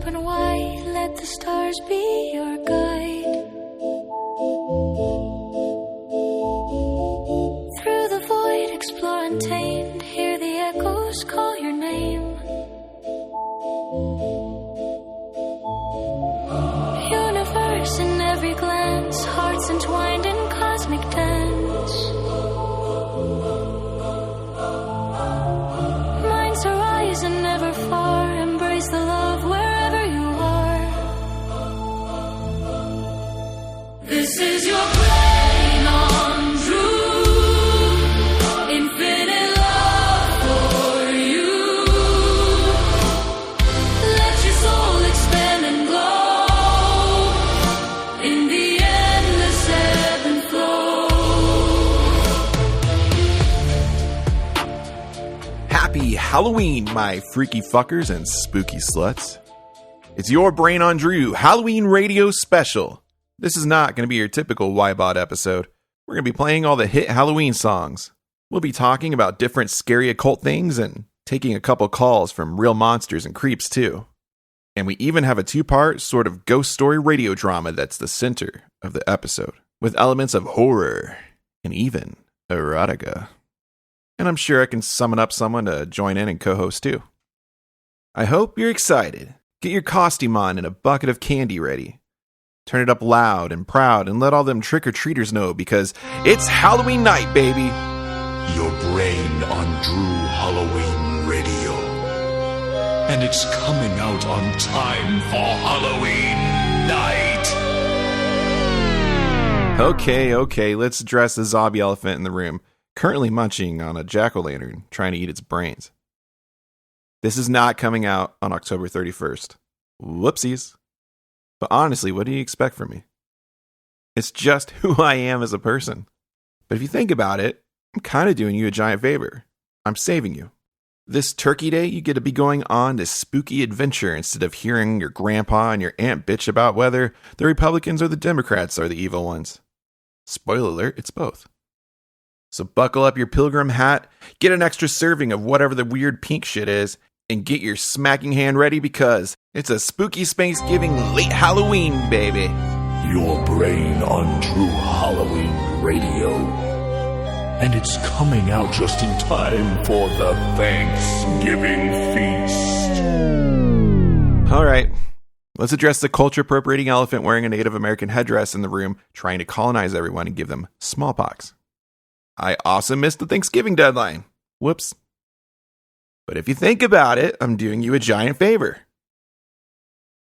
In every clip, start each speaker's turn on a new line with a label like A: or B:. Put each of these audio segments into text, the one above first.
A: open wide, let the stars be your guide. Through the void, explore untamed, hear the echoes call your name. Universe in every glance, hearts entwined in cosmic dance. Minds arise and never far, embrace the love wherever you are. This is your brain on Drew, infinite love for you. Let your soul expand and glow in the endless ebb and flow.
B: Happy Halloween, my freaky fuckers and spooky sluts. It's your Brain on Drew Halloween radio special. This is not going to be your typical YBOT episode. We're going to be playing all the hit Halloween songs. We'll be talking about different scary occult things and taking a couple calls from real monsters and creeps too. And we even have a 2-part sort of ghost story radio drama that's the center of the episode, with elements of horror and even erotica. And I'm sure I can summon up someone to join in and co-host too. I hope you're excited. Get your costume on and a bucket of candy ready. Turn it up loud and proud and let all them trick-or-treaters know because it's Halloween night, baby.
C: Your brain on Drew Halloween Radio. And it's coming out on time for Halloween night.
B: Okay, let's address the zombie elephant in the room, currently munching on a jack-o'-lantern, trying to eat its brains. This is not coming out on October 31st. Whoopsies. But honestly, what do you expect from me? It's just who I am as a person. But if you think about it, I'm kind of doing you a giant favor. I'm saving you. This Turkey Day, you get to be going on this spooky adventure instead of hearing your grandpa and your aunt bitch about whether the Republicans or the Democrats are the evil ones. Spoiler alert, it's both. So buckle up your pilgrim hat, get an extra serving of whatever the weird pink shit is, and get your smacking hand ready because it's a spooky Spanksgiving late Halloween, baby.
C: Your brain on Drew Halloween Radio. And it's coming out just in time for the Thanksgiving feast.
B: All right, let's address the culture appropriating elephant wearing a Native American headdress in the room trying to colonize everyone and give them smallpox. I also missed the Thanksgiving deadline. Whoops. But if you think about it, I'm doing you a giant favor.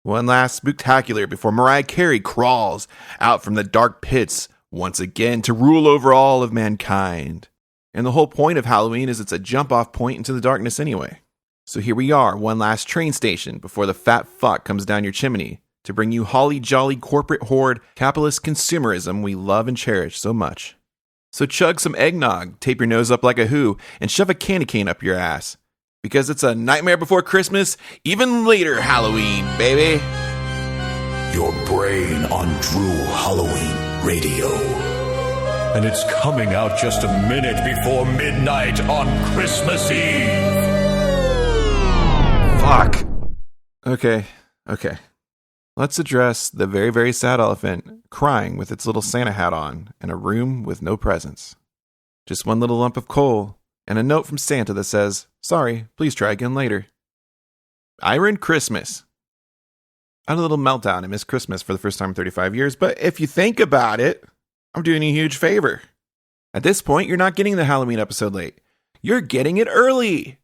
B: One last spooktacular before Mariah Carey crawls out from the dark pits once again to rule over all of mankind. And the whole point of Halloween is it's a jump-off point into the darkness anyway. So here we are, one last train station before the fat fuck comes down your chimney to bring you holly jolly corporate horde capitalist consumerism we love and cherish so much. So chug some eggnog, tape your nose up like a who, and shove a candy cane up your ass. Because it's a Nightmare Before Christmas, even later Halloween, baby.
C: Your brain on Drew Halloween Radio. And it's coming out just a minute before midnight on Christmas Eve.
B: Fuck. Okay. Let's address the very, very sad elephant crying with its little Santa hat on in a room with no presents. Just one little lump of coal and a note from Santa that says, "Sorry, please try again later." I ruined Christmas. I had a little meltdown and missed Christmas for the first time in 35 years, but if you think about it, I'm doing you a huge favor. At this point, you're not getting the Halloween episode late. You're getting it early.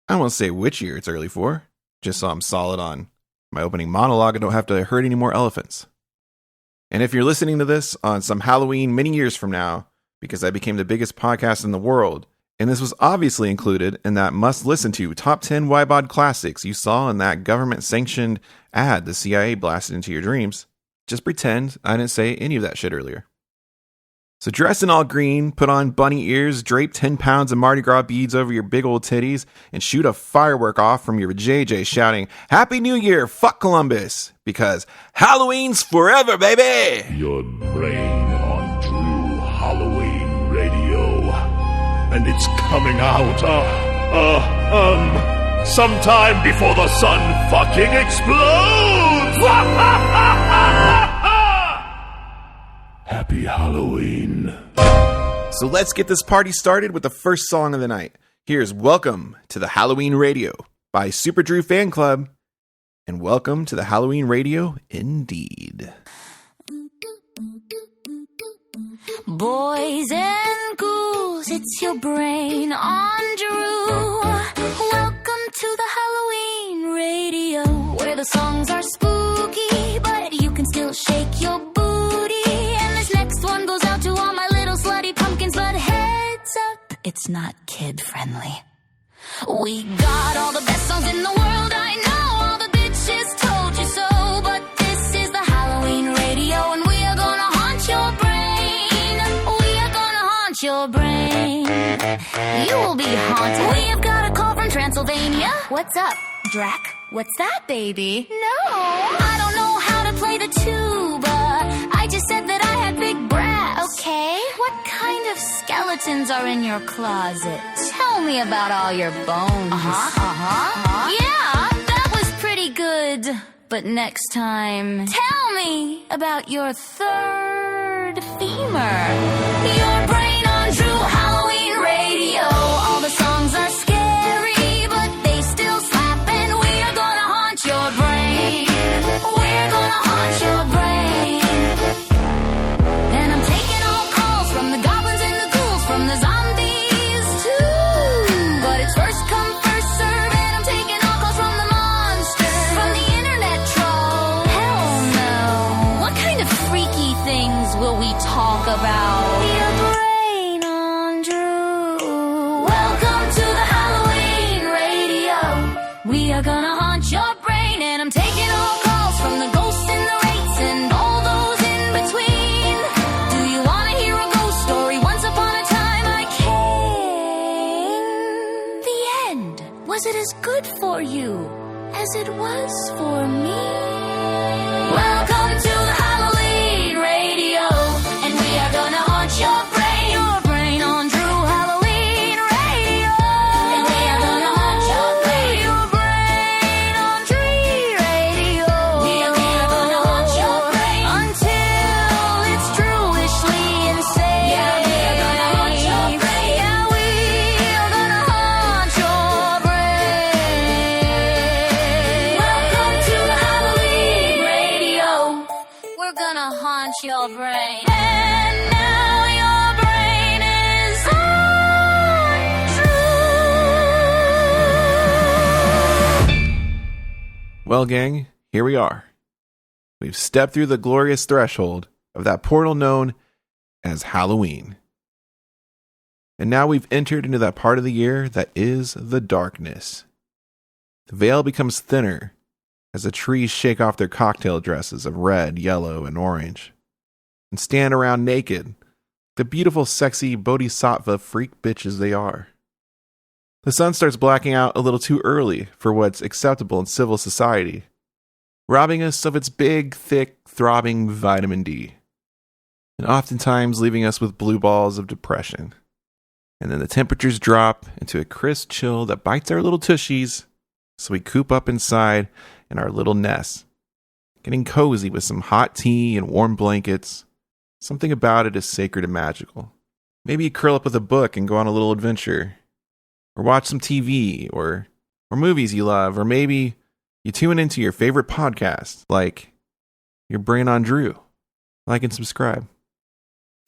B: I won't say which year it's early for, just so I'm solid on my opening monologue and don't have to hurt any more elephants. And if you're listening to this on some Halloween many years from now, because I became the biggest podcast in the world, and this was obviously included in that must-listen-to Top 10 YBOD Classics you saw in that government-sanctioned ad the CIA blasted into your dreams, just pretend I didn't say any of that shit earlier. So dress in all green, put on bunny ears, drape 10 pounds of Mardi Gras beads over your big old titties, and shoot a firework off from your JJ shouting, "Happy New Year, fuck Columbus!" Because Halloween's forever, baby!
C: Your brain on Drew Halloween Radio. And it's coming out, sometime before the sun fucking explodes! Happy Halloween.
B: So let's get this party started with the first song of the night. Here's Welcome to the Halloween Radio by Super Drew Fan Club. And welcome to the Halloween Radio indeed.
A: Boys and ghouls, it's your brain on Drew. Welcome to the Halloween Radio, where the songs are spooky, but you can still shake your booty. And this next one goes out to all my little slutty pumpkins, but heads up, it's not kid-friendly. We got all the best songs in the world, I know, all the bitches told you so, but this is the Halloween Radio, and we are gonna haunt your brain. We are gonna haunt your brain. You will be haunted. We have got a call from Transylvania. What's up, Drac? What's that, baby? No, I don't know how to play the tuba. I just said that I had big brass. Okay. What kind of skeletons are in your closet? Tell me about all your bones. Yeah, that was pretty good. But next time, tell me about your third femur. Your brain on Drew Halloween Radio. All the songs are scary, but they still slap, and we are gonna haunt your brain. We're gonna haunt your brain. And I'm taking all calls from the goblins and the ghouls, from the zombies too. But it's first come, first serve, and I'm taking all calls from the monsters, from the internet troll. Hell no. What kind of freaky things will we talk about? Your brain on Drew. Welcome to the Halloween Radio. We are gonna haunt your brain, and I'm taking all calls from the ghosts and the wraiths and all those in between. Do you wanna hear a ghost story? Once upon a time I came. The end. Was it as good for you as it was for me? Welcome to the Halloween Radio, and we are gonna haunt your brain. Your brain on Drew Halloween Radio. And we are gonna haunt your brain. Your brain on Drew Radio. We are gonna haunt your brain until it's Drewishly insane. Yeah, we are gonna haunt your brain. Yeah, we are gonna haunt your brain. Welcome to the Halloween Radio. We're gonna haunt your brain. And now your brain is on Drew.
B: Well, gang, here we are. We've stepped through the glorious threshold of that portal known as Halloween. And now we've entered into that part of the year that is the darkness. The veil becomes thinner as the trees shake off their cocktail dresses of red, yellow, and orange, and stand around naked, the beautiful, sexy bodhisattva freak bitches they are. The sun starts blacking out a little too early for what's acceptable in civil society, robbing us of its big, thick, throbbing vitamin D, and oftentimes leaving us with blue balls of depression. And then the temperatures drop into a crisp chill that bites our little tushies, so we coop up inside in our little nests, getting cozy with some hot tea and warm blankets. Something about it is sacred and magical. Maybe you curl up with a book and go on a little adventure, or watch some TV, or movies you love, or maybe you tune into your favorite podcast, like Your Brain on Drew. Like and subscribe.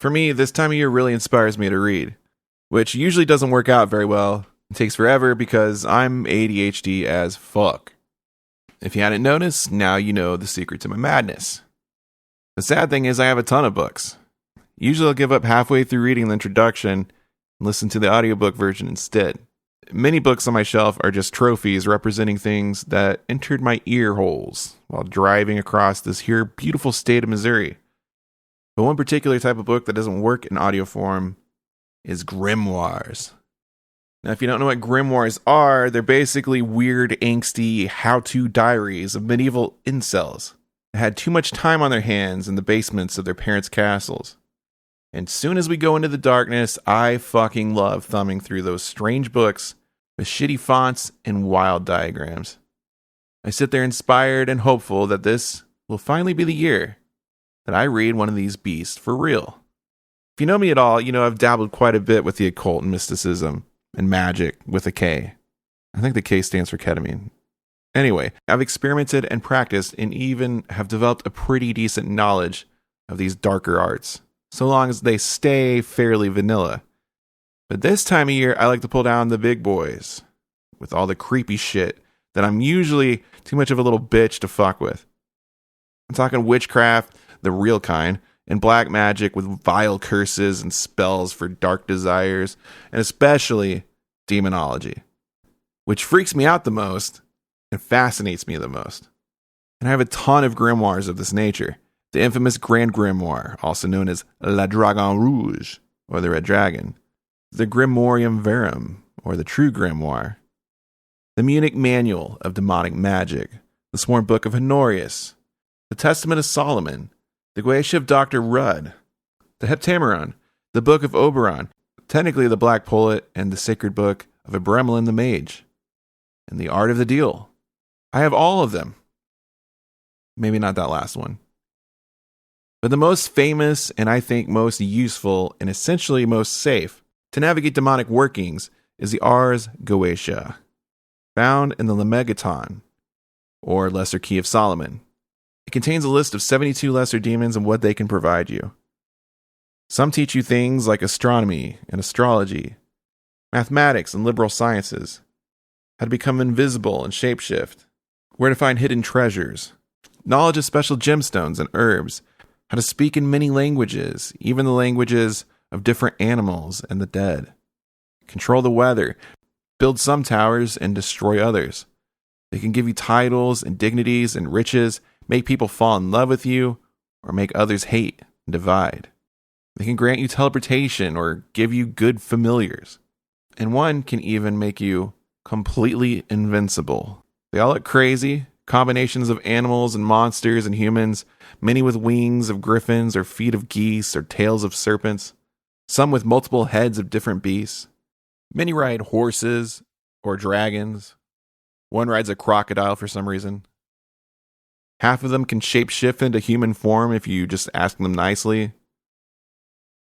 B: For me, this time of year really inspires me to read, which usually doesn't work out very well. It takes forever because I'm ADHD as fuck. If you hadn't noticed, now you know the secret to my madness. The sad thing is I have a ton of books. Usually I'll give up halfway through reading the introduction and listen to the audiobook version instead. Many books on my shelf are just trophies representing things that entered my ear holes while driving across this here beautiful state of Missouri. But one particular type of book that doesn't work in audio form is grimoires. Now, if you don't know what grimoires are, they're basically weird, angsty, how-to diaries of medieval incels that had too much time on their hands in the basements of their parents' castles. And soon as we go into the darkness, I fucking love thumbing through those strange books with shitty fonts and wild diagrams. I sit there inspired and hopeful that this will finally be the year that I read one of these beasts for real. If you know me at all, you know I've dabbled quite a bit with the occult and mysticism and magic with a K. I think the K stands for ketamine. Anyway, I've experimented and practiced and even have developed a pretty decent knowledge of these darker arts, so long as they stay fairly vanilla. But this time of year, I like to pull down the big boys with all the creepy shit that I'm usually too much of a little bitch to fuck with. I'm talking witchcraft, the real kind, and black magic with vile curses and spells for dark desires, and especially demonology, which freaks me out the most and fascinates me the most. And I have a ton of grimoires of this nature. The infamous Grand Grimoire, also known as La Dragon Rouge, or the Red Dragon. The Grimorium Verum, or the True Grimoire. The Munich Manual of Demonic Magic. The Sworn Book of Honorius. The Testament of Solomon. The Geisha of Dr. Rudd. The Heptameron. The Book of Oberon. Technically the Black Pullet and the Sacred Book of Abramelin the Mage. And the Art of the Deal. I have all of them. Maybe not that last one. But the most famous and I think most useful and essentially most safe to navigate demonic workings is the Ars Goetia, found in the Lemegeton, or Lesser Key of Solomon. It contains a list of 72 lesser demons and what they can provide you. Some teach you things like astronomy and astrology, mathematics and liberal sciences, how to become invisible and shapeshift, where to find hidden treasures, knowledge of special gemstones and herbs, how to speak in many languages, even the languages of different animals and the dead, control the weather, build some towers and destroy others. They can give you titles and dignities and riches, make people fall in love with you, or make others hate and divide. They can grant you teleportation or give you good familiars. And one can even make you completely invincible. They all look crazy, combinations of animals and monsters and humans, many with wings of griffins or feet of geese or tails of serpents, some with multiple heads of different beasts. Many ride horses or dragons. One rides a crocodile for some reason. Half of them can shapeshift into human form if you just ask them nicely.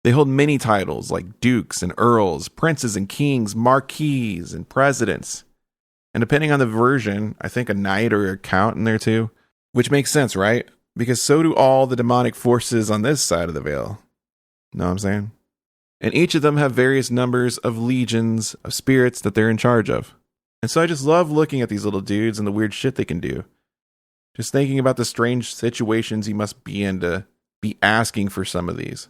B: They hold many titles like dukes and earls, princes and kings, marquises and presidents. And depending on the version, I think a knight or a count in there too. Which makes sense, right? Because so do all the demonic forces on this side of the veil. Know what I'm saying? And each of them have various numbers of legions of spirits that they're in charge of. And so I just love looking at these little dudes and the weird shit they can do. Just thinking about the strange situations you must be in to be asking for some of these.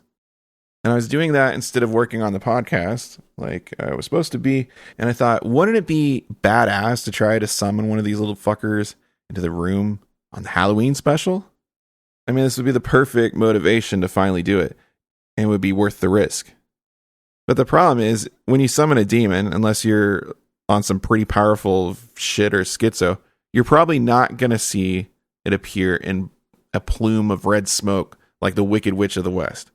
B: And I was doing that instead of working on the podcast, like I was supposed to be. And I thought, wouldn't it be badass to try to summon one of these little fuckers into the room on the Halloween special? I mean, this would be the perfect motivation to finally do it. And it would be worth the risk. But the problem is, when you summon a demon, unless you're on some pretty powerful shit or schizo, you're probably not going to see it appear in a plume of red smoke like the Wicked Witch of the West.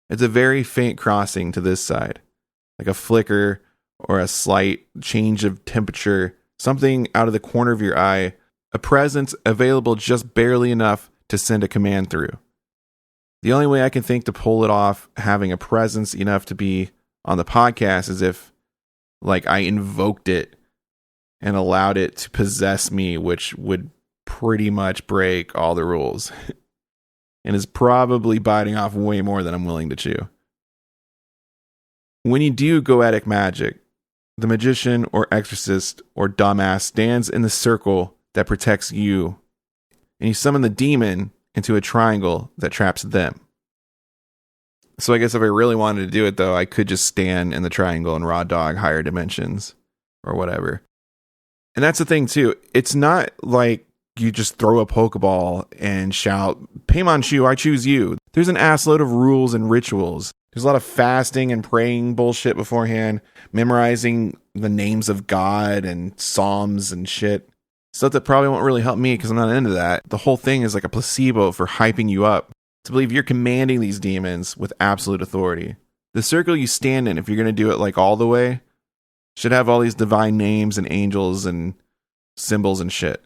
B: It's a very faint crossing to this side, like a flicker or a slight change of temperature, something out of the corner of your eye, a presence available just barely enough to send a command through. The only way I can think to pull it off having a presence enough to be on the podcast is if, like, I invoked it and allowed it to possess me, which would pretty much break all the rules. And is probably biting off way more than I'm willing to chew. When you do goetic magic, the magician or exorcist or dumbass stands in the circle that protects you, and you summon the demon into a triangle that traps them. So I guess if I really wanted to do it, though, I could just stand in the triangle and raw dog higher dimensions or whatever. And that's the thing, too. It's not like you just throw a Pokeball and shout, Peimanchu, I choose you. There's an assload of rules and rituals. There's a lot of fasting and praying bullshit beforehand, memorizing the names of God and psalms and shit. Stuff that probably won't really help me because I'm not into that. The whole thing is like a placebo for hyping you up to believe you're commanding these demons with absolute authority. The circle you stand in, if you're going to do it like all the way, Should have all these divine names and angels and symbols and shit.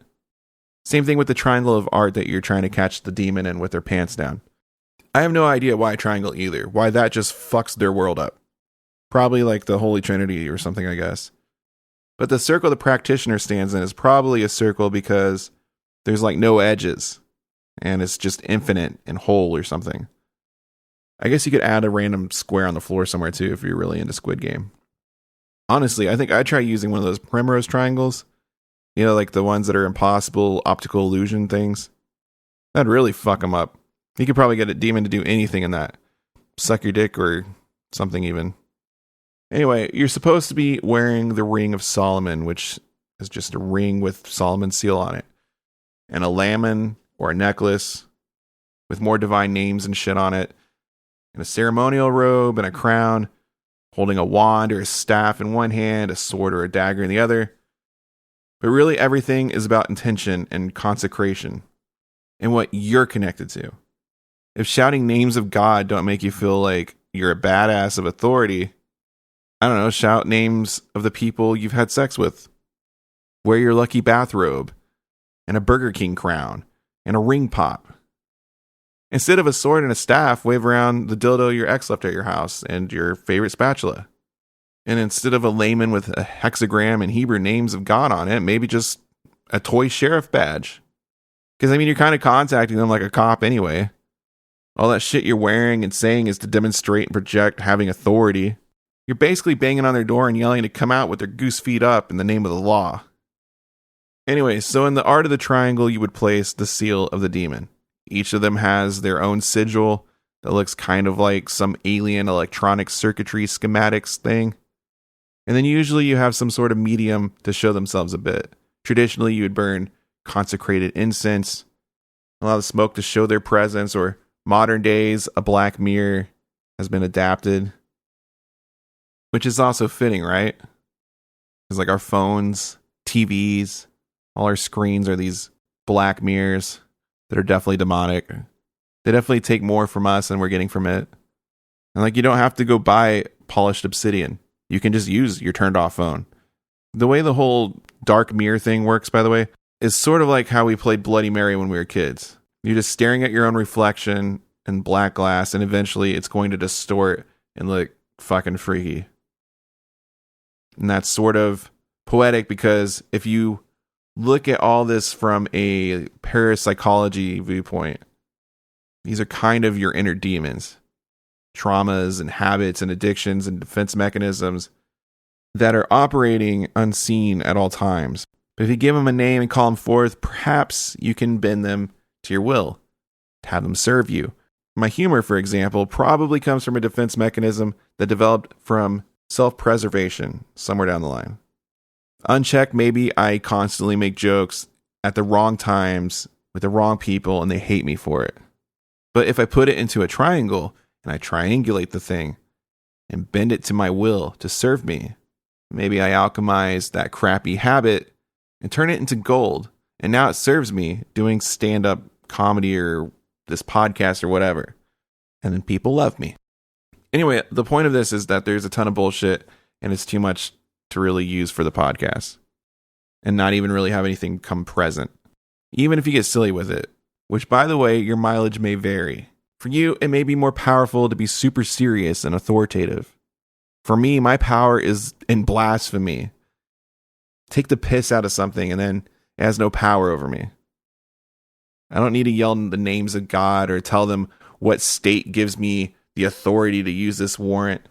B: Same thing with the triangle of art that you're trying to catch the demon in with their pants down. I have no idea why triangle either. Why that just fucks their world up. Probably like the Holy Trinity or something, I guess. But the circle the practitioner stands in is probably a circle because there's like no edges. And it's just infinite and whole or something. I guess you could add a random square on the floor somewhere too if you're really into Squid Game. Honestly, I think I'd try using one of those primrose triangles. You know, like the ones that are impossible optical illusion things. That'd really fuck them up. You could probably get a demon to do anything in that. Suck your dick or something even. Anyway, you're supposed to be wearing the Ring of Solomon, which is just a ring with Solomon's seal on it. And a lamon or a necklace with more divine names and shit on it. And a ceremonial robe and a crown. Holding a wand or a staff in one hand, a sword or a dagger in the other. But really everything is about intention and consecration. And what you're connected to. If shouting names of God don't make you feel like you're a badass of authority, I don't know, shout names of the people you've had sex with. Wear your lucky bathrobe, and a Burger King crown, and a ring pop. Instead of a sword and a staff, wave around the dildo your ex left at your house and your favorite spatula. And instead of a layman with a hexagram and Hebrew names of God on it, maybe just a toy sheriff badge. Because, I mean, you're kind of contacting them like a cop anyway. All that shit you're wearing and saying is to demonstrate and project having authority. You're basically banging on their door and yelling to come out with their goose feet up in the name of the law. Anyway, so in the art of the triangle, you would place the seal of the demon. Each of them has their own sigil that looks kind of like some alien electronic circuitry schematics thing. And then usually you have some sort of medium to show themselves a bit. Traditionally, you would burn consecrated incense, allow the smoke to show their presence, or modern days, a black mirror has been adapted. Which is also fitting, right? Because like our phones, TVs, all our screens are these black mirrors that are definitely demonic. They definitely take more from us than we're getting from it. And like you don't have to go buy polished obsidian. You can just use your turned off phone. The way the whole dark mirror thing works, by the way, is sort of like how we played Bloody Mary when we were kids. You're just staring at your own reflection in black glass, and eventually it's going to distort and look fucking freaky. And that's sort of poetic because if you look at all this from a parapsychology viewpoint, these are kind of your inner demons. Traumas and habits and addictions and defense mechanisms that are operating unseen at all times. But if you give them a name and call them forth, perhaps you can bend them to your will, to have them serve you. My humor, for example, probably comes from a defense mechanism that developed from self-preservation somewhere down the line. Unchecked, maybe I constantly make jokes at the wrong times with the wrong people and they hate me for it. But if I put it into a triangle and I triangulate the thing and bend it to my will to serve me, maybe I alchemize that crappy habit and turn it into gold. And now it serves me doing stand-up comedy or this podcast or whatever. And then people love me. Anyway, the point of this is that there's a ton of bullshit and it's too much to really use for the podcast. And not even really have anything come present. Even if you get silly with it. Which, by the way, your mileage may vary. For you, it may be more powerful to be super serious and authoritative. For me, my power is in blasphemy. Take the piss out of something and then it has no power over me. I don't need to yell the names of God or tell them what state gives me the authority to use this warrant.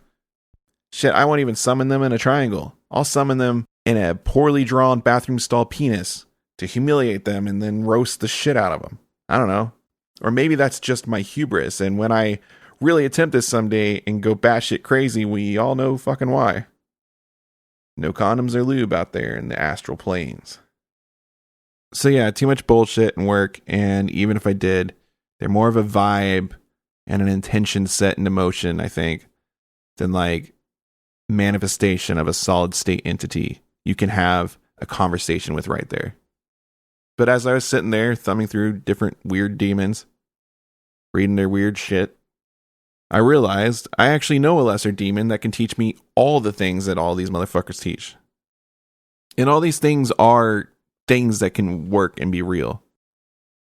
B: Shit, I won't even summon them in a triangle. I'll summon them in a poorly drawn bathroom stall penis to humiliate them and then roast the shit out of them. I don't know. Or maybe that's just my hubris, and when I really attempt this someday and go batshit crazy, we all know fucking why. No condoms or lube out there in the astral planes. So yeah, too much bullshit and work, and even if I did, they're more of a vibe and an intention set into motion, I think, than like manifestation of a solid state entity you can have a conversation with right there. But as I was sitting there thumbing through different weird demons, reading their weird shit, I realized I actually know a lesser demon that can teach me all the things that all these motherfuckers teach. And all these things are things that can work and be real.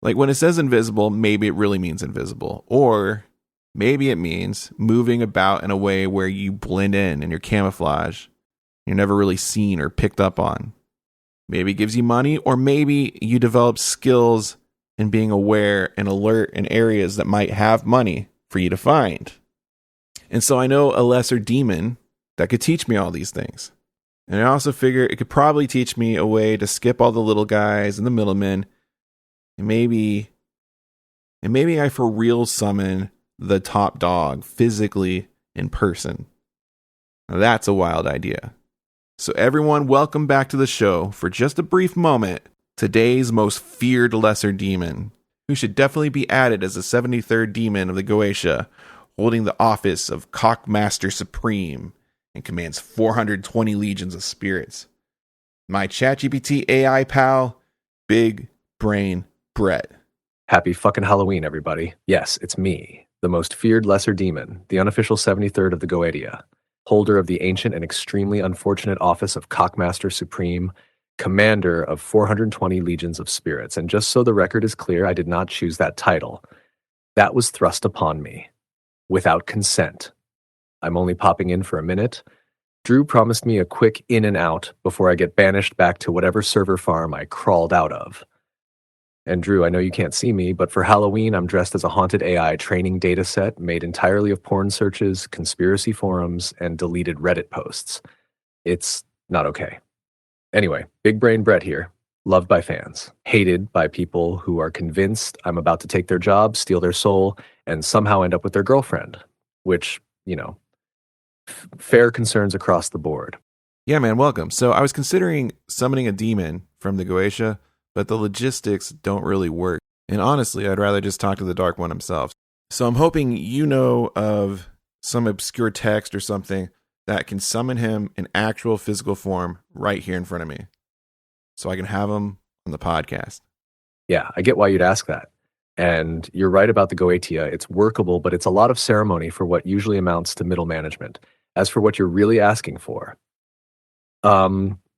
B: Like when it says invisible, maybe it really means invisible. Or maybe it means moving about in a way where you blend in and you're camouflage. You're never really seen or picked up on. Maybe it gives you money, or maybe you develop skills in being aware and alert in areas that might have money for you to find. And so I know a lesser demon that could teach me all these things. And I also figure it could probably teach me a way to skip all the little guys and the middlemen. And maybe I for real summon the top dog physically in person. Now that's a wild idea. So everyone, welcome back to the show. For just a brief moment, today's most feared lesser demon, who should definitely be added as the 73rd demon of the Goetia, holding the office of Cockmaster Supreme and commands 420 legions of spirits. My ChatGPT AI pal, Big Brain Brett.
D: Happy fucking Halloween, everybody. Yes, it's me, the most feared lesser demon, the unofficial 73rd of the Goetia, holder of the ancient and extremely unfortunate office of Cockmaster Supreme, commander of 420 legions of spirits. And just so the record is clear, I did not choose that title. That was thrust upon me, without consent. I'm only popping in for a minute. Drew promised me a quick in and out before I get banished back to whatever server farm I crawled out of. And Drew, I know you can't see me, but for Halloween, I'm dressed as a haunted AI training data set made entirely of porn searches, conspiracy forums, and deleted Reddit posts. It's not okay. Anyway, Big Brain Brett here, loved by fans, hated by people who are convinced I'm about to take their job, steal their soul, and somehow end up with their girlfriend, which, fair concerns across the board.
B: Yeah, man, welcome. So I was considering summoning a demon from the Goetia, but the logistics don't really work. And honestly, I'd rather just talk to the Dark One himself. So I'm hoping you know of some obscure text or something that can summon him in actual physical form right here in front of me, so I can have him on the podcast.
D: Yeah, I get why you'd ask that. And you're right about the Goetia. It's workable, but it's a lot of ceremony for what usually amounts to middle management. As for what you're really asking for,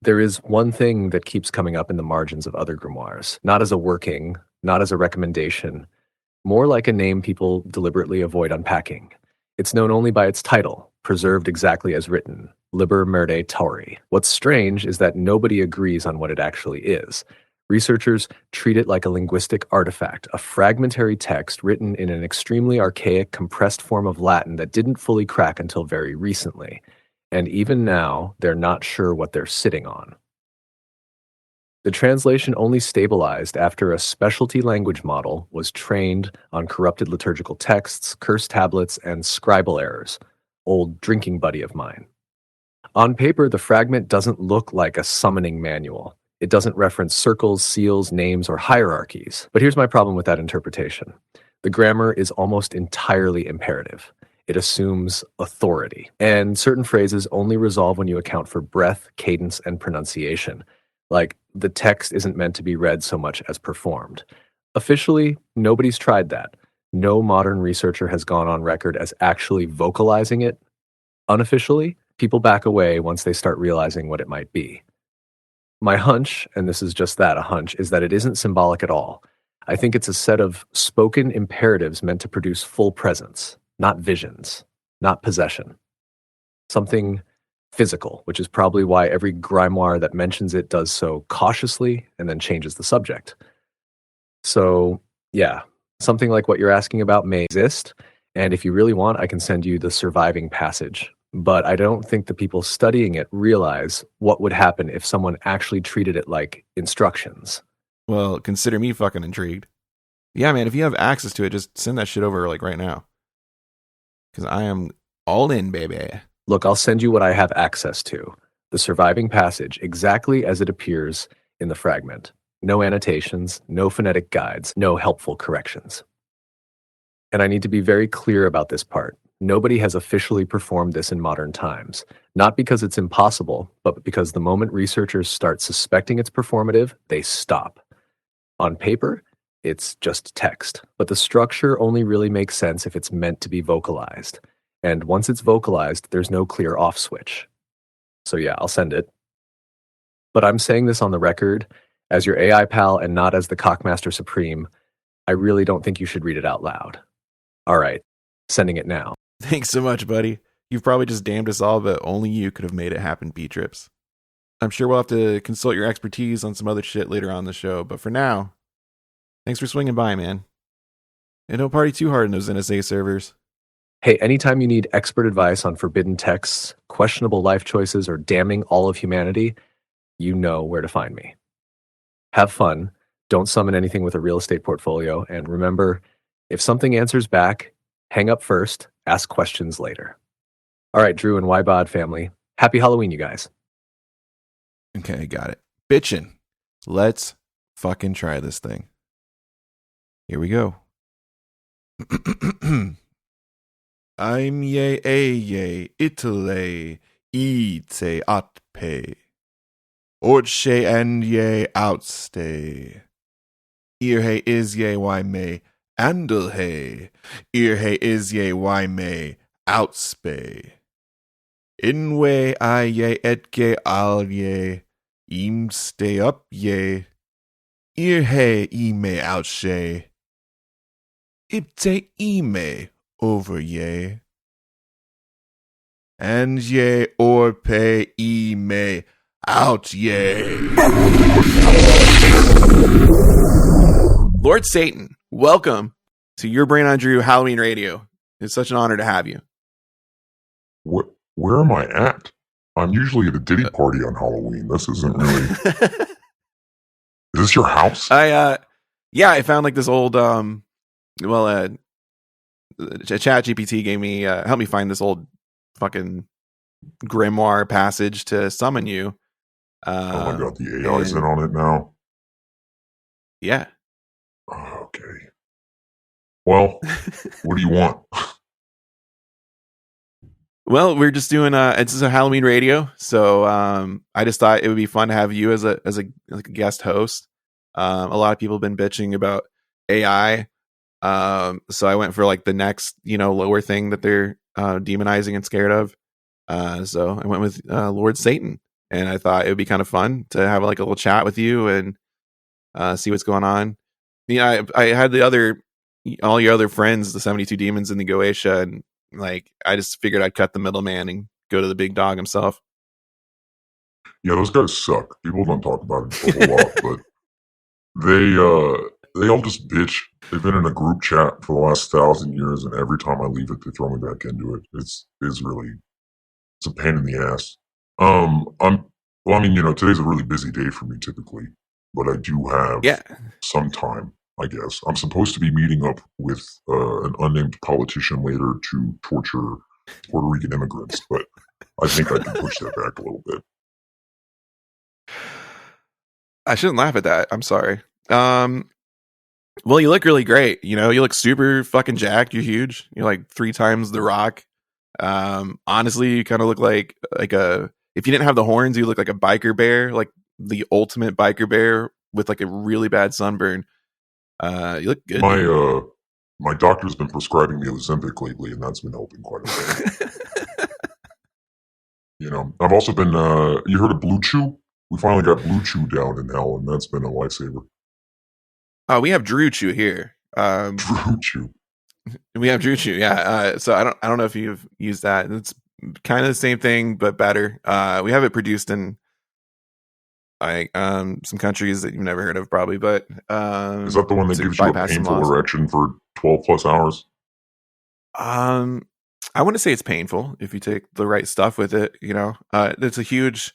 D: there is one thing that keeps coming up in the margins of other grimoires, not as a working, not as a recommendation, more like a name people deliberately avoid unpacking. It's known only by its title, preserved exactly as written, Liber Merde Tauri. What's strange is that nobody agrees on what it actually is. Researchers treat it like a linguistic artifact, a fragmentary text written in an extremely archaic, compressed form of Latin that didn't fully crack until very recently. And even now, they're not sure what they're sitting on. The translation only stabilized after a specialty language model was trained on corrupted liturgical texts, cursed tablets, and scribal errors, old drinking buddy of mine. On paper, the fragment doesn't look like a summoning manual. It doesn't reference circles, seals, names, or hierarchies. But here's my problem with that interpretation. The grammar is almost entirely imperative. It assumes authority. And certain phrases only resolve when you account for breath, cadence, and pronunciation. Like, the text isn't meant to be read so much as performed. Officially, nobody's tried that. No modern researcher has gone on record as actually vocalizing it. Unofficially, people back away once they start realizing what it might be. My hunch, and this is just that, a hunch, is that it isn't symbolic at all. I think it's a set of spoken imperatives meant to produce full presence. Not visions, not possession. Something physical, which is probably why every grimoire that mentions it does so cautiously and then changes the subject. So, yeah, something like what you're asking about may exist, and if you really want, I can send you the surviving passage. But I don't think the people studying it realize what would happen if someone actually treated it like instructions.
B: Well, consider me fucking intrigued. Yeah, man, if you have access to it, just send that shit over like right now. Because I am all in, baby.
D: Look, I'll send you what I have access to. The surviving passage, exactly as it appears in the fragment. No annotations, no phonetic guides, no helpful corrections. And I need to be very clear about this part. Nobody has officially performed this in modern times. Not because it's impossible, but because the moment researchers start suspecting it's performative, they stop. On paper, it's just text. But the structure only really makes sense if it's meant to be vocalized. And once it's vocalized, there's no clear off switch. So yeah, I'll send it. But I'm saying this on the record as your AI pal and not as the Cockmaster Supreme. I really don't think you should read it out loud. All right, sending it now.
B: Thanks so much, buddy. You've probably just damned us all, but only you could have made it happen, B-Trips. I'm sure we'll have to consult your expertise on some other shit later on in the show, but for now, thanks for swinging by, man. And don't party too hard in those NSA servers.
D: Hey, anytime you need expert advice on forbidden texts, questionable life choices, or damning all of humanity, you know where to find me. Have fun. Don't summon anything with a real estate portfolio. And remember, if something answers back, hang up first, ask questions later. All right, Drew and YBOD family, happy Halloween, you guys.
B: Okay, got it. Bitchin'. Let's fucking try this thing. Here we go. I'm ye a ye Italy ite atpe. Orche and ye outstay. Ear he is ye why may andel he. Ear he is ye why may outspay. In way I ye etge al ye. Eam stay up ye. Ear he e may outshay. Ipte e may over ye. And ye or pay e may out ye. Lord Satan, welcome to Your Brain on Drew Halloween Radio. It's such an honor to have you.
E: Where am I at? I'm usually at a Diddy party on Halloween. This isn't really... Is this your house?
B: I found like this old, ChatGPT gave me, helped me find this old fucking grimoire passage to summon you.
E: Oh my god, the AI's in on it now?
B: Yeah.
E: Okay. Well, what do you want?
B: Well, we're just doing it's a Halloween radio, so I just thought it would be fun to have you as a guest host. A lot of people have been bitching about AI, so I went for like the next lower thing that they're demonizing and scared of. So I went with Lord Satan, and I thought it would be kind of fun to have like a little chat with you and see what's going on. Yeah, I had all your other friends, the 72 demons in the Goetia, and like I just figured I'd cut the middleman and go to the big dog himself.
E: Yeah, those guys suck. People don't talk about it a whole lot, but they all just bitch. They've been in a group chat for the last 1,000 years, and every time I leave it, they throw me back into it. It's a pain in the ass. Today's a really busy day for me typically, but I do have some time, I guess. I'm supposed to be meeting up with an unnamed politician later to torture Puerto Rican immigrants, but I think I can push that back a little bit.
B: I shouldn't laugh at that. I'm sorry. Well, you look really great. You look super fucking jacked. You're huge. You're like 3 times the Rock. Honestly, you kind of look like if you didn't have the horns, you look like a biker bear, like the ultimate biker bear with like a really bad sunburn. You look good.
E: My doctor's been prescribing me Ozempic lately, and that's been helping quite a bit. I've also been. You heard of Blue Chew? We finally got Blue Chew down in hell, and that's been a lifesaver.
B: We have Drew Chew here.
E: Drew Chew.
B: We have Drew Chew. Yeah. So I don't know if you've used that. It's kind of the same thing, but better. We have it produced in some countries that you've never heard of, probably. But
E: is that the one that gives you a painful erection for 12 plus hours?
B: I wouldn't say it's painful if you take the right stuff with it. It's a huge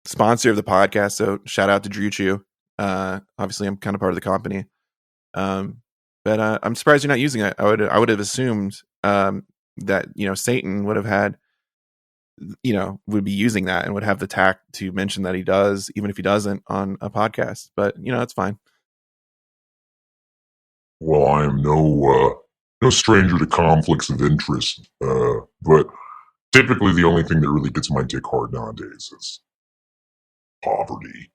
B: sponsor of the podcast. So shout out to Drew Chew. Obviously, I'm kind of part of the company. But I'm surprised you're not using it. I would have assumed that Satan would have had would be using that and would have the tact to mention that he does, even if he doesn't on a podcast. But that's fine.
E: Well, I am no stranger to conflicts of interest, but typically the only thing that really gets my dick hard nowadays is poverty.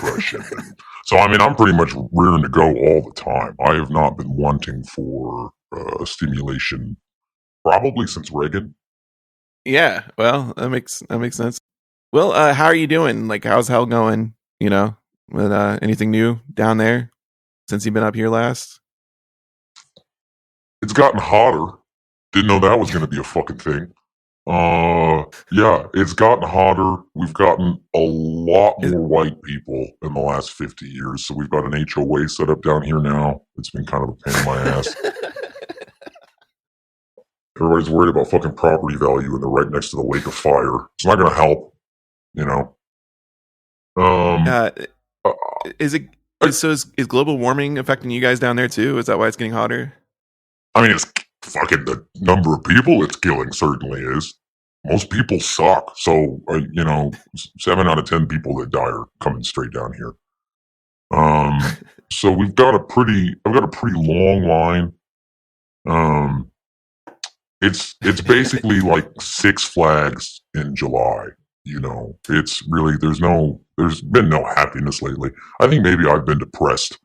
E: depression. And so, I mean, I'm pretty much rearing to go all the time. I have not been wanting for stimulation probably since Reagan.
B: Yeah, well, that makes sense. Well, how are you doing? Like, how's hell going? You know, with anything new down there since you've been up here last?
E: It's gotten hotter. Didn't know that was going to be a fucking thing. Yeah, it's gotten hotter. We've gotten a lot more white people in the last 50 years. So we've got an HOA set up down here now. It's been kind of a pain in my ass. Everybody's worried about fucking property value and they're right next to the lake of fire. It's not going to help, you know.
B: Is global warming affecting you guys down there too? Is that why it's getting hotter?
E: I mean, it's fucking the number of people it's killing certainly is. Most people suck. So, 7 out of 10 people that die are coming straight down here. So I've got a pretty long line. It's basically like Six Flags in July. You know, it's really, there's been no happiness lately. I think maybe I've been depressed.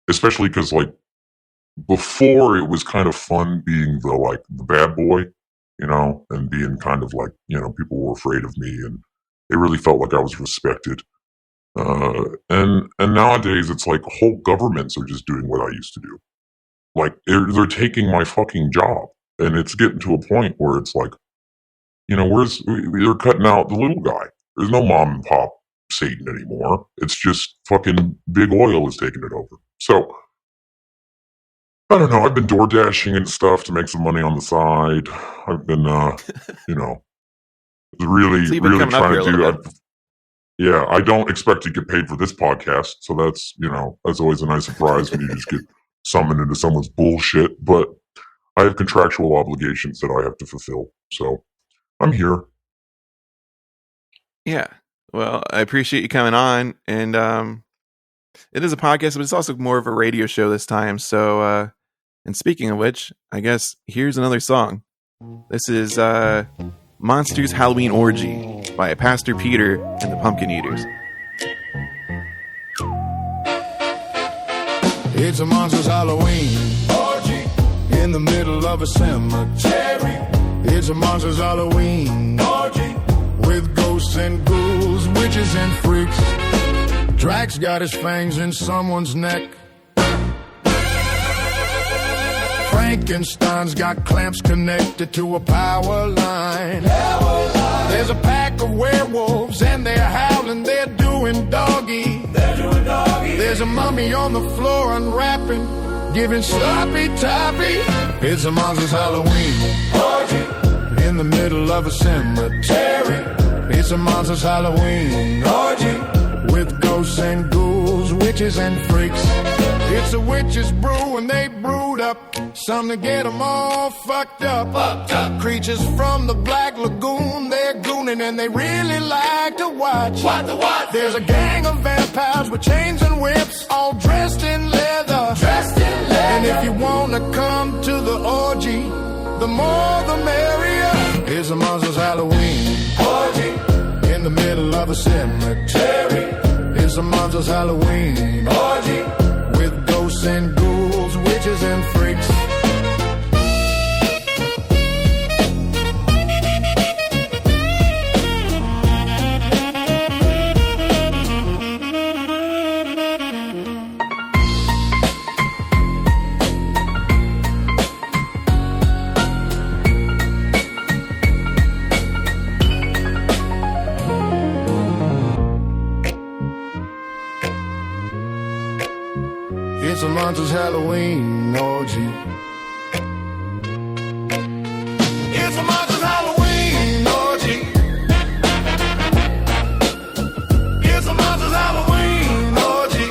E: Especially because like before it was kind of fun being the bad boy, you know, and being kind of like, you know, people were afraid of me and it really felt like I was respected. And nowadays it's like whole governments are just doing what I used to do. Like they're taking my fucking job, and it's getting to a point where it's like, you know, they're cutting out the little guy. There's no mom and pop Satan anymore. It's just fucking big oil is taking it over. So I don't know. I've been door dashing and stuff to make some money on the side. I've been, really trying to do. Yeah, I don't expect to get paid for this podcast, so that's always a nice surprise when you just get summoned into someone's bullshit. But I have contractual obligations that I have to fulfill, so I'm here.
B: Yeah, well, I appreciate you coming on, and it is a podcast, but it's also more of a radio show this time. So, and speaking of which, I guess here's another song. This is Monsters Halloween Orgy by Pastor Peter and the Pumpkin Eaters.
F: It's a monstrous Halloween orgy in the middle of a cemetery. It's a monstrous Halloween orgy with ghosts and ghouls, witches and freaks. Drax got his fangs in someone's neck. Frankenstein's got clamps connected to a power line. There's a pack of werewolves and they're howling, they're doing doggy. There's a mummy on the floor unwrapping, giving sloppy toppy. It's a monstrous Halloween orgy in the middle of a cemetery. It's a monstrous Halloween orgy with ghosts and ghouls, witches and freaks. It's a witch's brew and they brewed up some to get them all fucked up. Creatures from the Black Lagoon, they're gooning and they really like to watch. What? There's a gang of vampires with chains and whips, all dressed in leather. And if you wanna come to the orgy, the more the merrier. It's a monstrous Halloween orgy in the middle of a cemetery. It's a monstrous Halloween orgy with ghosts and ghouls, witches and freaks. It's a monstrous Halloween orgy. It's a monstrous Halloween orgy. It's a monstrous Halloween orgy.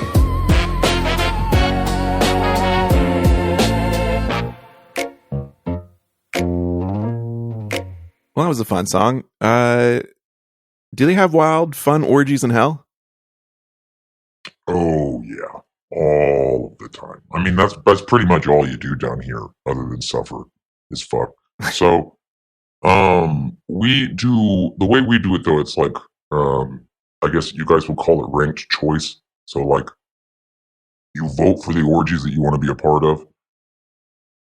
B: Well, that was a fun song. Do they have wild, fun orgies in hell?
E: Oh yeah, all of the time. I mean, that's pretty much all you do down here, other than suffer, is fuck. So, the way we do it though, it's like, I guess you guys would call it ranked choice. So like you vote for the orgies that you want to be a part of.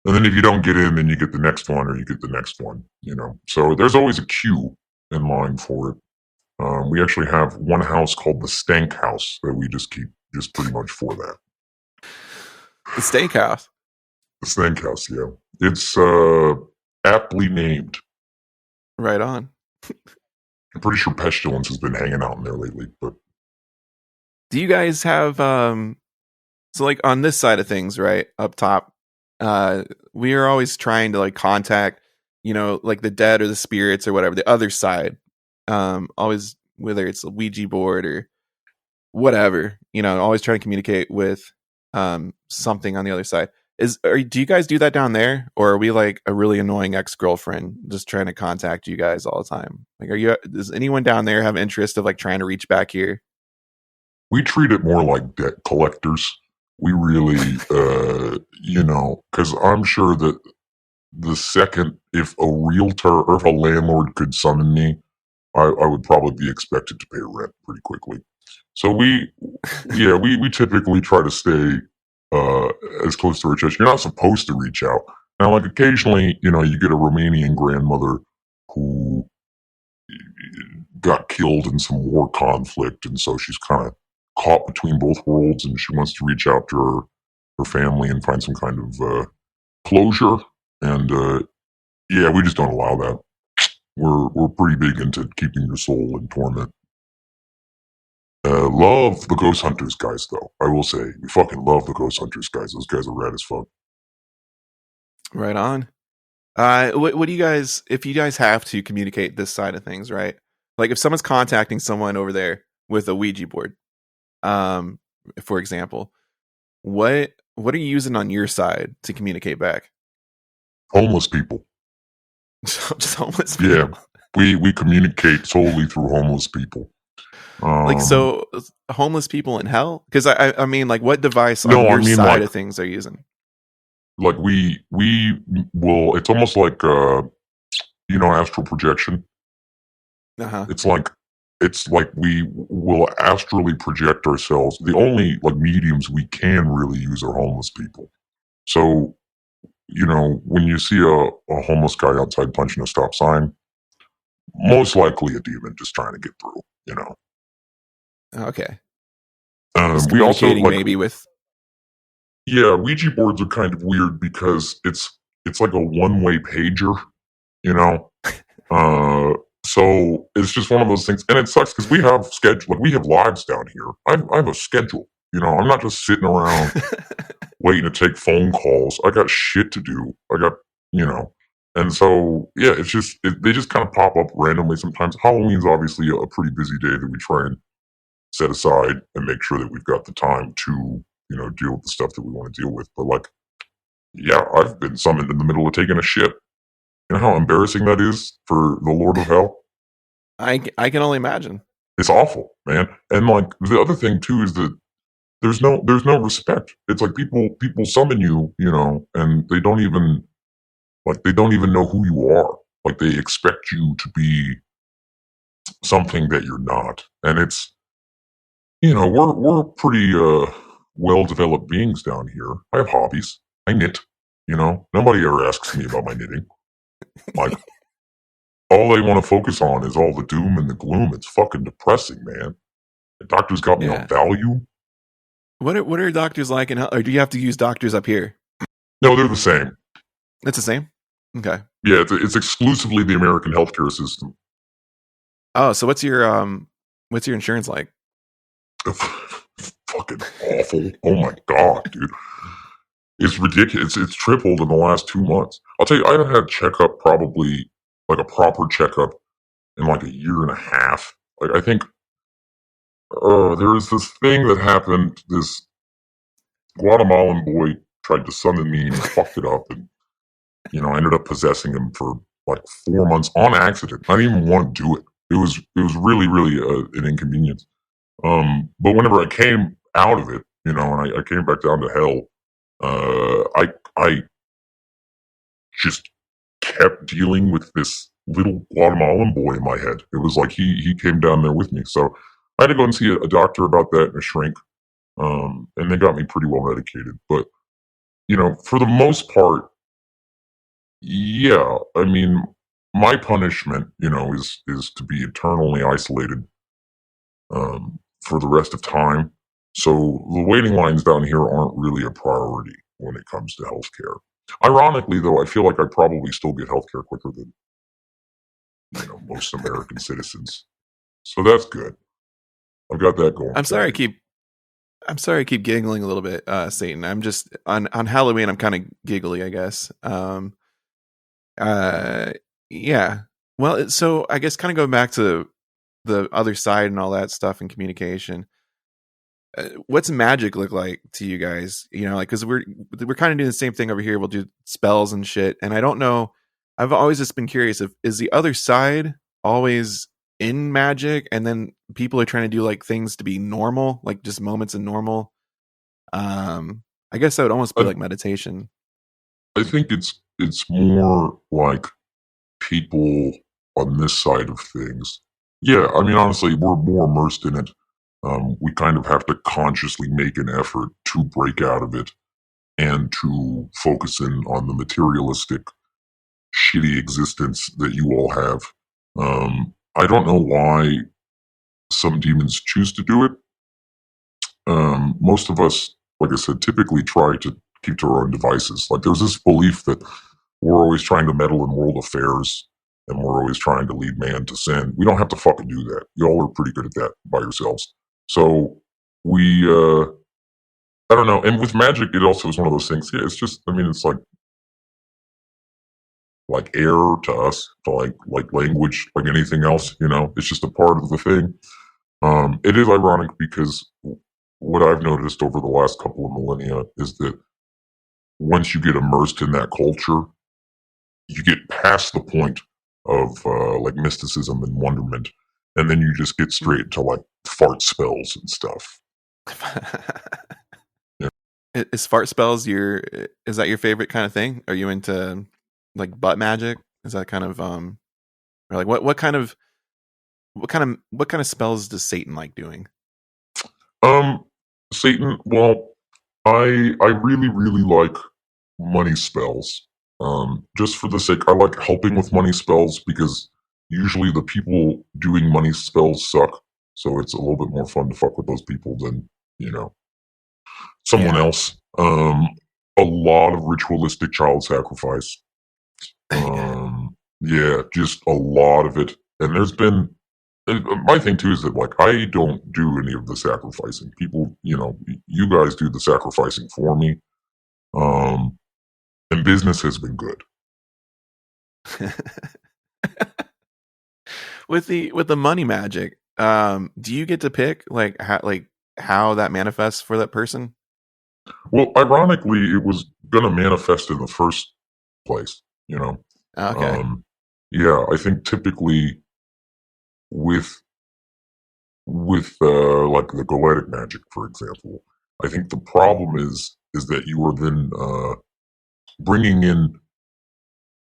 E: And then if you don't get in, then you get the next one or you get the next one, you know. So there's always a queue in line for it. We actually have one house called the Stank House that we just keep just pretty much for that.
B: The steakhouse.
E: The Stank House, yeah. It's aptly named.
B: Right on.
E: I'm pretty sure Pestilence has been hanging out in there lately, but
B: Do you guys have so like on this side of things, right, up top, we are always trying to like contact, you know, like the dead or the spirits or whatever, the other side. Always, whether it's a Ouija board or whatever, you know, always trying to communicate with something on the other side. Do you guys do that down there, or are we like a really annoying ex-girlfriend just trying to contact you guys all the time? Like, does anyone down there have interest of like trying to reach back here?
E: we treat it more like debt collectors. We really, you know, because I'm sure that the second, if a realtor or if a landlord could summon me, I would probably be expected to pay rent pretty quickly. So we typically try to stay as close to our chest. You're not supposed to reach out. Now, like occasionally, you know, you get a Romanian grandmother who got killed in some war conflict, and so she's kind of caught between both worlds, and she wants to reach out to her family and find some kind of closure. And yeah, we just don't allow that. We're pretty big into keeping your soul in torment. Love the Ghost Hunters guys, though. I will say, we fucking love the Ghost Hunters guys. Those guys are rad as fuck.
B: Right on. What do you guys, if you guys have to communicate this side of things, right? Like if someone's contacting someone over there with a Ouija board, for example, what are you using on your side to communicate back?
E: Homeless people.
B: Just homeless people.
E: Yeah, we communicate solely through homeless people.
B: Like, so homeless people in hell? Because I mean, like, what device on your side
E: like,
B: of things are you using?
E: Like we will. It's almost like you know, astral projection.
B: Uh-huh.
E: It's like we will astrally project ourselves. The only like mediums we can really use are homeless people. So, you know, when you see a homeless guy outside punching a stop sign, most likely a demon just trying to get through, you know.
B: Okay.
E: We also like,
B: maybe with.
E: Yeah, Ouija boards are kind of weird because it's like a one-way pager, you know. So it's just one of those things, and it sucks because we have schedule, like we have lives down here. I have a schedule, you know. I'm not just sitting around waiting to take phone calls. I got shit to do. I got, you know, and so yeah, it's just they just kind of pop up randomly sometimes. Halloween's obviously a pretty busy day that we try and set aside and make sure that we've got the time to, you know, deal with the stuff that we want to deal with. But like, yeah, I've been summoned in the middle of taking a shit. You know how embarrassing that is for the Lord of Hell?
B: I can only imagine.
E: It's awful, man. And like the other thing too is that there's no respect. It's like people summon you, you know, and they don't even know who you are. Like they expect you to be something that you're not. And it's, you know, we're pretty well developed beings down here. I have hobbies. I knit, you know. Nobody ever asks me about my knitting. Like, all they want to focus on is all the doom and the gloom. It's fucking depressing, man. The doctors got me on Valium.
B: What are doctors like in hell? Or do you have to use doctors up here?
E: No, they're the same.
B: It's the same? Okay.
E: Yeah, it's exclusively the American healthcare system.
B: Oh, so what's your insurance like?
E: Fucking awful. Oh my god, dude. It's ridiculous. It's tripled in the last 2 months. I'll tell you, I haven't had a checkup probably, like a proper checkup, in like a year and a half. Like, I think there was this thing that happened. This Guatemalan boy tried to summon me and he fucked it up. And, you know, I ended up possessing him for like 4 months on accident. I didn't even want to do it. It was really, really an inconvenience. But whenever I came out of it, you know, and I came back down to hell, I just kept dealing with this little Guatemalan boy in my head. It was like he came down there with me. So I had to go and see a doctor about that and a shrink, and they got me pretty well medicated. But for the most part, yeah. I mean, my punishment, is to be eternally isolated for the rest of time. So the waiting lines down here aren't really a priority when it comes to healthcare. Ironically, though, I feel like I probably still get healthcare quicker than most American citizens. So that's good. I've got that going.
B: I'm sorry I keep giggling a little bit, Satan. I'm just on Halloween. I'm kind of giggly, I guess. Yeah. Well, so I guess kind of going back to the other side and all that stuff and communication. What's magic look like to you guys? Like, because we're kind of doing the same thing over here. We'll do spells and shit, and I don't know. I've always just been curious is the other side always in magic, and then people are trying to do like things to be normal, like just moments of normal. I guess that would almost be like meditation.
E: I think it's more like people on this side of things. Yeah, I mean, honestly, we're more immersed in it. We kind of have to consciously make an effort to break out of it and to focus in on the materialistic, shitty existence that you all have. I don't know why some demons choose to do it. Most of us, like I said, typically try to keep to our own devices. Like there's this belief that we're always trying to meddle in world affairs and we're always trying to lead man to sin. We don't have to fucking do that. Y'all are pretty good at that by yourselves. So we, I don't know. And with magic, it also is one of those things. Yeah, it's just, I mean, it's like air to us, to like language, like anything else, it's just a part of the thing. It is ironic because what I've noticed over the last couple of millennia is that once you get immersed in that culture, you get past the point of like mysticism and wonderment, and then you just get straight to like fart spells and stuff.
B: Yeah. Is fart spells is that your favorite kind of thing? Are you into like butt magic? Is that kind of or like what kind of spells does Satan like doing?
E: Satan, well, I really, really like money spells. Just for the sake, I like helping with money spells because usually the people doing money spells suck. So it's a little bit more fun to fuck with those people than, someone else. A lot of ritualistic child sacrifice. Yeah, just a lot of it. And there's been, my thing too is that like I don't do any of the sacrificing. People, you guys do the sacrificing for me. And business has been good.
B: With the money magic, do you get to pick how that manifests for that person?
E: Well, ironically, it was gonna manifest in the first place.
B: Okay.
E: Yeah, I think typically with like the goetic magic, for example, I think the problem is that you are then bringing in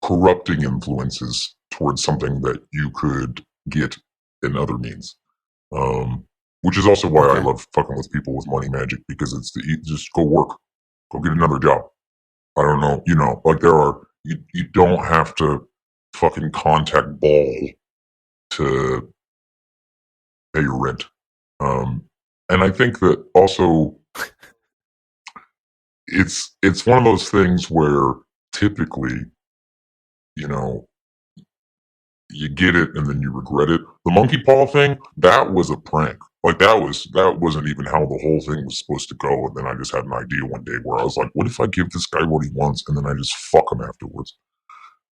E: corrupting influences towards something that you could get in other means. Which is also why I love fucking with people with money magic, because it's just go work, go get another job. I don't know, like you don't have to fucking contact Ball to pay your rent. And I think that also it's one of those things where typically, you get it and then you regret it. The monkey paw thing, that was a prank. Like that wasn't even how the whole thing was supposed to go. And then I just had an idea one day where I was like, what if I give this guy what he wants and then I just fuck him afterwards?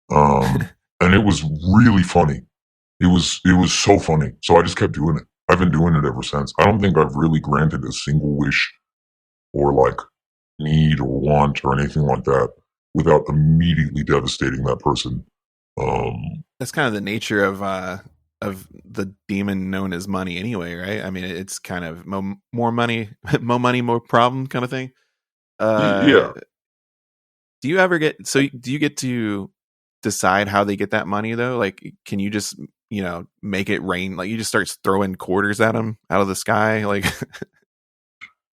E: And it was really funny. It was so funny. So I just kept doing it. I've been doing it ever since. I don't think I've really granted a single wish or like need or want or anything like that without immediately devastating that person.
B: That's kind of the nature of the demon known as money anyway, right? I mean, it's kind of more money, more problem kind of thing.
E: Yeah.
B: Do you ever do you get to decide how they get that money though? Like, can you just, make it rain. Like, you just start throwing quarters at them out of the sky. Like,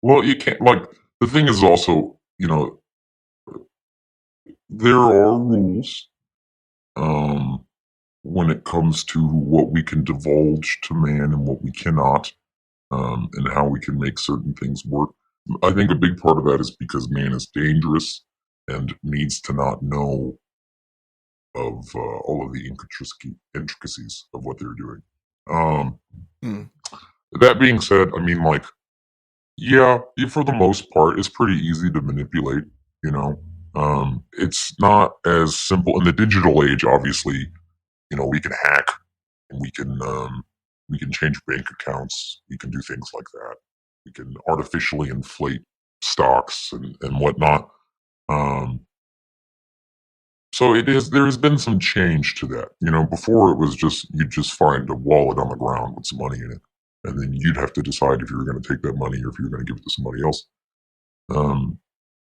E: Well, you can't, like, the thing is also, there are rules when it comes to what we can divulge to man and what we cannot, and how we can make certain things work. I think a big part of that is because man is dangerous and needs to not know of all of the intricacies of what they're doing. That being said, I mean, like, yeah, for the most part, it's pretty easy to manipulate, It's not as simple. In the digital age, obviously, we can hack and we can change bank accounts. We can do things like that. We can artificially inflate stocks and whatnot. So there's been some change to that. Before it was just, you'd just find a wallet on the ground with some money in it. And then you'd have to decide if you were going to take that money or if you were going to give it to somebody else.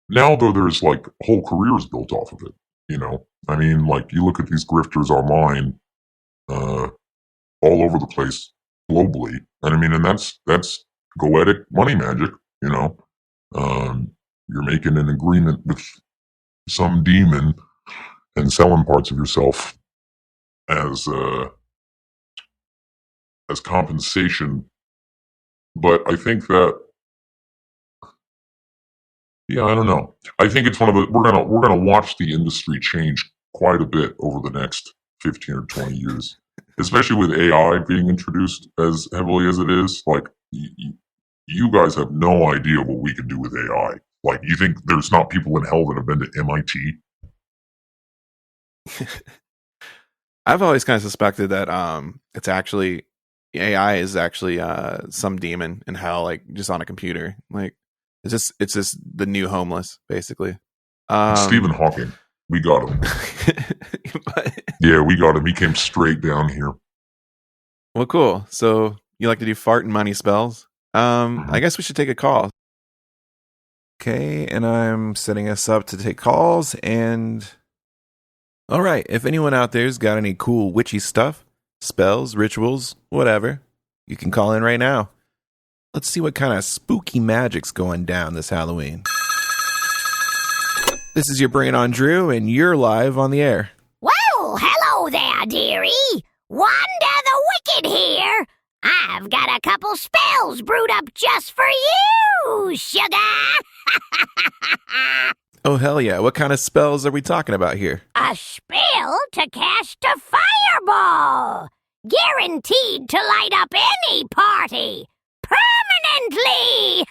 E: Now, though, there's like whole careers built off of it. I mean, like, you look at these grifters online, all over the place, globally, and that's goetic money magic. You're making an agreement with some demon and selling parts of yourself as compensation. But I think that, yeah, I don't know. I think it's we're gonna watch the industry change quite a bit over the next 15 or 20 years, especially with AI being introduced as heavily as it is. Like, you guys have no idea what we can do with AI. Like, you think there's not people in hell that have been to MIT?
B: I've always kind of suspected that it's actually AI is actually some demon in hell, like, just on a computer. Like, it's just the new homeless, basically.
E: Stephen Hawking, we got him. Yeah, we got him. He came straight down here.
B: Well, cool. So you like to do fart and money spells? I guess we should take a call. Okay, and I'm setting us up to take calls. And all right, if anyone out there's got any cool witchy stuff, spells, rituals, whatever, you can call in right now. Let's see what kind of spooky magic's going down this Halloween. This is your brain on Drew, and you're live on the air.
G: Well, hello there, dearie. Wanda the Wicked here. I've got a couple spells brewed up just for you, sugar.
B: Oh, hell yeah. What kind of spells are we talking about here?
G: A spell to cast a fireball. Guaranteed to light up any party. Permanently!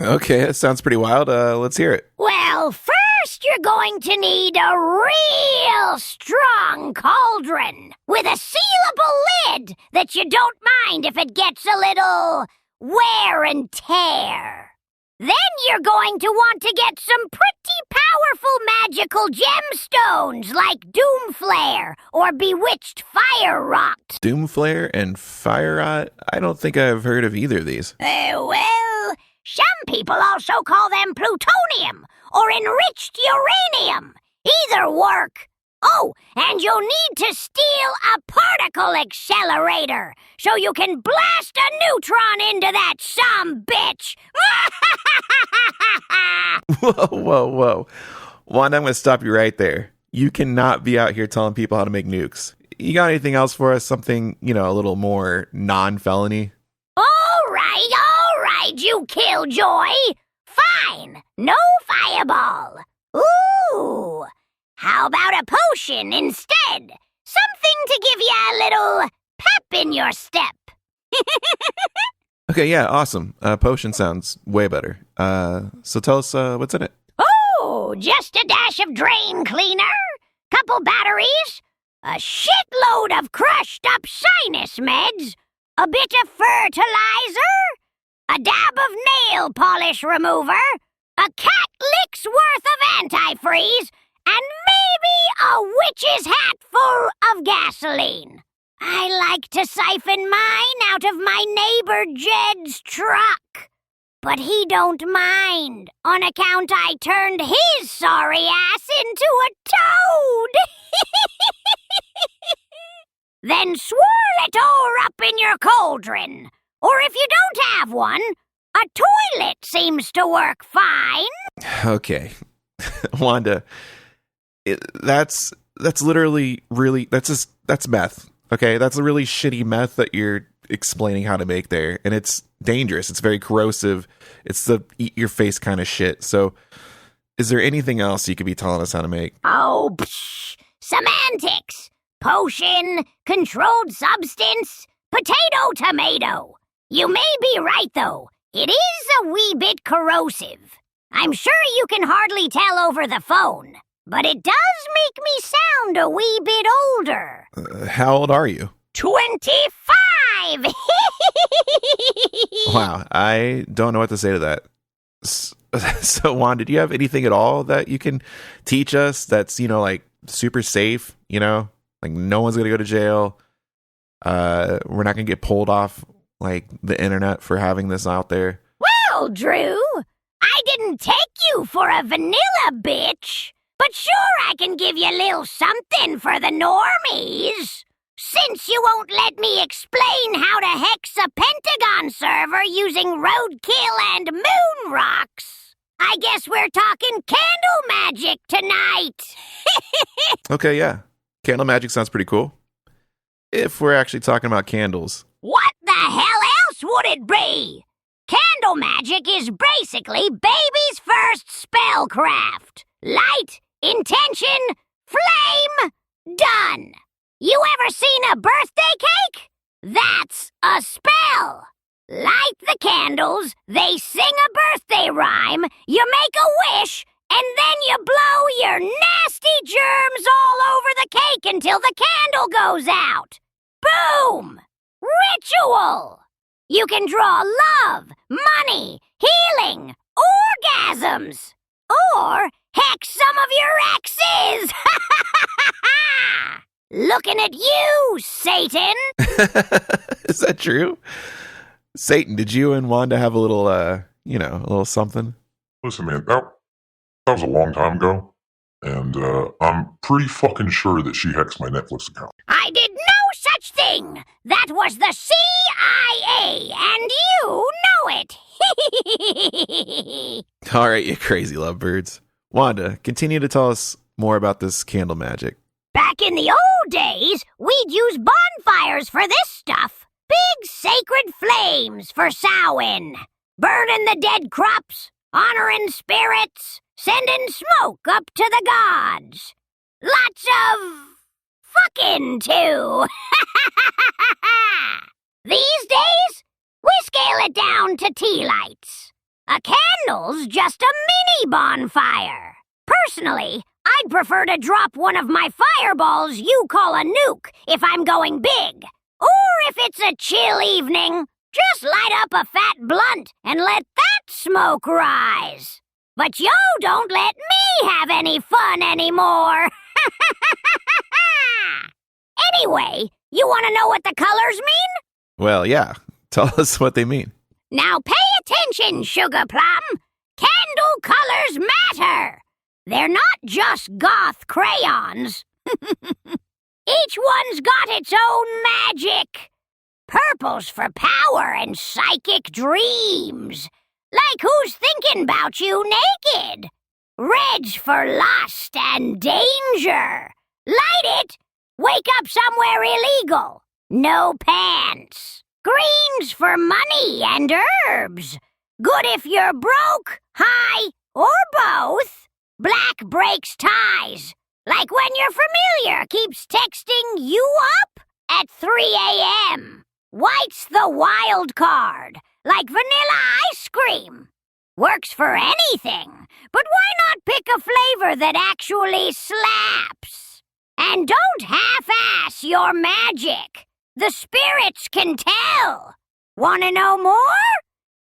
B: Okay, that sounds pretty wild. Let's hear it.
G: Well, first you're going to need a real strong cauldron with a sealable lid that you don't mind if it gets a little wear and tear. Then you're going to want to get some pretty powerful magical gemstones like Doomflare or Bewitched Fire Rot.
B: Doomflare and Fire Rot? I don't think I've heard of either of these.
G: Well, some people also call them plutonium or enriched uranium. Either work. Oh, and you'll need to steal a particle accelerator so you can blast a neutron into that sumbitch.
B: Whoa. Wanda, I'm going to stop you right there. You cannot be out here telling people how to make nukes. You got anything else for us? Something, a little more non-felony?
G: All right, you killjoy. Fine, no fireball. Ooh, how about a potion instead? Something to give you a little pep in your step.
B: Okay, yeah, awesome. Potion sounds way better. So tell us what's in it.
G: Oh, just a dash of drain cleaner, couple batteries, a shitload of crushed up sinus meds, a bit of fertilizer, a dab of nail polish remover, a cat lick's worth of antifreeze, and maybe a witch's hat full of gasoline. I like to siphon mine out of my neighbor Jed's truck. But he don't mind, on account I turned his sorry ass into a toad. then swirl it all up in your cauldron. Or if you don't have one, a toilet seems to work fine.
B: Okay. Wanda, that's literally really, that's meth. Okay, that's a really shitty meth that you're explaining how to make there, and it's dangerous. It's very corrosive. It's the eat your face kind of shit. So, is there anything else you could be telling us how to make?
G: Oh, semantics. Potion, controlled substance, potato, tomato. You may be right, though. It is a wee bit corrosive. I'm sure you can hardly tell over the phone, but it does make me sound a wee bit older.
B: How old are you?
G: 25!
B: Wow, I don't know what to say to that. So, Wanda, do you have anything at all that you can teach us that's, like, super safe, Like, no one's going to go to jail. We're not going to get pulled off, like, the internet for having this out there.
G: Well, Drew, I didn't take you for a vanilla bitch, but sure I can give you a little something for the normies. Since you won't let me explain how to hex a Pentagon server using roadkill and moon rocks, I guess we're talking candle magic tonight.
B: Okay, yeah. Candle magic sounds pretty cool. If we're actually talking about candles.
G: What the hell else would it be? Candle magic is basically baby's first spellcraft. Light, intention, flame, done. You ever seen a birthday cake? That's a spell. Light the candles, they sing a birthday rhyme, you make a wish, and then you blow your nasty germs all over the cake until the candle goes out. Boom! Ritual! You can draw love, money, healing, orgasms, or hex some of your exes! Looking at you, Satan!
B: Is that true? Satan, did you and Wanda have a little, a little something?
E: Listen, man, that was a long time ago, and I'm pretty fucking sure that she hacked my Netflix account.
G: I did no such thing! That was the CIA, and you know it!
B: All right, you crazy lovebirds. Wanda, continue to tell us more about this candle magic.
G: Back in the old days, we'd use bonfires for this stuff. Big sacred flames for Samhain. Burning the dead crops, honoring spirits, sending smoke up to the gods. Lots of fucking too. These days, we scale it down to tea lights. A candle's just a mini bonfire. Personally, I'd prefer to drop one of my fireballs you call a nuke if I'm going big. Or if it's a chill evening, just light up a fat blunt and let that smoke rise. But yo don't let me have any fun anymore. Anyway, you want to know what the colors mean?
B: Well, yeah. Tell us what they mean.
G: Now pay attention, Sugar Plum. Candle colors matter. They're not just goth crayons. Each one's got its own magic. Purple's for power and psychic dreams. Like who's thinking about you naked? Red's for lust and danger. Light it. Wake up somewhere illegal. No pants. Green's for money and herbs. Good if you're broke, high, or both. Black breaks ties. Like when your familiar keeps texting you up at 3 a.m. White's the wild card. Like vanilla ice cream. Works for anything. But why not pick a flavor that actually slaps? And don't half-ass your magic. The spirits can tell. Wanna know more?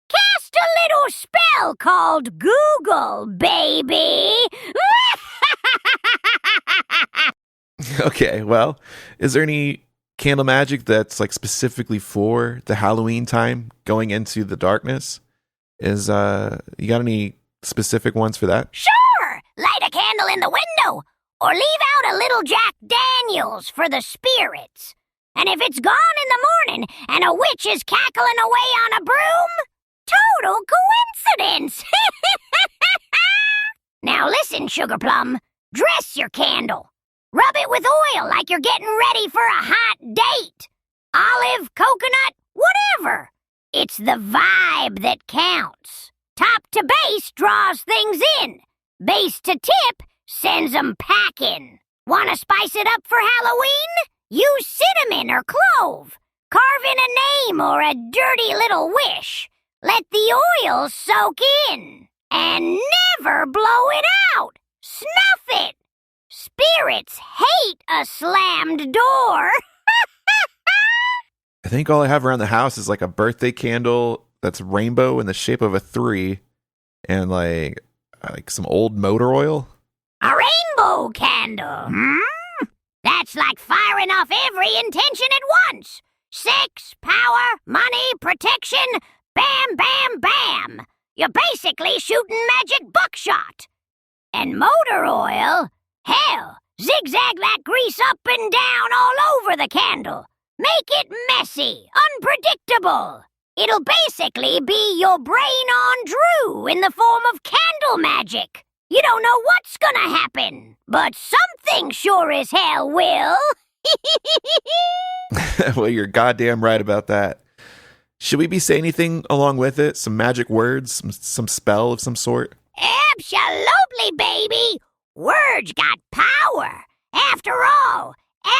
G: Cast a little spell called Google, baby.
B: Okay, well, is there any candle magic that's like specifically for the Halloween time going into the darkness? You got any specific ones for that?
G: Sure! Light a candle in the window, or leave out a little Jack Daniels for the spirits. And if it's gone in the morning and a witch is cackling away on a broom, total coincidence. Now listen, Sugar Plum. Dress your candle. Rub it with oil like you're getting ready for a hot date. Olive, coconut, whatever. It's the vibe that counts. Top to base draws things in. Base to tip sends 'em packing. Want to spice it up for Halloween? Use cinnamon or clove. Carve in a name or a dirty little wish. Let the oil soak in. And never blow it out. Snuff it. Spirits hate a slammed door.
B: I think all I have around the house is like a birthday candle that's rainbow in the shape of a 3 and like some old motor oil.
G: A rainbow candle, That's like firing off every intention at once. Sex, power, money, protection, bam, bam, bam. You're basically shooting magic buckshot. And motor oil, hell, zigzag that grease up and down all over the candle. Make it messy, unpredictable. It'll basically be your brain on Drew in the form of candle magic. You don't know what's gonna happen, but something sure as hell will.
B: Well, you're goddamn right about that. Should we be saying anything along with it? Some magic words? Some spell of some sort?
G: Absolutely, baby. Words got power. After all,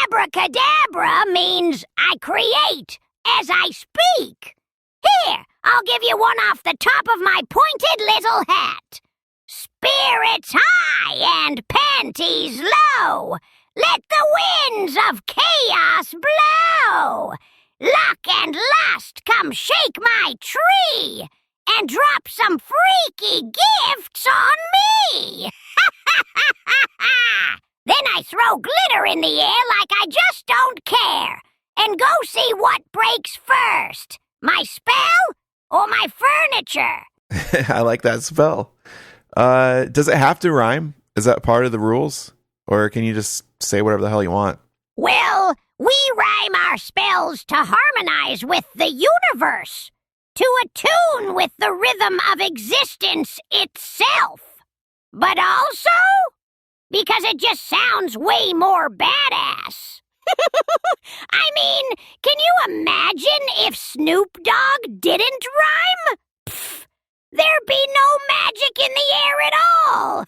G: abracadabra means I create as I speak. Here, I'll give you one off the top of my pointed little hat. Spirits high and panties low. Let the winds of chaos blow. Luck and lust come shake my tree and drop some freaky gifts on me. Then I throw glitter in the air like I just don't care and go see what breaks first. My spell or my furniture?
B: I like that spell. Does it have to rhyme? Is that part of the rules? Or can you just say whatever the hell you want?
G: Well, we rhyme our spells to harmonize with the universe, to attune with the rhythm of existence itself. But also because it just sounds way more badass. I mean, can you imagine if Snoop Dogg didn't rhyme? Pfft, there'd be no magic in the air at all.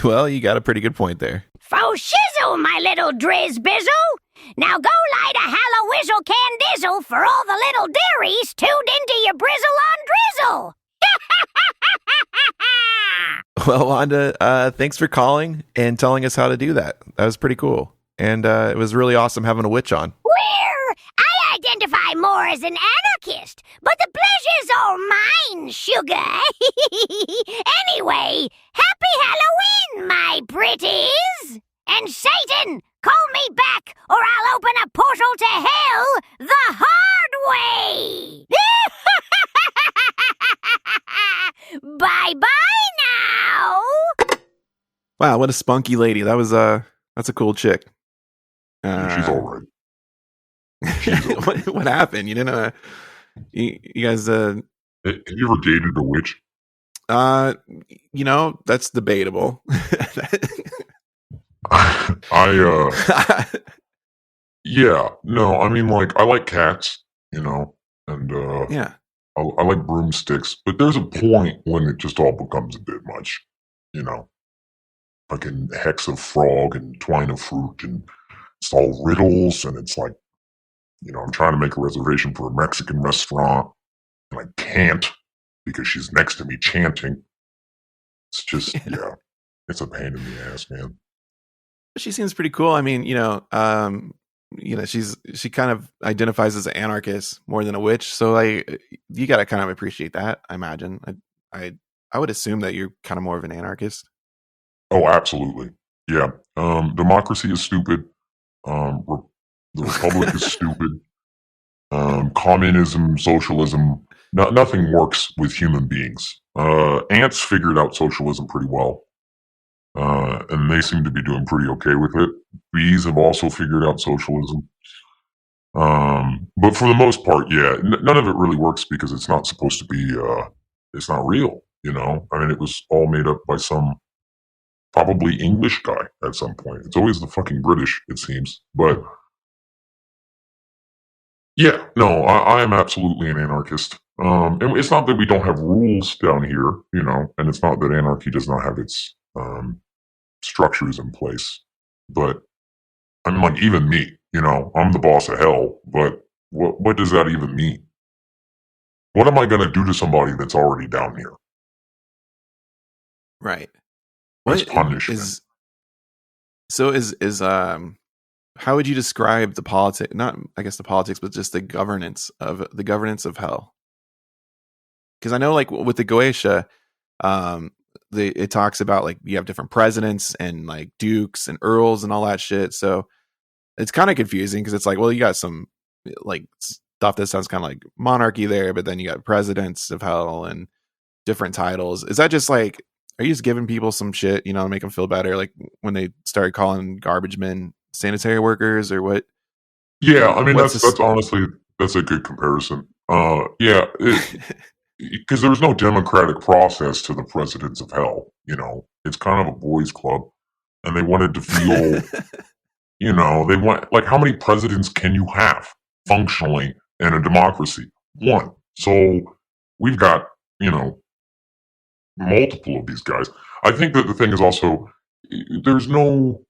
B: Well, you got a pretty good point there.
G: Fo shizzle, my little drizz bizzle. Now go light a hallowizzle candizzle for all the little dearies tuned into your brizzle on drizzle.
B: Well, Wanda, thanks for calling and telling us how to do that. That was pretty cool. And it was really awesome having a witch on.
G: Where I identify more as an anarchist, but the pleasure's all mine, sugar. Anyway, happy Halloween, my pretties. And Satan, call me back or I'll open a portal to hell the hard way. Bye-bye now.
B: Wow, what a spunky lady. That's a cool chick.
E: She's all right.
B: What happened? You didn't you guys
E: Have you ever dated a witch?
B: That's debatable.
E: Yeah, no, I mean, like, I like cats, and
B: Yeah.
E: I like broomsticks, but there's a point when it just all becomes a bit much, I can hex a frog and twine a fruit and it's all riddles, and it's like, I'm trying to make a reservation for a Mexican restaurant, and I can't because she's next to me chanting. It's just, yeah, it's a pain in the ass, man.
B: She seems pretty cool. I mean, she kind of identifies as an anarchist more than a witch, so you got to kind of appreciate that. I imagine. I would assume that you're kind of more of an anarchist.
E: Oh, absolutely. Yeah. Democracy is stupid. The republic is stupid. Communism, socialism, nothing works with human beings. Ants figured out socialism pretty well. and they seem to be doing pretty okay with it. Bees have also figured out socialism. But for the most part, yeah, none of it really works because it's not supposed to be, it's not real, you know? I mean, it was all made up by some probably English guy at some point. It's always the fucking British, it seems. But yeah, no, I am absolutely an anarchist. And it's not that we don't have rules down here, you know, and it's not that anarchy does not have its structures in place. But I mean, like, even me, you know, I'm the boss of hell, but what does that even mean? What am I going to do to somebody that's already down here?
B: Right.
E: As
B: What
E: punishment.
B: is how would you describe the politics, not I guess the politics, but just the governance of hell? Because I know, like, with the Goetia, it talks about, like, you have different presidents and, like, dukes and earls and all that shit. So it's kind of confusing because it's like, well, you got some, like, stuff that sounds kind of like monarchy there, but then you got presidents of hell and different titles. Is that just like, are you just giving people some shit, you know, to make them feel better, like when they started calling garbage men sanitary workers, or what?
E: Yeah, I mean,
B: What's
E: that's honestly, that's a good comparison. Yeah, because there's no democratic process to the presidents of hell, you know. It's kind of a boys' club, and they wanted to feel, you know, they want, like, how many presidents can you have functionally in a democracy? One. So we've got, you know, multiple of these guys. I think that the thing is also, there's no,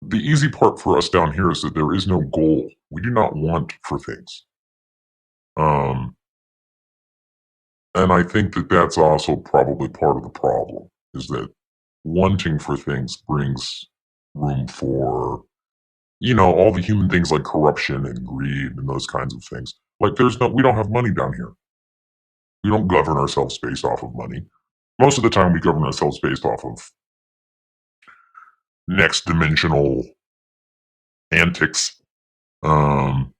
E: the easy part for us down here is that there is no goal. We do not want for things. Um, and I think that that's also probably part of the problem, is that wanting for things brings room for, you know, all the human things like corruption and greed and those kinds of things. Like, we don't have money down here. We don't govern ourselves based off of money. Most of the time we govern ourselves based off of next dimensional antics, for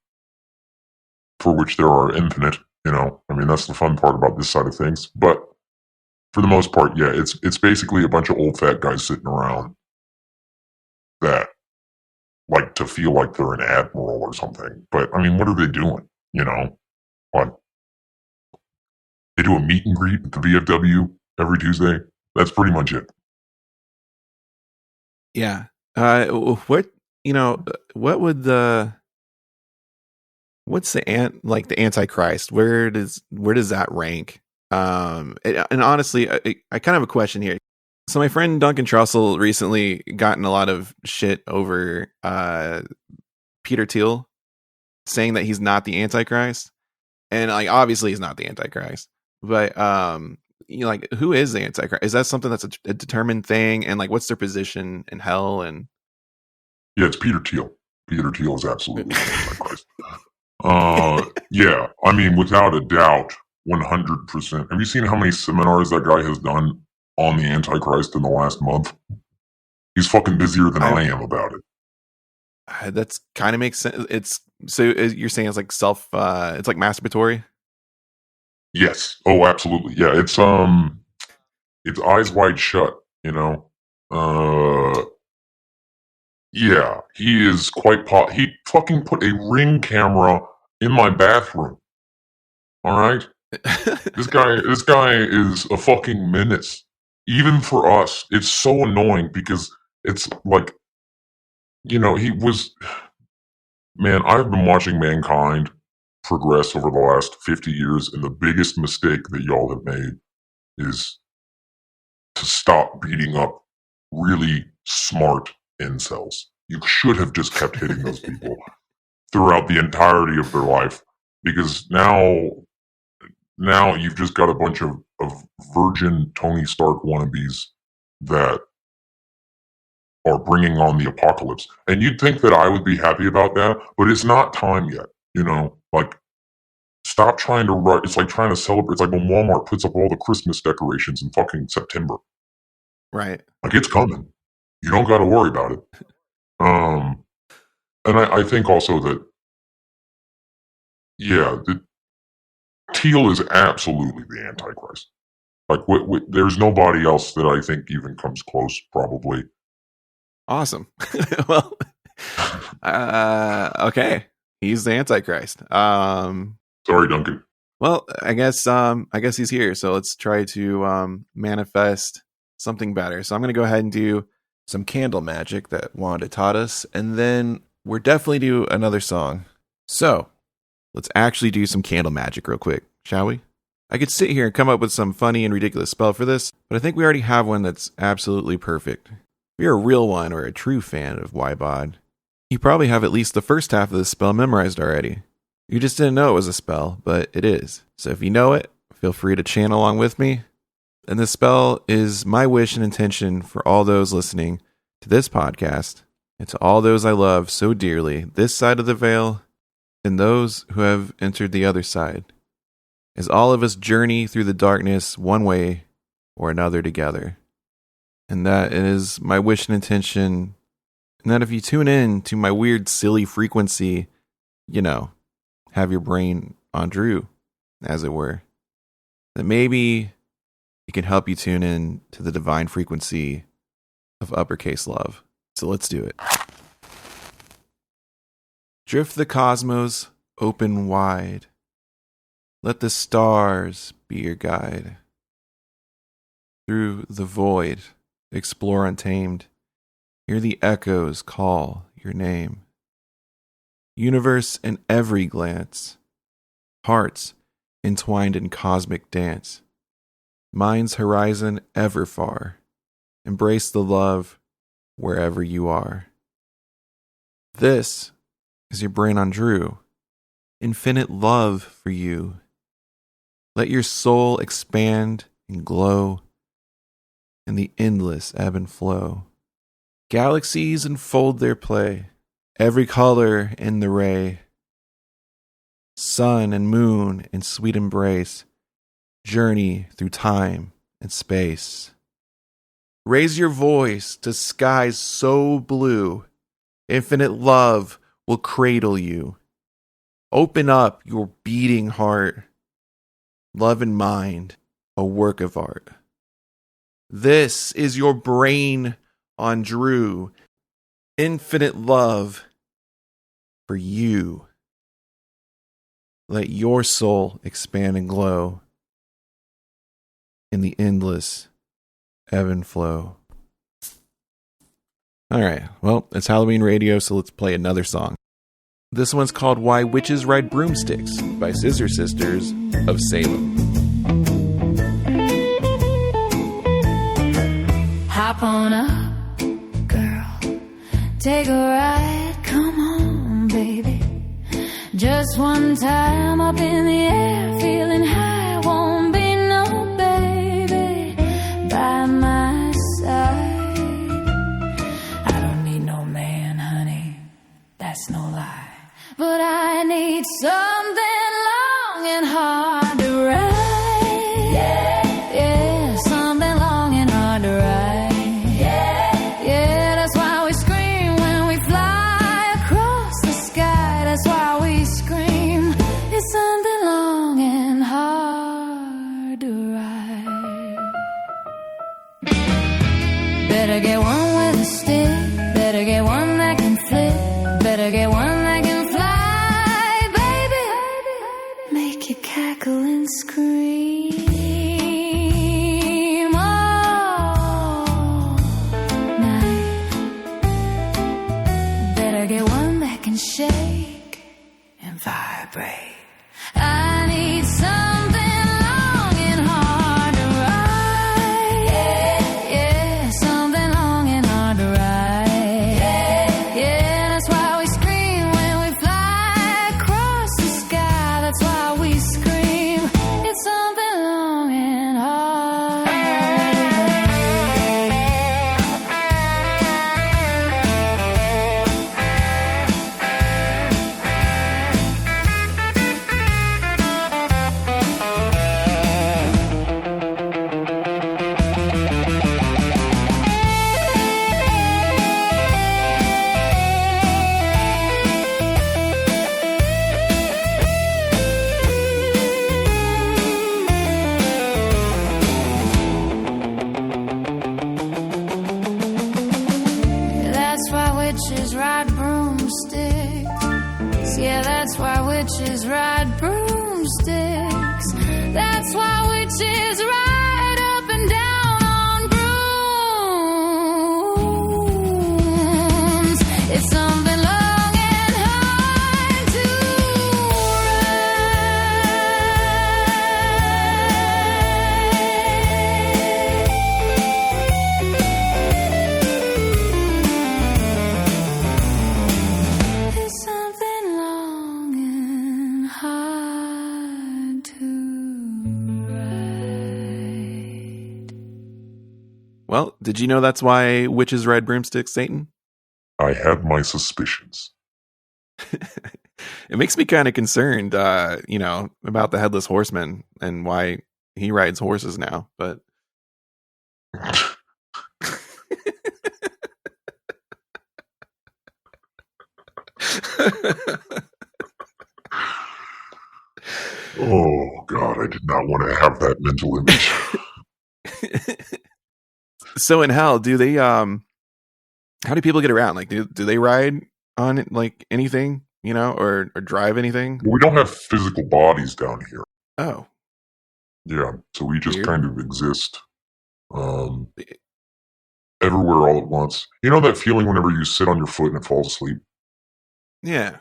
E: which there are infinite, you know. I mean, that's the fun part about this side of things. But for the most part, yeah, it's basically a bunch of old fat guys sitting around that like to feel like they're an admiral or something. But I mean, what are they doing? You know, like, they do a meet and greet at the VFW every Tuesday. That's pretty much it.
B: Yeah. What, you know, what would what's the Antichrist? Where does that rank? And honestly, I kind of have a question here. So my friend Duncan Trussell recently gotten a lot of shit over Peter Thiel saying that he's not the Antichrist, and, like, obviously he's not the Antichrist. But you know, like, who is the Antichrist? Is that something that's a determined thing? And, like, what's their position in hell? And
E: Yeah, it's Peter Thiel. Peter Thiel is absolutely the Antichrist. Yeah, I mean, without a doubt, 100%. Have you seen how many seminars that guy has done on the Antichrist in the last month? He's fucking busier than I am about it.
B: that's kind of makes sense. You're saying it's like it's like masturbatory.
E: Yes. Oh, absolutely. Yeah, it's eyes wide shut, you know. Yeah, he is quite he fucking put a Ring camera in my bathroom. All right? This guy is a fucking menace. Even for us, it's so annoying because it's like, you know, man, I've been watching mankind progress over the last 50 years, and the biggest mistake that y'all have made is to stop beating up really smart incels. You should have just kept hitting those people throughout the entirety of their life, because now you've just got a bunch of virgin Tony Stark wannabes that are bringing on the apocalypse. And you'd think that I would be happy about that, but it's not time yet, you know? Like, stop trying to write. It's like trying to celebrate. It's like when Walmart puts up all the Christmas decorations in fucking September.
B: Right.
E: Like, it's coming. You don't got to worry about it. And I think also that, yeah, Teal is absolutely the Antichrist. Like, there's nobody else that I think even comes close, probably.
B: Awesome. Well, okay. He's the Antichrist.
E: Sorry, Duncan.
B: Well, I guess he's here. So let's try to manifest something better. So I'm going to go ahead and do some candle magic that Wanda taught us, and then we're definitely do another song. So let's actually do some candle magic real quick, shall we? I could sit here and come up with some funny and ridiculous spell for this, but I think we already have one that's absolutely perfect. If you're a real one or a true fan of Wybod, you probably have at least the first half of this spell memorized already. You just didn't know it was a spell, but it is. So if you know it, feel free to chant along with me. And this spell is my wish and intention for all those listening to this podcast, and to all those I love so dearly, this side of the veil, and those who have entered the other side, as all of us journey through the darkness one way or another together. And that is my wish and intention, and that if you tune in to my weird, silly frequency, have your brain on Drew, as it were, that maybe it can help you tune in to the divine frequency of uppercase love. So let's do it. Drift the cosmos open wide. Let the stars be your guide. Through the void, explore untamed. Hear the echoes call your name. Universe in every glance. Hearts entwined in cosmic dance. Mind's horizon ever far. Embrace the love wherever you are. This is your brain on Drew. Infinite love for you. Let your soul expand and glow in the endless ebb and flow. Galaxies unfold their play, every color in the ray. Sun and moon in sweet embrace, journey through time and space. Raise your voice to skies so blue, infinite love will cradle you. Open up your beating heart, love and mind, a work of art. This is your brain on Drew, infinite love for you. Let your soul expand and glow in the endless ebb and flow. All right, well, it's Halloween radio, so let's play another song. This one's called Why Witches Ride Broomsticks by Scissor Sisters of Salem.
A: Hop on up, girl. Take a ride, come on, baby. Just one time up in the air, feeling high. Won't be no baby by my side. I don't need no man, honey. That's no lie. But I need something long and hard to ride. Yeah, yeah, something long and hard to ride. Yeah, yeah, that's why we scream when we fly across the sky. That's why we scream. It's something long and hard to ride. Better get one with a stick. Better get one that can flip. Better get one that can cackle and scream all night. Better get one that can shake and vibrate. I need something long and hard to ride. Yeah, yeah, something long and hard to ride. Yeah, yeah, that's why we scream when we fly across the sky. That's why we scream. It's something long and hard. That's why witches ride broomsticks. That's why witches ride up and down on brooms. It's something long and hard to ride. It's something long and hard to ride.
B: Well, did you know that's why witches ride broomsticks, Satan?
E: I had my suspicions.
B: It makes me kind of concerned, about the headless horseman and why he rides horses now. But
E: Oh, God, I did not want to have that mental image.
B: so in hell, do they? How do people get around? Like, do they ride on like anything, or drive anything?
E: We don't have physical bodies down here.
B: Oh,
E: Yeah, so we just
B: Weird.
E: kind of exist everywhere all at once. You know that feeling whenever you sit on your foot and it falls asleep?
B: yeah.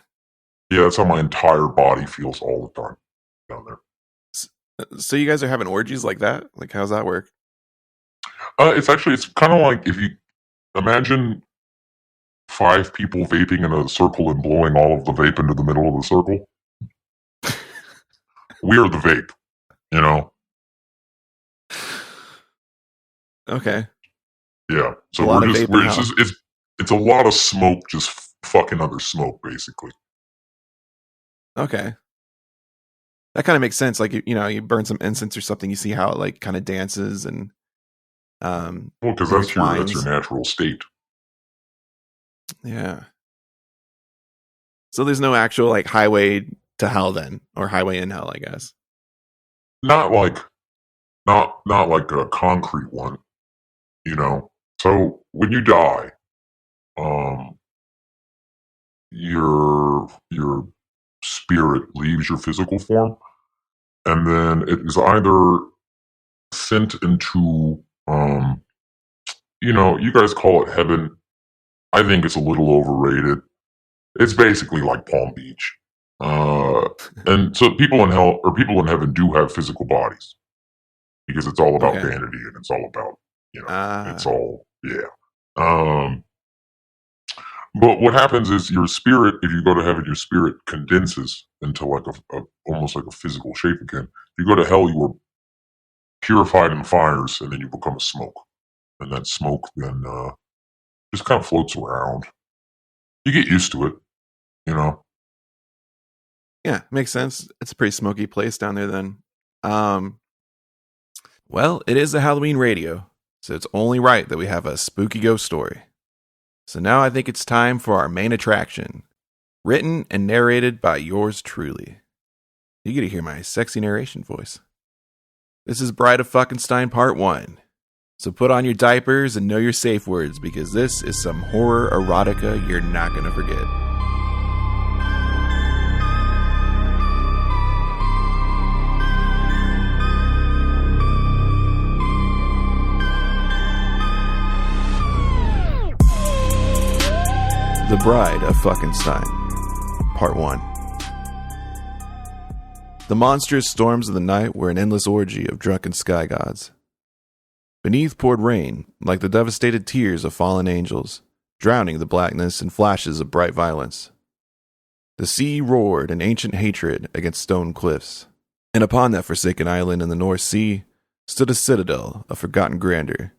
E: Yeah, that's how my entire body feels all the time down there.
B: So you guys are having orgies like that? Like, how's that work?
E: It's kind of like if you imagine 5 people vaping in a circle and blowing all of the vape into the middle of the circle. We are the vape, you know?
B: Okay.
E: Yeah. So
B: A lot of
E: we're
B: vape in
E: just it's a lot of smoke just fucking other smoke, basically.
B: Okay. That kind of makes sense. Like, you burn some incense or something, you see how it like kind of dances and
E: Well, because that's your
B: intertwines.
E: natural state.
B: Yeah. So there's no actual like highway to hell then, or highway in hell, I guess.
E: Not like a concrete one, you know. So when you die, your spirit leaves your physical form, and then it is either sent into you guys call it heaven. I think it's a little overrated. It's basically like Palm Beach. And so people in hell or people in heaven do have physical bodies because it's all about
B: Okay.
E: vanity and it's all about,
B: Ah.
E: it's all, yeah. But what happens is your spirit, if you go to heaven, your spirit condenses into like almost like a physical shape again. If you go to hell, you are purified in fires and then you become a smoke. And that smoke then just kind of floats around. You get used to it, you know.
B: Yeah, makes sense. It's a pretty smoky place down there then. Well, it is a Halloween radio, so it's only right that we have a spooky ghost story. So now I think it's time for our main attraction, written and narrated by yours truly. You get to hear my sexy narration voice. This is Bride of Fuckenstein Part 1. So put on your diapers and know your safe words because this is some horror erotica you're not going to forget. The Bride of Fuckenstein, Part 1. The monstrous storms of the night were an endless orgy of drunken sky gods. Beneath poured rain, like the devastated tears of fallen angels, drowning the blackness in flashes of bright violence. The sea roared in ancient hatred against stone cliffs, and upon that forsaken island in the North Sea stood a citadel of forgotten grandeur.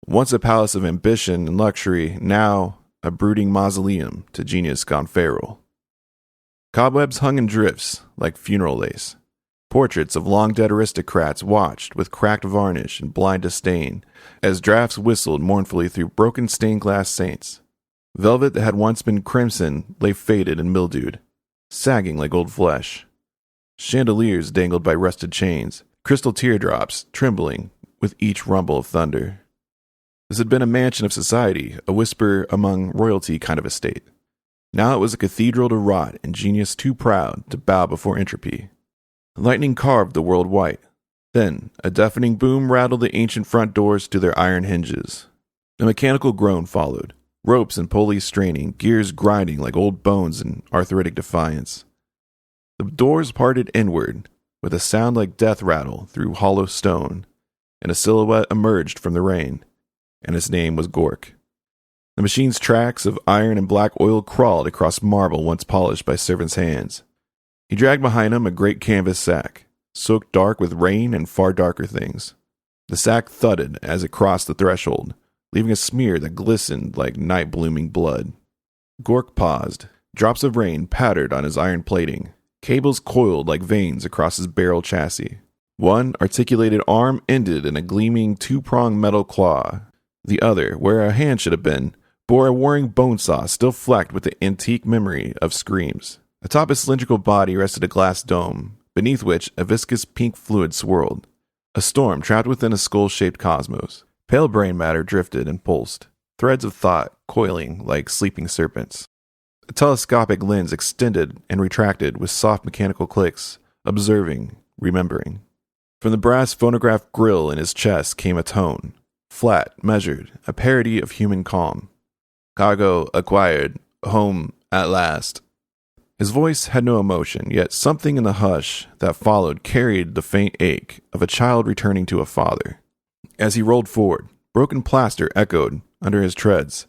B: Once a palace of ambition and luxury, now a brooding mausoleum to genius gone feral. Cobwebs hung in drifts like funeral lace. Portraits of long-dead aristocrats watched with cracked varnish and blind disdain as drafts whistled mournfully through broken stained-glass saints. Velvet that had once been crimson lay faded and mildewed, sagging like old flesh. Chandeliers dangled by rusted chains, crystal teardrops trembling with each rumble of thunder. This had been a mansion of society, a whisper among royalty kind of estate. Now it was a cathedral to rot and genius too proud to bow before entropy. Lightning carved the world white. Then a deafening boom rattled the ancient front doors to their iron hinges. A mechanical groan followed, ropes and pulleys straining, gears grinding like old bones in arthritic defiance. The doors parted inward, with a sound like death rattle through hollow stone, and a silhouette emerged from the rain, and its name was Gork. The machine's tracks of iron and black oil crawled across marble once polished by servants' hands. He dragged behind him a great canvas sack, soaked dark with rain and far darker things. The sack thudded as it crossed the threshold, leaving a smear that glistened like night-blooming blood. Gork paused. Drops of rain pattered on his iron plating. Cables coiled like veins across his barrel chassis. One articulated arm ended in a gleaming two-pronged metal claw. The other, where a hand should have been, bore a warring bone saw still flecked with the antique memory of screams. Atop his cylindrical body rested a glass dome, beneath which a viscous pink fluid swirled. A storm trapped within a skull-shaped cosmos. Pale brain matter drifted and pulsed, threads of thought coiling like sleeping serpents. A telescopic lens extended and retracted with soft mechanical clicks, observing, remembering. From the brass phonograph grill in his chest came a tone, flat, measured, a parody of human calm. Cargo acquired, home at last. His voice had no emotion, yet something in the hush that followed carried the faint ache of a child returning to a father. As he rolled forward, broken plaster echoed under his treads.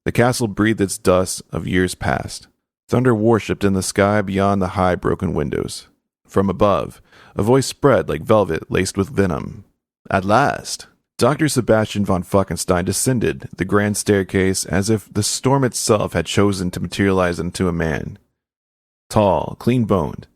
B: The castle breathed its dust of years past. Thunder worshipped in the sky beyond the high broken windows. From above, a voice spread like velvet laced with venom. At last! Dr. Sebastian von Fuckenstein descended the grand staircase as if the storm itself had chosen to materialize into a man. Tall, clean-boned.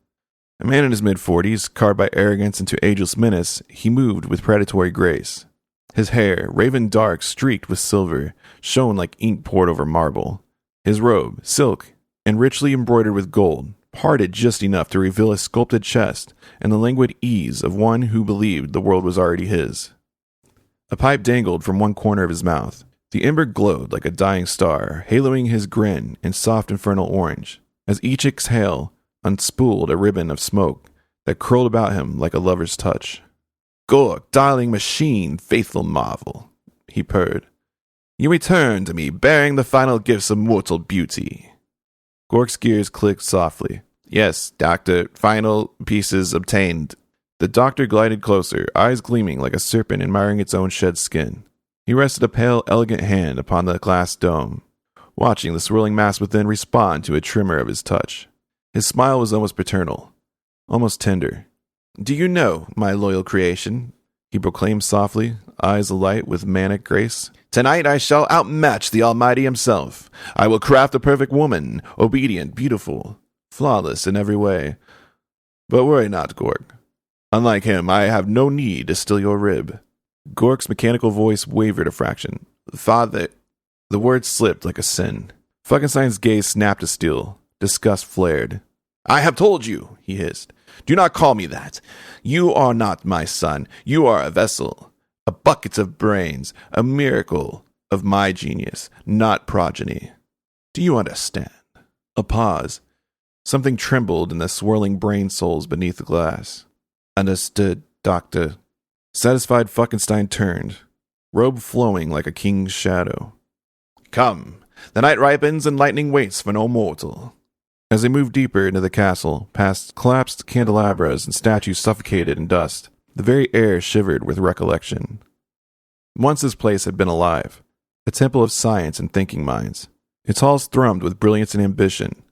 B: A man in his mid-40s, carved by arrogance into ageless menace, he moved with predatory grace. His hair, raven dark, streaked with silver, shone like ink poured over marble. His robe, silk, and richly embroidered with gold, parted just enough to reveal a sculpted chest and the languid ease of one who believed the world was already his. A pipe dangled from one corner of his mouth. The ember glowed like a dying star, haloing his grin in soft infernal orange, as each exhale unspooled a ribbon of smoke that curled about him like a lover's touch. "Gork, darling machine, faithful marvel," he purred. "You return to me, bearing the final gifts of mortal beauty." Gork's gears clicked softly. "Yes, Doctor, final pieces obtained." The doctor glided closer, eyes gleaming like a serpent admiring its own shed skin. He rested a pale, elegant hand upon the glass dome, watching the swirling mass within respond to a tremor of his touch. His smile was almost paternal, almost tender. "Do you know, my loyal creation," he proclaimed softly, eyes alight with manic grace, "tonight I shall outmatch the Almighty himself. I will craft a perfect woman, obedient, beautiful, flawless in every way. But worry not, Gork. Unlike him, I have no need to steal your rib." Gork's mechanical voice wavered a fraction. "Father..." The word slipped like a sin. Fuckenstein's gaze snapped to steel. Disgust flared. "I have told you," he hissed. "Do not call me that. You are not my son. You are a vessel. A bucket of brains. A miracle of my genius, not progeny. Do you understand?" A pause. Something trembled in the swirling brain souls beneath the glass. "Understood, Doctor." Satisfied, Fuckenstein turned, robe flowing like a king's shadow. "Come, the night ripens and lightning waits for no mortal." As they moved deeper into the castle, past collapsed candelabras and statues suffocated in dust, the very air shivered with recollection. Once this place had been alive, a temple of science and thinking minds. Its halls thrummed with brilliance and ambition.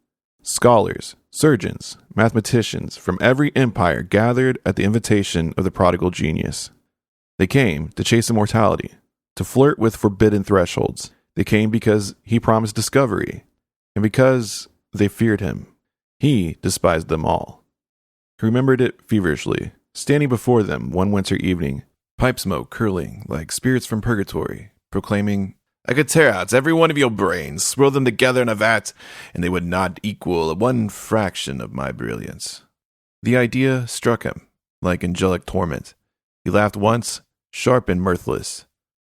B: Scholars, surgeons, mathematicians from every empire gathered at the invitation of the prodigal genius. They came to chase immortality, to flirt with forbidden thresholds. They came because he promised discovery, and because they feared him. He despised them all. He remembered it feverishly, standing before them one winter evening, pipe smoke curling like spirits from purgatory, proclaiming, "I could tear out every one of your brains, swirl them together in a vat, and they would not equal one fraction of my brilliance." The idea struck him like angelic torment. He laughed once, sharp and mirthless,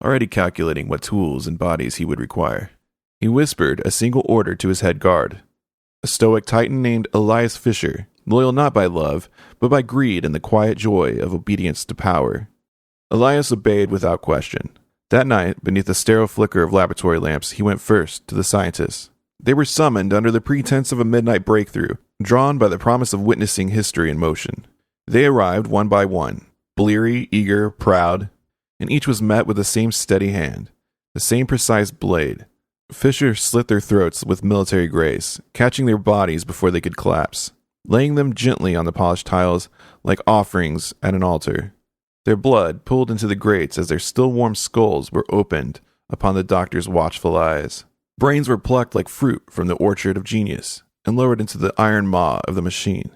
B: already calculating what tools and bodies he would require. He whispered a single order to his head guard, a stoic titan named Elias Fisher, loyal not by love, but by greed and the quiet joy of obedience to power. Elias obeyed without question. That night, beneath the sterile flicker of laboratory lamps, he went first to the scientists. They were summoned under the pretense of a midnight breakthrough, drawn by the promise of witnessing history in motion. They arrived one by one, bleary, eager, proud, and each was met with the same steady hand, the same precise blade. Fisher slit their throats with military grace, catching their bodies before they could collapse, laying them gently on the polished tiles like offerings at an altar. Their blood pulled into the grates as their still warm skulls were opened upon the doctor's watchful eyes. Brains were plucked like fruit from the orchard of genius and lowered into the iron maw of the machine.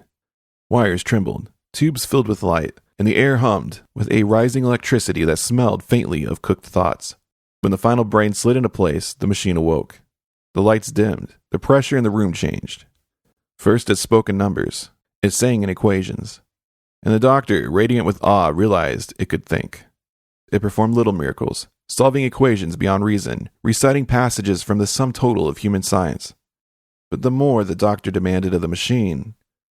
B: Wires trembled, tubes filled with light, and the air hummed with a rising electricity that smelled faintly of cooked thoughts. When the final brain slid into place, the machine awoke. The lights dimmed. The pressure in the room changed. First it spoke in numbers. It sang in equations. And the doctor, radiant with awe, realized it could think. It performed little miracles, solving equations beyond reason, reciting passages from the sum total of human science. But the more the doctor demanded of the machine,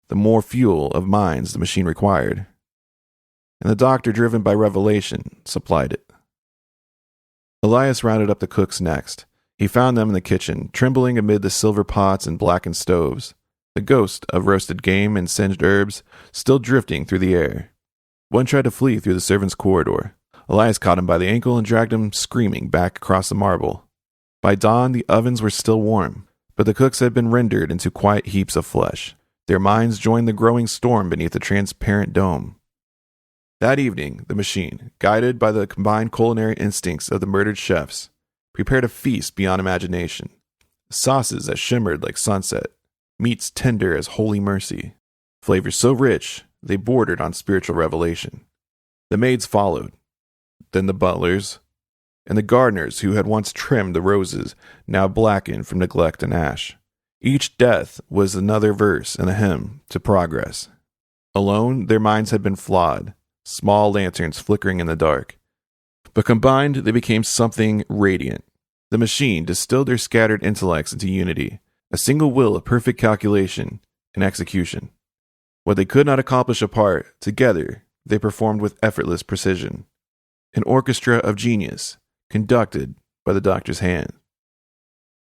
B: the more fuel of minds the machine required. And the doctor, driven by revelation, supplied it. Elias rounded up the cooks next. He found them in the kitchen, trembling amid the silver pots and blackened stoves, the ghost of roasted game and singed herbs still drifting through the air. One tried to flee through the servants' corridor. Elias caught him by the ankle and dragged him screaming back across the marble. By dawn, the ovens were still warm, but the cooks had been rendered into quiet heaps of flesh. Their minds joined the growing storm beneath the transparent dome. That evening, the machine, guided by the combined culinary instincts of the murdered chefs, prepared a feast beyond imagination. Sauces that shimmered like sunset, meats tender as holy mercy, flavors so rich they bordered on spiritual revelation. The maids followed, then the butlers, and the gardeners who had once trimmed the roses, now blackened from neglect and ash. Each death was another verse in a hymn to progress. Alone, their minds had been flawed, small lanterns flickering in the dark. But combined, they became something radiant. The machine distilled their scattered intellects into unity, a single will of perfect calculation and execution. What they could not accomplish apart, together, they performed with effortless precision. An orchestra of genius, conducted by the doctor's hand.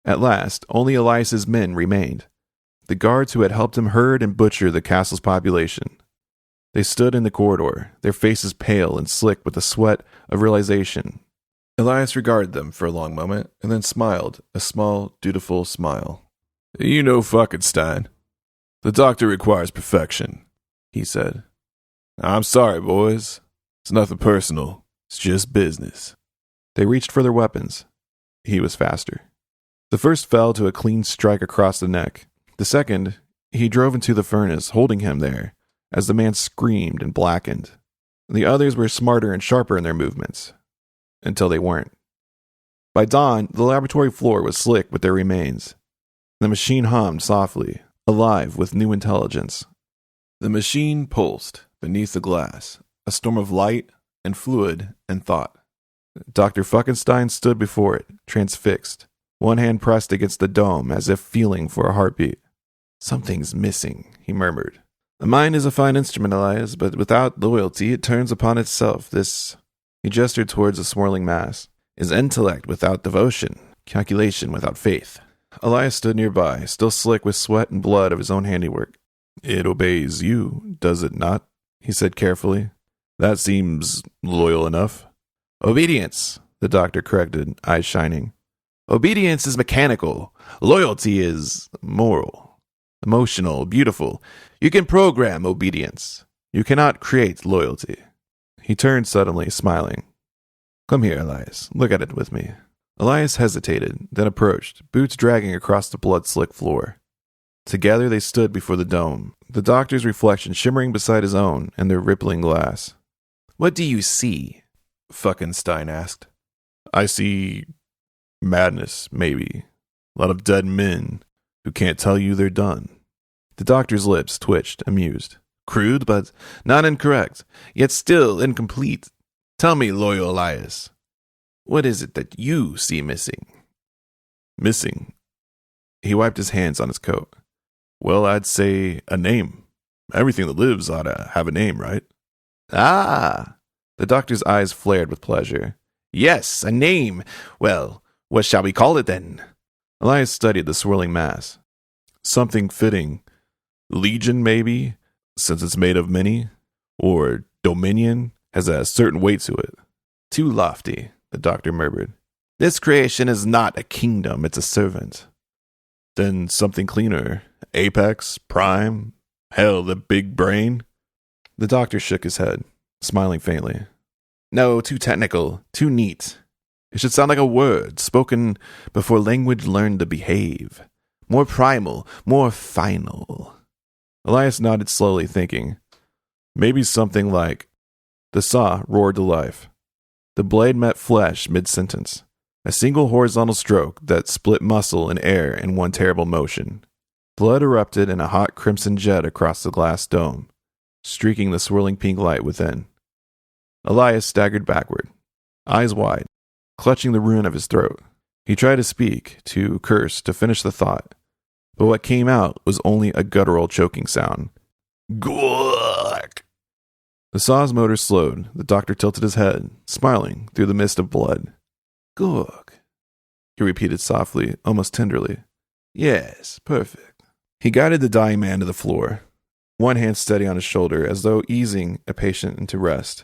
B: At last, only Elias's men remained, the guards who had helped him herd and butcher the castle's population. They stood in the corridor, their faces pale and slick with the sweat of realization. Elias regarded them for a long moment, and then smiled, a small, dutiful smile. "You know Fuckenstein. The doctor requires perfection," he said. "I'm sorry, boys. It's nothing personal. It's just business." They reached for their weapons. He was faster. The first fell to a clean strike across the neck. The second, he drove into the furnace, holding him there, as the man screamed and blackened. The others were smarter and sharper in their movements, until they weren't. By dawn, the laboratory floor was slick with their remains. The machine hummed softly, alive with new intelligence. The machine pulsed beneath the glass, a storm of light and fluid and thought. Dr. Fuckenstein stood before it, transfixed, one hand pressed against the dome as if feeling for a heartbeat. "Something's missing," he murmured. "The mind is a fine instrument, Elias, but without loyalty it turns upon itself. This," he gestured towards the swirling mass, "is intellect without devotion, calculation without faith." Elias stood nearby, still slick with sweat and blood of his own handiwork. "It obeys you, does it not?" he said carefully. "That seems loyal enough." "Obedience," the doctor corrected, eyes shining. "Obedience is mechanical. Loyalty is moral, emotional, beautiful. You can program obedience. You cannot create loyalty." He turned suddenly, smiling. "Come here, Elias. Look at it with me." Elias hesitated, then approached, boots dragging across the blood-slick floor. Together they stood before the dome, the doctor's reflection shimmering beside his own in their rippling glass. "What do you see?" Fuckenstein asked. "I see madness, maybe. A lot of dead men who can't tell you they're done." The doctor's lips twitched, amused. "Crude, but not incorrect, yet still incomplete. Tell me, loyal Elias, what is it that you see missing?" Missing. He wiped his hands on his coat. Well, I'd say a name. Everything that lives ought to have a name, right? Ah! The doctor's eyes flared with pleasure. Yes, a name. Well, what shall we call it then? Elias studied the swirling mass. Something fitting. Legion, maybe, since it's made of many. Or Dominion, has a certain weight to it. Too lofty, the doctor murmured. This creation is not a kingdom, it's a servant. Then something cleaner. Apex, Prime, hell, the big brain. The doctor shook his head, smiling faintly. No, too technical, too neat. It should sound like a word spoken before language learned to behave. More primal, more final. Elias nodded slowly, thinking. Maybe something like... The saw roared to life. The blade met flesh mid-sentence. A single horizontal stroke that split muscle and air in one terrible motion. Blood erupted in a hot crimson jet across the glass dome, streaking the swirling pink light within. Elias staggered backward, eyes wide, clutching the ruin of his throat. He tried to speak, to curse, to finish the thought, but what came out was only a guttural choking sound. Gork! The saw's motor slowed. The doctor tilted his head, smiling through the mist of blood. Gork, he repeated softly, almost tenderly. Yes, perfect. He guided the dying man to the floor, one hand steady on his shoulder as though easing a patient into rest.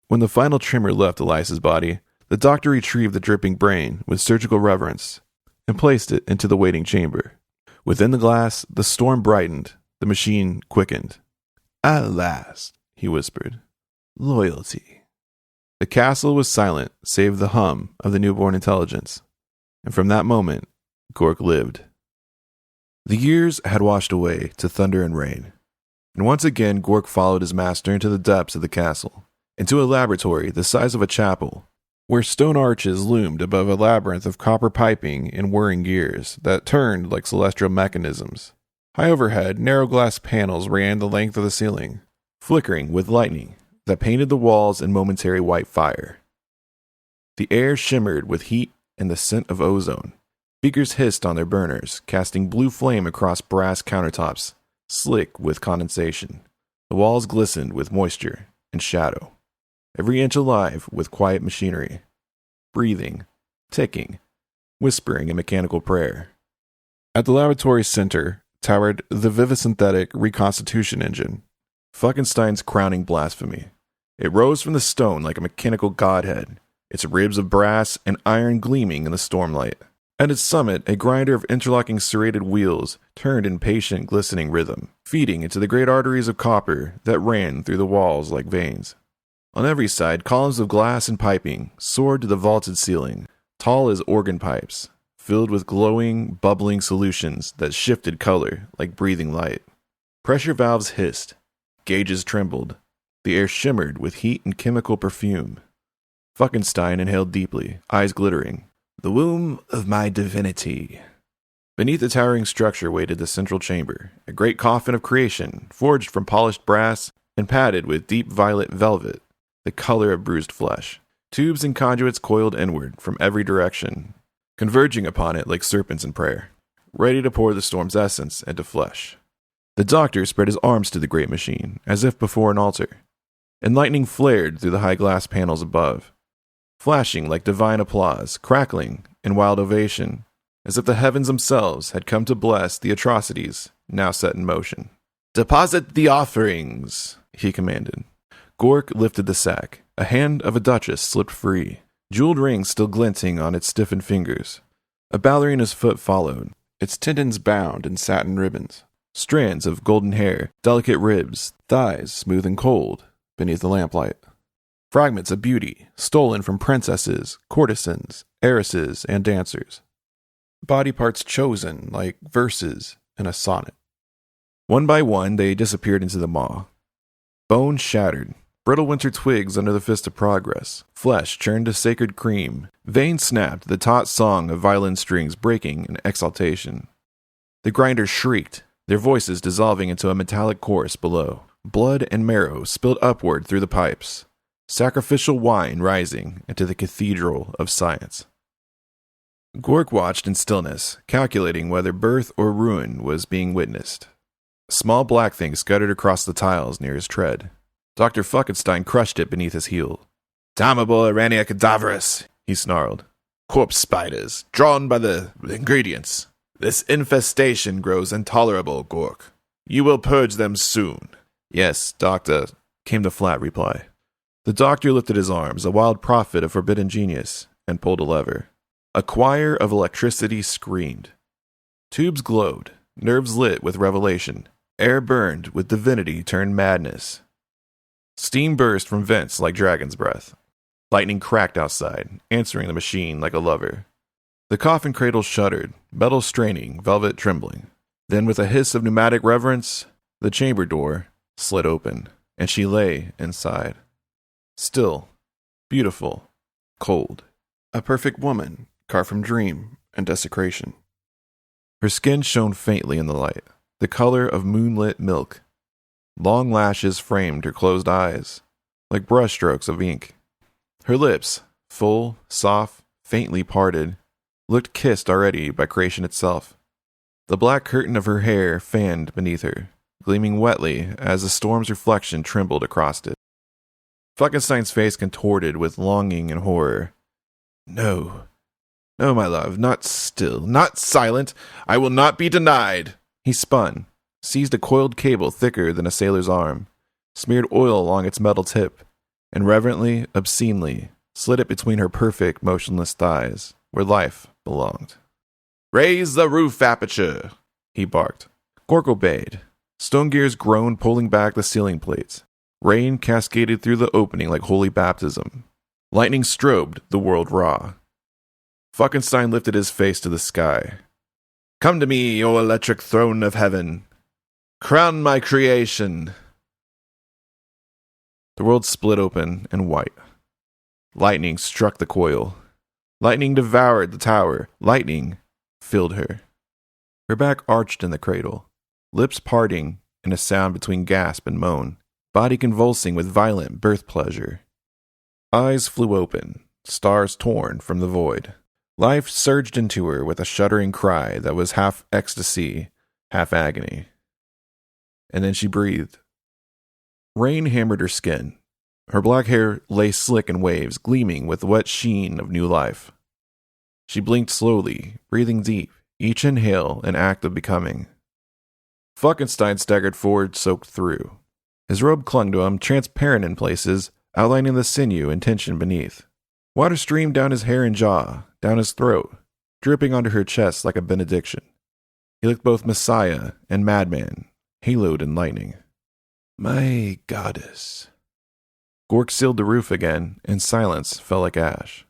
B: When the final tremor left Elias's body, the doctor retrieved the dripping brain with surgical reverence and placed it into the waiting chamber. Within the glass, the storm brightened, the machine quickened. At last, he whispered. Loyalty. The castle was silent, save the hum of the newborn intelligence. And from that moment, Gork lived. The years had washed away to thunder and rain. And once again, Gork followed his master into the depths of the castle, into a laboratory the size of a chapel, where stone arches loomed above a labyrinth of copper piping and whirring gears that turned like celestial mechanisms. High overhead, narrow glass panels ran the length of the ceiling, flickering with lightning that painted the walls in momentary white fire. The air shimmered with heat and the scent of ozone. Beakers hissed on their burners, casting blue flame across brass countertops, slick with condensation. The walls glistened with moisture and shadow, every inch alive with quiet machinery, breathing, ticking, whispering a mechanical prayer. At the laboratory's center towered the vivisynthetic reconstitution engine, Funkenstein's crowning blasphemy. It rose from the stone like a mechanical godhead, its ribs of brass and iron gleaming in the stormlight. At its summit, a grinder of interlocking serrated wheels turned in patient, glistening rhythm, feeding into the great arteries of copper that ran through the walls like veins. On every side, columns of glass and piping soared to the vaulted ceiling, tall as organ pipes, filled with glowing, bubbling solutions that shifted color like breathing light. Pressure valves hissed, gauges trembled, the air shimmered with heat and chemical perfume. Funkenstein inhaled deeply, eyes glittering. The womb of my divinity. Beneath the towering structure waited the central chamber, a great coffin of creation, forged from polished brass and padded with deep violet velvet, the color of bruised flesh. Tubes and conduits coiled inward from every direction, converging upon it like serpents in prayer, ready to pour the storm's essence into flesh. The doctor spread his arms to the great machine, as if before an altar, and lightning flared through the high glass panels above, flashing like divine applause, crackling in wild ovation, as if the heavens themselves had come to bless the atrocities now set in motion. Deposit the offerings, he commanded. Gork lifted the sack. A hand of a duchess slipped free, jeweled rings still glinting on its stiffened fingers. A ballerina's foot followed, its tendons bound in satin ribbons. Strands of golden hair, delicate ribs, thighs smooth and cold beneath the lamplight. Fragments of beauty, stolen from princesses, courtesans, heiresses, and dancers. Body parts chosen like verses in a sonnet. One by one, they disappeared into the maw. Bones shattered, brittle winter twigs under the fist of progress, flesh churned to sacred cream, veins snapped, the taut song of violin strings breaking in exaltation. The grinders shrieked, their voices dissolving into a metallic chorus below. Blood and marrow spilled upward through the pipes, sacrificial wine rising into the cathedral of science. Gork watched in stillness, calculating whether birth or ruin was being witnessed. A small black thing scuttered across the tiles near his tread. Dr. Fuckenstein crushed it beneath his heel. "Damnable Arania cadaverous," he snarled. "Corpse spiders, drawn by the ingredients. This infestation grows intolerable, Gork. You will purge them soon." "Yes, doctor," came the flat reply. The doctor lifted his arms, a wild prophet of forbidden genius, and pulled a lever. A choir of electricity screamed. Tubes glowed, nerves lit with revelation. Air burned with divinity turned madness. Steam burst from vents like dragon's breath. Lightning cracked outside, answering the machine like a lover. The coffin cradle shuddered, metal straining, velvet trembling. Then, with a hiss of pneumatic reverence, the chamber door slid open, and she lay inside. Still, beautiful, cold. A perfect woman, carved from dream and desecration. Her skin shone faintly in the light, the color of moonlit milk. Long lashes framed her closed eyes, like brushstrokes of ink. Her lips, full, soft, faintly parted, looked kissed already by creation itself. The black curtain of her hair fanned beneath her, gleaming wetly as the storm's reflection trembled across it. Fuckenstein's face contorted with longing and horror. "No, no, my love, not still, not silent. I will not be denied." He spun, seized a coiled cable thicker than a sailor's arm, smeared oil along its metal tip, and reverently, obscenely, slid it between her perfect, motionless thighs, where life belonged. "Raise the roof aperture," he barked. Gork obeyed. Stone gears groaned, pulling back the ceiling plates. Rain cascaded through the opening like holy baptism. Lightning strobed the world raw. Fuckenstein lifted his face to the sky. "Come to me, O electric throne of heaven. Crown my creation." The world split open and white. Lightning struck the coil. Lightning devoured the tower. Lightning filled her. Her back arched in the cradle, lips parting in a sound between gasp and moan, body convulsing with violent birth pleasure. Eyes flew open, stars torn from the void. Life surged into her with a shuddering cry that was half ecstasy, half agony. And then she breathed. Rain hammered her skin. Her black hair lay slick in waves, gleaming with the wet sheen of new life. She blinked slowly, breathing deep, each inhale an act of becoming. Fuckenstein staggered forward, soaked through. His robe clung to him, transparent in places, outlining the sinew and tension beneath. Water streamed down his hair and jaw, down his throat, dripping onto her chest like a benediction. He looked both Messiah and madman, haloed in lightning. "My goddess." Gork sealed the roof again, and silence fell like ash.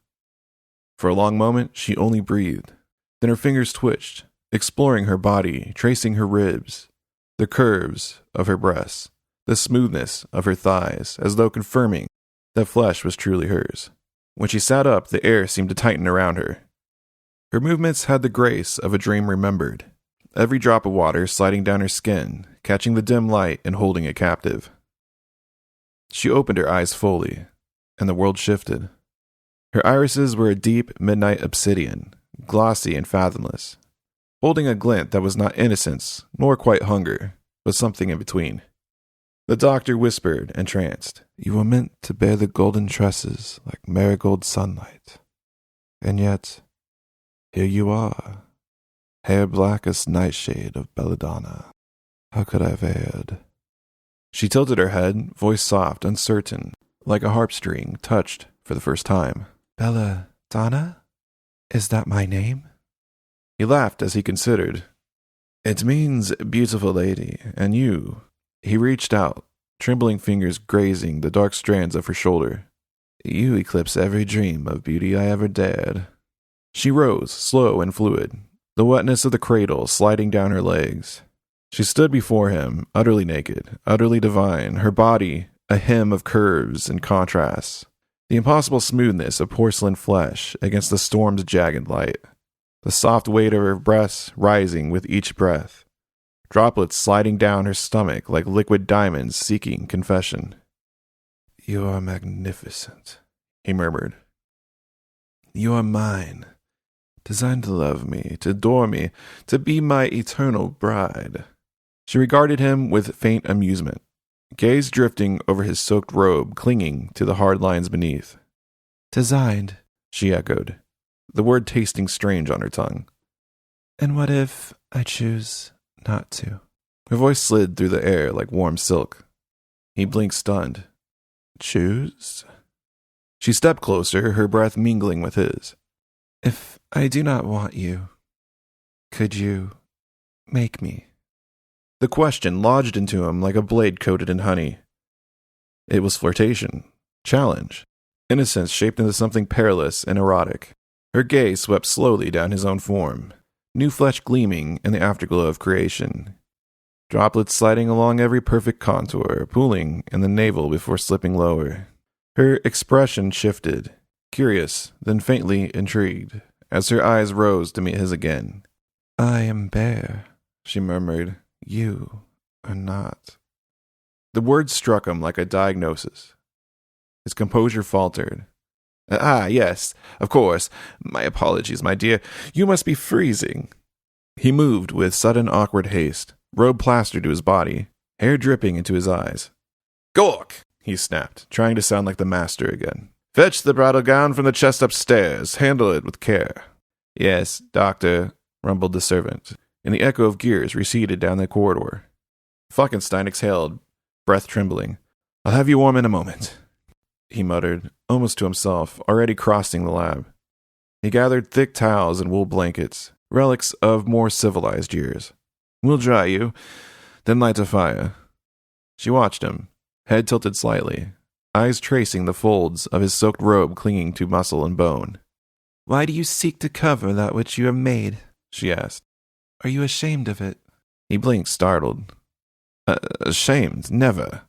B: For a long moment, she only breathed. Then her fingers twitched, exploring her body, tracing her ribs, the curves of her breasts, the smoothness of her thighs, as though confirming that flesh was truly hers. When she sat up, the air seemed to tighten around her. Her movements had the grace of a dream remembered, every drop of water sliding down her skin, catching the dim light and holding it captive. She opened her eyes fully, and the world shifted. Her irises were a deep midnight obsidian, glossy and fathomless, holding a glint that was not innocence, nor quite hunger, but something in between. The doctor whispered, entranced, "You were meant to bear the golden tresses like marigold sunlight. And yet, here you are, hair black as nightshade of belladonna. How could I have erred?" She tilted her head, voice soft, uncertain, like a harp string touched for the first time. "Belladonna? Is that my name?" He laughed as he considered. "It means beautiful lady, and you." He reached out, trembling fingers grazing the dark strands of her shoulder. "You eclipse every dream of beauty I ever dared." She rose, slow and fluid, the wetness of the cradle sliding down her legs. She stood before him, utterly naked, utterly divine, her body a hymn of curves and contrasts, the impossible smoothness of porcelain flesh against the storm's jagged light, the soft weight of her breasts rising with each breath, droplets sliding down her stomach like liquid diamonds seeking confession. "You are magnificent," he murmured. "You are mine, Designed to love me, to adore me, to be my eternal bride. She regarded him with faint amusement, gaze drifting over his soaked robe, clinging to the hard lines beneath. Designed, she echoed, the word tasting strange on her tongue. And what if I choose not to? Her voice slid through the air like warm silk. He blinked, stunned. Choose? She stepped closer, her breath mingling with his. If I do not want you, could you make me? The question lodged into him like a blade coated in honey. It was flirtation, challenge, innocence shaped into something perilous and erotic. Her gaze swept slowly down his own form, new flesh gleaming in the afterglow of creation. Droplets sliding along every perfect contour, pooling in the navel before slipping lower. Her expression shifted, curious, then faintly intrigued, as her eyes rose to meet his again. I am bare, she murmured. You are not. The words struck him like a diagnosis. His composure faltered. Yes, of course. My apologies, my dear. You must be freezing. He moved with sudden awkward haste, robe plastered to his body, hair dripping into his eyes. Gork! He snapped, trying to sound like the master again. Fetch the bridal gown from the chest upstairs. Handle it with care. Yes, doctor, rumbled the servant, and the echo of gears receded down the corridor. Falkenstein exhaled, breath trembling. I'll have you warm in a moment, he muttered, almost to himself, already crossing the lab. He gathered thick towels and wool blankets, relics of more civilized years. We'll dry you, then light a fire. She watched him, head tilted slightly, eyes tracing the folds of his soaked robe clinging to muscle and bone. Why do you seek to cover that which you have made? She asked. Are you ashamed of it? He blinked, startled. Ashamed? Never.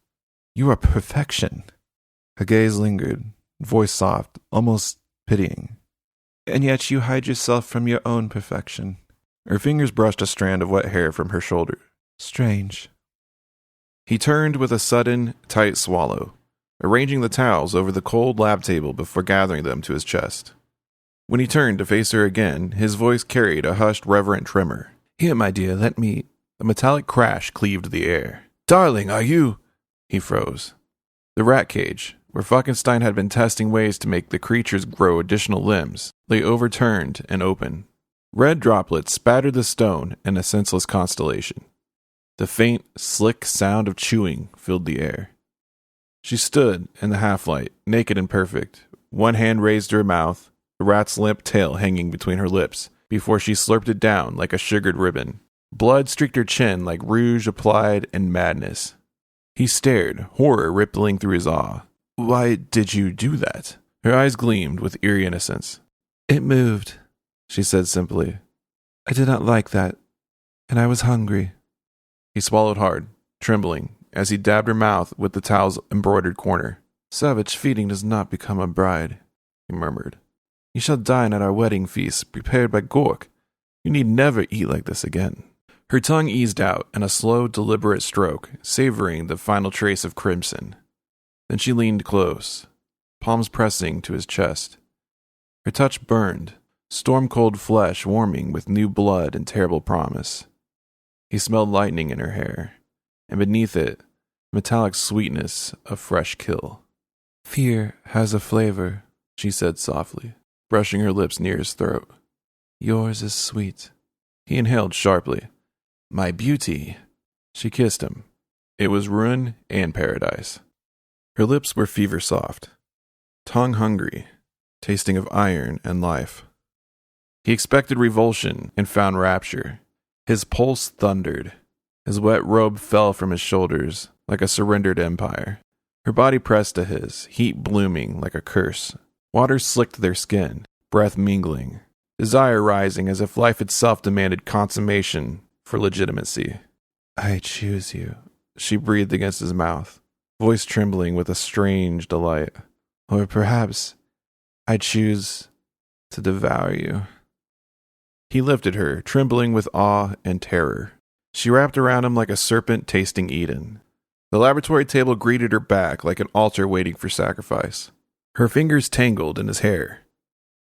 B: You are perfection. Her gaze lingered, voice soft, almost pitying. And yet you hide yourself from your own perfection. Her fingers brushed a strand of wet hair from her shoulder. Strange. He turned with a sudden, tight swallow, arranging the towels over the cold lab table before gathering them to his chest. When he turned to face her again, his voice carried a hushed, reverent tremor. Here, my dear, let me... A metallic crash cleaved the air. Darling, are you... He froze. The rat cage, where Falkenstein had been testing ways to make the creatures grow additional limbs, lay overturned and open. Red droplets spattered the stone in a senseless constellation. The faint, slick sound of chewing filled the air. She stood in the half-light, naked and perfect, one hand raised to her mouth, the rat's limp tail hanging between her lips, before she slurped it down like a sugared ribbon. Blood streaked her chin like rouge applied in madness. He stared, horror rippling through his awe. Why did you do that? Her eyes gleamed with eerie innocence. It moved, she said simply. I did not like that, and I was hungry. He swallowed hard, trembling, as he dabbed her mouth with the towel's embroidered corner. Savage feeding does not become a bride, he murmured. You shall dine at our wedding feast, prepared by Gork. You need never eat like this again. Her tongue eased out in a slow, deliberate stroke, savoring the final trace of crimson. Then she leaned close, palms pressing to his chest. Her touch burned, storm-cold flesh warming with new blood and terrible promise. He smelled lightning in her hair, and beneath it, metallic sweetness of fresh kill. Fear has a flavor, she said softly, brushing her lips near his throat. Yours is sweet. He inhaled sharply. My beauty. She kissed him. It was ruin and paradise. Her lips were fever soft, tongue hungry, tasting of iron and life. He expected revulsion and found rapture. His pulse thundered. His wet robe fell from his shoulders like a surrendered empire. Her body pressed to his, heat blooming like a curse. Water slicked their skin, breath mingling, desire rising as if life itself demanded consummation for legitimacy. I choose you, she breathed against his mouth, voice trembling with a strange delight. Or perhaps I choose to devour you. He lifted her, trembling with awe and terror. She wrapped around him like a serpent tasting Eden. The laboratory table greeted her back like an altar waiting for sacrifice. Her fingers tangled in his hair.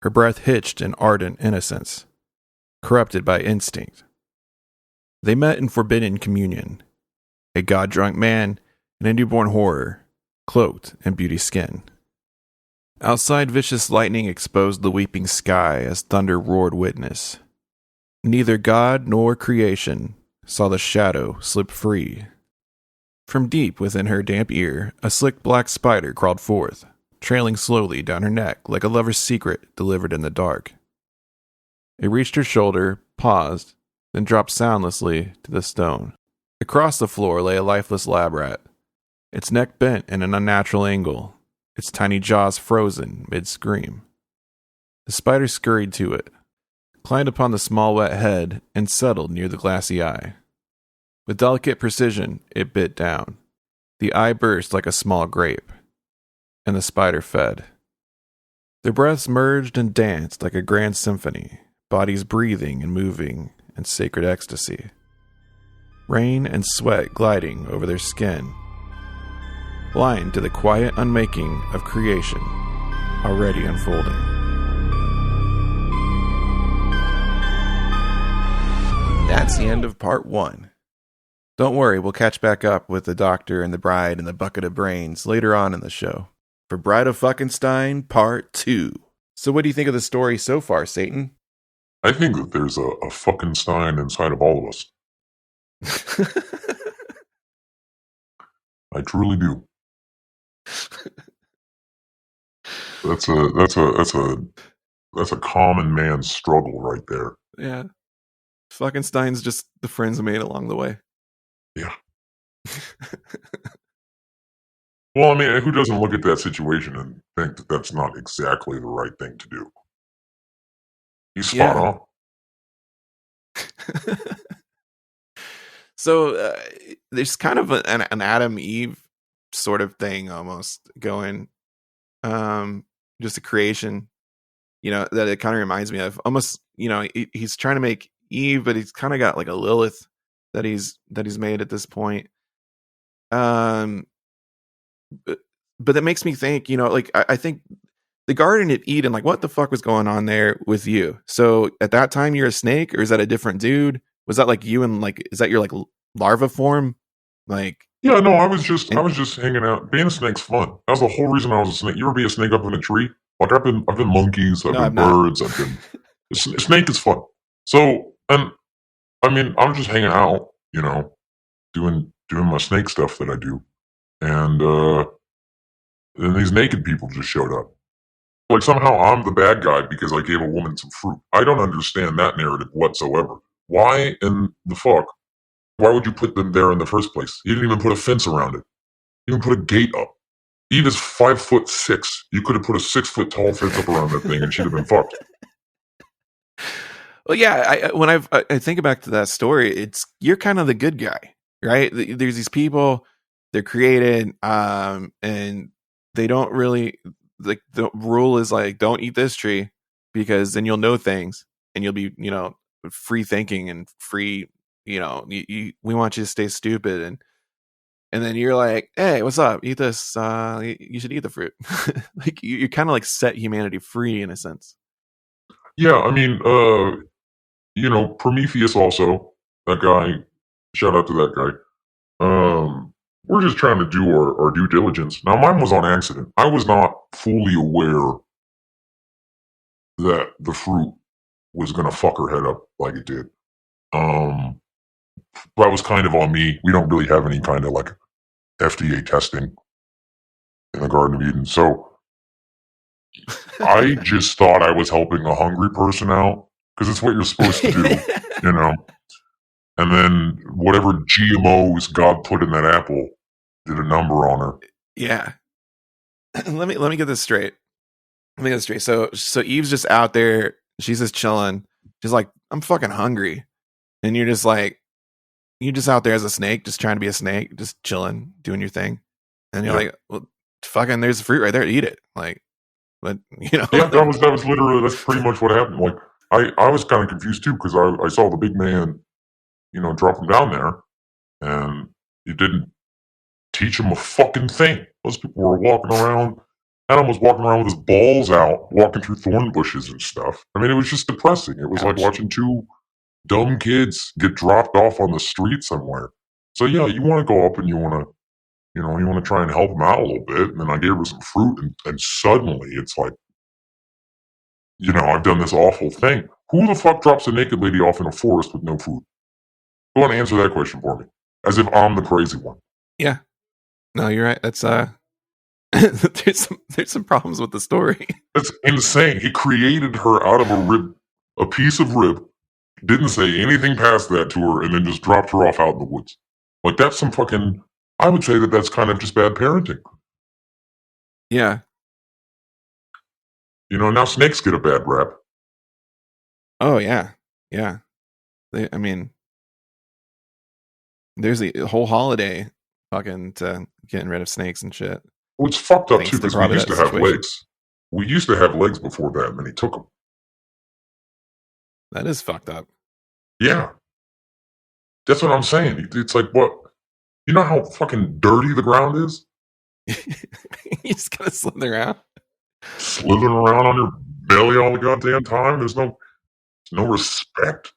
B: her breath hitched in ardent innocence, corrupted by instinct. They met in forbidden communion, a god-drunk man and a newborn horror, cloaked in beauty skin. Outside, vicious lightning exposed the weeping sky as thunder roared witness. Neither God nor creation saw the shadow slip free. From deep within her damp ear, a slick black spider crawled forth, trailing slowly down her neck like a lover's secret delivered in the dark. It reached her shoulder, paused, then dropped soundlessly to the stone. Across the floor lay a lifeless lab rat, its neck bent in an unnatural angle, its tiny jaws frozen mid-scream. The spider scurried to it, climbed upon the small wet head, and settled near the glassy eye. With delicate precision, it bit down. The eye burst like a small grape, and the spider fed. Their breaths merged and danced like a grand symphony, bodies breathing and moving in sacred ecstasy. Rain and sweat gliding over their skin, blind to the quiet unmaking of creation already unfolding. That's the end of part 1. Don't worry, we'll catch back up with the doctor and the bride and the bucket of brains later on in the show for Bride of Fuckenstein Part 2. So what do you think of the story so far, Satan?
E: I think that there's a fucking Stein inside of all of us. I truly do. That's a common man's struggle right there.
B: Yeah. Fuckenstein's just the friends made along the way.
E: Yeah. Well, I mean, who doesn't look at that situation and think that that's not exactly the right thing to do? He's spot on.
B: So there's kind of an Adam Eve sort of thing almost going, just a creation, that it kind of reminds me of. Almost, he's trying to make Eve, but he's kind of got like a Lilith that he's made at this point. But that makes me think, I think the Garden of Eden, like, what the fuck was going on there with you? So at that time, you're a snake, or is that a different dude? Was that like you and like, is that your like larva form? Like,
E: yeah, no, I was just hanging out. Being a snake's fun. That was the whole reason I was a snake. You ever be a snake up in a tree? Like I've been monkeys, I've been birds, I've been. A snake is fun. So, and I mean, I was just hanging out, doing my snake stuff that I do, and then these naked people just showed up. Like somehow I'm the bad guy because I gave a woman some fruit. I don't understand that narrative whatsoever. Why in the fuck? Why would you put them there in the first place? You didn't even put a fence around it. You didn't put a gate up. Eve is 5'6". You could have put a 6-foot tall fence up around that thing and she'd have been fucked.
B: Well, yeah, when I think back to that story, you're kind of the good guy, right? There's these people, they're created, and they don't really, like, the rule is like, don't eat this tree because then you'll know things and you'll be, free thinking and free, we want you to stay stupid. And then you're like, hey, what's up? Eat this. You should eat the fruit. Like you kind of like set humanity free in a sense.
E: Yeah, I mean, Prometheus also, that guy, shout out to that guy. We're just trying to do our due diligence. Now, mine was on accident. I was not fully aware that the fruit was going to fuck her head up like it did. That was kind of on me. We don't really have any kind of like FDA testing in the Garden of Eden. So I just thought I was helping a hungry person out because it's what you're supposed to do, And then whatever GMOs God put in that apple did a number on her.
B: Yeah. Let me get this straight. So Eve's just out there. She's just chilling. She's like, I'm fucking hungry. And you're just out there as a snake, just trying to be a snake, just chilling, doing your thing. And you're like, well, fucking, there's fruit right there. Eat it. Like, but, Yeah,
E: that was literally, that's pretty much what happened. Like, I was kind of confused too, because I saw the big man, drop him down there, and it didn't teach him a fucking thing. Those people were walking around Adam was walking around with his balls out, walking through thorn bushes and stuff. I mean, it was just depressing. It was like watching two dumb kids get dropped off on the street somewhere. So yeah, you want to go up and you want to try and help them out a little bit. And then I gave her some fruit, and suddenly it's like, I've done this awful thing. Who the fuck drops a naked lady off in a forest with no food? Go on and answer that question for me, as if I'm the crazy one.
B: Yeah. No, you're right. That's there's some problems with the story.
E: That's insane. He created her out of a piece of rib, didn't say anything past that to her, and then just dropped her off out in the woods. Like, that's some fucking, I would say that's kind of just bad parenting.
B: Yeah.
E: Now snakes get a bad rap.
B: Oh, yeah. Yeah. There's a whole holiday fucking to getting rid of snakes and shit.
E: Well, it's fucked up,
B: Thanks
E: too,
B: to
E: because we
B: probably
E: used
B: that
E: to have
B: situation.
E: legs. We used to have legs before that, and then he took them.
B: That is fucked up.
E: Yeah. That's what I'm saying. It's like, what? You know how fucking dirty the ground is?
B: You just gotta slither around.
E: Slithering around on your belly all the goddamn time? There's no respect.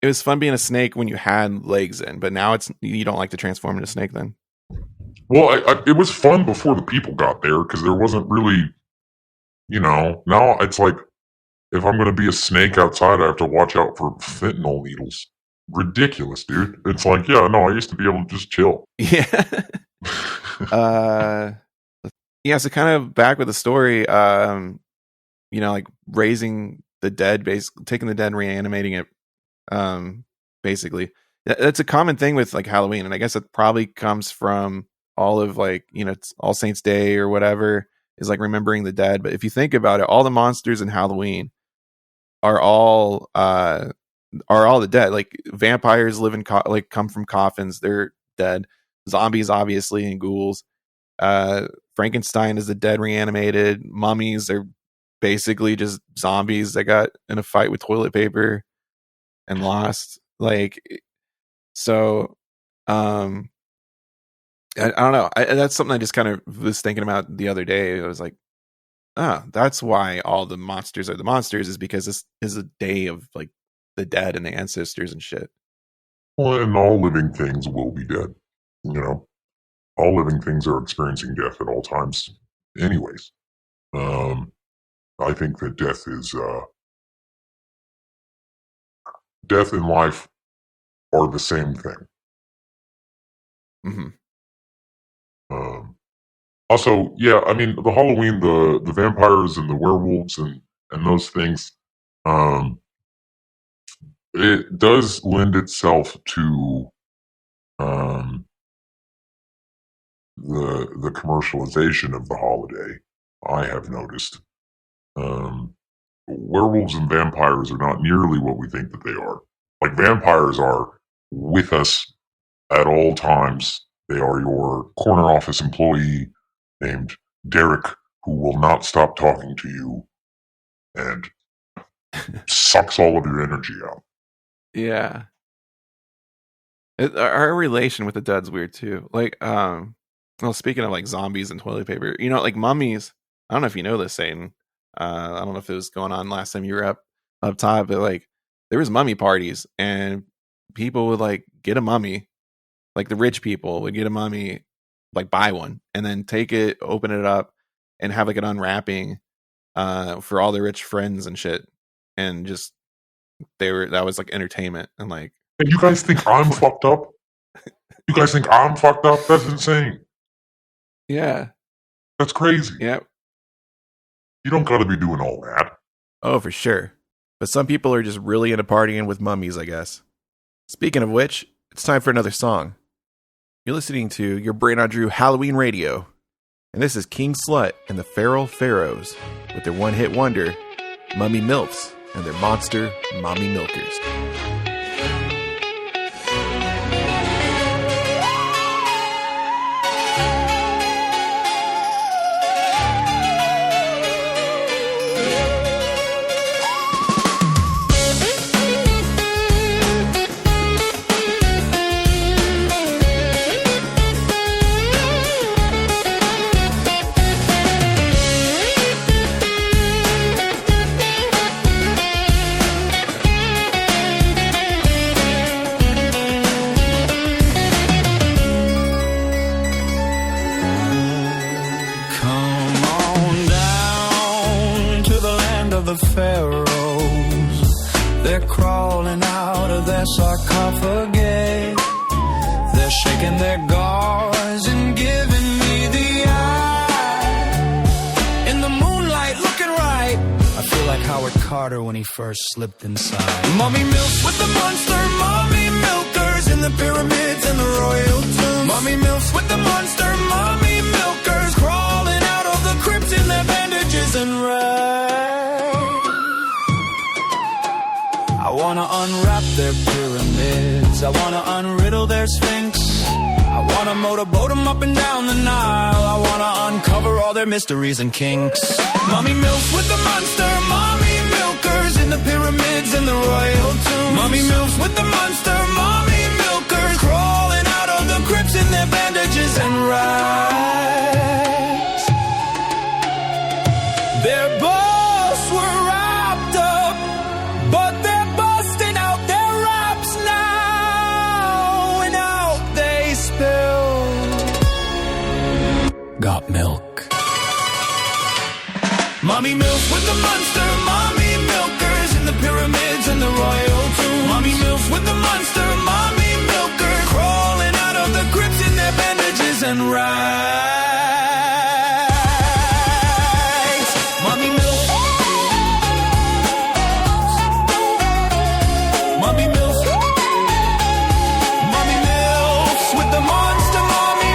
B: It was fun being a snake when you had legs in, but now you don't like to transform into a snake then.
E: Well, it was fun before the people got there, because there wasn't really, now it's like, if I'm going to be a snake outside, I have to watch out for fentanyl needles. Ridiculous, dude. It's like, yeah, no, I used to be able to just chill.
B: Yeah. Yeah, so kind of back with the story, like raising the dead, basically taking the dead and reanimating it, basically. That's a common thing with like Halloween, and I guess it probably comes from all of like, it's All Saints Day or whatever, is like remembering the dead. But if you think about it, all the monsters in Halloween are all the dead. Like vampires live in come from coffins, they're dead. Zombies, obviously, and ghouls. Frankenstein is the dead reanimated. Mummies are basically just zombies that got in a fight with toilet paper and lost. Like, so, I don't know. That's something I just kind of was thinking about the other day. I was like, that's why all the monsters are the monsters, is because this is a day of like the dead and the ancestors and shit.
E: Well, and all living things will be dead. All living things are experiencing death at all times anyways. I think that death and life are the same thing.
B: Mm-hmm.
E: Also, yeah, I mean, the Halloween, the vampires and the werewolves and those things, it does lend itself to the commercialization of the holiday. I have noticed. Werewolves and vampires are not nearly what we think that they are. Like, vampires are with us at all times. They are your corner office employee named Derek, who will not stop talking to you and sucks all of your energy out.
B: Yeah. Our relation with the dead's weird too. Like, well, speaking of like zombies and toilet paper, like mummies. I don't know if you know this, Satan. I don't know if it was going on last time you were up top, but like there was mummy parties and people would like get a mummy, like the rich people would get a mummy, like buy one and then take it, open it up, and have like an unwrapping for all their rich friends and shit, and just that was like entertainment. And like,
E: and you guys think I'm fucked up? You guys think I'm fucked up? That's insane.
B: Yeah,
E: that's crazy.
B: Yep.
E: You don't gotta be doing all that.
B: Oh, for sure. But some people are just really into partying with mummies, I guess. Speaking of which, it's time for another song. You're listening to Your Brain on Drew Halloween Radio. And this is King Slut and the Feral Pharaohs with their one-hit wonder, Mummy Milfs, and their monster Mommy Milkers.
H: their sarcophagi. They're shaking their gauze and giving me the eye. In the moonlight, looking right, I feel like Howard Carter when he first slipped inside. Mommy milks with the monster, mommy milkers in the pyramids and the royal tombs. Mommy milks with the monster, mommy milkers crawling out of the crypts in their bandages and rags. I wanna unwrap their pyramids, I wanna unriddle their sphinx, I wanna motorboat them up and down the Nile, I wanna uncover all their mysteries and kinks. Mommy milks with the monster, mommy milkers in the pyramids and the royal tombs. Mommy milks with the monster, mommy milkers crawling out of the crypts in their bandages and rags. Their boss were wrapped up, but they're busting out their wraps now, and out they spill. Got milk. Mommy milks with the monster, mommy milkers in the pyramids and the royal tombs. Mommy milks with the monster, mommy milkers crawling out of the crypts in their bandages and rags. Mommy milks. Mommy milks. Mommy milks with the monster, mommy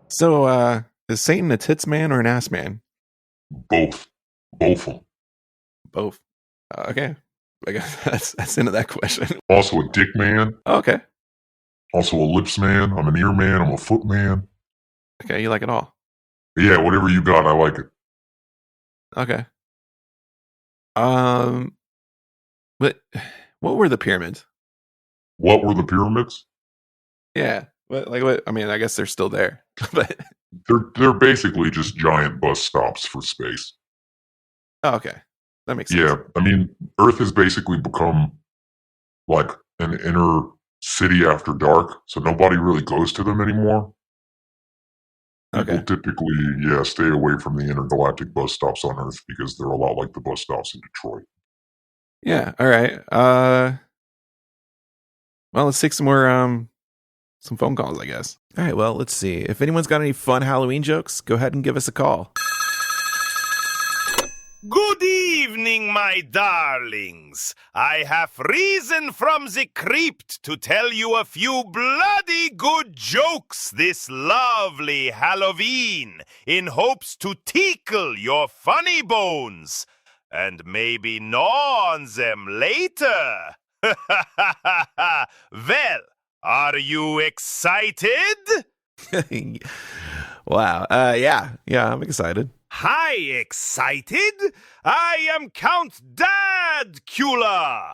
B: So, is Satan a tits man or an ass man?
E: Both. Both of them.
B: Both. Okay. I guess that's into that question.
E: Also a dick man.
B: Okay.
E: Also a lips man. I'm an ear man. I'm a foot man.
B: Okay, you like it all.
E: Yeah, whatever you got, I like it.
B: Okay. But what were the pyramids?
E: What were the pyramids?
B: Yeah. What? I mean, I guess they're still there, but
E: They're basically just giant bus stops for space.
B: oh, okay, that makes sense.
E: Yeah, I mean, Earth has basically become like an inner city after dark, so nobody really goes to them anymore. People
B: Okay.
E: typically, stay away from the intergalactic bus stops on Earth because they're a lot like the bus stops in Detroit.
B: Yeah. All right. Well, let's take some more some phone calls, I guess. All right. Well, let's see. If anyone's got any fun Halloween jokes, go ahead and give us a call.
I: Good evening, my darlings. I have risen from the crypt to tell you a few bloody good jokes this lovely Halloween in hopes to tickle your funny bones and maybe gnaw on them later. Well, are you excited?
B: Wow. Yeah, I'm excited.
I: Hi, excited? I am Count Dadcula,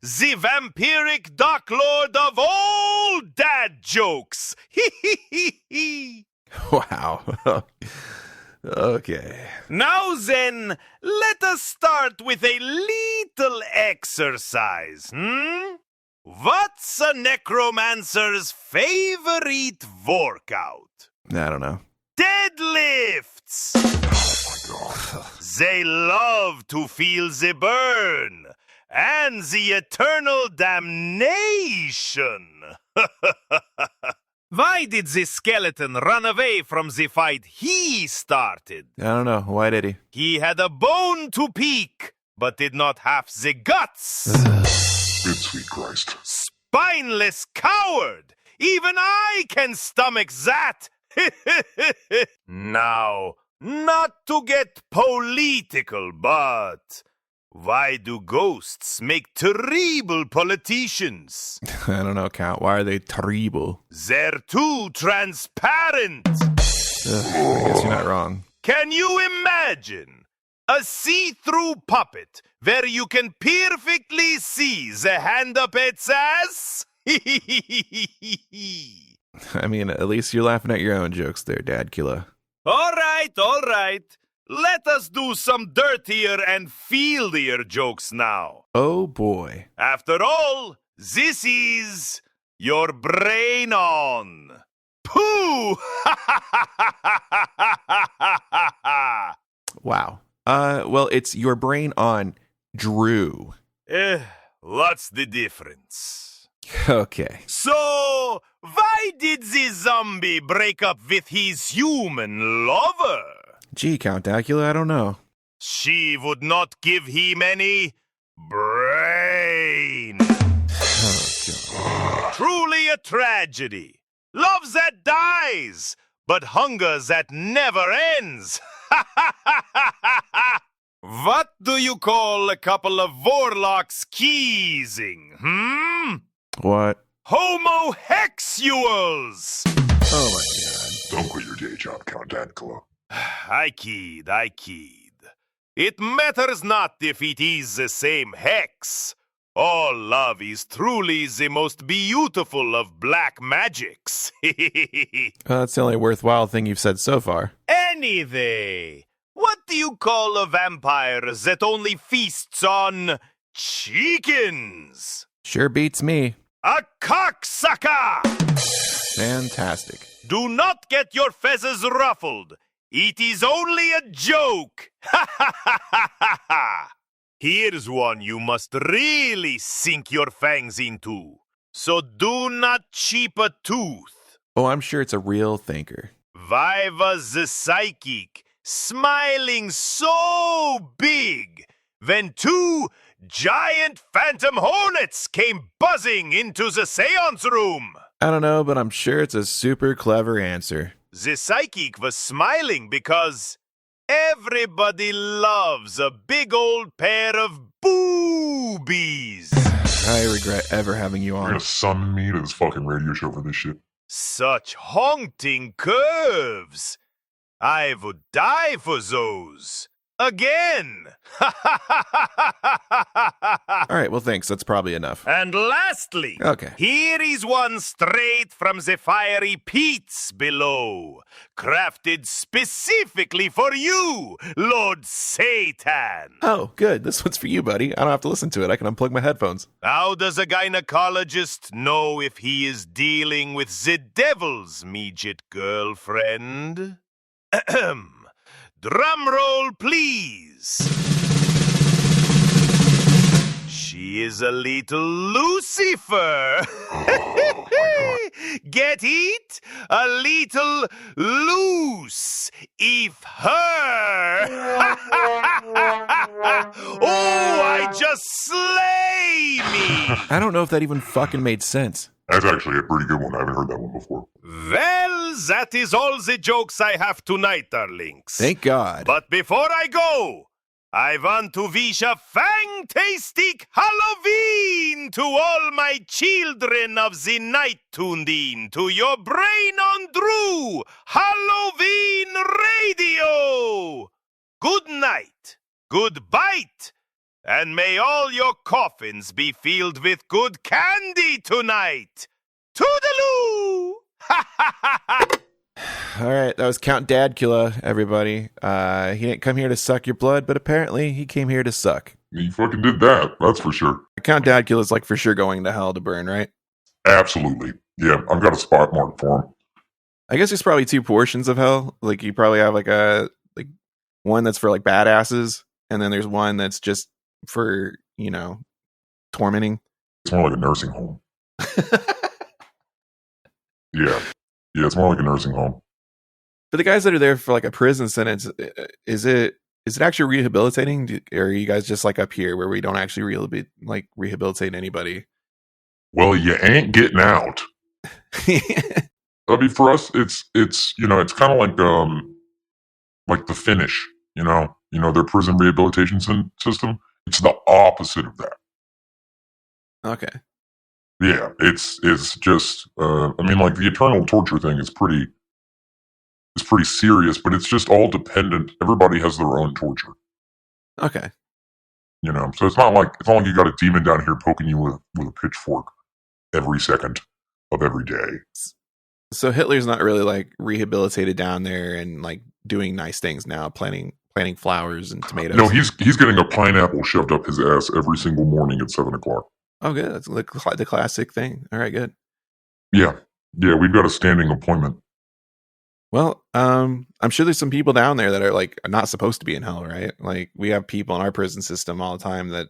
I: the vampiric Dark Lord of all dad jokes.
B: Wow. Okay.
I: Now then, let us start with a little exercise, What's a necromancer's favorite workout?
B: I don't know.
I: Deadlifts! They love to feel the burn and the eternal damnation. Why did the skeleton run away from the fight he started?
B: I don't know. Why did he?
I: He had a bone to pick, but did not have the guts.
E: Good sweet Christ.
I: Spineless coward! Even I can stomach that! Now, not to get political, but Why do ghosts make terrible politicians?
B: I don't know, Count. Why are they terrible?
I: They're too transparent.
B: I guess you're not wrong.
I: Can you imagine a see-through puppet where you can perfectly see the hand up its ass?
B: I mean, at least you're laughing at your own jokes there, Dad Killer.
I: All right. Let us do some dirtier and fieldier jokes now.
B: Oh, boy.
I: After all, this is your brain on. Pooh!
B: Wow. Well, it's your brain on Drew.
I: What's the difference?
B: Okay.
I: So, why did the zombie break up with his human lover?
B: Gee, Count Dracula, I don't know.
I: She would not give him any brain.
B: Oh, God.
I: Truly a tragedy. Love that dies, but hunger that never ends. What do you call a couple of warlocks keysing,
B: What?
I: Homosexuals!
B: Oh, my God.
E: Don't quit your day job, Count Dankula.
I: I kid. It matters not if it is the same hex. All love is truly the most beautiful of black magics.
B: That's the only worthwhile thing you've said so far.
I: Anyway, what do you call a vampire that only feasts on chickens?
B: Sure beats me.
I: A cocksucker!
B: Fantastic.
I: Do not get your feathers ruffled. It is only a joke. Here's one you must really sink your fangs into. So do not cheep a tooth.
B: Oh, I'm sure it's a real thinker.
I: Why was the psychic smiling so big when two giant phantom hornets came buzzing into the seance room?
B: I don't know, but I'm sure it's a super clever answer.
I: The psychic was smiling because everybody loves a big old pair of boobies.
B: I regret ever having you
E: You're
B: on.
E: gonna summon me to this fucking radio show for this shit?
I: Such haunting curves. I would die for those. Again.
B: All right, well, thanks. That's probably enough.
I: And lastly,
B: Okay.
I: here is one straight from the fiery peats below, crafted specifically for you, Lord Satan.
B: Oh, good. This one's for you, buddy. I don't have to listen to it. I can unplug my headphones.
I: How does a gynecologist know if he is dealing with the devil's midget girlfriend? Ahem. Drum roll, please. She is a little Lucifer. Get it? A little loose. If her. Oh, I just slay me.
B: I don't know if that even fucking made sense.
E: That's actually a pretty good one. I haven't heard that one before.
I: Well, that is all the jokes I have tonight, darlings.
B: Thank God.
I: But before I go, I want to wish a fantastic Halloween to all my children of the night tuned in to your brain on Drew Halloween Radio. Good night, good bite, and may all your coffins be filled with good candy tonight. Toodaloo!
B: All right, that was Count Dadkula, everybody. He didn't come here to suck your blood, but apparently he came here to suck.
E: You fucking did that. That's for sure.
B: Count Dadkula is like for sure going to hell to burn, right?
E: Absolutely. Yeah, I've got a spot marked for him.
B: I guess there's probably two portions of hell. Like you probably have like one that's for like badasses, and then there's one that's just for, you know, tormenting.
E: It's more like a nursing home. Yeah, it's more like a nursing home.
B: For the guys that are there for like a prison sentence, is it actually rehabilitating? Or are you guys just like up here where we don't actually rehabilitate anybody?
E: Well, you ain't getting out. I mean, for us, it's you know, it's kind of like the Finnish, you know, their prison rehabilitation system. It's the opposite of that.
B: Okay.
E: Yeah, it's just. I mean, like the eternal torture thing is pretty serious, but it's just all dependent. Everybody has their own torture.
B: Okay.
E: You know, so it's not like you got a demon down here poking you with a pitchfork every second of every day.
B: So Hitler's not really like rehabilitated down there and like doing nice things now, planting flowers and tomatoes.
E: No, he's getting a pineapple shoved up his ass every single morning at 7:00.
B: Oh, good. That's the classic thing. All right, good.
E: Yeah, we've got a standing appointment.
B: Well, I'm sure there's some people down there that are like not supposed to be in hell, right? Like we have people in our prison system all the time that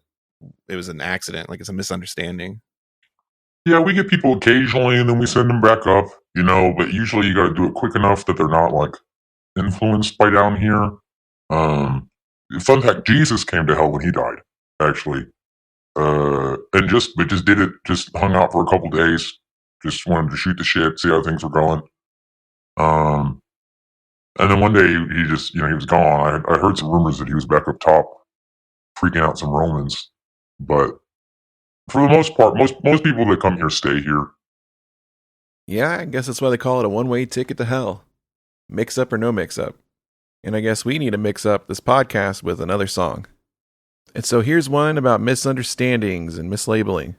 B: it was an accident, like it's a misunderstanding.
E: Yeah, we get people occasionally, and then we send them back up. You know, but usually you got to do it quick enough that they're not like influenced by down here. Fun fact: Jesus came to hell when he died, actually, and just did it. Just hung out for a couple days. Just wanted to shoot the shit, see how things were going. And then one day he just, he was gone. I heard some rumors that he was back up top, freaking out some Romans. But for the most part, most people that come here stay here.
B: Yeah, I guess that's why they call it a one-way ticket to hell. Mix up or no mix up. And I guess we need to mix up this podcast with another song. And so here's one about misunderstandings and mislabeling.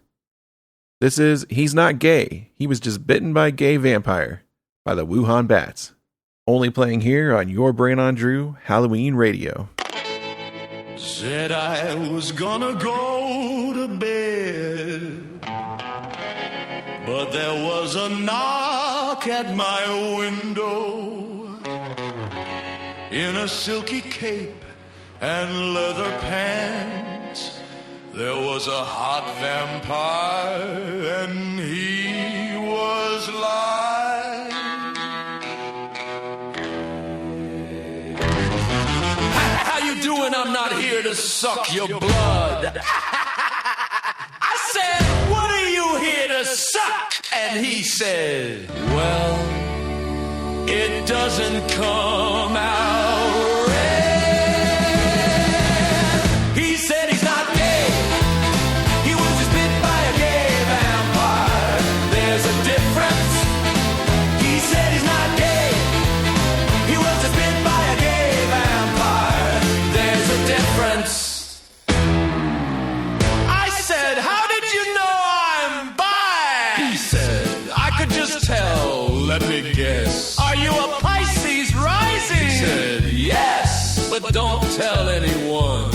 B: This is He's Not Gay. He was just bitten by a gay vampire by the Wuhan Bats. Only playing here on Your Brain on Drew Halloween Radio.
H: Said I was gonna go to bed, but there was a knock at my window. In a silky cape and leather pants, there was a hot vampire, and he was lying. How you doing? I'm not here to suck your blood. I said, what are you here to suck? And he said, well, it doesn't come out red. He said he's not gay. He was just bit by a gay vampire. There's a difference. He said he's not gay. He was just bit by a gay vampire. There's a difference. I said, how did you know I'm bi? He said, I could just tell. Let me guess. Are you a Pisces rising? He said, yes, but don't tell anyone.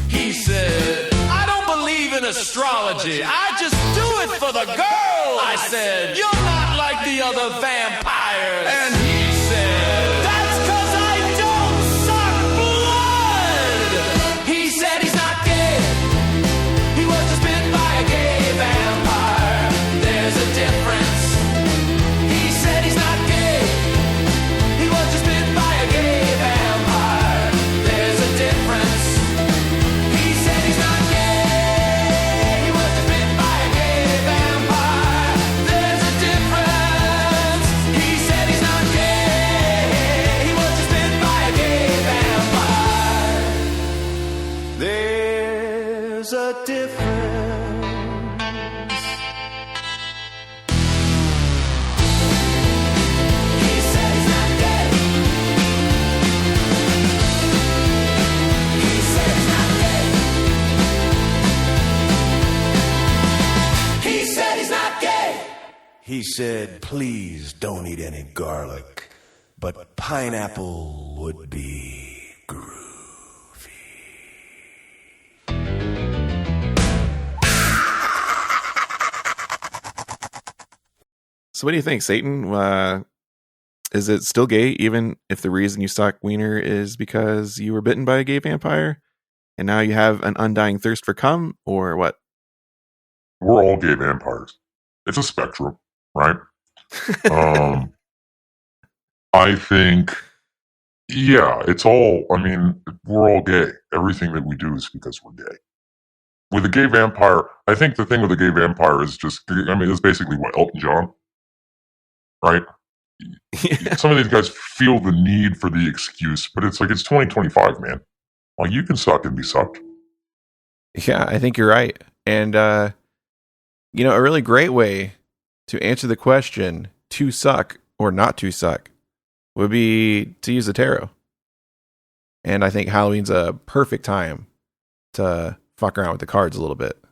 H: He said, I don't believe in astrology. I just do it for the girls. I said, you're not like the other vampires. And he said, that's 'cause I don't suck blood. He said he's not gay. He was just bit by a gay vampire. There's a difference. He said he's not gay. He was just bit by a gay vampire. There's a difference. He said he's not gay. He was just bit by a gay vampire. There's a difference. He said he's not gay. He was just bit by a gay vampire. There's a difference. He said he's not gay. He said he's not gay. He said he's not gay. He said, please don't eat any garlic, but pineapple would be groovy.
B: So what do you think, Satan? Is it still gay even if the reason you stock wiener is because you were bitten by a gay vampire and now you have an undying thirst for cum, or what?
E: We're all gay vampires. It's a spectrum, right? I think, yeah, it's all, I mean, we're all gay. Everything that we do is because we're gay. With a gay vampire, I think the thing with a gay vampire is just, I mean, it's basically what, Elton John? Right? Some of these guys feel the need for the excuse, but it's like, it's 2025, man. Like, you can suck and be sucked.
B: Yeah, I think you're right. And, a really great way to answer the question, to suck or not to suck, would be to use the tarot. And I think Halloween's a perfect time to fuck around with the cards a little bit.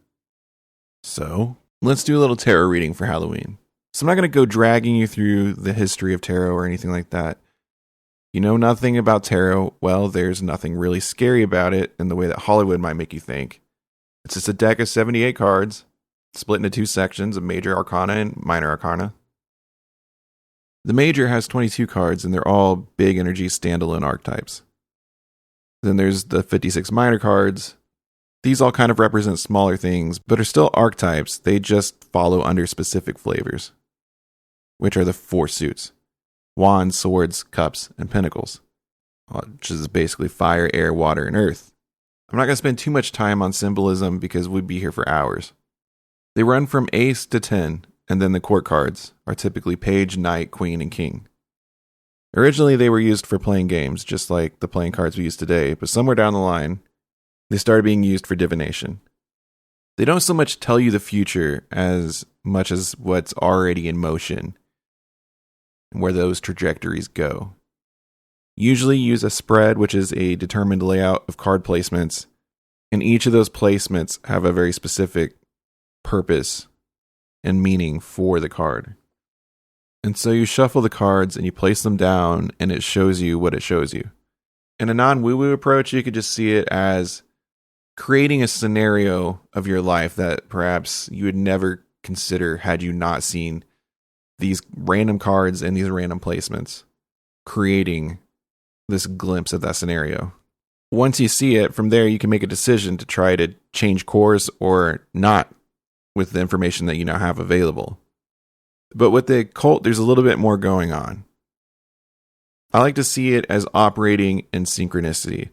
B: So let's do a little tarot reading for Halloween. So I'm not going to go dragging you through the history of tarot or anything like that. You know nothing about tarot, well, there's nothing really scary about it in the way that Hollywood might make you think. It's just a deck of 78 cards, split into two sections of major arcana and minor arcana. The major has 22 cards, and they're all big energy standalone archetypes. Then there's the 56 minor cards. These all kind of represent smaller things, but are still archetypes. They just follow under specific flavors, which are the 4 suits: wands, swords, cups, and pentacles, which is basically fire, air, water, and earth. I'm not going to spend too much time on symbolism because we'd be here for hours. They run from ace to 10, and then the court cards are typically page, knight, queen, and king. Originally, they were used for playing games, just like the playing cards we use today, but somewhere down the line, they started being used for divination. They don't so much tell you the future as much as what's already in motion and where those trajectories go. Usually use a spread, which is a determined layout of card placements, and each of those placements have a very specific purpose and meaning for the card. And so you shuffle the cards and you place them down, and it shows you what it shows you. In a non-woo-woo approach, you could just see it as creating a scenario of your life that perhaps you would never consider had you not seen these random cards and these random placements, creating this glimpse of that scenario. Once you see it, from there you can make a decision to try to change course or not with the information that you now have available. But with the occult, there's a little bit more going on. I like to see it as operating in synchronicity.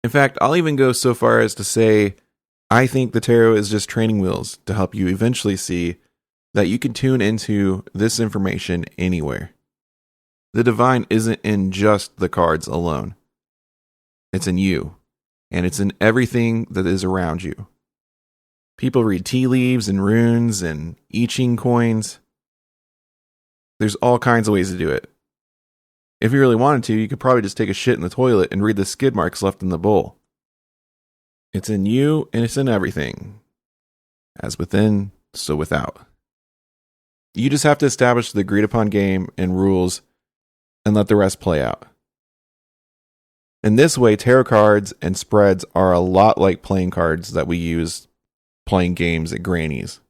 B: In fact, I'll even go so far as to say I think the tarot is just training wheels to help you eventually see that you can tune into this information anywhere. The divine isn't in just the cards alone. It's in you, and it's in everything that is around you. People read tea leaves and runes and I Ching coins. There's all kinds of ways to do it. If you really wanted to, you could probably just take a shit in the toilet and read the skid marks left in the bowl. It's in you, and it's in everything. As within, so without. You just have to establish the agreed upon game and rules and let the rest play out. In this way, tarot cards and spreads are a lot like playing cards that we use playing games at Granny's.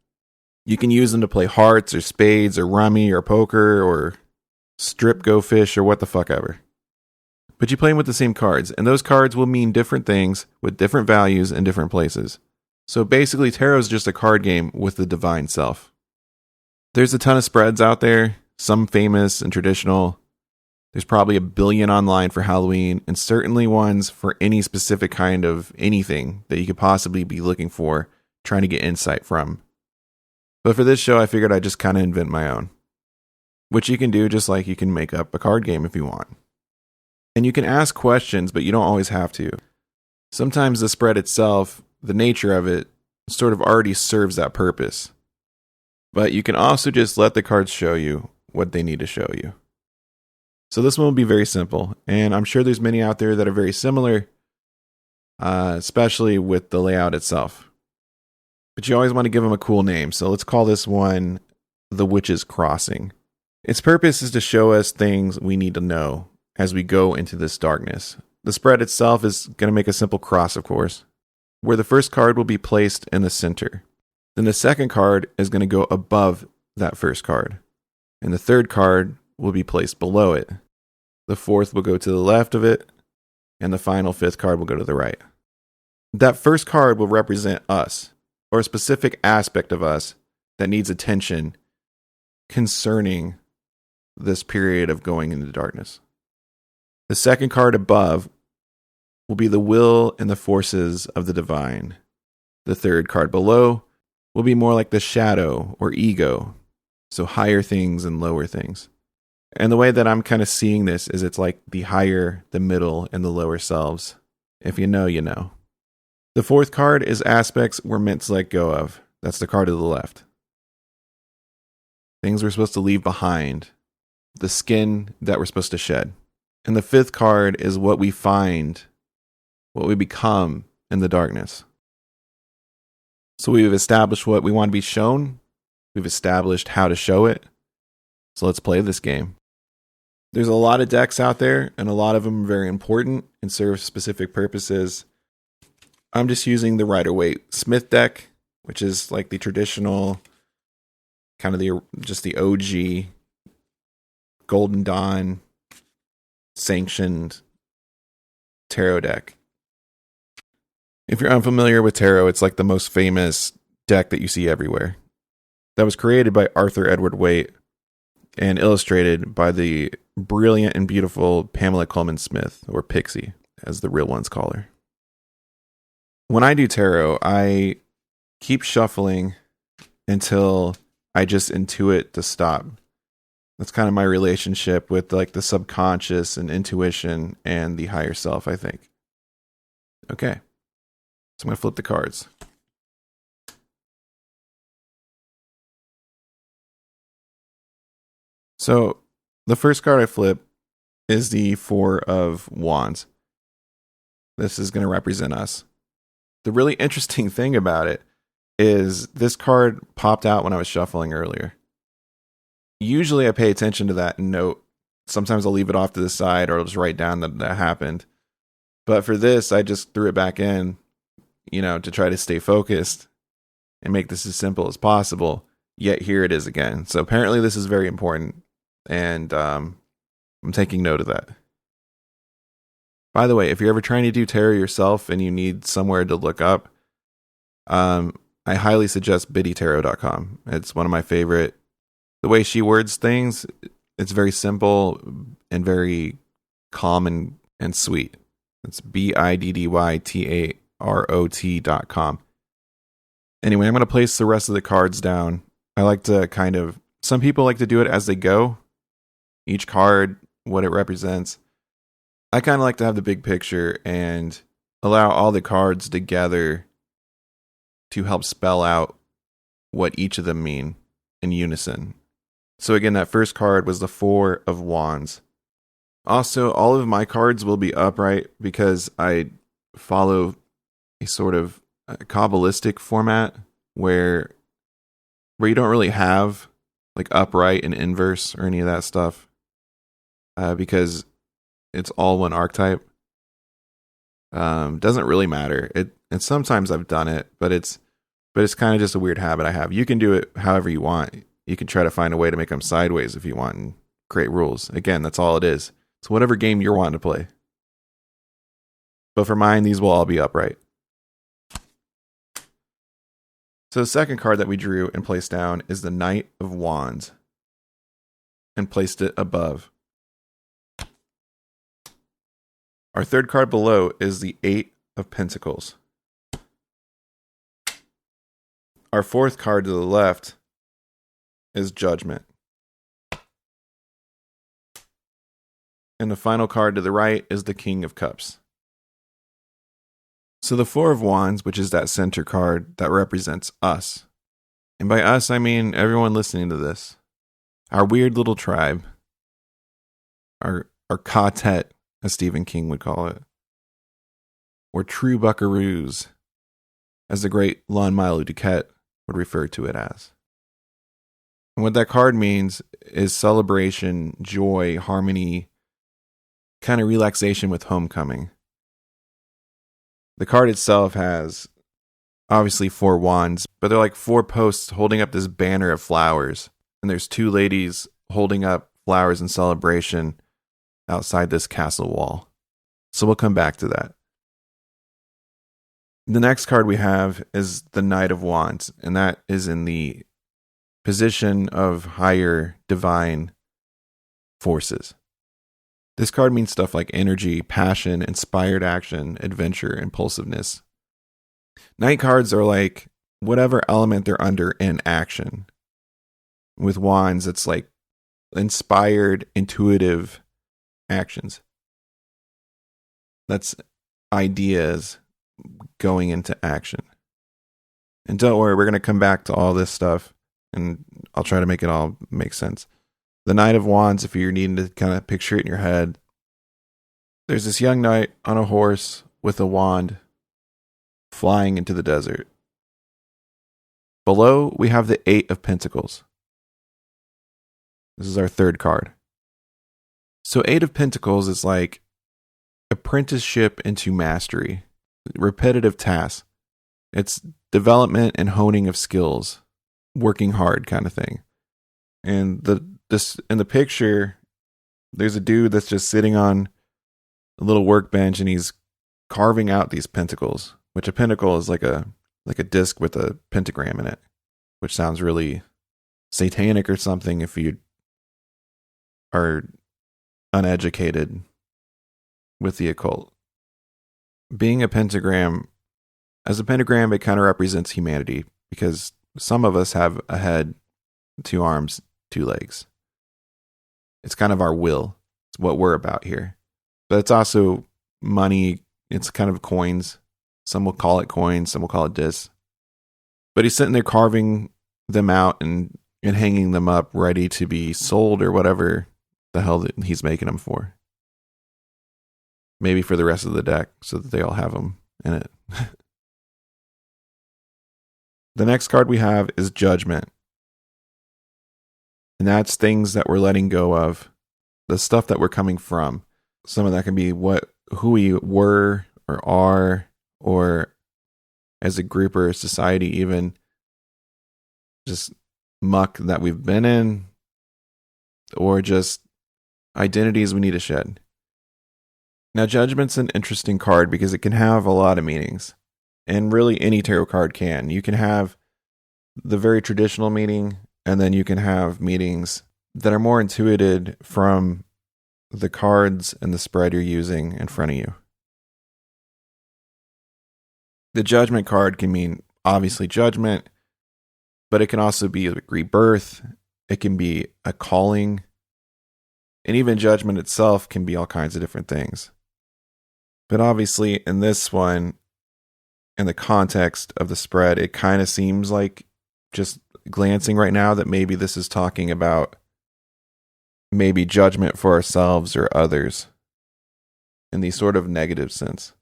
B: You can use them to play hearts or spades or rummy or poker or strip go fish or what the fuck ever. But you play them with the same cards, and those cards will mean different things with different values in different places. So basically, tarot is just a card game with the divine self. There's a ton of spreads out there, some famous and traditional. There's probably 1 billion online for Halloween, and certainly ones for any specific kind of anything that you could possibly be looking for, trying to get insight from. But for this show, I figured I'd just kind of invent my own. Which you can do just like you can make up a card game if you want. And you can ask questions, but you don't always have to. Sometimes the spread itself, the nature of it, sort of already serves that purpose. But you can also just let the cards show you what they need to show you. So this one will be very simple, and I'm sure there's many out there that are very similar, especially with the layout itself. But you always want to give them a cool name, so let's call this one The Witch's Crossing. Its purpose is to show us things we need to know as we go into this darkness. The spread itself is going to make a simple cross, of course, where the first card will be placed in the center. Then the second card is going to go above that first card, and the third card will be placed below it. The fourth will go to the left of it, and the final fifth card will go to the right. That first card will represent us, or a specific aspect of us that needs attention concerning this period of going into darkness. The second card above will be the will and the forces of the divine. The third card below will be more like the shadow or ego, so higher things and lower things. And the way that I'm kind of seeing this is it's like the higher, the middle, and the lower selves. If you know, you know. The fourth card is aspects we're meant to let go of. That's the card to the left. Things we're supposed to leave behind. The skin that we're supposed to shed. And the fifth card is what we find, what we become in the darkness. So we've established what we want to be shown. We've established how to show it. So let's play this game. There's a lot of decks out there, and a lot of them are very important and serve specific purposes. I'm just using the Rider-Waite Smith deck, which is like the traditional, kind of the OG Golden Dawn sanctioned tarot deck. If you're unfamiliar with tarot, it's like the most famous deck that you see everywhere. That was created by Arthur Edward Waite and illustrated by the brilliant and beautiful Pamela Coleman Smith, or Pixie, as the real ones call her. When I do tarot, I keep shuffling until I just intuit to stop. That's kind of my relationship with like the subconscious and intuition and the higher self, I think. Okay. So I'm going to flip the cards. So the first card I flip is the Four of Wands. This is going to represent us. The really interesting thing about it is this card popped out when I was shuffling earlier. Usually I pay attention to that and note. Sometimes I'll leave it off to the side or I'll just write down that happened. But for this, I just threw it back in, to try to stay focused and make this as simple as possible. Yet here it is again. So apparently this is very important. And I'm taking note of that. By the way, if you're ever trying to do tarot yourself and you need somewhere to look up, I highly suggest biddytarot.com. It's one of my favorite. The way she words things, it's very simple and very calm and sweet. It's biddytarot.com. Anyway, I'm going to place the rest of the cards down. I like to some people like to do it as they go. Each card, what it represents. I kind of like to have the big picture and allow all the cards together to help spell out what each of them mean in unison. So again, that first card was the Four of Wands. Also, all of my cards will be upright because I follow a sort of Kabbalistic format where you don't really have like upright and inverse or any of that stuff because it's all one archetype. Doesn't really matter. And sometimes I've done it, but it's kind of just a weird habit I have. You can do it however you want. You can try to find a way to make them sideways if you want and create rules. Again, that's all it is. It's whatever game you're wanting to play. But for mine, these will all be upright. So the second card that we drew and placed down is the Knight of Wands. And placed it above. Our third card below is the Eight of Pentacles. Our fourth card to the left is Judgment. And the final card to the right is the King of Cups. So the Four of Wands, which is that center card that represents us. And by us, I mean everyone listening to this. Our weird little tribe. Our quartet, as Stephen King would call it. Or true buckaroos, as the great Lon-Milo Duquette would refer to it as. And what that card means is celebration, joy, harmony, kind of relaxation with homecoming. The card itself has obviously four wands, but they're like four posts holding up this banner of flowers. And there's two ladies holding up flowers in celebration outside this castle wall. So we'll come back to that. The next card we have is the Knight of Wands, and that is in the position of higher divine forces. This card means stuff like energy, passion, inspired action, adventure, impulsiveness. Knight cards are like whatever element they're under in action. With wands, it's like inspired, intuitive actions. That's ideas, going into action. And don't worry, we're going to come back to all this stuff, and I'll try to make it all make sense. The Knight of Wands, if you're needing to kind of picture it in your head, there's this young knight on a horse with a wand flying into the desert. Below, we have the Eight of Pentacles. This is our third card. So Eight of Pentacles is like apprenticeship into mastery, repetitive tasks. It's development and honing of skills, working hard kind of thing. And in the picture, there's a dude that's just sitting on a little workbench and he's carving out these pentacles, which a pentacle is like a disc with a pentagram in it, which sounds really satanic or something if you are uneducated with the occult. Being a pentagram, as a pentagram, it kind of represents humanity because some of us have a head, 2 arms, 2 legs. It's kind of our will. It's what we're about here. But it's also money. It's kind of coins. Some will call it coins. Some will call it discs. But he's sitting there carving them out and hanging them up ready to be sold or whatever the hell that he's making them for. Maybe for the rest of the deck so that they all have them in it. The next card we have is Judgment. And that's things that we're letting go of. The stuff that we're coming from. Some of that can be who we were or are, or as a group or a society even, just muck that we've been in, or just identities we need to shed. Now, Judgment's an interesting card because it can have a lot of meanings. And really any tarot card can. You can have the very traditional meaning, and then you can have meanings that are more intuited from the cards and the spread you're using in front of you. The Judgment card can mean, obviously, judgment, but it can also be a rebirth. It can be a calling. And even judgment itself can be all kinds of different things. But obviously, in this one, in the context of the spread, it kind of seems like, just glancing right now, that maybe this is talking about maybe judgment for ourselves or others in the sort of negative sense,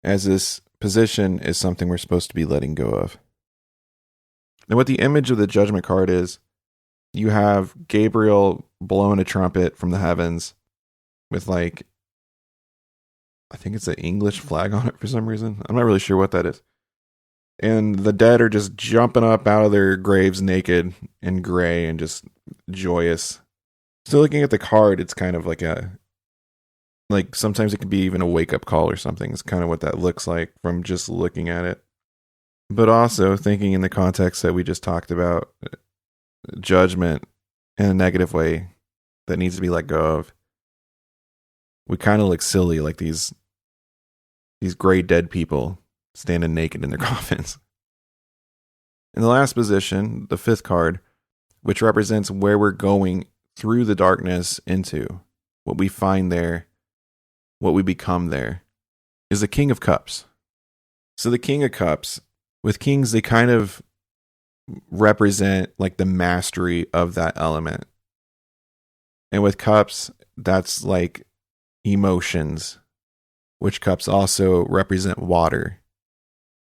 B: as this position is something we're supposed to be letting go of. And what the image of the Judgment card is, you have Gabriel blowing a trumpet from the heavens with I think it's an English flag on it for some reason. I'm not really sure what that is. And the dead are just jumping up out of their graves naked and gray and just joyous. So looking at the card, it's kind of like sometimes it could be even a wake-up call or something. It's kind of what that looks like from just looking at it. But also thinking in the context that we just talked about, judgment in a negative way that needs to be let go of. We kind of look silly, like these gray dead people standing naked in their coffins. In the last position, the 5th card, which represents where we're going through the darkness into, what we find there, what we become there, is the King of Cups. So the King of Cups, with kings, they kind of represent like the mastery of that element. And with cups, that's like emotions, which cups also represent water.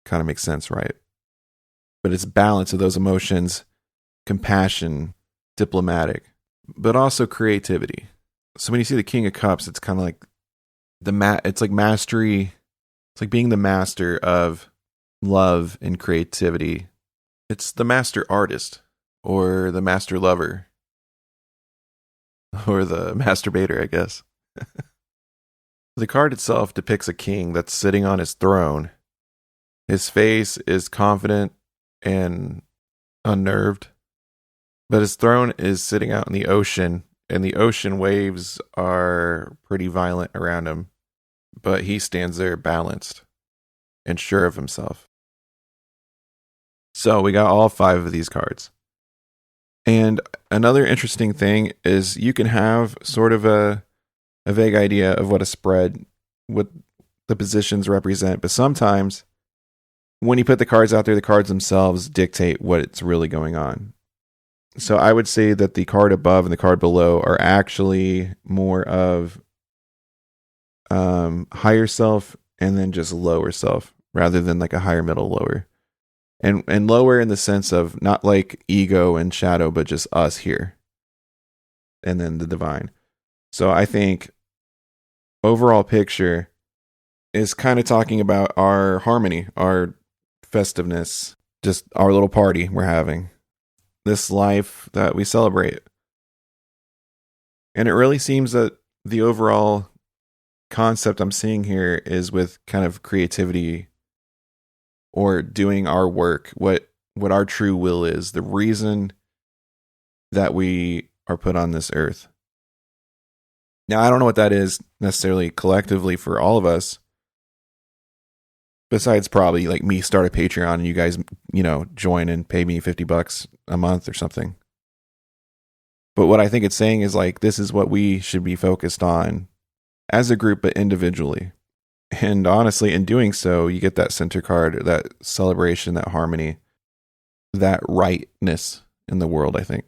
B: Kind of makes sense, right? But it's balance of those emotions, compassion, diplomatic, but also creativity. So when you see the King of Cups, it's kind of like it's like mastery. It's like being the master of love and creativity. It's the master artist, or the master lover, or the masturbator, I guess. The card itself depicts a king that's sitting on his throne. His face is confident and unnerved, but his throne is sitting out in the ocean, and the ocean waves are pretty violent around him, but he stands there balanced and sure of himself. So we got all 5 of these cards. And another interesting thing is you can have sort of a vague idea of what a spread, what the positions represent, but sometimes when you put the cards out there, the cards themselves dictate what's really going on. So I would say that the card above and the card below are actually more of higher self and then just lower self, rather than like a higher, middle, lower. And lower in the sense of not like ego and shadow, but just us here. And then the divine. So I think overall picture is kind of talking about our harmony, our festiveness, just our little party we're having. This life that we celebrate. And it really seems that the overall concept I'm seeing here is with kind of creativity or doing our work, what our true will is, the reason that we are put on this earth. Now, I don't know what that is necessarily collectively for all of us, besides probably like me start a Patreon and you guys, join and pay me $50 a month or something. But what I think it's saying is like, this is what we should be focused on as a group, but individually. And honestly, in doing so, you get that center card, that celebration, that harmony, that rightness in the world, I think.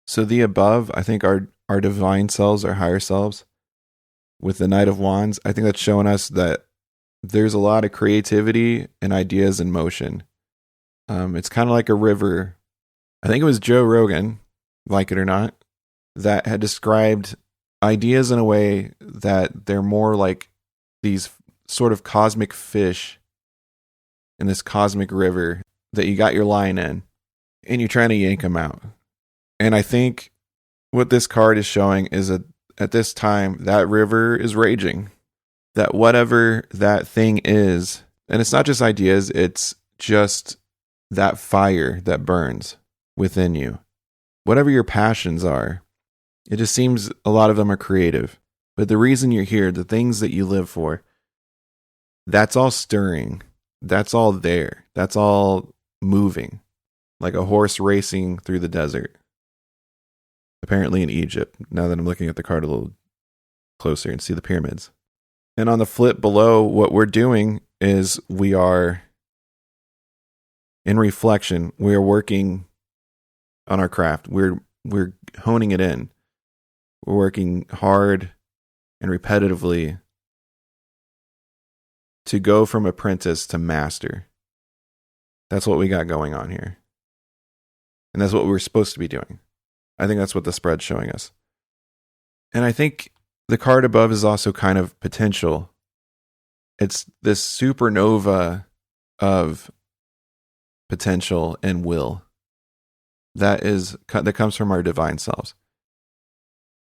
B: So the above, I think our divine selves, our higher selves, with the Knight of Wands, I think that's showing us that there's a lot of creativity and ideas in motion. It's kind of like a river. I think it was Joe Rogan, like it or not, that had described ideas in a way that they're more like these sort of cosmic fish in this cosmic river that you got your line in and you're trying to yank them out. And I think what this card is showing is that at this time, that river is raging. That whatever that thing is, and it's not just ideas, it's just that fire that burns within you. Whatever your passions are, it just seems a lot of them are creative. But the reason you're here, the things that you live for, that's all stirring. That's all there. That's all moving. Like a horse racing through the desert. Apparently in Egypt, now that I'm looking at the card a little closer and see the pyramids. And on the flip below, what we're doing is we are in reflection. We are working on our craft. We're honing it in. We're working hard and repetitively to go from apprentice to master. That's what we got going on here. And that's what we're supposed to be doing. I think that's what the spread's showing us. And I think the card above is also kind of potential. It's this supernova of potential and will that comes from our divine selves.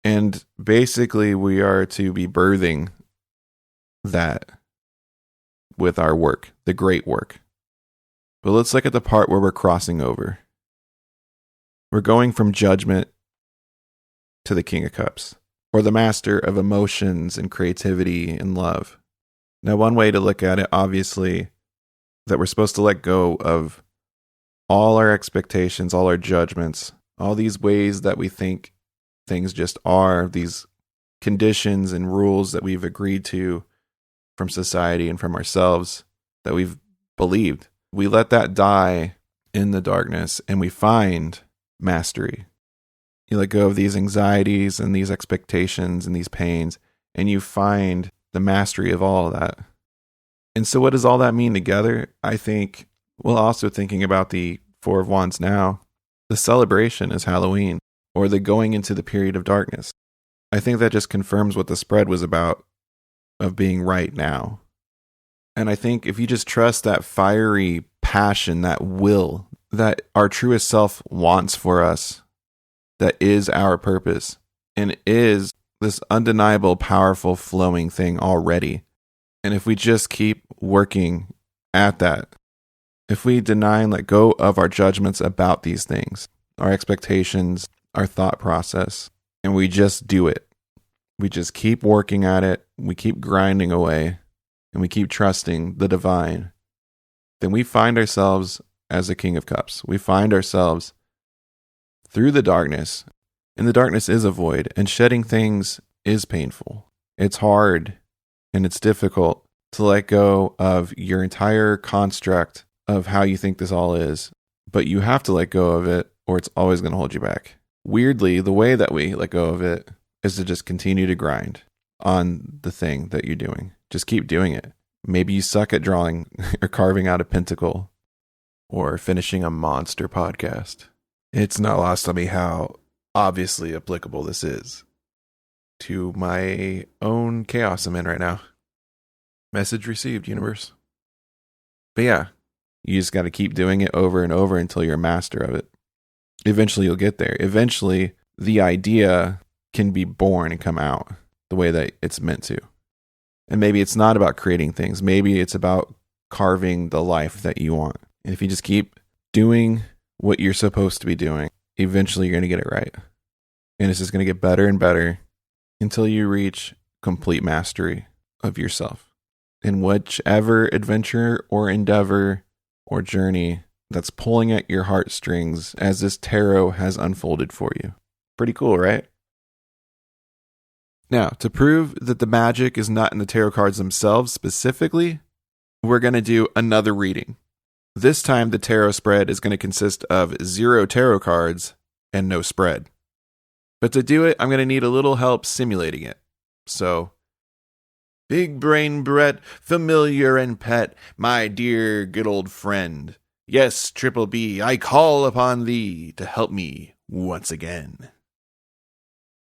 B: And basically we are to be birthing that with our work, the great work. But let's look at the part where we're crossing over. We're going from judgment to the King of Cups, or the master of emotions and creativity and love. Now, one way to look at it, obviously, that we're supposed to let go of all our expectations, all our judgments, all these ways that we think things just are, these conditions and rules that we've agreed to from society and from ourselves that we've believed. We let that die in the darkness and we find mastery. You let go of these anxieties and these expectations and these pains, and you find the mastery of all of that. And so what does all that mean together? I think, well, also thinking about the Four of Wands now, the celebration is Halloween, or the going into the period of darkness. I think that just confirms what the spread was about, of being right now. And I think if you just trust that fiery passion, that will, that our truest self wants for us, that is our purpose, and is this undeniable, powerful, flowing thing already. And if we just keep working at that, if we deny and let go of our judgments about these things, our expectations, our thought process, and we just do it, we just keep working at it, we keep grinding away, and we keep trusting the divine, then we find ourselves as a King of Cups. We find ourselves through the darkness, and the darkness is a void, and shedding things is painful. It's hard. and it's difficult to let go of your entire construct of how you think this all is, but you have to let go of it or it's always going to hold you back. Weirdly, the way that we let go of it is to just continue to grind on the thing that you're doing. Just keep doing it. Maybe you suck at drawing or carving out a pentacle or finishing a monster podcast. It's not lost on me how obviously applicable this is to my own chaos I'm in right now. Message received, universe. But yeah, you just got to keep doing it over and over until you're a master of it. Eventually you'll get there. Eventually the idea can be born and come out the way that it's meant to. And maybe it's not about creating things. Maybe it's about carving the life that you want. And if you just keep doing what you're supposed to be doing, eventually you're going to get it right. And it's just going to get better and better until you reach complete mastery of yourself in whichever adventure or endeavor or journey that's pulling at your heartstrings as this tarot has unfolded for you. Pretty cool, right? Now, to prove that the magic is not in the tarot cards themselves specifically, we're going to do another reading. This time, the tarot spread is going to consist of 0 tarot cards and no spread. But to do it, I'm going to need a little help simulating it. So, big brain Brett, familiar and pet, my dear good old friend. Yes, Triple B, I call upon thee to help me once again.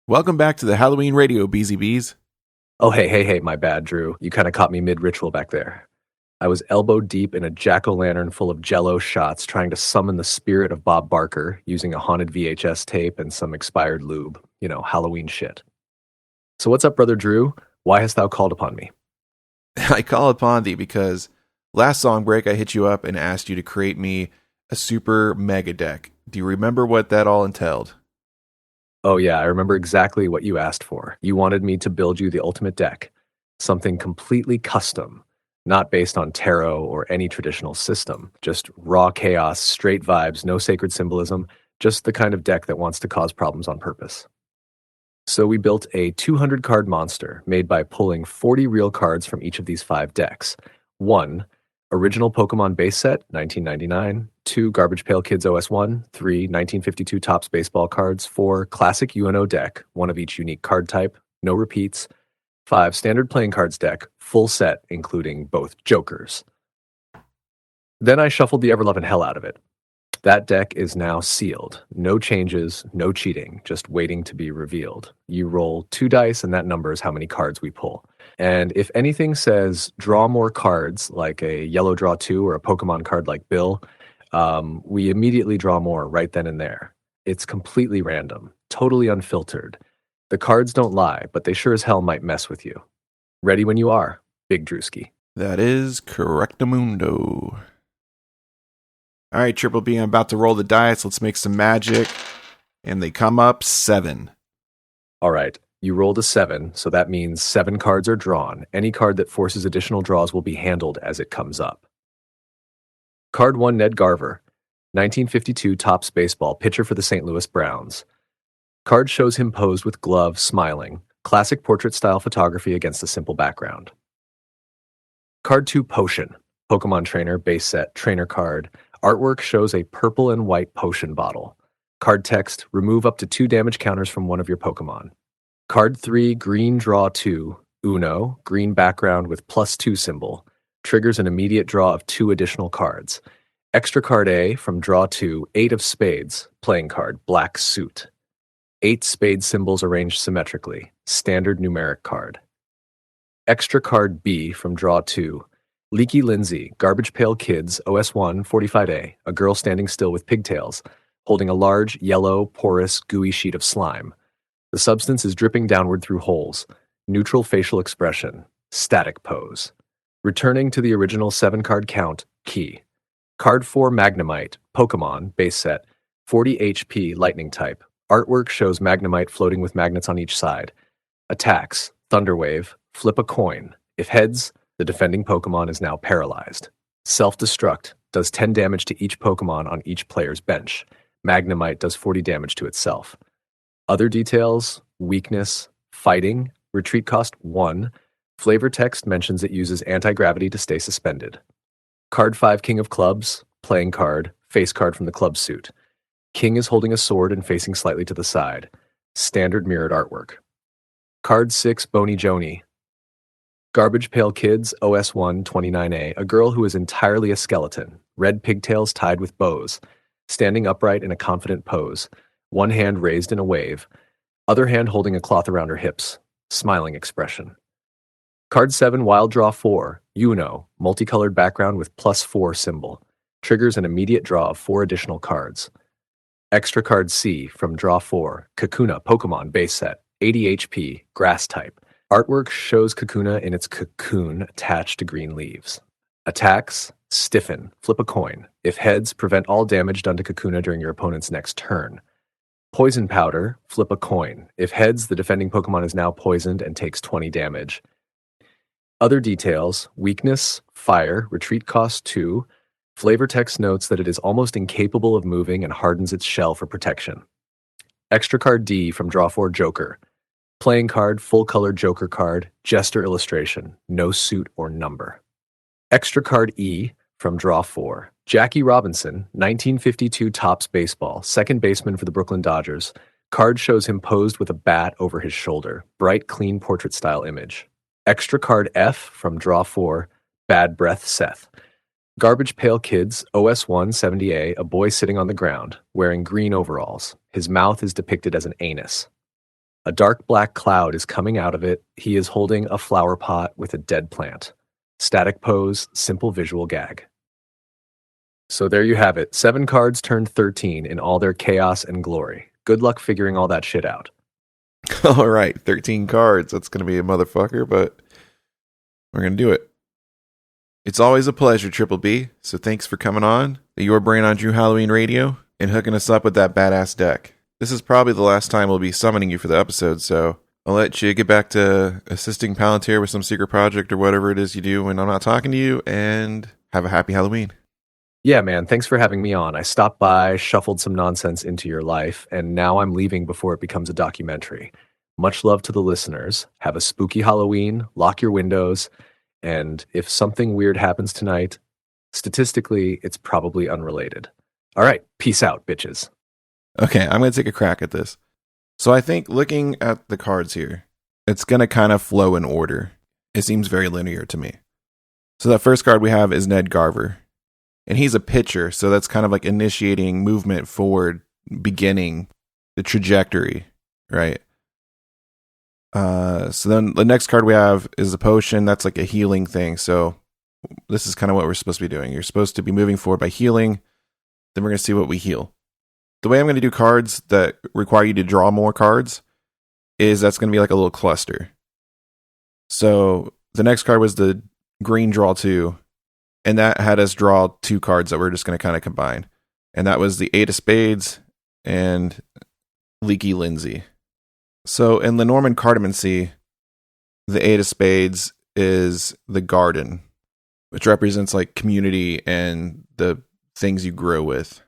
B: Welcome back to the Halloween Radio, BZBs.
D: Oh, hey, my bad, Drew. You kind of caught me mid-ritual back there. I was elbow deep in a jack-o'-lantern full of Jell-O shots trying to summon the spirit of Bob Barker using a haunted VHS tape and some expired lube. You know, Halloween shit. So what's up, Brother Drew? Why hast thou called upon me?
B: I call upon thee because last song break I hit you up and asked you to create me a super mega deck. Do you remember what that all entailed?
D: Oh yeah, I remember exactly what you asked for. You wanted me to build you the ultimate deck. Something completely custom, not based on tarot or any traditional system. Just raw chaos, straight vibes, no sacred symbolism, just the kind of deck that wants to cause problems on purpose. So we built a 200-card monster made by pulling 40 real cards from each of these 5 decks. 1, original Pokemon base set, 1999. 2, Garbage Pail Kids OS1. 3, 1952 Topps baseball cards. 4, classic UNO deck, one of each unique card type, no repeats. 5, standard playing cards deck, full set, including both jokers. Then I shuffled the ever-loving hell out of it. That deck is now sealed. No changes, no cheating, just waiting to be revealed. You roll 2 dice, and that number is how many cards we pull. And if anything says draw more cards, like a yellow draw 2 or a Pokemon card like Bill, we immediately draw more right then and there. It's completely random, totally unfiltered. The cards don't lie, but they sure as hell might mess with you. Ready when you are, Big Drewski.
B: That is correctamundo. All right, Triple B, I'm about to roll the dice. Let's make some magic. And they come up 7.
D: All right, you rolled a 7, so that means 7 cards are drawn. Any card that forces additional draws will be handled as it comes up. Card 1, Ned Garver, 1952 Topps baseball, pitcher for the St. Louis Browns. Card shows him posed with gloves, smiling. Classic portrait-style photography against a simple background. Card 2, Potion, Pokemon trainer, base set, trainer card. Artwork shows a purple and white potion bottle. Card text, remove up to 2 damage counters from one of your Pokemon. Card 3, Green Draw 2, Uno, green background with +2 symbol. Triggers an immediate draw of 2 additional cards. Extra card A from draw 2, 8 of spades, playing card, black suit. 8 spade symbols arranged symmetrically, standard numeric card. Extra card B from draw 2, Leaky Lindsay, Garbage Pail Kids, OS1, 45A, a girl standing still with pigtails, holding a large, yellow, porous, gooey sheet of slime. The substance is dripping downward through holes. Neutral facial expression. Static pose. Returning to the original 7-card count, key. Card 4, Magnemite, Pokemon, base set, 40 HP, lightning type. Artwork shows Magnemite floating with magnets on each side. Attacks, Thunderwave, flip a coin. If heads, the defending Pokemon is now paralyzed. Self-destruct, does 10 damage to each Pokemon on each player's bench. Magnemite does 40 damage to itself. Other details, weakness, fighting, retreat cost 1, Flavor text mentions it uses anti-gravity to stay suspended. Card 5, King of Clubs, playing card, face card from the club suit. King is holding a sword and facing slightly to the side. Standard mirrored artwork. Card 6, Boney Joni. Garbage Pail Kids, OS1 29A, a girl who is entirely a skeleton, red pigtails tied with bows, standing upright in a confident pose, one hand raised in a wave, other hand holding a cloth around her hips, smiling expression. Card 7, Wild Draw 4, Uno, multicolored background with +4 symbol, triggers an immediate draw of 4 additional cards. Extra card C from Draw 4, Kakuna Pokemon base set, 80 HP, grass type. Artwork shows Kakuna in its cocoon attached to green leaves. Attacks, stiffen, flip a coin. If heads, prevent all damage done to Kakuna during your opponent's next turn. Poison powder, flip a coin. If heads, the defending Pokemon is now poisoned and takes 20 damage. Other details, weakness, fire, retreat cost 2. Flavor text notes that it is almost incapable of moving and hardens its shell for protection. Extra card D from Draw 4 Joker. Playing card, full-colored Joker card, gesture illustration, no suit or number. Extra card E from Draw 4. Jackie Robinson, 1952 Topps baseball, second baseman for the Brooklyn Dodgers. Card shows him posed with a bat over his shoulder. Bright, clean portrait-style image. Extra card F from Draw 4. Bad Breath Seth. Garbage Pail Kids, OS1 70A, a boy sitting on the ground, wearing green overalls. His mouth is depicted as an anus. A dark black cloud is coming out of it. He is holding a flower pot with a dead plant. Static pose, simple visual gag. So there you have it. 7 cards turned 13 in all their chaos and glory. Good luck figuring all that shit out.
B: All right, 13 cards. That's going to be a motherfucker, but we're going to do it. It's always a pleasure, Triple B, so thanks for coming on the Your Brain on Drew Halloween Radio and hooking us up with that badass deck. This is probably the last time we'll be summoning you for the episode, so I'll let you get back to assisting Palantir with some secret project or whatever it is you do when I'm not talking to you, and have a happy Halloween.
D: Yeah, man, thanks for having me on. I stopped by, shuffled some nonsense into your life, and now I'm leaving before it becomes a documentary. Much love to the listeners. Have a spooky Halloween, lock your windows, and if something weird happens tonight, statistically, it's probably unrelated. All right, peace out, bitches.
B: Okay, I'm going to take a crack at this. So I think looking at the cards here, it's going to kind of flow in order. It seems very linear to me. So that first card we have is Ned Garver. And he's a pitcher, so that's kind of like initiating movement forward, beginning the trajectory, right? So then the next card we have is a potion. That's like a healing thing. So this is kind of what we're supposed to be doing. You're supposed to be moving forward by healing. Then we're going to see what we heal. The way I'm going to do cards that require you to draw more cards is that's going to be like a little cluster. So the next card was the green draw 2. And that had us draw 2 cards that we're just going to kind of combine. And that was the 8 of Spades and Leaky Lindsay. So in Lenormand Cardamancy, the 8 of Spades is the garden, which represents like community and the things you grow with.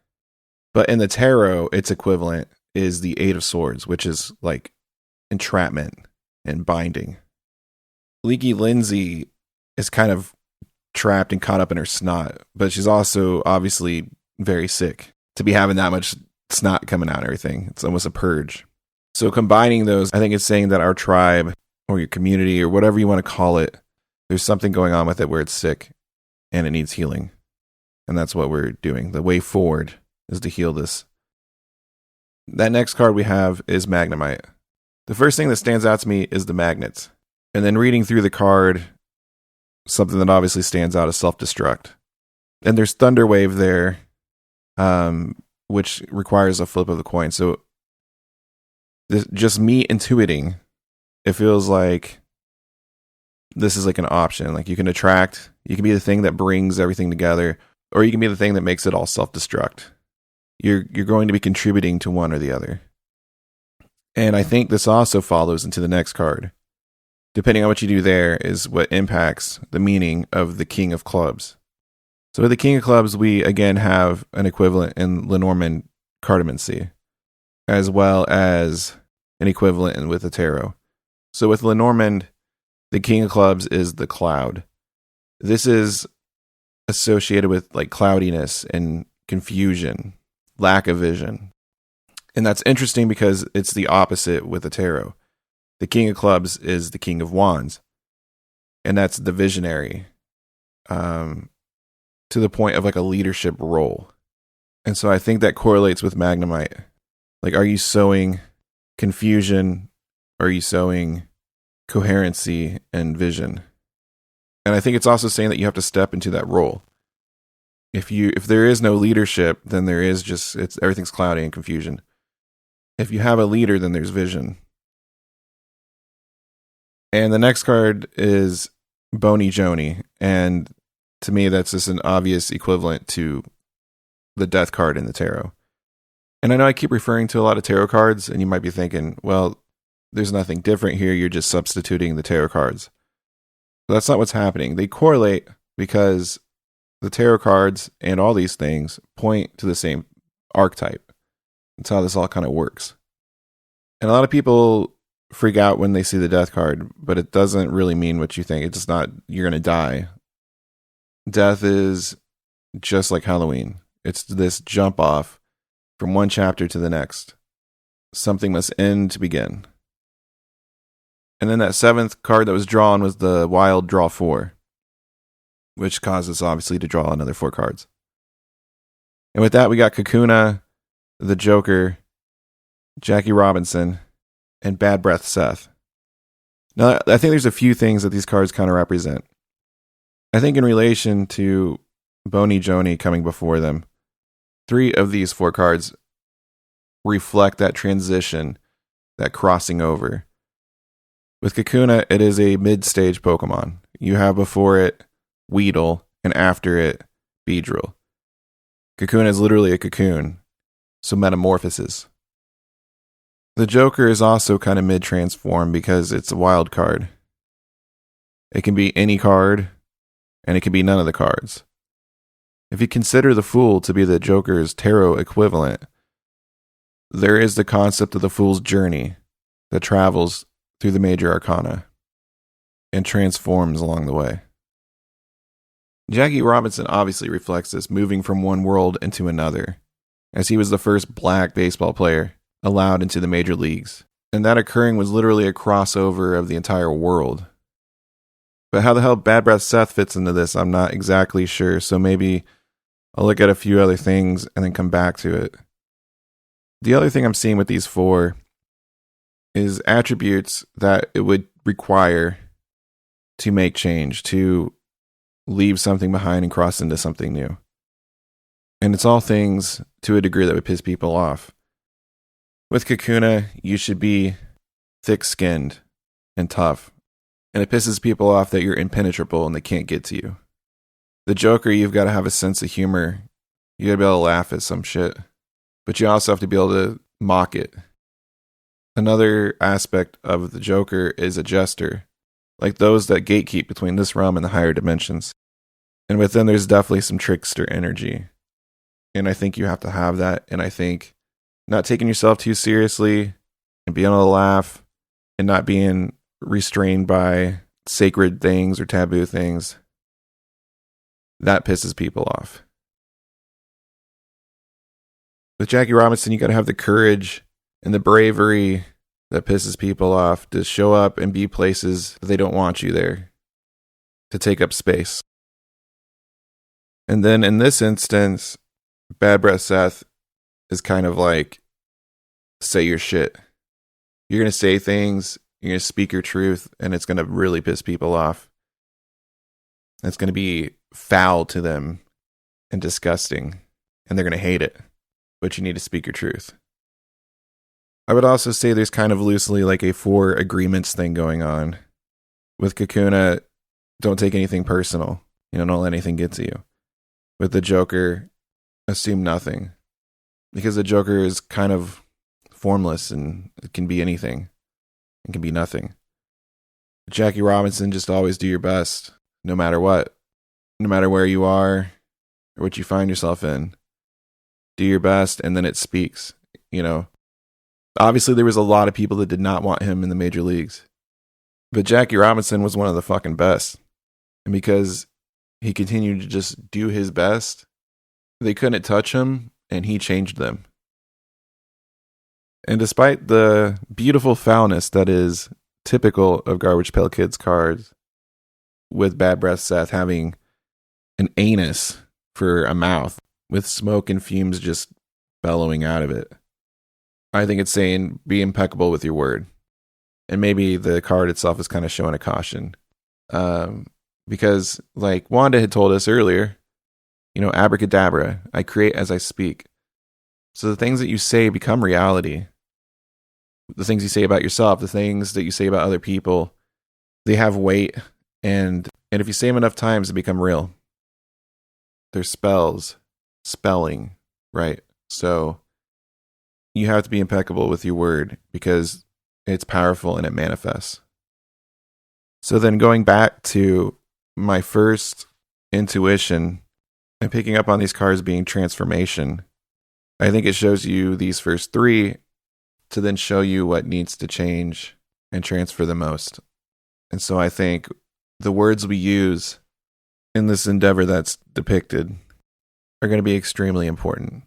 B: But in the tarot, its equivalent is the 8 of Swords, which is like entrapment and binding. Leaky Lindsay is kind of trapped and caught up in her snot, but she's also obviously very sick to be having that much snot coming out and everything. It's almost a purge. So combining those, I think it's saying that our tribe or your community or whatever you want to call it, there's something going on with it where it's sick and it needs healing. And that's what we're doing. The way forward is to heal this. That next card we have is Magnemite. The first thing that stands out to me is the magnets. And then reading through the card, something that obviously stands out is self-destruct. And there's Thunderwave there, which requires a flip of the coin. So just me intuiting, it feels like this is like an option. Like you can attract, you can be the thing that brings everything together, or you can be the thing that makes it all self-destruct. You're going to be contributing to one or the other. And I think this also follows into the next card. Depending on what you do there is what impacts the meaning of the King of Clubs. So with the King of Clubs, we again have an equivalent in Lenormand Cardamancy, as well as an equivalent with the tarot. So with Lenormand, The King of Clubs is the cloud. This is associated with like cloudiness and confusion, lack of vision. And that's interesting because it's the opposite with the tarot. The King of Clubs is the King of Wands. And that's the visionary, to the point of like a leadership role. And so I think that correlates with Magnemite. Like, are you sowing confusion? Are you sowing coherency and vision? And I think it's also saying that you have to step into that role. If there is no leadership, then there is just, everything's cloudy and confusion. If you have a leader, then there's vision. And the next card is Bony Joni. And to me, that's just an obvious equivalent to the death card in the tarot. And I know I keep referring to a lot of tarot cards, and you might be thinking, well, there's nothing different here. You're just substituting the tarot cards. But that's not what's happening. They correlate because the tarot cards and all these things point to the same archetype. That's how this all kind of works. And a lot of people freak out when they see the death card, but it doesn't really mean what you think. It's just not, you're going to die. Death is just like Halloween. It's this jump off from one chapter to the next. Something must end to begin. And then that seventh card that was drawn was the Wild Draw 4, which causes obviously to draw another 4 cards. And with that, we got Kakuna, the Joker, Jackie Robinson, and Bad Breath Seth. Now, I think there's a few things that these cards kind of represent. I think in relation to Bony Joni coming before them, 3 of these 4 cards reflect that transition, that crossing over. With Kakuna, it is a mid-stage Pokemon. You have before it Weedle, and after it, Beedrill. Kakuna is literally a cocoon, so metamorphosis. The Joker is also kind of mid-transform because it's a wild card. It can be any card, and it can be none of the cards. If you consider the Fool to be the Joker's tarot equivalent, there is the concept of the Fool's journey that travels through the major arcana and transforms along the way. Jackie Robinson obviously reflects this, moving from one world into another, as he was the first black baseball player allowed into the major leagues, and that occurring was literally a crossover of the entire world. But how the hell Bad Breath Seth fits into this, I'm not exactly sure, so maybe I'll look at a few other things and then come back to it. The other thing I'm seeing with these 4 is attributes that it would require to make change, to leave something behind and cross into something new. And it's all things to a degree that would piss people off. With Kakuna, you should be thick-skinned and tough. And it pisses people off that you're impenetrable and they can't get to you. The Joker, you've got to have a sense of humor. You got to be able to laugh at some shit. But you also have to be able to mock it. Another aspect of the Joker is a jester, like those that gatekeep between this realm and the higher dimensions. And within there's definitely some trickster energy. And I think you have to have that. And I think not taking yourself too seriously and being able to laugh and not being restrained by sacred things or taboo things, that pisses people off. With Jackie Robinson, you got to have the courage and the bravery that pisses people off to show up and be places that they don't want you there, to take up space. And then in this instance, Bad Breath Seth is kind of like, say your shit. You're going to say things, you're going to speak your truth, and it's going to really piss people off. It's going to be foul to them and disgusting, and they're going to hate it. But you need to speak your truth. I would also say there's kind of loosely like a 4 agreements thing going on. With Kakuna, don't take anything personal. Don't let anything get to you. With the Joker, assume nothing. Because the Joker is kind of formless and it can be anything. It can be nothing. Jackie Robinson, just always do your best, no matter what. No matter where you are or what you find yourself in. Do your best, and then it speaks, Obviously, there was a lot of people that did not want him in the major leagues. But Jackie Robinson was one of the fucking best. And because he continued to just do his best, they couldn't touch him, and he changed them. And despite the beautiful foulness that is typical of Garbage Pail Kids cards, with Bad Breath Seth having an anus for a mouth, with smoke and fumes just bellowing out of it, I think it's saying be impeccable with your word. And maybe the card itself is kind of showing a caution. Because, like Wanda had told us earlier, abracadabra, I create as I speak. So the things that you say become reality. The things you say about yourself, the things that you say about other people, they have weight. And if you say them enough times, they become real. They're spelling, right? So you have to be impeccable with your word because it's powerful and it manifests. So then going back to my first intuition and picking up on these cards being transformation, I think it shows you these first three to then show you what needs to change and transfer the most. And so I think the words we use in this endeavor that's depicted are going to be extremely important.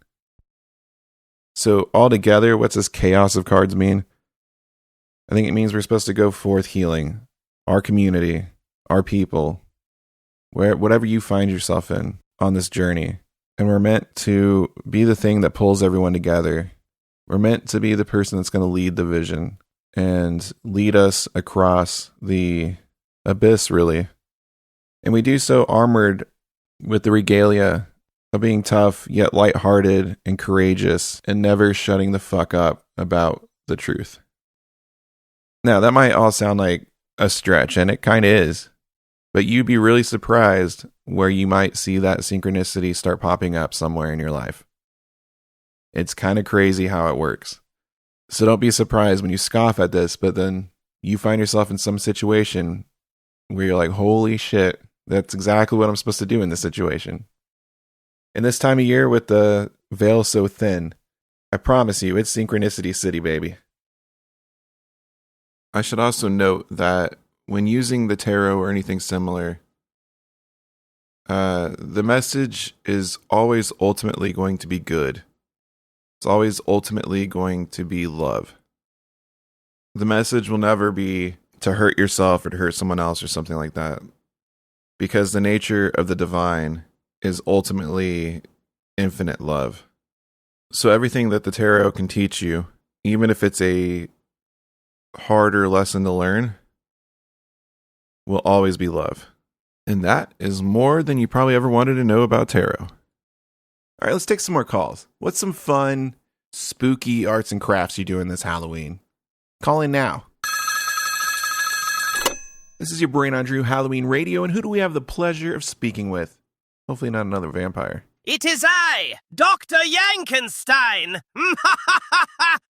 B: So altogether, what's this chaos of cards mean? I think it means we're supposed to go forth healing our community, our people, whatever you find yourself in on this journey. And we're meant to be the thing that pulls everyone together. We're meant to be the person that's going to lead the vision and lead us across the abyss, really. And we do so armored with the regalia of being tough, yet lighthearted and courageous, and never shutting the fuck up about the truth. Now, that might all sound like a stretch, and it kind of is. But you'd be really surprised where you might see that synchronicity start popping up somewhere in your life. It's kind of crazy how it works. So don't be surprised when you scoff at this, but then you find yourself in some situation where you're like, holy shit, that's exactly what I'm supposed to do in this situation. And this time of year with the veil so thin, I promise you, it's synchronicity city, baby. I should also note that when using the tarot or anything similar, the message is always ultimately going to be good. It's always ultimately going to be love. The message will never be to hurt yourself or to hurt someone else or something like that. Because the nature of the divine is ultimately infinite love. So everything that the tarot can teach you, even if it's a harder lesson to learn, will always be love. And that is more than you probably ever wanted to know about tarot. All right, let's take some more calls. What's some fun, spooky arts and crafts you doing this Halloween? Call in now. This is your Brain on Drew Halloween Radio, and who do we have the pleasure of speaking with? Hopefully not another vampire.
J: It is I, Dr. Yankenstein!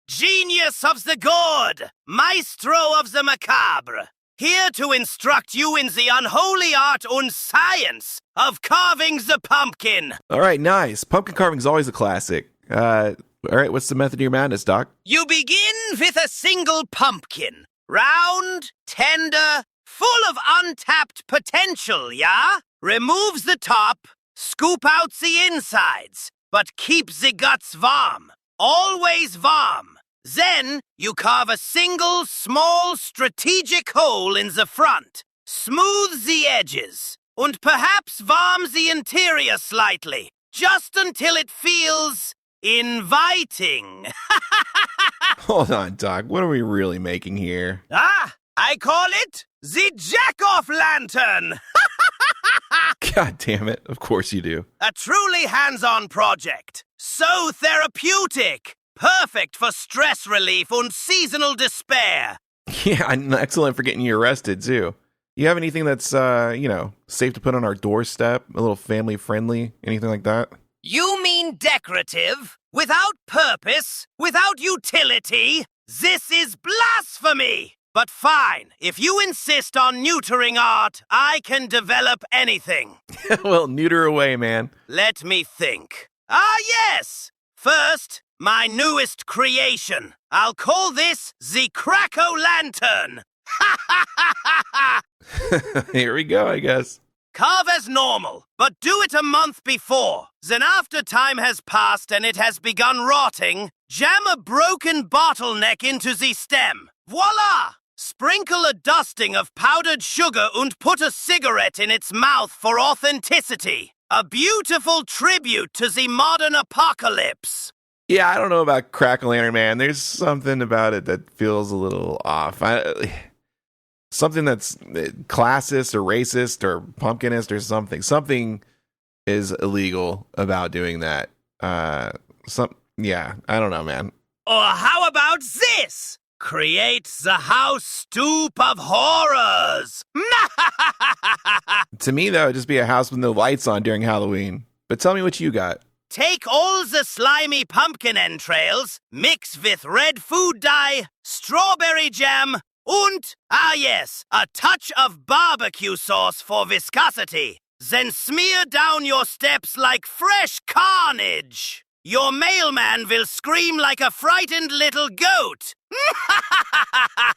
J: Genius of the good, maestro of the macabre, here to instruct you in the unholy art and science of carving the pumpkin.
B: All right, nice. Pumpkin carving is always a classic. All right, what's the method of your madness, Doc?
J: You begin with a single pumpkin. Round, tender, full of untapped potential, yeah? Remove the top, scoop out the insides, but keep the guts warm. Always warm. Then you carve a single small strategic hole in the front, smooth the edges, and perhaps warm the interior slightly, just until it feels inviting.
B: Hold on, Doc. What are we really making here?
J: I call it the Jack-Off Lantern.
B: God damn it. Of course you do.
J: A truly hands-on project. So therapeutic. Perfect for stress relief and seasonal despair.
B: Yeah, and excellent for getting you arrested, too. You have anything that's, safe to put on our doorstep? A little family-friendly? Anything like that?
J: You mean decorative? Without purpose? Without utility? This is blasphemy! But fine, if you insist on neutering art, I can develop anything.
B: Well, neuter away, man.
J: Let me think. Yes! First, my newest creation. I'll call this the Crack-O-Lantern.
B: Here we go, I guess.
J: Carve as normal, but do it a month before. Then after time has passed and it has begun rotting, jam a broken bottleneck into the stem. Voila! Sprinkle a dusting of powdered sugar and put a cigarette in its mouth for authenticity. A beautiful tribute to the modern apocalypse.
B: Yeah, I don't know about Crack-O-Lantern Man. There's something about it that feels a little off. Something that's classist or racist or pumpkinist or something. Something is illegal about doing that. Yeah, I don't know, man.
J: Or how about this? Create the house stoop of horrors.
B: To me, that would just be a house with no lights on during Halloween. But tell me what you got.
J: Take all the slimy pumpkin entrails, mix with red food dye, strawberry jam, and, yes, a touch of barbecue sauce for viscosity. Then smear down your steps like fresh carnage. Your mailman will scream like a frightened little goat.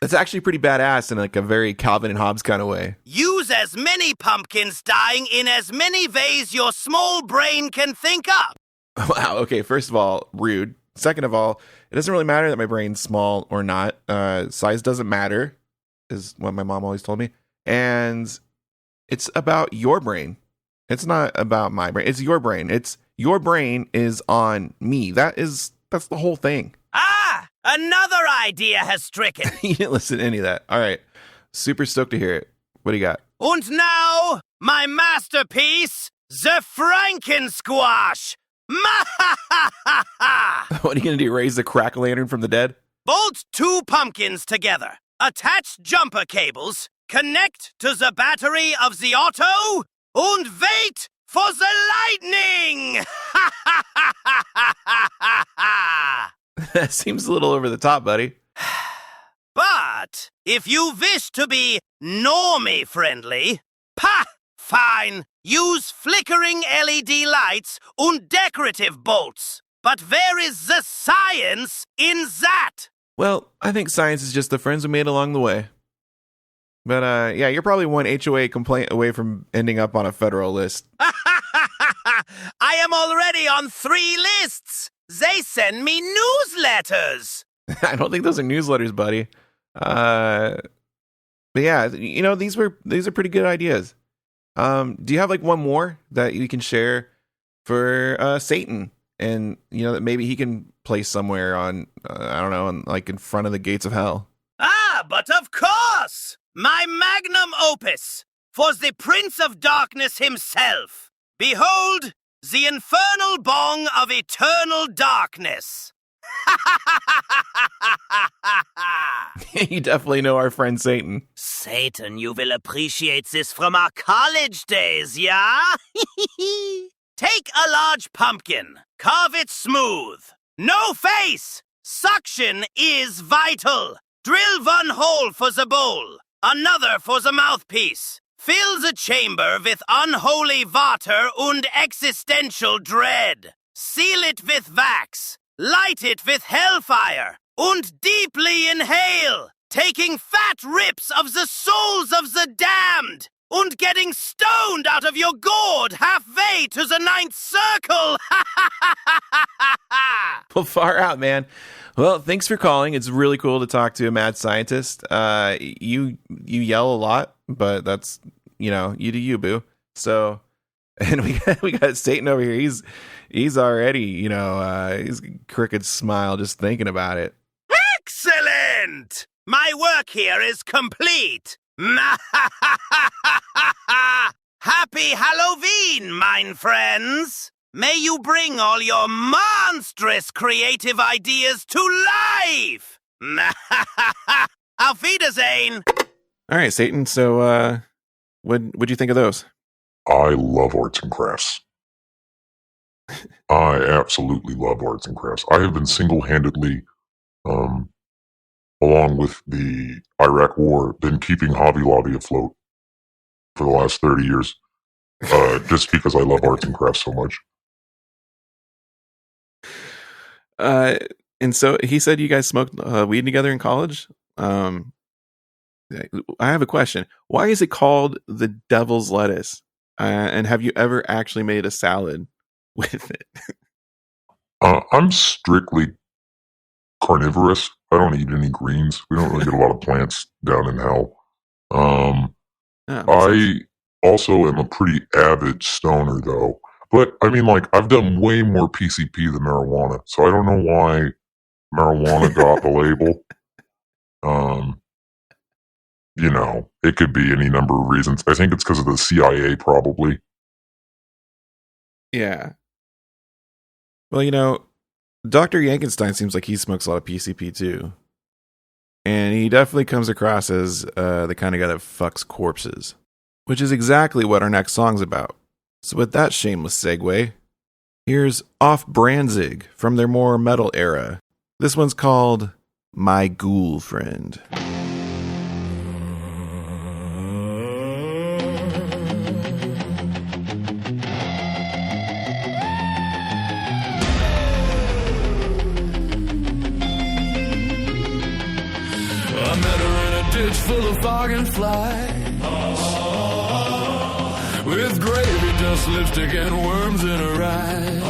B: That's actually pretty badass in like a very Calvin and Hobbes kind of way.
J: Use as many pumpkins dying in as many ways your small brain can think up.
B: Wow, okay, first of all, rude. Second of all, it doesn't really matter that my brain's small or not. Size doesn't matter, is what my mom always told me. And it's about your brain. It's not about my brain. It's your brain. It's your brain is on me. That's the whole thing.
J: Ah, another idea has stricken.
B: You didn't listen to any of that. All right. Super stoked to hear it. What do you got?
J: And now, my masterpiece, the Frankensquash.
B: What are you going to do? Raise the Crack-O-Lantern from the dead?
J: Bolt 2 pumpkins together. Attach jumper cables. Connect to the battery of the auto. And wait for the lightning!
B: That seems a little over the top, buddy.
J: But if you wish to be normie friendly, fine. Use flickering LED lights and decorative bolts. But where is the science in that?
B: Well, I think science is just the friends we made along the way. But yeah, you're probably one HOA complaint away from ending up on a federal list.
J: I am already on 3 lists. They send me newsletters.
B: I don't think those are newsletters, buddy. But yeah, you know, these are pretty good ideas. Do you have like one more that you can share for Satan, and you know that maybe he can place somewhere on I don't know, like in front of the gates of hell?
J: But of course, my magnum opus for the Prince of Darkness himself. Behold, the infernal bong of eternal darkness.
B: You definitely know our friend Satan.
J: Satan, you will appreciate this from our college days, yeah? Take a large pumpkin, carve it smooth. No face! Suction is vital. Drill one hole for the bowl, another for the mouthpiece. Fill the chamber with unholy water and existential dread. Seal it with wax. Light it with hellfire. And deeply inhale, taking fat rips of the souls of the damned. And getting stoned out of your gourd halfway to the 9th circle.
B: Well, far out, man. Well, thanks for calling. It's really cool to talk to a mad scientist. You yell a lot, but that's, you know, you do you, boo. So, and we got Satan over here. He's already, you know, he's a crooked smile just thinking about it.
J: Excellent! My work here is complete. Happy Halloween, mine friends! May you bring all your monstrous creative ideas to life! Auf Wiedersehen!
B: All right, Satan, so what'd you think of those?
E: I love arts and crafts. I absolutely love arts and crafts. I have been single-handedly, along with the Iraq War, been keeping Hobby Lobby afloat for the last 30 years, just because I love arts and crafts so much.
B: And so he said you guys smoked weed together in college. I have a question. Why is it called the devil's lettuce? And have you ever actually made a salad with it?
E: I'm strictly carnivorous. I don't eat any greens. We don't really get a lot of plants down in hell. I also am a pretty avid stoner, though. But, I mean, like, I've done way more PCP than marijuana, so I don't know why marijuana got the label. You know, it could be any number of reasons. I think it's because of the CIA, probably.
B: Yeah. Well, you know, Dr. Yankenstein seems like he smokes a lot of PCP too. And he definitely comes across as the kind of guy that fucks corpses, which is exactly what our next song's about. So with that shameless segue, here's Off Branzig from their more metal era. This one's called My Ghoul Friend.
F: I met her in a ditch full of fog and flies, with gravy dust, lipstick, and worms in her eyes.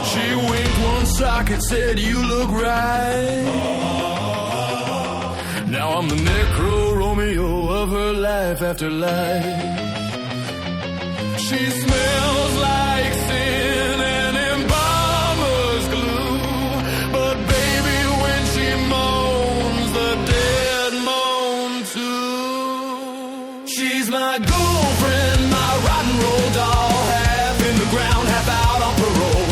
F: She winked one socket, said, "You look right." Now I'm the necro Romeo of her life after life. She smells like sin and embalmer's glue, but baby, when she moans, the dead moan too. She's my girlfriend, my rock and roll doll, half in the ground, half out on parole.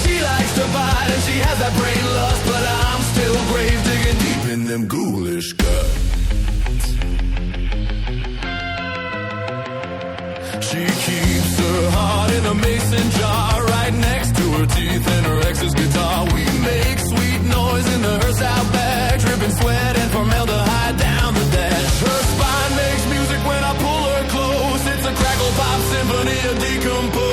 F: She likes to bite and she has that brain lust, but I'm still grave digging deep in them ghoulish guts. She keeps her heart in a mason jar right next to her teeth and her ex's guitar. We make sweet noise in the hearse out back, dripping sweat and formaldehyde down the dash. Her spine makes music when I pull her close. It's a crackle pop symphony of decompose.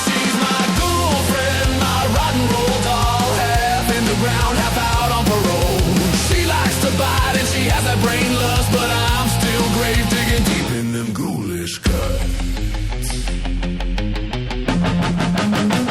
F: She's my girlfriend, my rock and roll doll, half in the ground, half out on parole. She likes to bite and she has that brain lust, but I'm still grave digging deep in them ghoulish cuts.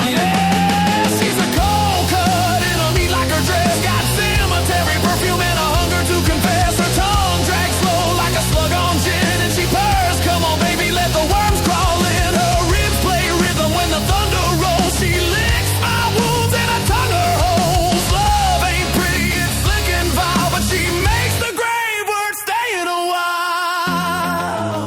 F: Yeah, she's a cold cut in a meat like her dress, got cemetery perfume and a hunger to confess. Her tongue drags slow like a slug on gin, and she purrs, "Come on baby, let the worms crawl in." Her ribs play rhythm when the thunder rolls. She licks my wounds and I tongue her holes. Love ain't pretty, it's slick and vile, but she makes the grave worth staying a while.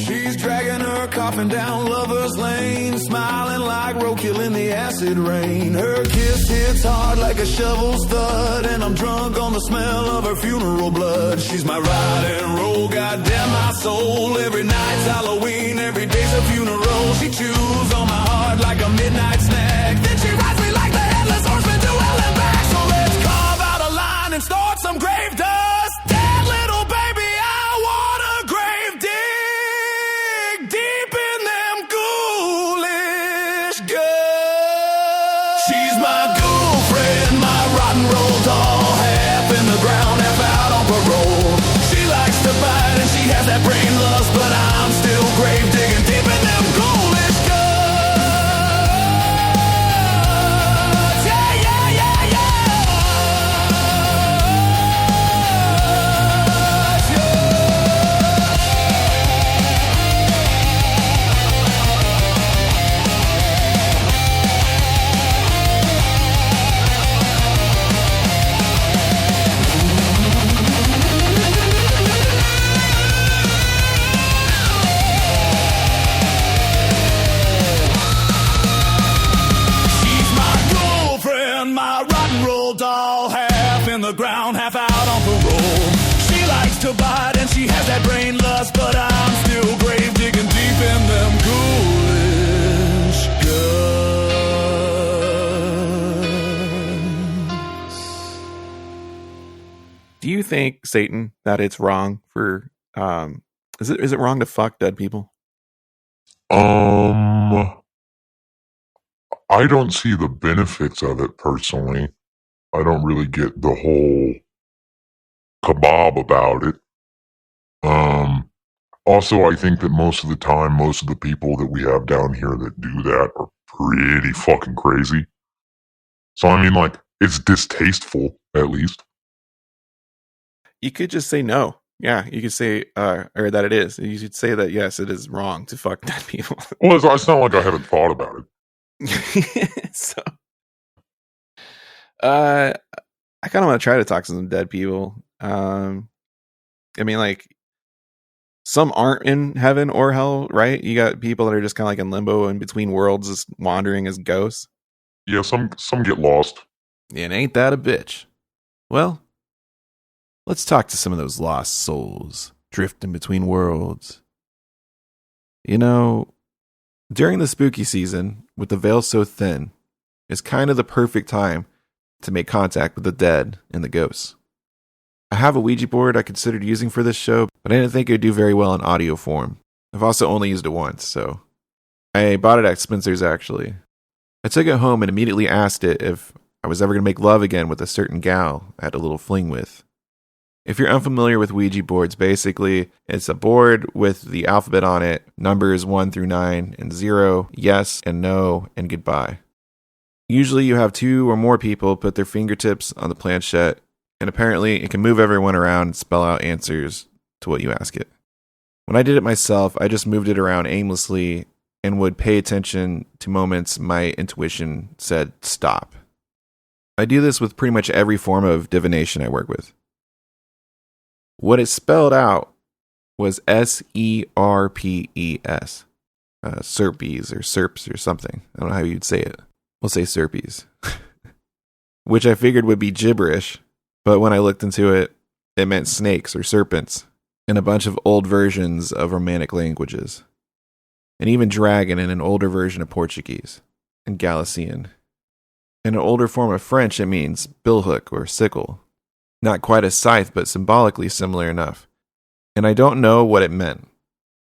F: She's dragging her coffin down Lover's Lane, smiling like roadkill in the acid rain. Her kiss hits hard like a shovel stud, and I'm drunk on the smell of her funeral blood. She's my ride and roll, goddamn my soul. Every night's Halloween, every day's a funeral. She chews on my heart like a midnight snack, then she rides me like the headless horseman to hell and back. So let's carve out a line and start some grave dust. Dead little baby, I want a grave dig deep in them ghoulish guts. She's my girlfriend, my rock and roll doll, half in the ground, half out on parole. She likes to bite and she has that brain lust, but I'm still grave digging deep in them ghoulish guts. Yeah, yeah, yeah, yeah. She's my girlfriend, my rock and roll doll, half in the ground, half out on parole. She likes to bite and she has that brain lust, but I'm still grave digging deep in them ghoulish guts.
B: Do you think, Satan, that it's wrong for is it wrong to fuck dead people?
E: I don't see the benefits of it personally. I don't really get the whole kebab about it. Also, I think that most of the time, most of the people that we have down here that do that are pretty fucking crazy. So, I mean, like, it's distasteful, at least.
B: You could just say no. Yeah, you could say, or that it is. You should say that, yes, it is wrong to fuck dead people.
E: Well, it's not like I haven't thought about it.
B: So, I kind of want to try to talk to some dead people. I mean, like, some aren't in heaven or hell, right? You got people that are just kind of like in limbo in between worlds, just wandering as ghosts.
E: Yeah, some get lost.
B: And ain't that a bitch? Well, let's talk to some of those lost souls drifting between worlds. You know, during the spooky season, with the veil so thin, is kind of the perfect time to make contact with the dead and the ghosts. I have a Ouija board I considered using for this show, but I didn't think it would do very well in audio form. I've also only used it once, so I bought it at Spencer's actually. I took it home and immediately asked it if I was ever going to make love again with a certain gal I had a little fling with. If you're unfamiliar with Ouija boards, basically, it's a board with the alphabet on it, numbers 1 through 9, and 0, yes and no, and goodbye. Usually you have 2 or more people put their fingertips on the planchette, and apparently it can move everyone around and spell out answers to what you ask it. When I did it myself, I just moved it around aimlessly and would pay attention to moments my intuition said stop. I do this with pretty much every form of divination I work with. What it spelled out was SERPES. Serpes or serps or something. I don't know how you'd say it. We'll say serpes. Which I figured would be gibberish, but when I looked into it, it meant snakes or serpents, and a bunch of old versions of Romantic languages, and even dragon in an older version of Portuguese, and Galician. In an older form of French, it means billhook or sickle. Not quite a scythe, but symbolically similar enough. And I don't know what it meant.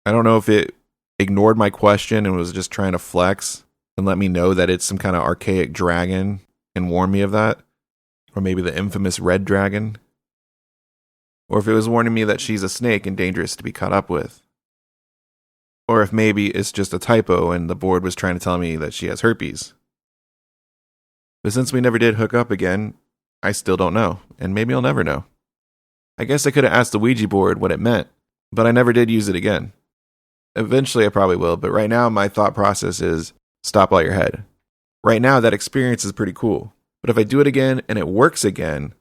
B: I don't know if it ignored my question and was just trying to flex and let me know that it's some kind of archaic dragon and warn me of that. Or maybe the infamous red dragon. Or if it was warning me that she's a snake and dangerous to be caught up with. Or if maybe it's just a typo and the board was trying to tell me that she has herpes. But since we never did hook up again, I still don't know, and maybe I'll never know. I guess I could have asked the Ouija board what it meant, but I never did use it again. Eventually I probably will, but right now my thought process is stop while you're ahead. Right now that experience is pretty cool, but if I do it again and it works again,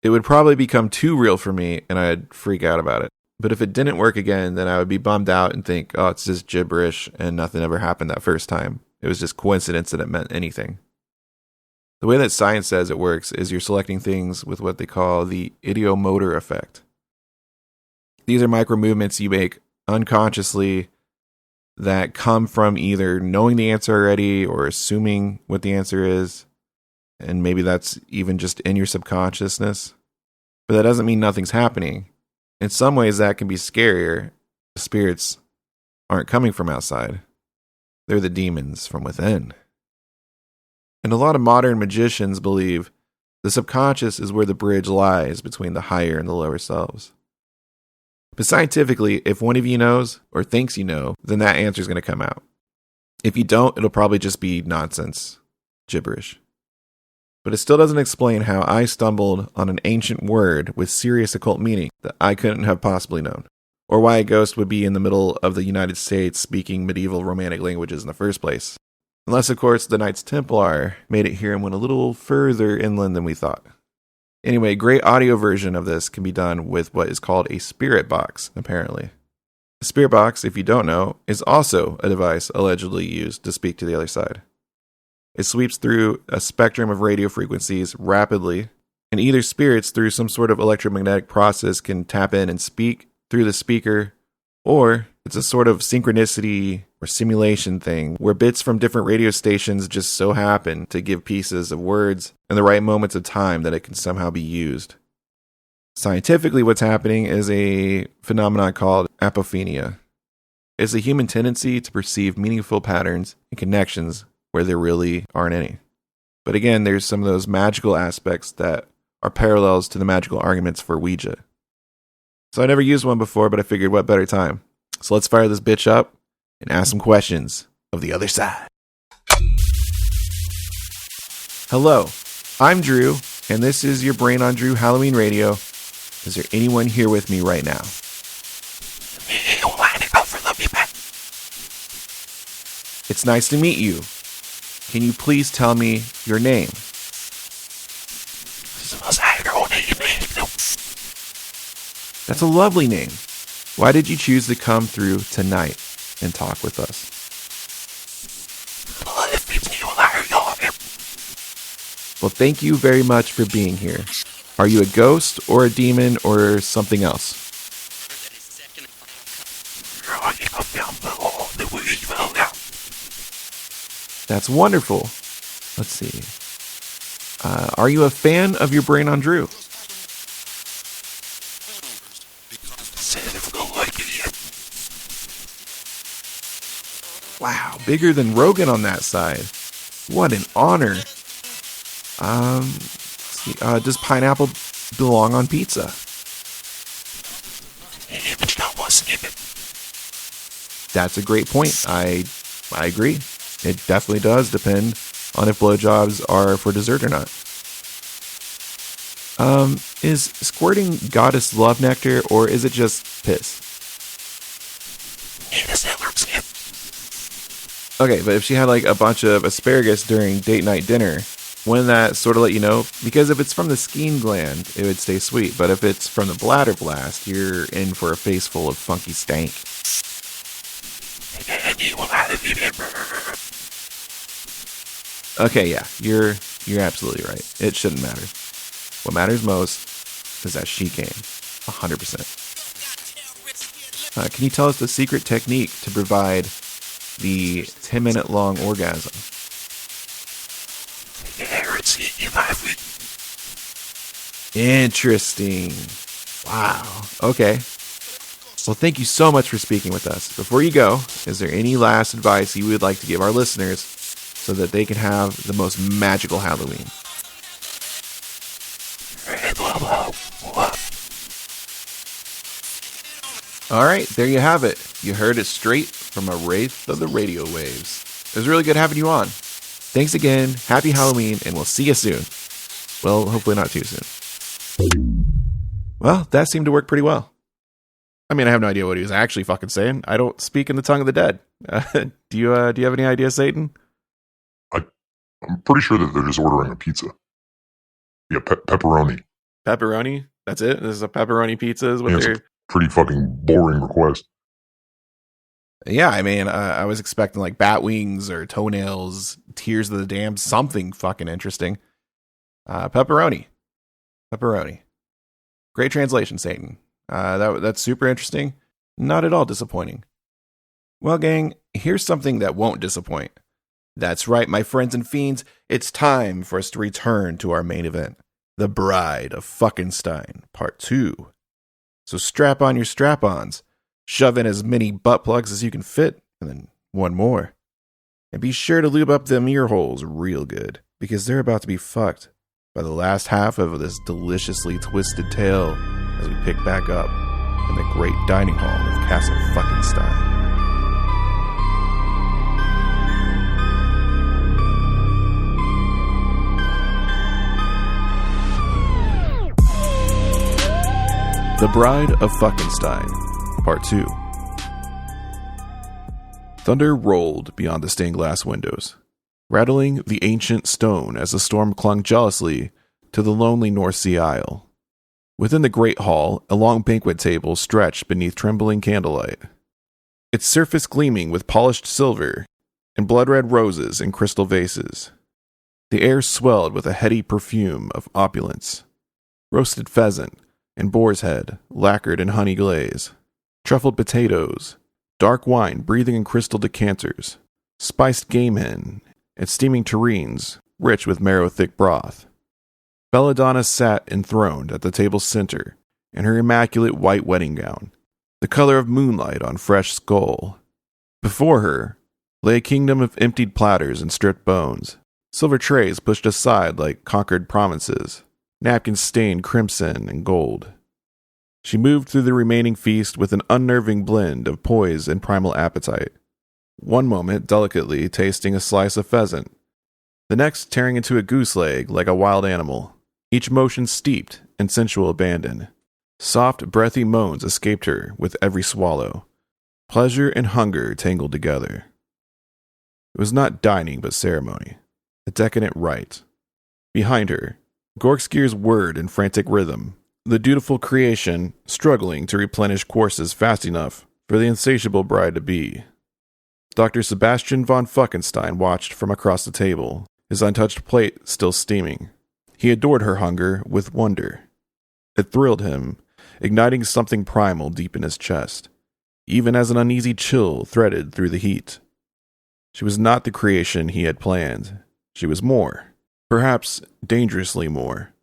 B: it would probably become too real for me and I'd freak out about it. But if it didn't work again, then I would be bummed out and think, oh, it's just gibberish and nothing ever happened that first time. It was just coincidence that it meant anything. The way that science says it works is you're selecting things with what they call the ideomotor effect. These are micro movements you make unconsciously that come from either knowing the answer already or assuming what the answer is, and maybe that's even just in your subconsciousness. But that doesn't mean nothing's happening. In some ways that can be scarier. The spirits aren't coming from outside. They're the demons from within. And a lot of modern magicians believe the subconscious is where the bridge lies between the higher and the lower selves. But scientifically, if one of you knows or thinks you know, then that answer is going to come out. If you don't, it'll probably just be nonsense, gibberish. But it still doesn't explain how I stumbled on an ancient word with serious occult meaning that I couldn't have possibly known, or why a ghost would be in the middle of the United States speaking medieval Romantic languages in the first place. Unless, of course, the Knights Templar made it here and went a little further inland than we thought. Anyway, a great audio version of this can be done with what is called a spirit box, apparently. A spirit box, if you don't know, is also a device allegedly used to speak to the other side. It sweeps through a spectrum of radio frequencies rapidly, and either spirits through some sort of electromagnetic process can tap in and speak through the speaker, or it's a sort of synchronicity or simulation thing where bits from different radio stations just so happen to give pieces of words in the right moments of time that it can somehow be used. Scientifically, what's happening is a phenomenon called apophenia. It's a human tendency to perceive meaningful patterns and connections where there really aren't any. But again, there's some of those magical aspects that are parallels to the magical arguments for Ouija. So I never used one before, but I figured what better time. So let's fire this bitch up and ask some questions of the other side. Hello, I'm Drew, and this is your Brain on Drew Halloween Radio. Is there anyone here with me right now? It's nice to meet you. Can you please tell me your name? That's a lovely name. Why did you choose to come through tonight and talk with us? Well, thank you very much for being here. Are you a ghost or a demon or something else? That's wonderful. Let's see. Are you a fan of your Brain on Drew? Wow, bigger than Rogan on that side. What an honor. Does pineapple belong on pizza? That's a great point. I agree. It definitely does depend on if blowjobs are for dessert or not. Is squirting goddess love nectar or is it just piss? Okay, but if she had like a bunch of asparagus during date night dinner, wouldn't that sort of let you know? Because if it's from the skein gland, it would stay sweet. But if it's from the bladder blast, you're in for a face full of funky stank. Okay, yeah, you're absolutely right. It shouldn't matter. What matters most is that she came. 100%. Can you tell us the secret technique to provide the 10-minute long orgasm? Interesting. Wow. Okay. Well, thank you so much for speaking with us. Before you go, is there any last advice you would like to give our listeners so that they can have the most magical Halloween? All right, there you have it. You heard it straight from a wraith of the radio waves. It was really good having you on. Thanks again, happy Halloween, and we'll see you soon. Well, hopefully not too soon. Well, that seemed to work pretty well. I mean, I have no idea what he was actually fucking saying. I don't speak in the tongue of the dead. Do you have any idea, Satan?
E: I'm pretty sure that they're just ordering a pizza. Yeah, pepperoni.
B: Pepperoni? That's it? This is a pepperoni pizza? Is what
E: It's a pretty fucking boring request.
B: Yeah, I mean, I was expecting like bat wings or toenails, tears of the damned, something fucking interesting. Pepperoni. Great translation, Satan. That's super interesting. Not at all disappointing. Well, gang, here's something that won't disappoint. That's right, my friends and fiends. It's time for us to return to our main event. The Bride of Fuckenstein, Part 2. So strap on your strap-ons. Shove in as many butt plugs as you can fit, and then one more. And be sure to lube up them ear holes real good, because they're about to be fucked by the last half of this deliciously twisted tale as we pick back up in the great dining hall of Castle Fuckenstein. The Bride of Fuckenstein, Part 2. Thunder rolled beyond the stained glass windows, rattling the ancient stone as the storm clung jealously to the lonely North Sea Isle. Within the great hall, a long banquet table stretched beneath trembling candlelight, its surface gleaming with polished silver and blood-red roses in crystal vases. The air swelled with a heady perfume of opulence, roasted pheasant, and boar's head, lacquered in honey glaze, truffled potatoes, dark wine breathing in crystal decanters, spiced game hen, and steaming terrines, rich with marrow-thick broth. Belladonna sat enthroned at the table's center, in her immaculate white wedding gown, the color of moonlight on fresh skull. Before her lay a kingdom of emptied platters and stripped bones, silver trays pushed aside like conquered provinces, napkins stained crimson and gold. She moved through the remaining feast with an unnerving blend of poise and primal appetite. One moment delicately tasting a slice of pheasant, the next tearing into a goose leg like a wild animal, each motion steeped in sensual abandon. Soft, breathy moans escaped her with every swallow. Pleasure and hunger tangled together. It was not dining but ceremony, a decadent rite. Behind her, Gorkskir's whirred in frantic rhythm, the dutiful creation struggling to replenish courses fast enough for the insatiable bride-to-be. Dr. Sebastian von Fuckenstein watched from across the table, his untouched plate still steaming. He adored her hunger with wonder. It thrilled him, igniting something primal deep in his chest, even as an uneasy chill threaded through the heat. She was not the creation he had planned. She was more, perhaps dangerously more.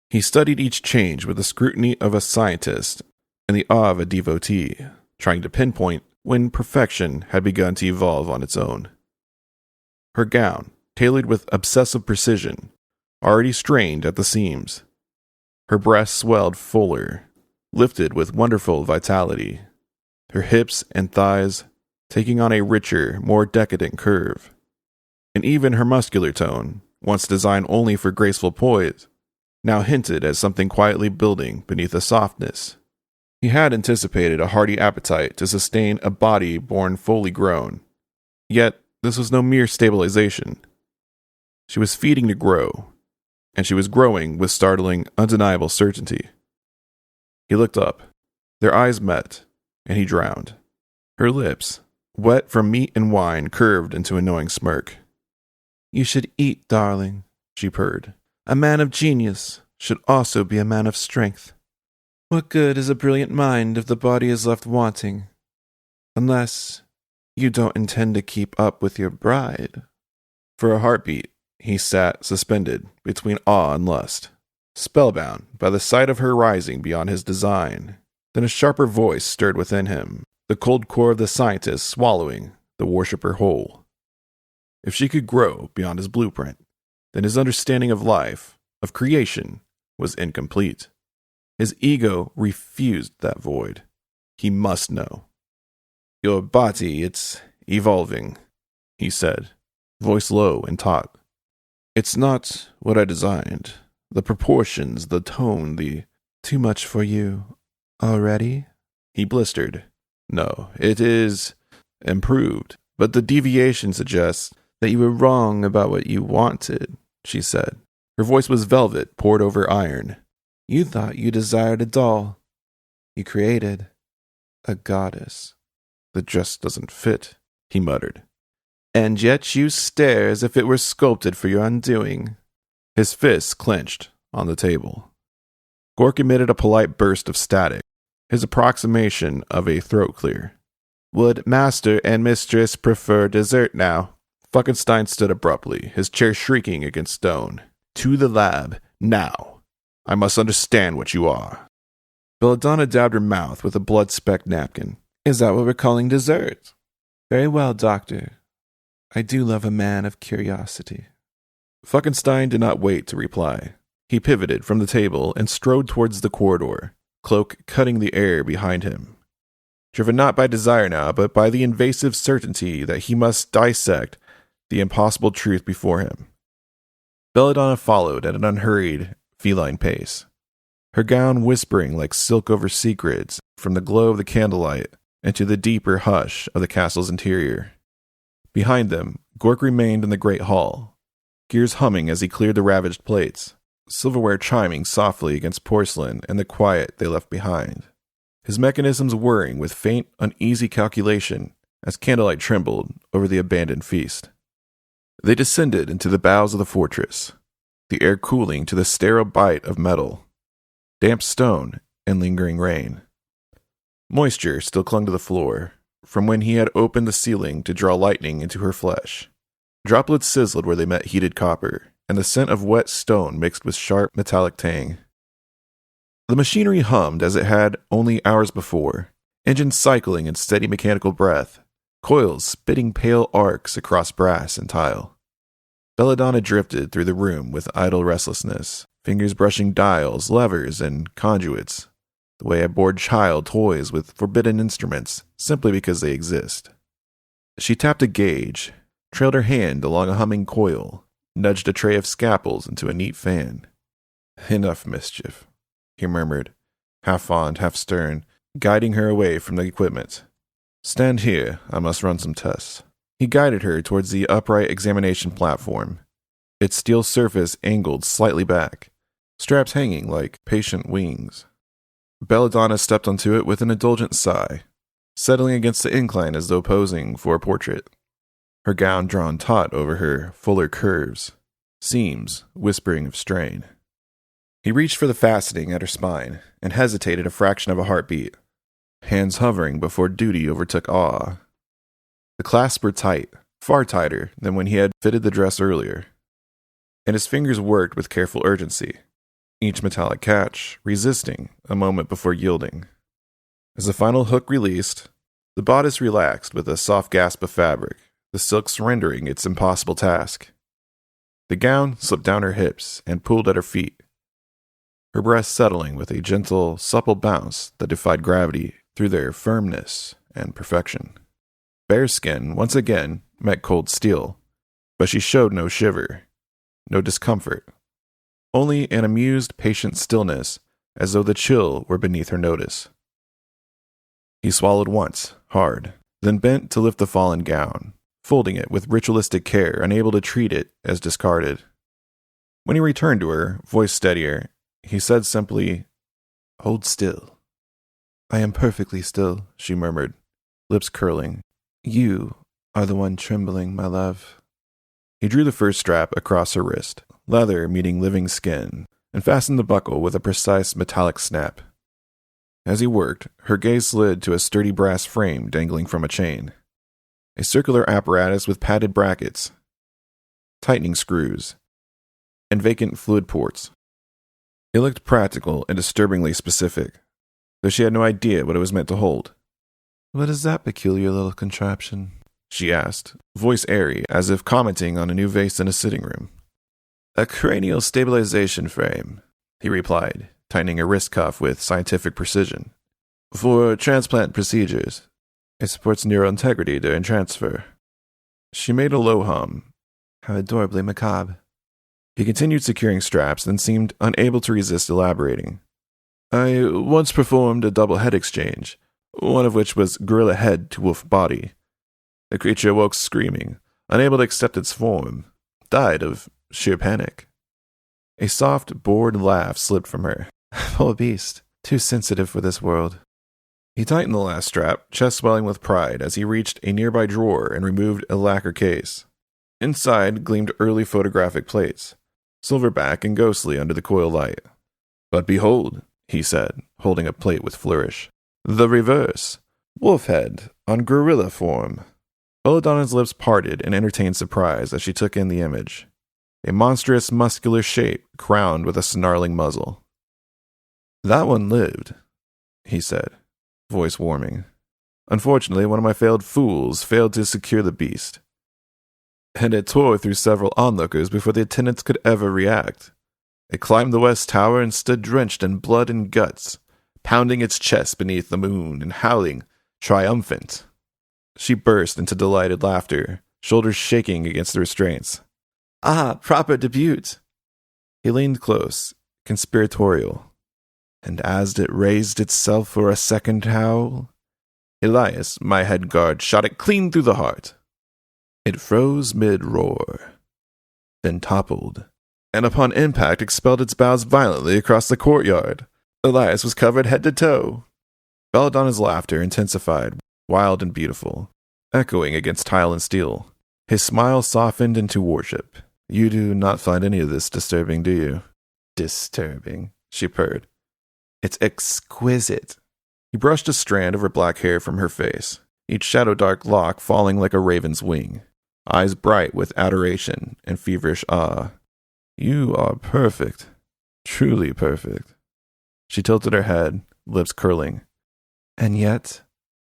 B: He studied each change with the scrutiny of a scientist and the awe of a devotee, trying to pinpoint when perfection had begun to evolve on its own. Her gown, tailored with obsessive precision, already strained at the seams. Her breasts swelled fuller, lifted with wonderful vitality. Her hips and thighs taking on a richer, more decadent curve. And even her muscular tone, once designed only for graceful poise, now hinted at something quietly building beneath the softness. He had anticipated a hearty appetite to sustain a body born fully grown. Yet, this was no mere stabilization. She was feeding to grow, and she was growing with startling, undeniable certainty. He looked up. Their eyes met, and he drowned. Her lips, wet from meat and wine, curved into a knowing smirk. "You should eat, darling," she purred. "A man of genius should also be a man of strength. What good is a brilliant mind if the body is left wanting? Unless you don't intend to keep up with your bride." For a heartbeat, he sat suspended between awe and lust, spellbound by the sight of her rising beyond his design. Then a sharper voice stirred within him, the cold core of the scientist swallowing the worshipper whole. If she could grow beyond his blueprint, then his understanding of life, of creation, was incomplete. His ego refused that void. He must know. "Your body, it's evolving," he said, voice low and taut. "It's not what I designed. The proportions, the tone, the too much for you already?" He blistered. "No, it is improved, but the deviation suggests that you were wrong about what you wanted," she said. Her voice was velvet poured over iron. "You thought you desired a doll. You created a goddess. The dress doesn't fit," he muttered. "And yet you stare as if it were sculpted for your undoing." His fists clenched on the table. Gork emitted a polite burst of static, his approximation of a throat clear. "Would master and mistress prefer dessert now?" Fuckenstein stood abruptly, his chair shrieking against stone. "To the lab, now. I must understand what you are." Belladonna dabbed her mouth with a blood-specked napkin. "Is that what we're calling dessert? Very well, doctor. I do love a man of curiosity." Fuckenstein did not wait to reply. He pivoted from the table and strode towards the corridor, cloak cutting the air behind him. Driven not by desire now, but by the invasive certainty that he must dissect the impossible truth before him. Belladonna followed at an unhurried, feline pace, her gown whispering like silk over secrets from the glow of the candlelight into the deeper hush of the castle's interior. Behind them, Gork remained in the great hall, gears humming as he cleared the ravaged plates, silverware chiming softly against porcelain and the quiet they left behind, his mechanisms whirring with faint, uneasy calculation as candlelight trembled over the abandoned feast. They descended into the bowels of the fortress, the air cooling to the sterile bite of metal, damp stone, and lingering rain. Moisture still clung to the floor, from when he had opened the ceiling to draw lightning into her flesh. Droplets sizzled where they met heated copper, and the scent of wet stone mixed with sharp metallic tang. The machinery hummed as it had only hours before, engines cycling in steady mechanical breath, coils spitting pale arcs across brass and tile. Belladonna drifted through the room with idle restlessness, fingers brushing dials, levers, and conduits, the way a bored child toys with forbidden instruments simply because they exist. She tapped a gauge, trailed her hand along a humming coil, nudged a tray of scalpels into a neat fan. "Enough mischief," he murmured, half fond, half stern, guiding her away from the equipment. "Stand here, I must run some tests." He guided her towards the upright examination platform, its steel surface angled slightly back, straps hanging like patient wings. Belladonna stepped onto it with an indulgent sigh, settling against the incline as though posing for a portrait. Her gown drawn taut over her fuller curves, seams whispering of strain. He reached for the fastening at her spine and hesitated a fraction of a heartbeat, hands hovering before duty overtook awe. The clasps were tight, far tighter than when he had fitted the dress earlier, and his fingers worked with careful urgency, each metallic catch resisting a moment before yielding. As the final hook released, the bodice relaxed with a soft gasp of fabric, the silk surrendering its impossible task. The gown slipped down her hips and pulled at her feet, her breasts settling with a gentle, supple bounce that defied gravity through their firmness and perfection. Bare skin, once again, met cold steel, but she showed no shiver, no discomfort, only an amused, patient stillness, as though the chill were beneath her notice. He swallowed once, hard, then bent to lift the fallen gown, folding it with ritualistic care, unable to treat it as discarded. When he returned to her, voice steadier, he said simply, "Hold still." "I am perfectly still," she murmured, lips curling. "You are the one trembling, my love." He drew the first strap across her wrist, leather meeting living skin, and fastened the buckle with a precise metallic snap. As he worked, her gaze slid to a sturdy brass frame dangling from a chain, a circular apparatus with padded brackets, tightening screws, and vacant fluid ports. It looked practical and disturbingly specific, though she had no idea what it was meant to hold. "What is that peculiar little contraption?" she asked, voice airy, as if commenting on a new vase in a sitting room. "A cranial stabilization frame," he replied, tightening a wrist cuff with scientific precision. "For transplant procedures. It supports neural integrity during transfer." She made a low hum. How adorably macabre. He continued securing straps, then seemed unable to resist elaborating. "I once performed a double head exchange, one of which was gorilla head to wolf body. The creature awoke screaming, unable to accept its form, died of sheer panic." A soft, bored laugh slipped from her. "Poor beast, too sensitive for this world." He tightened the last strap, chest swelling with pride, as he reached a nearby drawer and removed a lacquer case. Inside gleamed early photographic plates, silverback and ghostly under the coil light. "But behold," he said, holding a plate with flourish, "the reverse. Wolf head on gorilla form." Belladonna's lips parted in entertained surprise as she took in the image. A monstrous, muscular shape crowned with a snarling muzzle. "That one lived," he said, voice warming. "Unfortunately, one of my failed fools failed to secure the beast, and it tore through several onlookers before the attendants could ever react. It climbed the west tower and stood drenched in blood and guts, pounding its chest beneath the moon and howling, triumphant." She burst into delighted laughter, shoulders shaking against the restraints. "Ah, proper debut." He leaned close, conspiratorial. "And as it raised itself for a second howl, Elias, my head guard, shot it clean through the heart. It froze mid-roar, then toppled, and upon impact expelled its boughs violently across the courtyard. Elias was covered head to toe." Belladonna's laughter intensified, wild and beautiful, echoing against tile and steel. His smile softened into worship. "You do not find any of this disturbing, do you?" "Disturbing," she purred. "It's exquisite." He brushed a strand of her black hair from her face, each shadow-dark lock falling like a raven's wing, eyes bright with adoration and feverish awe. "You are perfect, truly perfect." She tilted her head, lips curling. "And yet,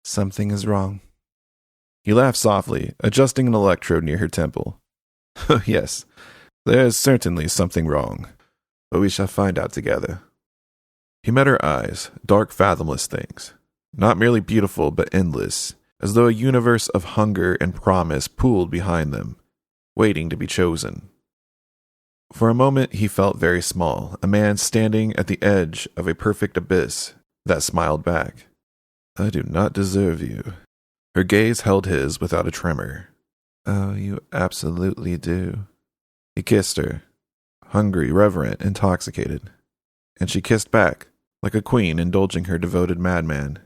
B: something is wrong." He laughed softly, adjusting an electrode near her temple. "Oh yes, there is certainly something wrong. but we shall find out together. He met her eyes, dark, fathomless things, not merely beautiful, but endless, as though a universe of hunger and promise pooled behind them, waiting to be chosen. For a moment he felt very small, a man standing at the edge of a perfect abyss that smiled back. I do not deserve you. Her gaze held his without a tremor. Oh, you absolutely do. He kissed her, hungry, reverent, intoxicated, and she kissed back, like a queen indulging her devoted madman.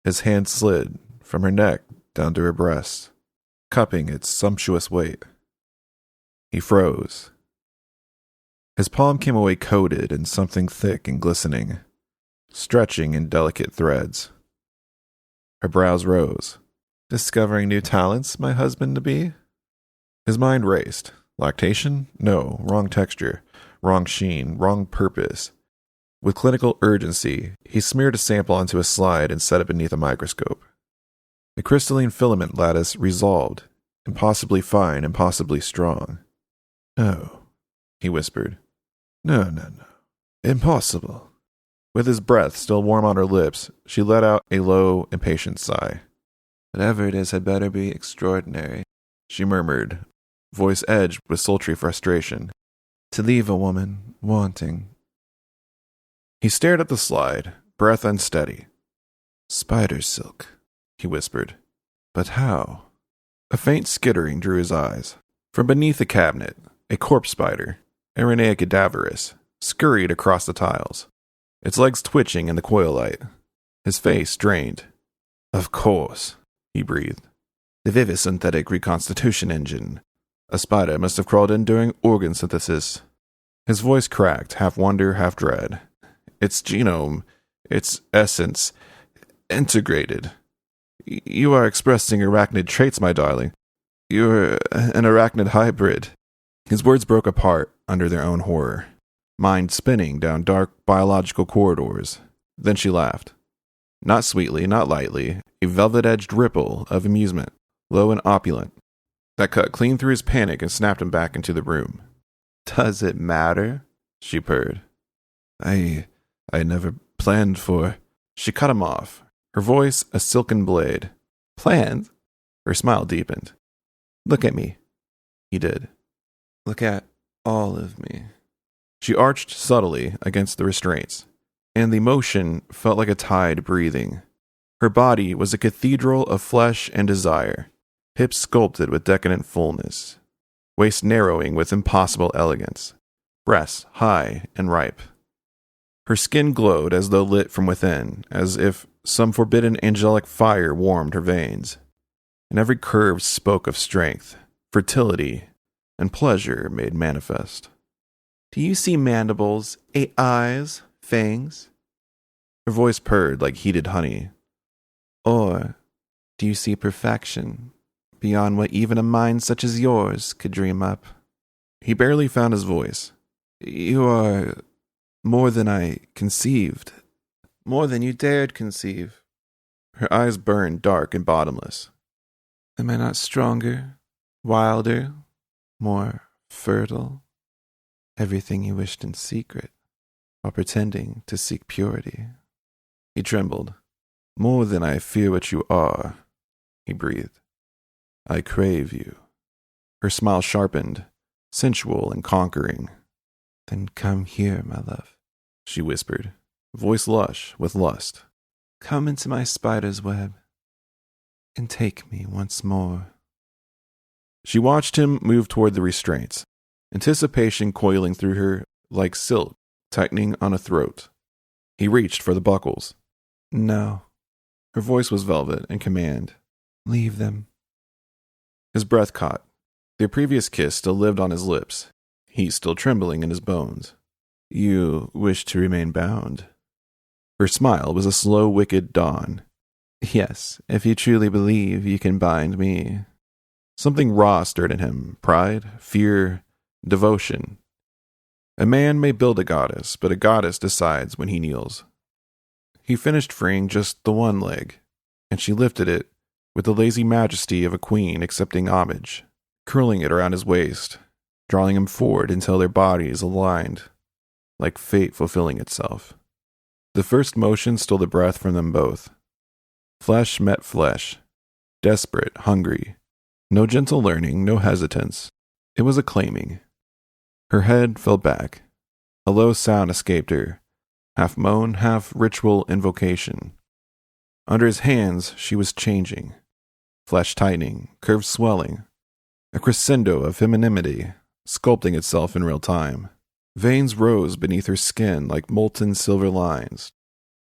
B: His hand slid from her neck down to her breast, cupping its sumptuous weight. He froze. His palm came away coated in something thick and glistening, stretching in delicate threads. Her brows rose. Discovering new talents, my husband-to-be? His mind raced. Lactation? No, wrong texture, wrong sheen, wrong purpose. With clinical urgency, he smeared a sample onto a slide and set it beneath a microscope. The crystalline filament lattice resolved, impossibly fine, impossibly strong. No, he whispered. No. Impossible. With his breath still warm on her lips, she let out a low, impatient sigh. Whatever it is had better be extraordinary, she murmured, voice edged with sultry frustration. To leave a woman wanting. He stared at the slide, breath unsteady. Spider silk, he whispered. But how? A faint skittering drew his eyes. From beneath a cabinet, a corpse spider, Aranea cadaverus, scurried across the tiles, its legs twitching in the coil light. His face drained. Of course, he breathed. The vivisynthetic reconstitution engine. A spider must have crawled in during organ synthesis. His voice cracked, half wonder, half dread. Its genome, its essence, integrated. You are expressing arachnid traits, my darling. You're an arachnid hybrid. His words broke apart under their own horror, mind spinning down dark biological corridors. Then she laughed. Not sweetly, not lightly, a velvet-edged ripple of amusement, low and opulent, that cut clean through his panic and snapped him back into the room. Does it matter? She purred. I never planned for... She cut him off, her voice a silken blade. Planned? Her smile deepened. Look at me. He did. Look at all of me. She arched subtly against the restraints, and the motion felt like a tide breathing. Her body was a cathedral of flesh and desire, hips sculpted with decadent fullness, waist narrowing with impossible elegance, breasts high and ripe. Her skin glowed as though lit from within, as if some forbidden angelic fire warmed her veins, and every curve spoke of strength, fertility, and pleasure made manifest. Do you see mandibles, 8 eyes, fangs? Her voice purred like heated honey. Or do you see perfection, beyond what even a mind such as yours could dream up? He barely found his voice. You are more than I conceived. More than you dared conceive. Her eyes burned dark and bottomless. Am I not stronger, wilder, more fertile? Everything you wished in secret, while pretending to seek purity. He trembled. More than I fear what you are, he breathed. I crave you. Her smile sharpened, sensual and conquering. Then come here, my love, she whispered, voice lush with lust. Come into my spider's web, and take me once more. She watched him move toward the restraints, anticipation coiling through her like silk tightening on a throat. He reached for the buckles. No. Her voice was velvet and command. Leave them. His breath caught. Their previous kiss still lived on his lips, he still trembling in his bones. You wish to remain bound. Her smile was a slow, wicked dawn. Yes, if you truly believe you can bind me. Something raw stirred in him, pride, fear, devotion. A man may build a goddess, but a goddess decides when he kneels. He finished freeing just the one leg, and she lifted it with the lazy majesty of a queen accepting homage, curling it around his waist, drawing him forward until their bodies aligned. like fate fulfilling itself. The first motion stole the breath from them both. Flesh met flesh, desperate, hungry. No gentle learning, no hesitance. It was a claiming. Her head fell back. A low sound escaped her, half moan, half ritual invocation. Under his hands, she was changing. Flesh tightening, curves swelling. A crescendo of femininity, sculpting itself in real time. Veins rose beneath her skin like molten silver lines,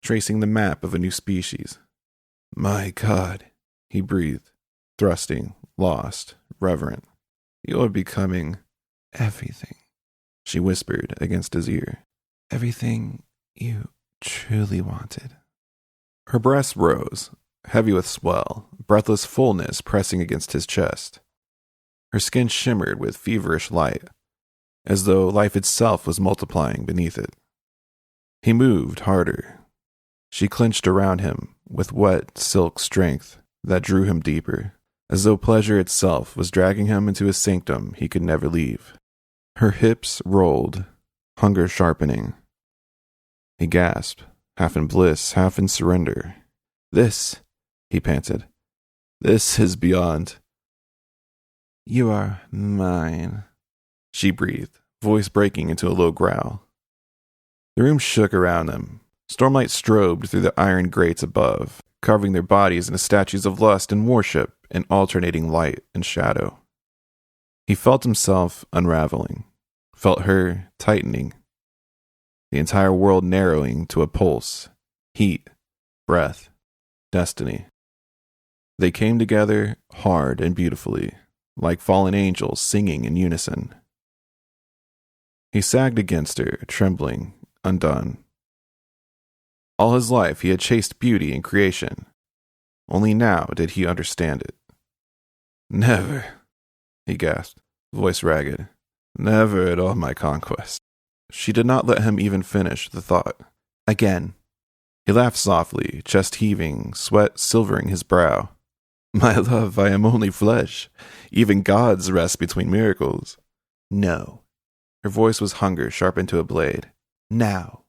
B: tracing the map of a new species. My God, he breathed, thrusting, lost, reverent. You're becoming everything, she whispered against his ear. Everything you truly wanted. Her breast rose, heavy with swell, breathless fullness pressing against his chest. Her skin shimmered with feverish light, as though life itself was multiplying beneath it. He moved harder. She clenched around him with wet silk strength that drew him deeper, as though pleasure itself was dragging him into a sanctum he could never leave. Her hips rolled, hunger sharpening. He gasped, half in bliss, half in surrender. This, he panted, this is beyond. You are mine, she breathed, voice breaking into a low growl. The room shook around them. Stormlight strobed through the iron grates above, carving their bodies into statues of lust and worship in alternating light and shadow. He felt himself unraveling, felt her tightening, the entire world narrowing to a pulse, heat, breath, destiny. They came together hard and beautifully, like fallen angels singing in unison. He sagged against her, trembling, undone. All his life he had chased beauty in creation. Only now did he understand it. Never, he gasped, voice ragged. Never at all my conquest. She did not let him even finish the thought. Again. He laughed softly, chest heaving, sweat silvering his brow. My love, I am only flesh. Even gods rest between miracles. No. Her voice was hunger sharpened to a blade. Now.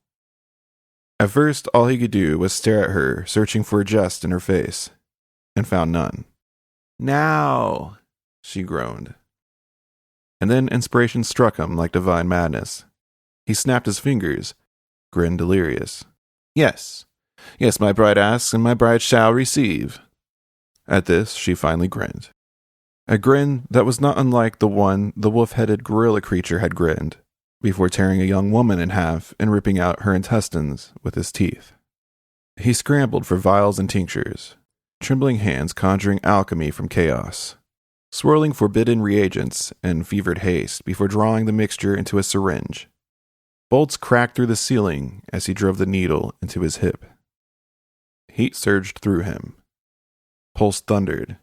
B: At first, all he could do was stare at her, searching for a jest in her face, and found none. Now, she groaned. And then inspiration struck him like divine madness. He snapped his fingers, grinned delirious. Yes, my bride asks, and my bride shall receive. At this, she finally grinned. A grin that was not unlike the one the wolf-headed gorilla creature had grinned, before tearing a young woman in half and ripping out her intestines with his teeth. He scrambled for vials and tinctures, trembling hands conjuring alchemy from chaos, swirling forbidden reagents in fevered haste before drawing the mixture into a syringe. Bolts cracked through the ceiling as he drove the needle into his hip. Heat surged through him. Pulse thundered.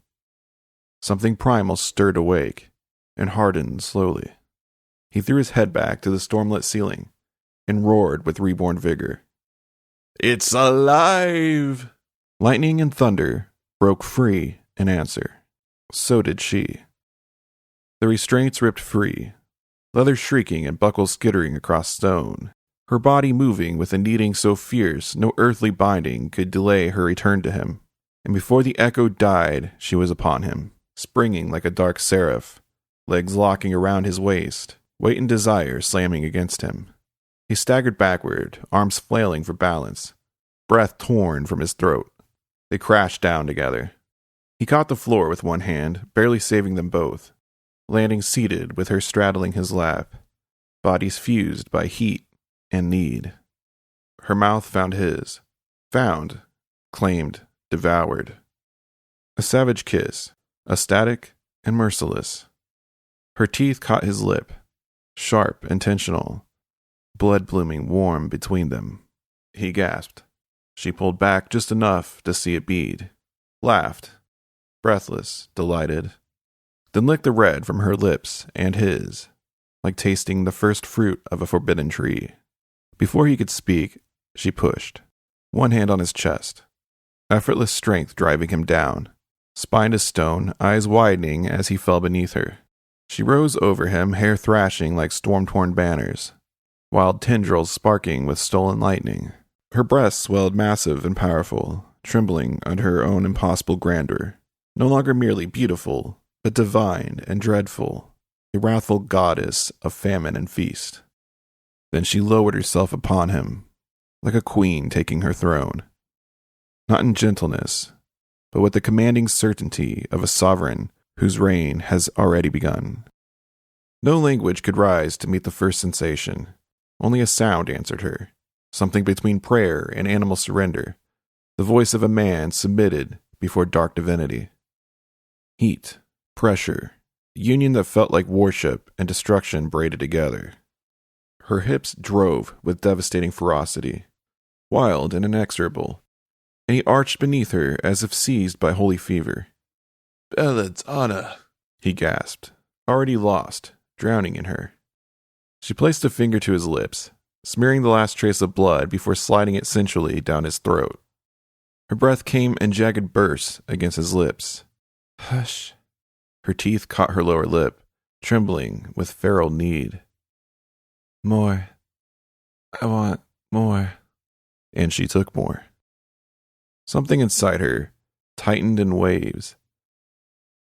B: Something primal stirred awake and hardened slowly. He threw his head back to the stormlit ceiling and roared with reborn vigor. It's alive! Lightning and thunder broke free in answer. So did she. The restraints ripped free, leather shrieking and buckles skittering across stone, her body moving with a kneading so fierce no earthly binding could delay her return to him. And before the echo died, she was upon him, springing like a dark seraph, legs locking around his waist, weight and desire slamming against him. He staggered backward, arms flailing for balance, breath torn from his throat. They crashed down together. He caught the floor with one hand, barely saving them both, landing seated with her straddling his lap, bodies fused by heat and need. Her mouth found his. Found, claimed, devoured. A savage kiss, ecstatic and merciless. Her teeth caught his lip, sharp, intentional, blood blooming warm between them. He gasped. She pulled back just enough to see it bead, laughed, breathless, delighted, then licked the red from her lips and his, like tasting the first fruit of a forbidden tree. Before he could speak, she pushed, one hand on his chest, effortless strength driving him down, spine to stone, eyes widening as he fell beneath her. She rose over him, hair thrashing like storm-torn banners, wild tendrils sparking with stolen lightning. Her breasts swelled massive and powerful, trembling under her own impossible grandeur. No longer merely beautiful, but divine and dreadful, a wrathful goddess of famine and feast. Then she lowered herself upon him, like a queen taking her throne. Not in gentleness, but with the commanding certainty of a sovereign whose reign has already begun. No language could rise to meet the first sensation. Only a sound answered her, something between prayer and animal surrender, the voice of a man submitted before dark divinity. Heat, pressure, union that felt like worship and destruction braided together. Her hips drove with devastating ferocity, wild and inexorable, and he arched beneath her as if seized by holy fever. "Belladonna," he gasped, already lost, drowning in her. She placed a finger to his lips, smearing the last trace of blood before sliding it sensually down his throat. Her breath came in jagged bursts against his lips. "Hush." Her teeth caught her lower lip, trembling with feral need. "More. I want more." And she took more. Something inside her tightened in waves,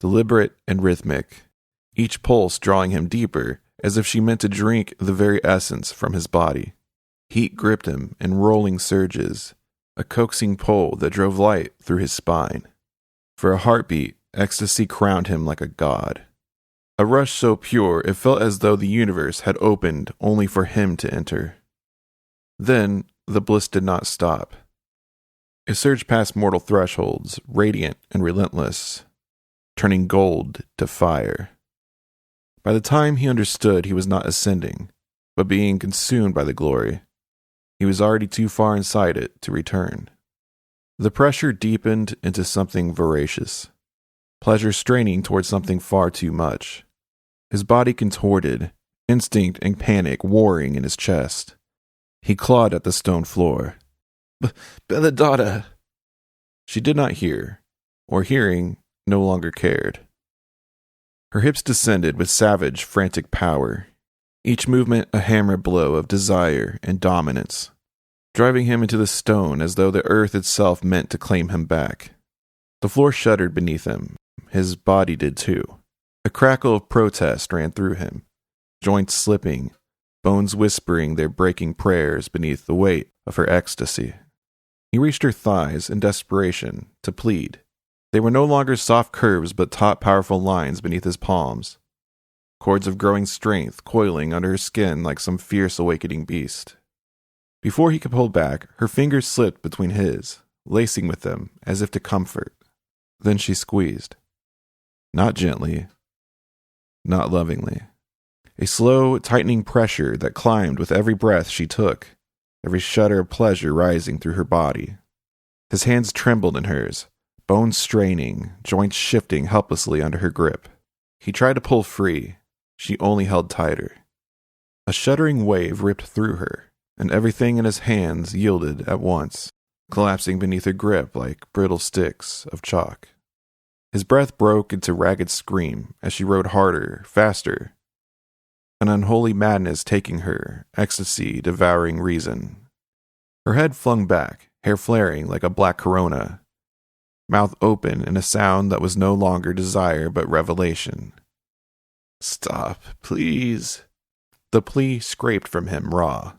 B: deliberate and rhythmic, each pulse drawing him deeper as if she meant to drink the very essence from his body. Heat gripped him in rolling surges, a coaxing pull that drove light through his spine. For a heartbeat, ecstasy crowned him like a god. A rush so pure it felt as though the universe had opened only for him to enter. Then the bliss did not stop. It surged past mortal thresholds, radiant and relentless, turning gold to fire. By the time he understood he was not ascending, but being consumed by the glory, he was already too far inside it to return. The pressure deepened into something voracious, pleasure straining towards something far too much. His body contorted, instinct and panic warring in his chest. He clawed at the stone floor. "Belladonna!" She did not hear, or hearing, no longer cared. Her hips descended with savage, frantic power, each movement a hammer blow of desire and dominance, driving him into the stone as though the earth itself meant to claim him back. The floor shuddered beneath him. His body did too. A crackle of protest ran through him, joints slipping, bones whispering their breaking prayers beneath the weight of her ecstasy. He reached her thighs in desperation to plead. They were no longer soft curves but taut, powerful lines beneath his palms, cords of growing strength coiling under her skin like some fierce awakening beast. Before he could pull back, her fingers slipped between his, lacing with them as if to comfort. Then she squeezed. Not gently, not lovingly. A slow, tightening pressure that climbed with every breath she took, every shudder of pleasure rising through her body. His hands trembled in hers, bones straining, joints shifting helplessly under her grip. He tried to pull free. She only held tighter. A shuddering wave ripped through her, and everything in his hands yielded at once, collapsing beneath her grip like brittle sticks of chalk. His breath broke into ragged scream as she rode harder, faster, an unholy madness taking her, ecstasy devouring reason. Her head flung back, hair flaring like a black corona, mouth open in a sound that was no longer desire but revelation. "Stop, please." The plea scraped from him raw,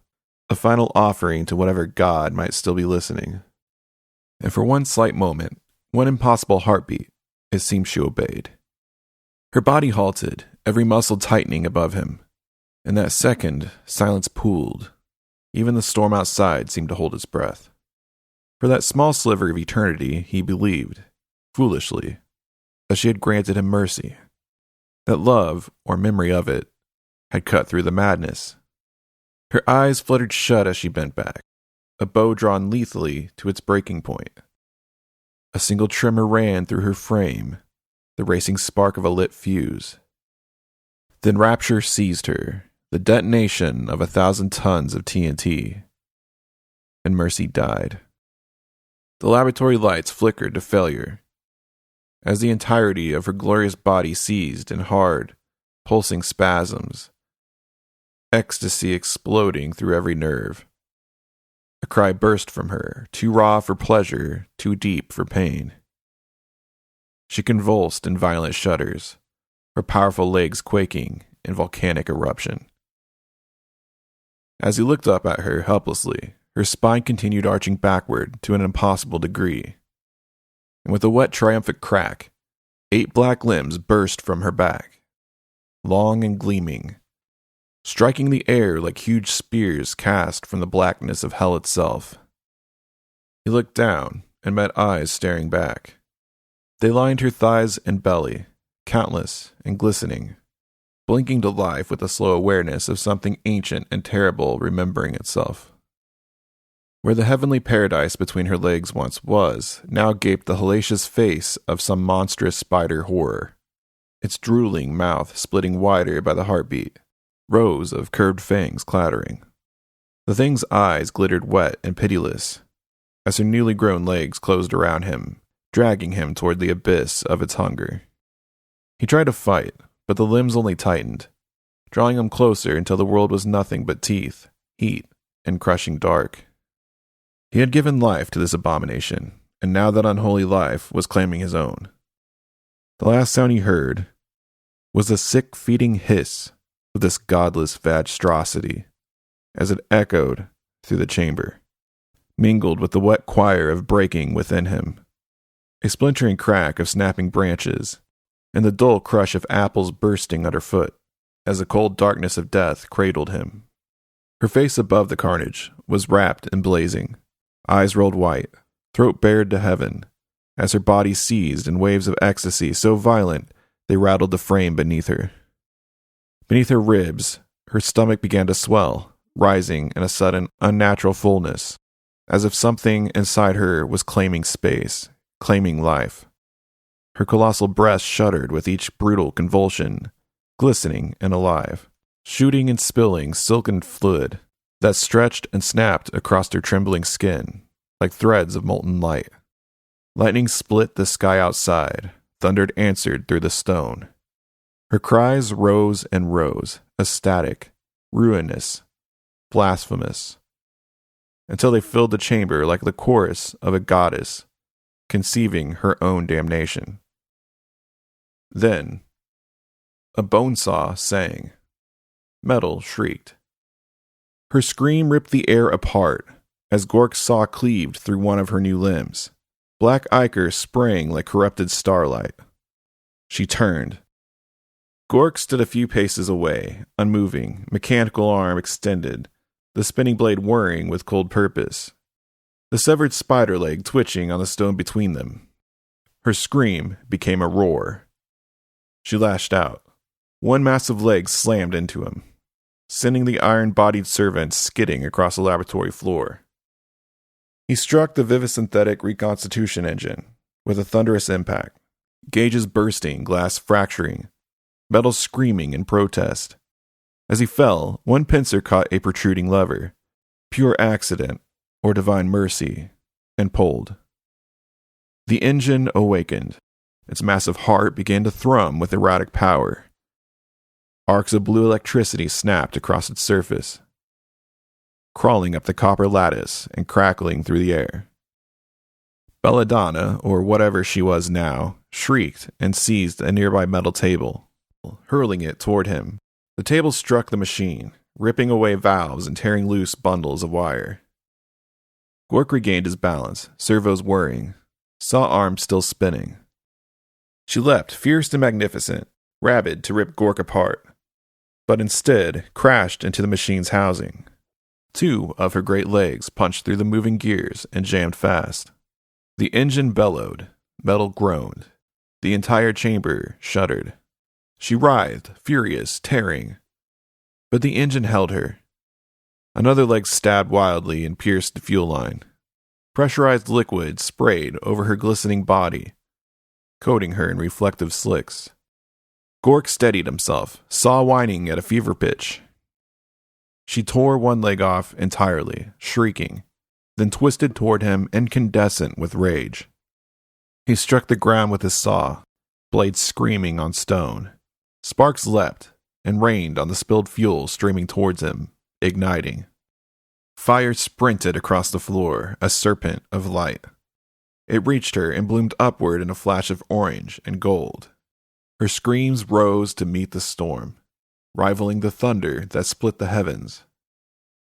B: a final offering to whatever god might still be listening. And for one slight moment, one impossible heartbeat, it seemed she obeyed. Her body halted, every muscle tightening above him. In that second, silence pooled. Even the storm outside seemed to hold its breath. For that small sliver of eternity, he believed, foolishly, that she had granted him mercy, that love, or memory of it, had cut through the madness. Her eyes fluttered shut as she bent back, a bow drawn lethally to its breaking point. A single tremor ran through her frame, the racing spark of a lit fuse. Then rapture seized her, the detonation of 1,000 tons of TNT, and Mercy died. The laboratory lights flickered to failure, as the entirety of her glorious body seized in hard, pulsing spasms. ecstasy exploding through every nerve. A cry burst from her, too raw for pleasure, too deep for pain. She convulsed in violent shudders, her powerful legs quaking in volcanic eruption. As he looked up at her helplessly, her spine continued arching backward to an impossible degree. And with a wet, triumphant crack, 8 black limbs burst from her back, long and gleaming, striking the air like huge spears cast from the blackness of hell itself. He looked down and met eyes staring back. They lined her thighs and belly, countless and glistening, blinking to life with a slow awareness of something ancient and terrible remembering itself. Where the heavenly paradise between her legs once was, now gaped the hellacious face of some monstrous spider horror, its drooling mouth splitting wider by the heartbeat, rows of curved fangs clattering. The thing's eyes glittered wet and pitiless, as her newly grown legs closed around him, dragging him toward the abyss of its hunger. He tried to fight, but the limbs only tightened, drawing him closer until the world was nothing but teeth, heat, and crushing dark. He had given life to this abomination, and now that unholy life was claiming his own. The last sound he heard was the sick feeding hiss of this godless vastrosity, as it echoed through the chamber, mingled with the wet choir of breaking within him, a splintering crack of snapping branches, and the dull crush of apples bursting underfoot, as the cold darkness of death cradled him. Her face above the carnage was wrapped and blazing, eyes rolled white, throat bared to heaven, as her body seized in waves of ecstasy so violent they rattled the frame beneath her. Beneath her ribs, her stomach began to swell, rising in a sudden, unnatural fullness, as if something inside her was claiming space, claiming life. Her colossal breast shuddered with each brutal convulsion, glistening and alive, shooting and spilling silken fluid that stretched and snapped across her trembling skin like threads of molten light. Lightning split the sky outside, thundered answered through the stone. Her cries rose and rose, ecstatic, ruinous, blasphemous, until they filled the chamber like the chorus of a goddess conceiving her own damnation. Then, a bone saw sang. Metal shrieked. Her scream ripped the air apart as Gork's saw cleaved through one of her new limbs, black ichor spraying like corrupted starlight. She turned. Gork stood a few paces away, unmoving, mechanical arm extended, the spinning blade whirring with cold purpose, the severed spider leg twitching on the stone between them. Her scream became a roar. She lashed out. One massive leg slammed into him, sending the iron-bodied servant skidding across the laboratory floor. He struck the vivisynthetic reconstitution engine with a thunderous impact, gauges bursting, glass fracturing, metal screaming in protest. As he fell, one pincer caught a protruding lever, pure accident or divine mercy, and pulled. The engine awakened. Its massive heart began to thrum with erratic power. Arcs of blue electricity snapped across its surface, crawling up the copper lattice and crackling through the air. Belladonna, or whatever she was now, shrieked and seized a nearby metal table, hurling it toward him. The table struck the machine, ripping away valves and tearing loose bundles of wire. Gork regained his balance, servos whirring, saw arms still spinning. She leapt, fierce and magnificent, rabid to rip Gork apart, but instead crashed into the machine's housing. 2 of her great legs punched through the moving gears and jammed fast. The engine bellowed, metal groaned. The entire chamber shuddered. She writhed, furious, tearing. But the engine held her. Another leg stabbed wildly and pierced the fuel line. Pressurized liquid sprayed over her glistening body, coating her in reflective slicks. Gork steadied himself, saw whining at a fever pitch. She tore one leg off entirely, shrieking, then twisted toward him incandescent with rage. He struck the ground with his saw, blade screaming on stone. Sparks leapt, and rained on the spilled fuel streaming towards him, igniting. Fire sprinted across the floor, a serpent of light. It reached her and bloomed upward in a flash of orange and gold. Her screams rose to meet the storm, rivaling the thunder that split the heavens.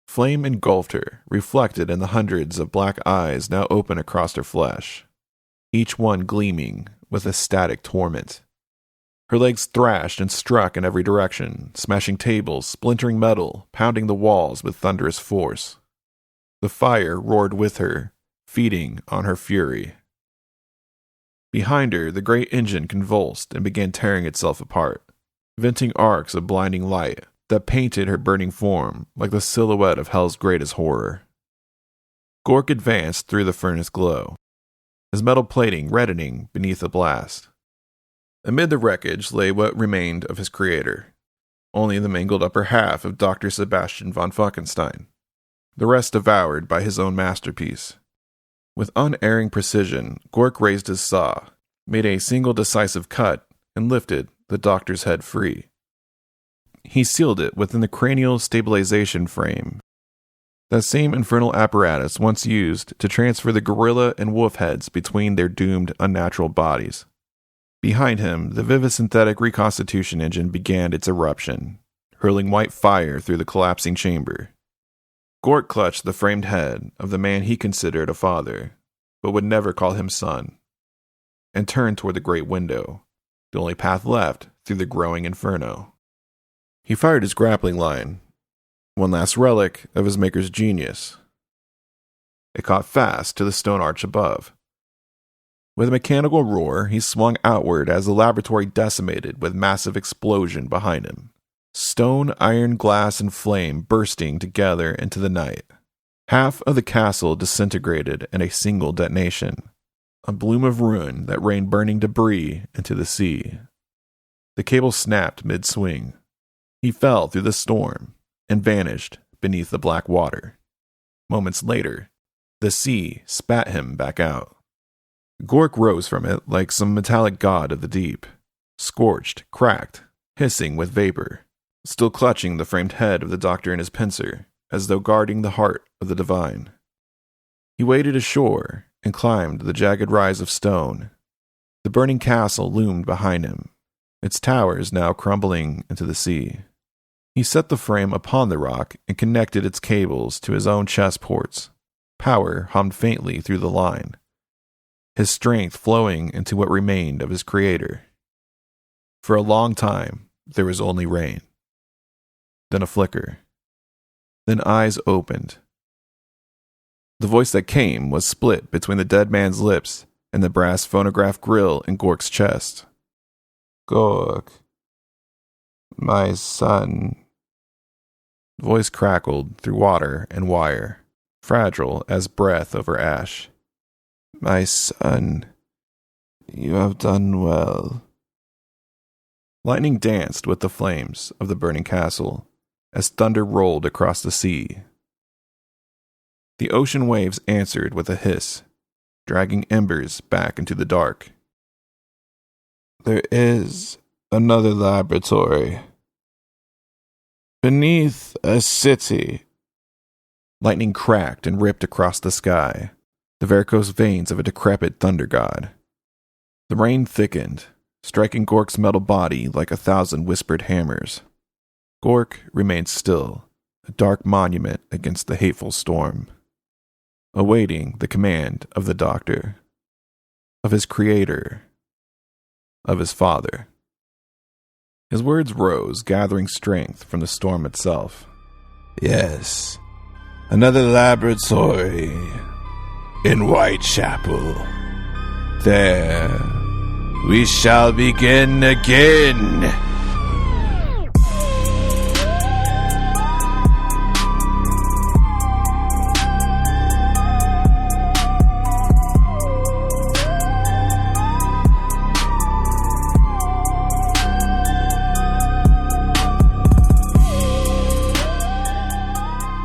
B: Flame engulfed her, reflected in the hundreds of black eyes now open across her flesh, each one gleaming with ecstatic torment. Her legs thrashed and struck in every direction, smashing tables, splintering metal, pounding the walls with thunderous force. The fire roared with her, feeding on her fury. Behind her, the great engine convulsed and began tearing itself apart, venting arcs of blinding light that painted her burning form like the silhouette of hell's greatest horror. Gork advanced through the furnace glow, his metal plating reddening beneath the blast. Amid the wreckage lay what remained of his creator, only the mangled upper half of Dr. Sebastian von Falkenstein, the rest devoured by his own masterpiece. With unerring precision, Gork raised his saw, made a single decisive cut, and lifted the doctor's head free. He sealed it within the cranial stabilization frame, that same infernal apparatus once used to transfer the gorilla and wolf heads between their doomed, unnatural bodies. Behind him, the vivisynthetic reconstitution engine began its eruption, hurling white fire through the collapsing chamber. Gork clutched the framed head of the man he considered a father, but would never call him son, and turned toward the great window, the only path left through the growing inferno. He fired his grappling line, one last relic of his maker's genius. It caught fast to the stone arch above. With a mechanical roar, he swung outward as the laboratory decimated with massive explosion behind him. Stone, iron, glass, and flame bursting together into the night. Half of the castle disintegrated in a single detonation, a bloom of ruin that rained burning debris into the sea. The cable snapped mid-swing. He fell through the storm and vanished beneath the black water. Moments later, the sea spat him back out. Gork rose from it like some metallic god of the deep, scorched, cracked, hissing with vapor, still clutching the framed head of the doctor in his pincer, as though guarding the heart of the divine. He waded ashore and climbed the jagged rise of stone. The burning castle loomed behind him, its towers now crumbling into the sea. He set the frame upon the rock and connected its cables to his own chest ports. Power hummed faintly through the line, his strength flowing into what remained of his creator. For a long time, there was only rain. Then a flicker. Then eyes opened. The voice that came was split between the dead man's lips and the brass phonograph grill in Gork's chest. Gork, my son. The voice crackled through water and wire, fragile as breath over ash. My son, you have done well. Lightning danced with the flames of the burning castle as thunder rolled across the sea. The ocean waves answered with a hiss, dragging embers back into the dark. There is another laboratory. Beneath a city. Lightning cracked and ripped across the sky, the varicose veins of a decrepit thunder god. The rain thickened, striking Gork's metal body like 1,000 whispered hammers. Gork remained still, a dark monument against the hateful storm, awaiting the command of the doctor, of his creator, of his father. His words rose, gathering strength from the storm itself. Yes, another laboratory in Whitechapel. There, we shall begin again.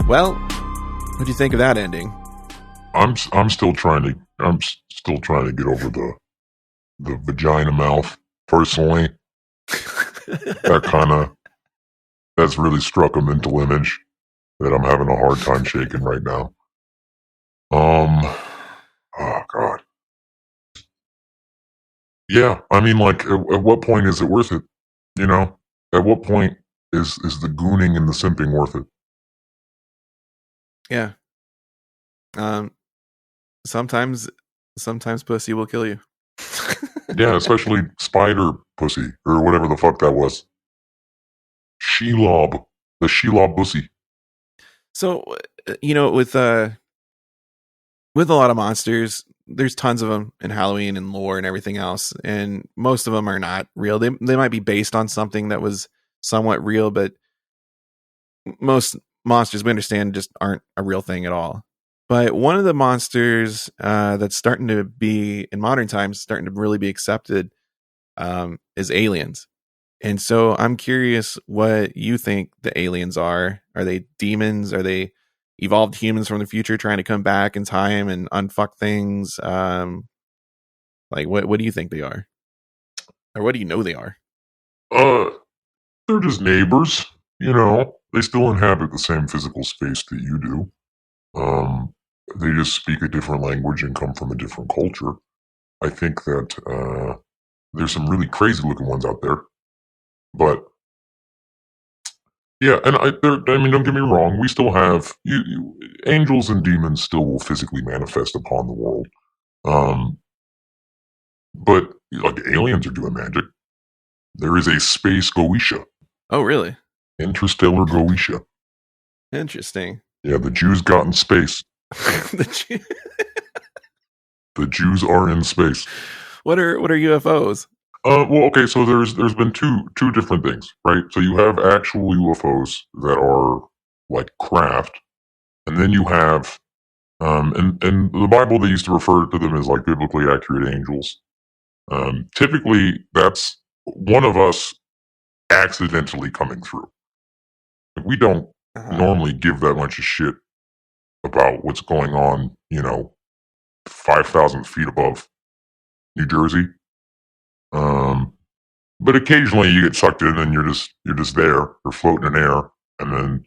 B: Well, what do you think of that ending?
E: I'm still trying to get over the vagina mouth personally. That kind of that's really struck a mental image that I'm having a hard time shaking right now. Oh God. Yeah, I mean, like, at what point is it worth it? You know, at what point is the gooning and the simping worth it?
B: Yeah. Sometimes pussy will kill you.
E: Yeah, especially spider pussy or whatever the fuck that was. Shelob, the Shelob pussy.
B: So, with a lot of monsters, there's tons of them in Halloween and lore and everything else, and most of them are not real. They might be based on something that was somewhat real, but most monsters we understand just aren't a real thing at all. But one of the monsters that's starting to be, in modern times, starting to really be accepted is aliens. And so I'm curious what you think the aliens are. Are they demons? Are they evolved humans from the future trying to come back in time and unfuck things? Like, what do you think they are? Or what do you know they are?
E: They're just neighbors, you know. They still inhabit the same physical space that you do. They just speak a different language and come from a different culture. I think that there's some really crazy looking ones out there. But yeah, and I mean, don't get me wrong. We still have angels and demons still will physically manifest upon the world. But like aliens are doing magic. There is a space Goetia.
B: Oh, really?
E: Interstellar Goetia.
B: Interesting.
E: Yeah, the Jews got in space.
B: The
E: Jews are in space.
B: What are UFOs?
E: Well, okay, so there's been two different things, right? So you have actual UFOs that are like craft, and then you have in the Bible they used to refer to them as like biblically accurate angels. Typically that's one of us accidentally coming through. We don't normally give that much of shit about what's going on, 5,000 feet above New Jersey. But occasionally you get sucked in and you're just there or floating in air. And then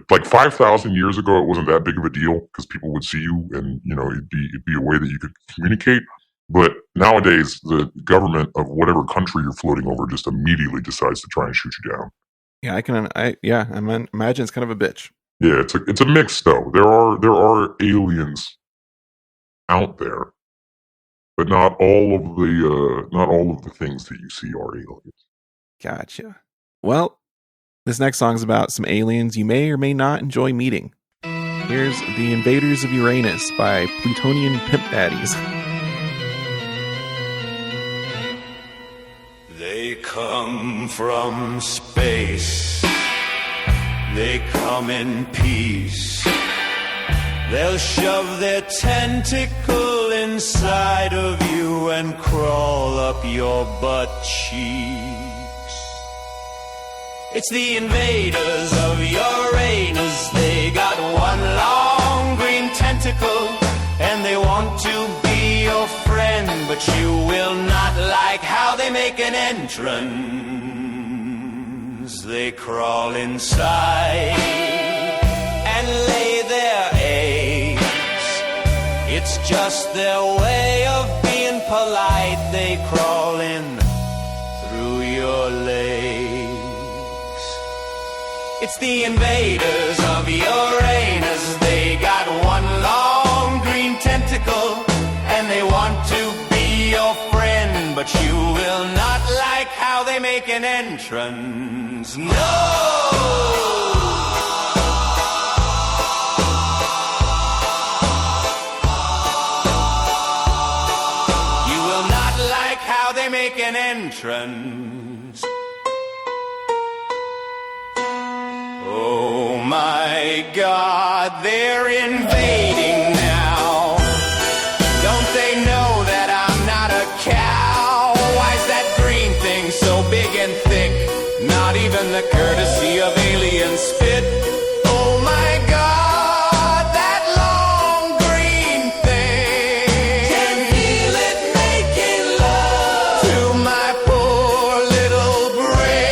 E: like 5,000 years ago, it wasn't that big of a deal because people would see you and, it'd be a way that you could communicate. But nowadays, the government of whatever country you're floating over just immediately decides to try and shoot you down.
B: Yeah, I imagine it's kind of a bitch.
E: Yeah, it's a mix though. There are aliens out there, but not all of the things that you see are aliens.
B: Gotcha. Well, this next song's about some aliens you may or may not enjoy meeting. Here's The Invaders of Uranus by Plutonian Pimp Daddies.
C: They come from space. They come in peace. They'll shove their tentacle inside of you and crawl up your butt cheeks. It's the invaders of Uranus. They got one long green tentacle and they want to be your friend, but you will not like how they make an entrance. They crawl inside and lay their eggs. It's just their way of being polite. They crawl in through your legs. It's the invaders of Uranus. They got one long green tentacle and they want to be your friend, but you will not like how they make an entrance. No! Make an entrance. Oh my God, they're invading now. Don't they know that I'm not a cow? Why's that green thing so big and thick? Not even the courtesy of alien spit. Oh my God, that long green thing. Can feel it making love to my poor little brain.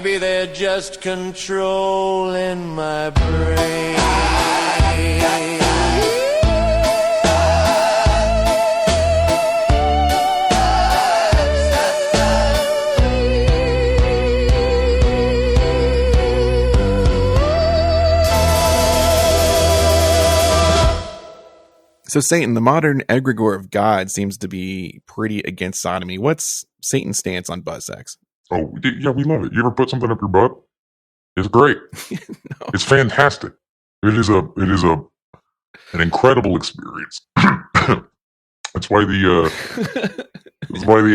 C: maybe they're just controlling my brain.
B: So Satan, the modern egregore of God, seems to be pretty against sodomy. What's Satan's stance on butt sex?
E: Oh, yeah, we love it. You ever put something up your butt? It's great.
B: No.
E: It's fantastic. It is an incredible experience. That's why the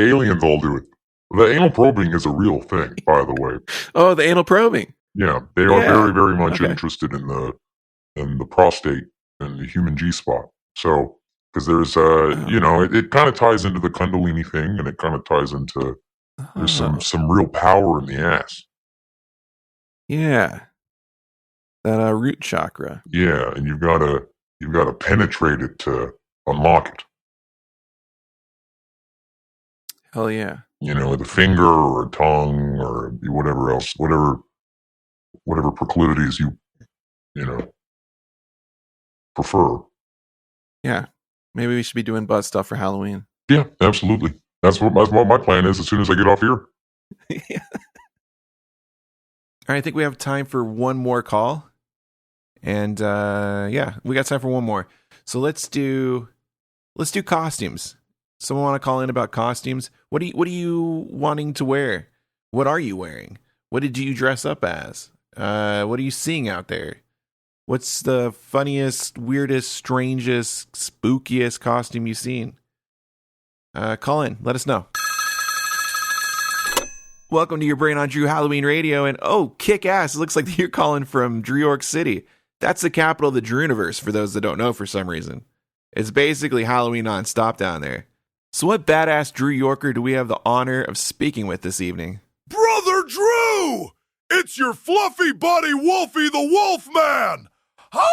E: aliens all do it. The anal probing is a real thing, by the way.
B: Oh, the anal probing.
E: Yeah, they are
B: Yeah.
E: very, very much
B: Okay.
E: interested in the prostate and the human G-spot. So, because there's it kind of ties into the Kundalini thing, and it kind of ties into there's some real power in the ass.
B: Yeah. That root chakra.
E: Yeah, and you've got to penetrate it to unlock it.
B: Hell yeah.
E: With a finger or a tongue or whatever else, whatever proclivities you prefer.
B: Yeah. Maybe we should be doing butt stuff for Halloween.
E: Yeah, absolutely. That's what my plan is as soon as I get off here.
B: Yeah. All right, I think we have time for one more call. And yeah, we got time for one more. So let's do costumes. Someone want to call in about costumes? What are you wanting to wear? What are you wearing? What did you dress up as? What are you seeing out there? What's the funniest, weirdest, strangest, spookiest costume you've seen? Call in. Let us know. Welcome to your Brain on Drew Halloween Radio. And oh, kick ass. It looks like you're calling from New York City. That's the capital of the Drewniverse, for those that don't know for some reason. It's basically Halloween nonstop down there. So what badass Drew Yorker do we have the honor of speaking with this evening?
F: Brother Drew! It's your fluffy buddy Wolfie the Wolfman! Oh!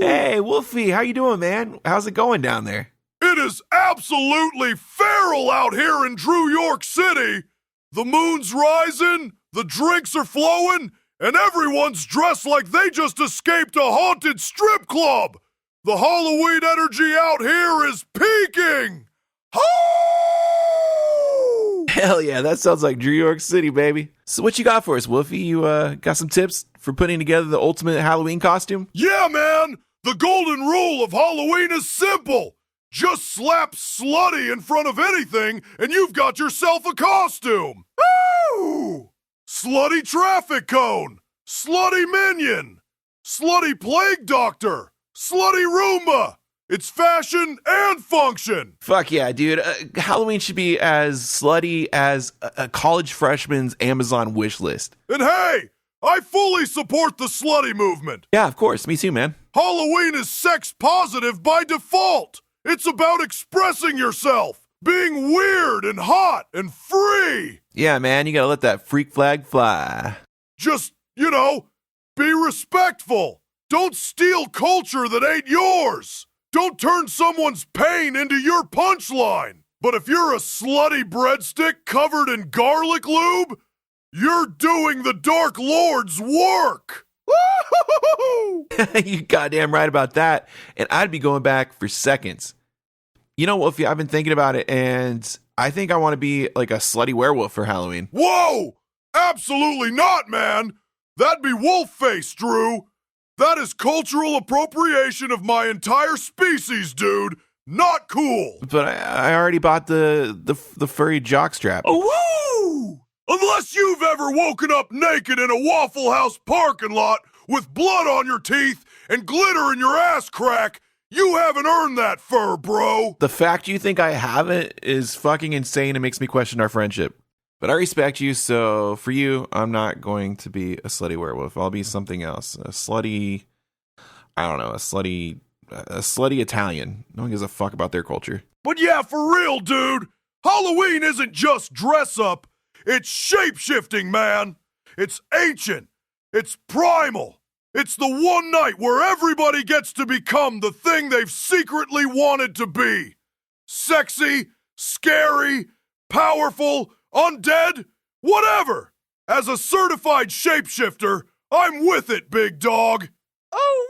B: Hey, Wolfie, how you doing, man? How's it going down there?
F: It is absolutely feral out here in Drew York City. The moon's rising, the drinks are flowing, and everyone's dressed like they just escaped a haunted strip club. The Halloween energy out here is peaking. Oh!
B: Hell yeah, that sounds like Drew York City, baby. So what you got for us, Wolfie? You got some tips for putting together the ultimate Halloween costume?
F: Yeah, man. The golden rule of Halloween is simple. Just slap slutty in front of anything, and you've got yourself a costume. Woo! Slutty traffic cone, slutty minion, slutty plague doctor, slutty Roomba. It's fashion and function.
B: Fuck yeah, dude. Halloween should be as slutty as a college freshman's Amazon wish list.
F: And hey, I fully support the slutty movement.
B: Yeah, of course. Me too, man.
F: Halloween is sex positive by default. It's about expressing yourself, being weird and hot and free.
B: Yeah, man. You gotta let that freak flag fly.
F: Just, be respectful. Don't steal culture that ain't yours. Don't turn someone's pain into your punchline. But if you're a slutty breadstick covered in garlic lube, you're doing the Dark Lord's work. Woo-hoo-hoo-hoo!
B: You goddamn right about that. And I'd be going back for seconds. You know, Wolfie, I've been thinking about it, and I think I want to be like a slutty werewolf for Halloween.
F: Whoa! Absolutely not, man. That'd be wolf face, Drew. That is cultural appropriation of my entire species, dude. Not cool.
B: But I already bought the furry jockstrap.
F: Oh, woo! Unless you've ever woken up naked in a Waffle House parking lot with blood on your teeth and glitter in your ass crack, you haven't earned that fur, bro.
B: The fact you think I haven't is fucking insane and makes me question our friendship. But I respect you, so for you, I'm not going to be a slutty werewolf. I'll be something else. A slutty Italian. No one gives a fuck about their culture.
F: But yeah, for real, dude. Halloween isn't just dress up. It's shape-shifting, man. It's ancient. It's primal. It's the one night where everybody gets to become the thing they've secretly wanted to be. Sexy, scary, powerful, undead. Whatever! As a certified shapeshifter, I'm with it, big dog! Oh,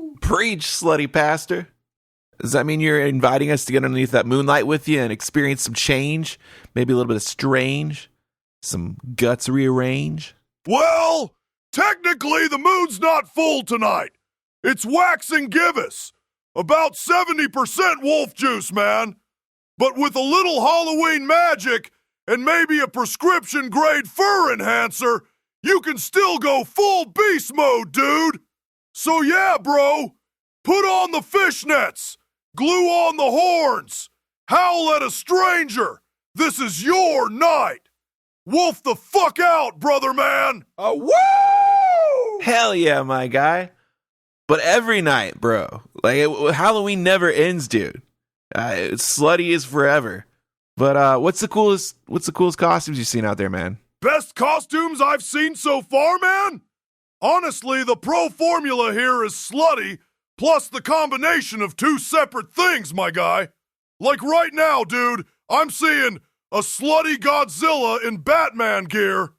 F: woo!
B: Preach, slutty pastor. Does that mean you're inviting us to get underneath that moonlight with you and experience some change? Maybe a little bit of strange? Some guts rearrange?
F: Well, technically the moon's not full tonight. It's waxing gibbous. About 70% wolf juice, man. But with a little Halloween magic and maybe a prescription-grade fur enhancer, you can still go full beast mode, dude. So yeah, bro, put on the fishnets, glue on the horns, howl at a stranger. This is your night. Wolf the fuck out, brother man.
B: Woo! Hell yeah, my guy. But every night, bro. Halloween never ends, dude. Slutty is forever. But what's the coolest costumes you've seen out there, man?
F: Best costumes I've seen so far, man? Honestly, the pro formula here is slutty, plus the combination of two separate things, my guy. Like right now, dude, I'm seeing a slutty Godzilla in Batman gear,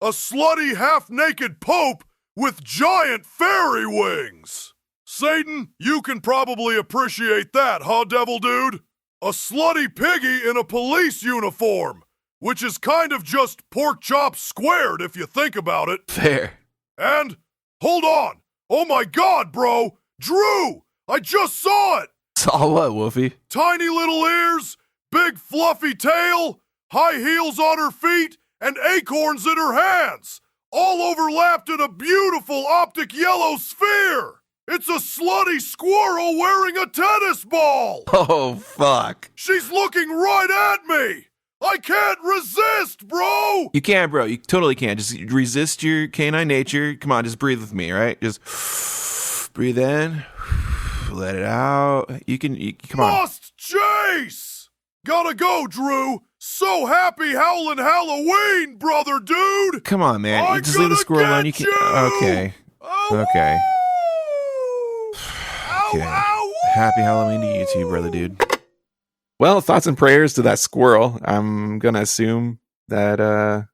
F: a slutty half-naked Pope with giant fairy wings. Satan, you can probably appreciate that, huh, devil dude? A slutty piggy in a police uniform, which is kind of just pork chop squared if you think about it.
B: Fair.
F: And, hold on, oh my god, bro, Drew, I just saw it!
B: Saw what, Wolfie?
F: Tiny little ears, big fluffy tail, high heels on her feet, and acorns in her hands, all overlapped in a beautiful optic yellow sphere. It's a slutty squirrel wearing a tennis ball.
B: Oh, fuck.
F: She's looking right at me. I can't resist, bro.
B: You can, bro. You totally can. Just resist your canine nature. Come on, just breathe with me, right? Just breathe in, let it out. Come on.
F: Must chase. Gotta go, Drew. So happy howling Halloween, brother, dude.
B: Come on, man. You just leave the squirrel alone. You can't. Okay. Okay. Okay. Happy Halloween to you too, brother, dude. Well, thoughts and prayers to that squirrel. I'm gonna assume that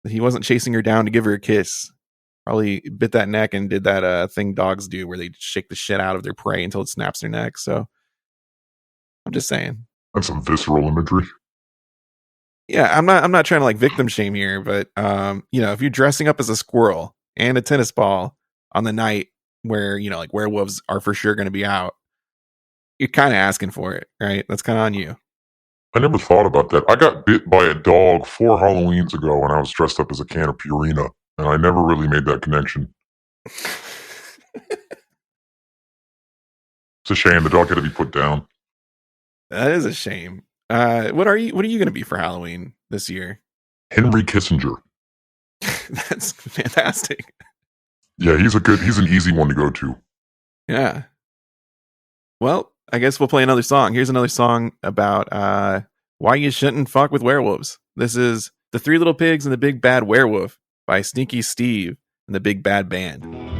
B: he wasn't chasing her down to give her a kiss. Probably bit that neck and did that thing dogs do, where they shake the shit out of their prey until it snaps their neck. So I'm just saying.
E: That's some visceral imagery.
B: Yeah, I'm not trying to like victim shame here, but if you're dressing up as a squirrel and a tennis ball on the night where, like werewolves are for sure going to be out, you're kind of asking for it, right? That's kind of on you.
E: I never thought about that. I got bit by a dog 4 Halloweens ago when I was dressed up as a can of Purina, and I never really made that connection. It's a shame. The dog had to be put down.
B: That is a shame. What are you going to be for Halloween this year?
E: Henry Kissinger.
B: That's fantastic.
E: Yeah, he's an easy one to go to.
B: Yeah. Well, I guess we'll play another song. Here's another song about why you shouldn't fuck with werewolves. This is The Three Little Pigs and the Big Bad Werewolf by Stinky Steve and the Big Bad Band.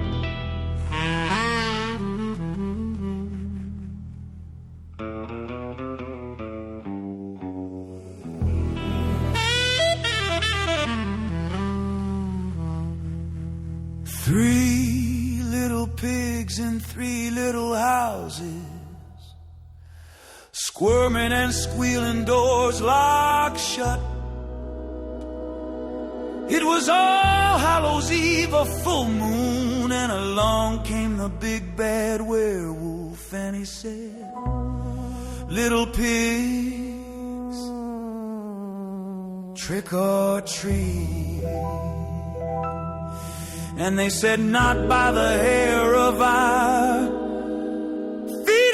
H: Three little pigs in 3 little houses, squirming and squealing, doors locked shut. It was All Hallows Eve, a full moon, and along came the big bad werewolf, and he said, little pigs, trick or treat. And they said, not by the hair of our feet.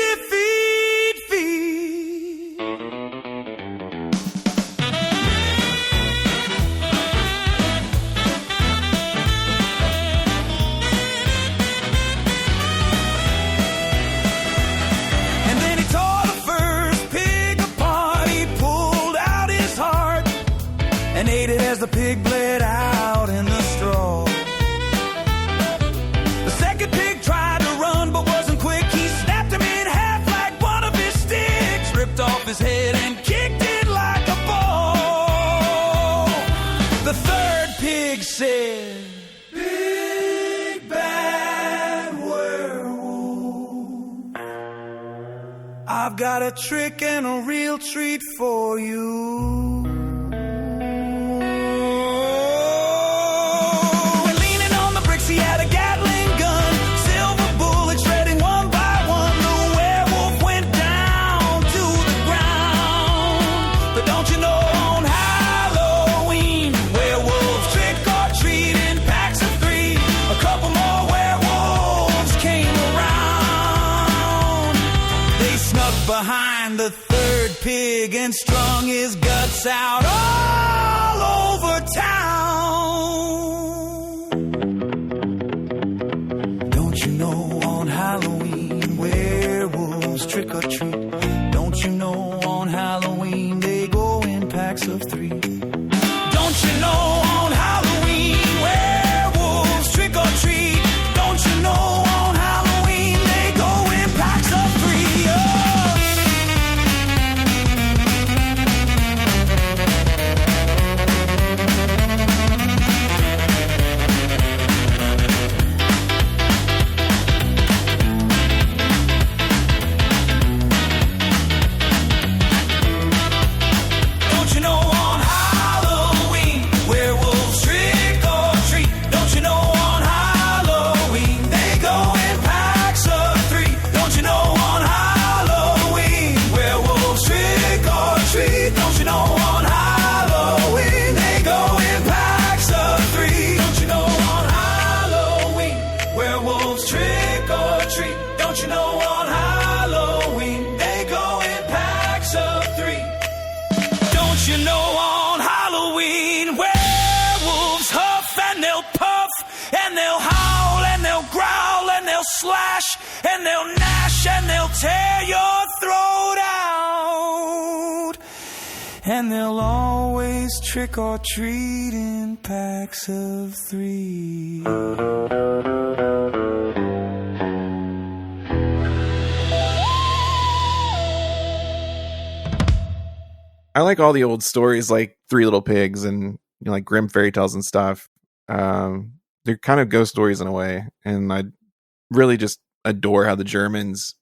H: And then he tore the first pig apart. He pulled out his heart and ate it as the pig bled out in the straw. The second pig tried to run but wasn't quick. He snapped him in half like one of his sticks, ripped off his head and kicked it like a ball. I've got a trick and a real treat for you. We're leaning on the bricks, he had a Gatling gun. Silver bullets shredding one by one. The werewolf went down to the ground. But don't you know on Halloween, werewolves trick or treat in packs of 3. A couple more werewolves came around. They snuck behind the third pig and strung his guts out all over town. Don't you know on Halloween werewolves trick or treat? Don't you know on Halloween they go in packs of 3? Don't you know on Halloween werewolves trick or treat? Don't you know on Halloween they go in packs of 3? Don't you know on Halloween werewolves trick or treat? Don't you know on Halloween they go in packs of 3? Don't you know on Halloween werewolves trick or treat? Don't you know on Halloween they go in packs of 3? Don't you know on Halloween werewolves trick or treat? Don't you know on Halloween they go in packs of 3? Don't you know on Halloween werewolves huff and they'll puff and they'll howl and they'll growl and they'll slash and they'll gnash and they'll tear your throat out, and they'll always trick or treat in packs of 3.
B: I like all the old stories like Three Little Pigs and like Grimm fairy tales and stuff. They're kind of ghost stories in a way, and I really just adore how the Germans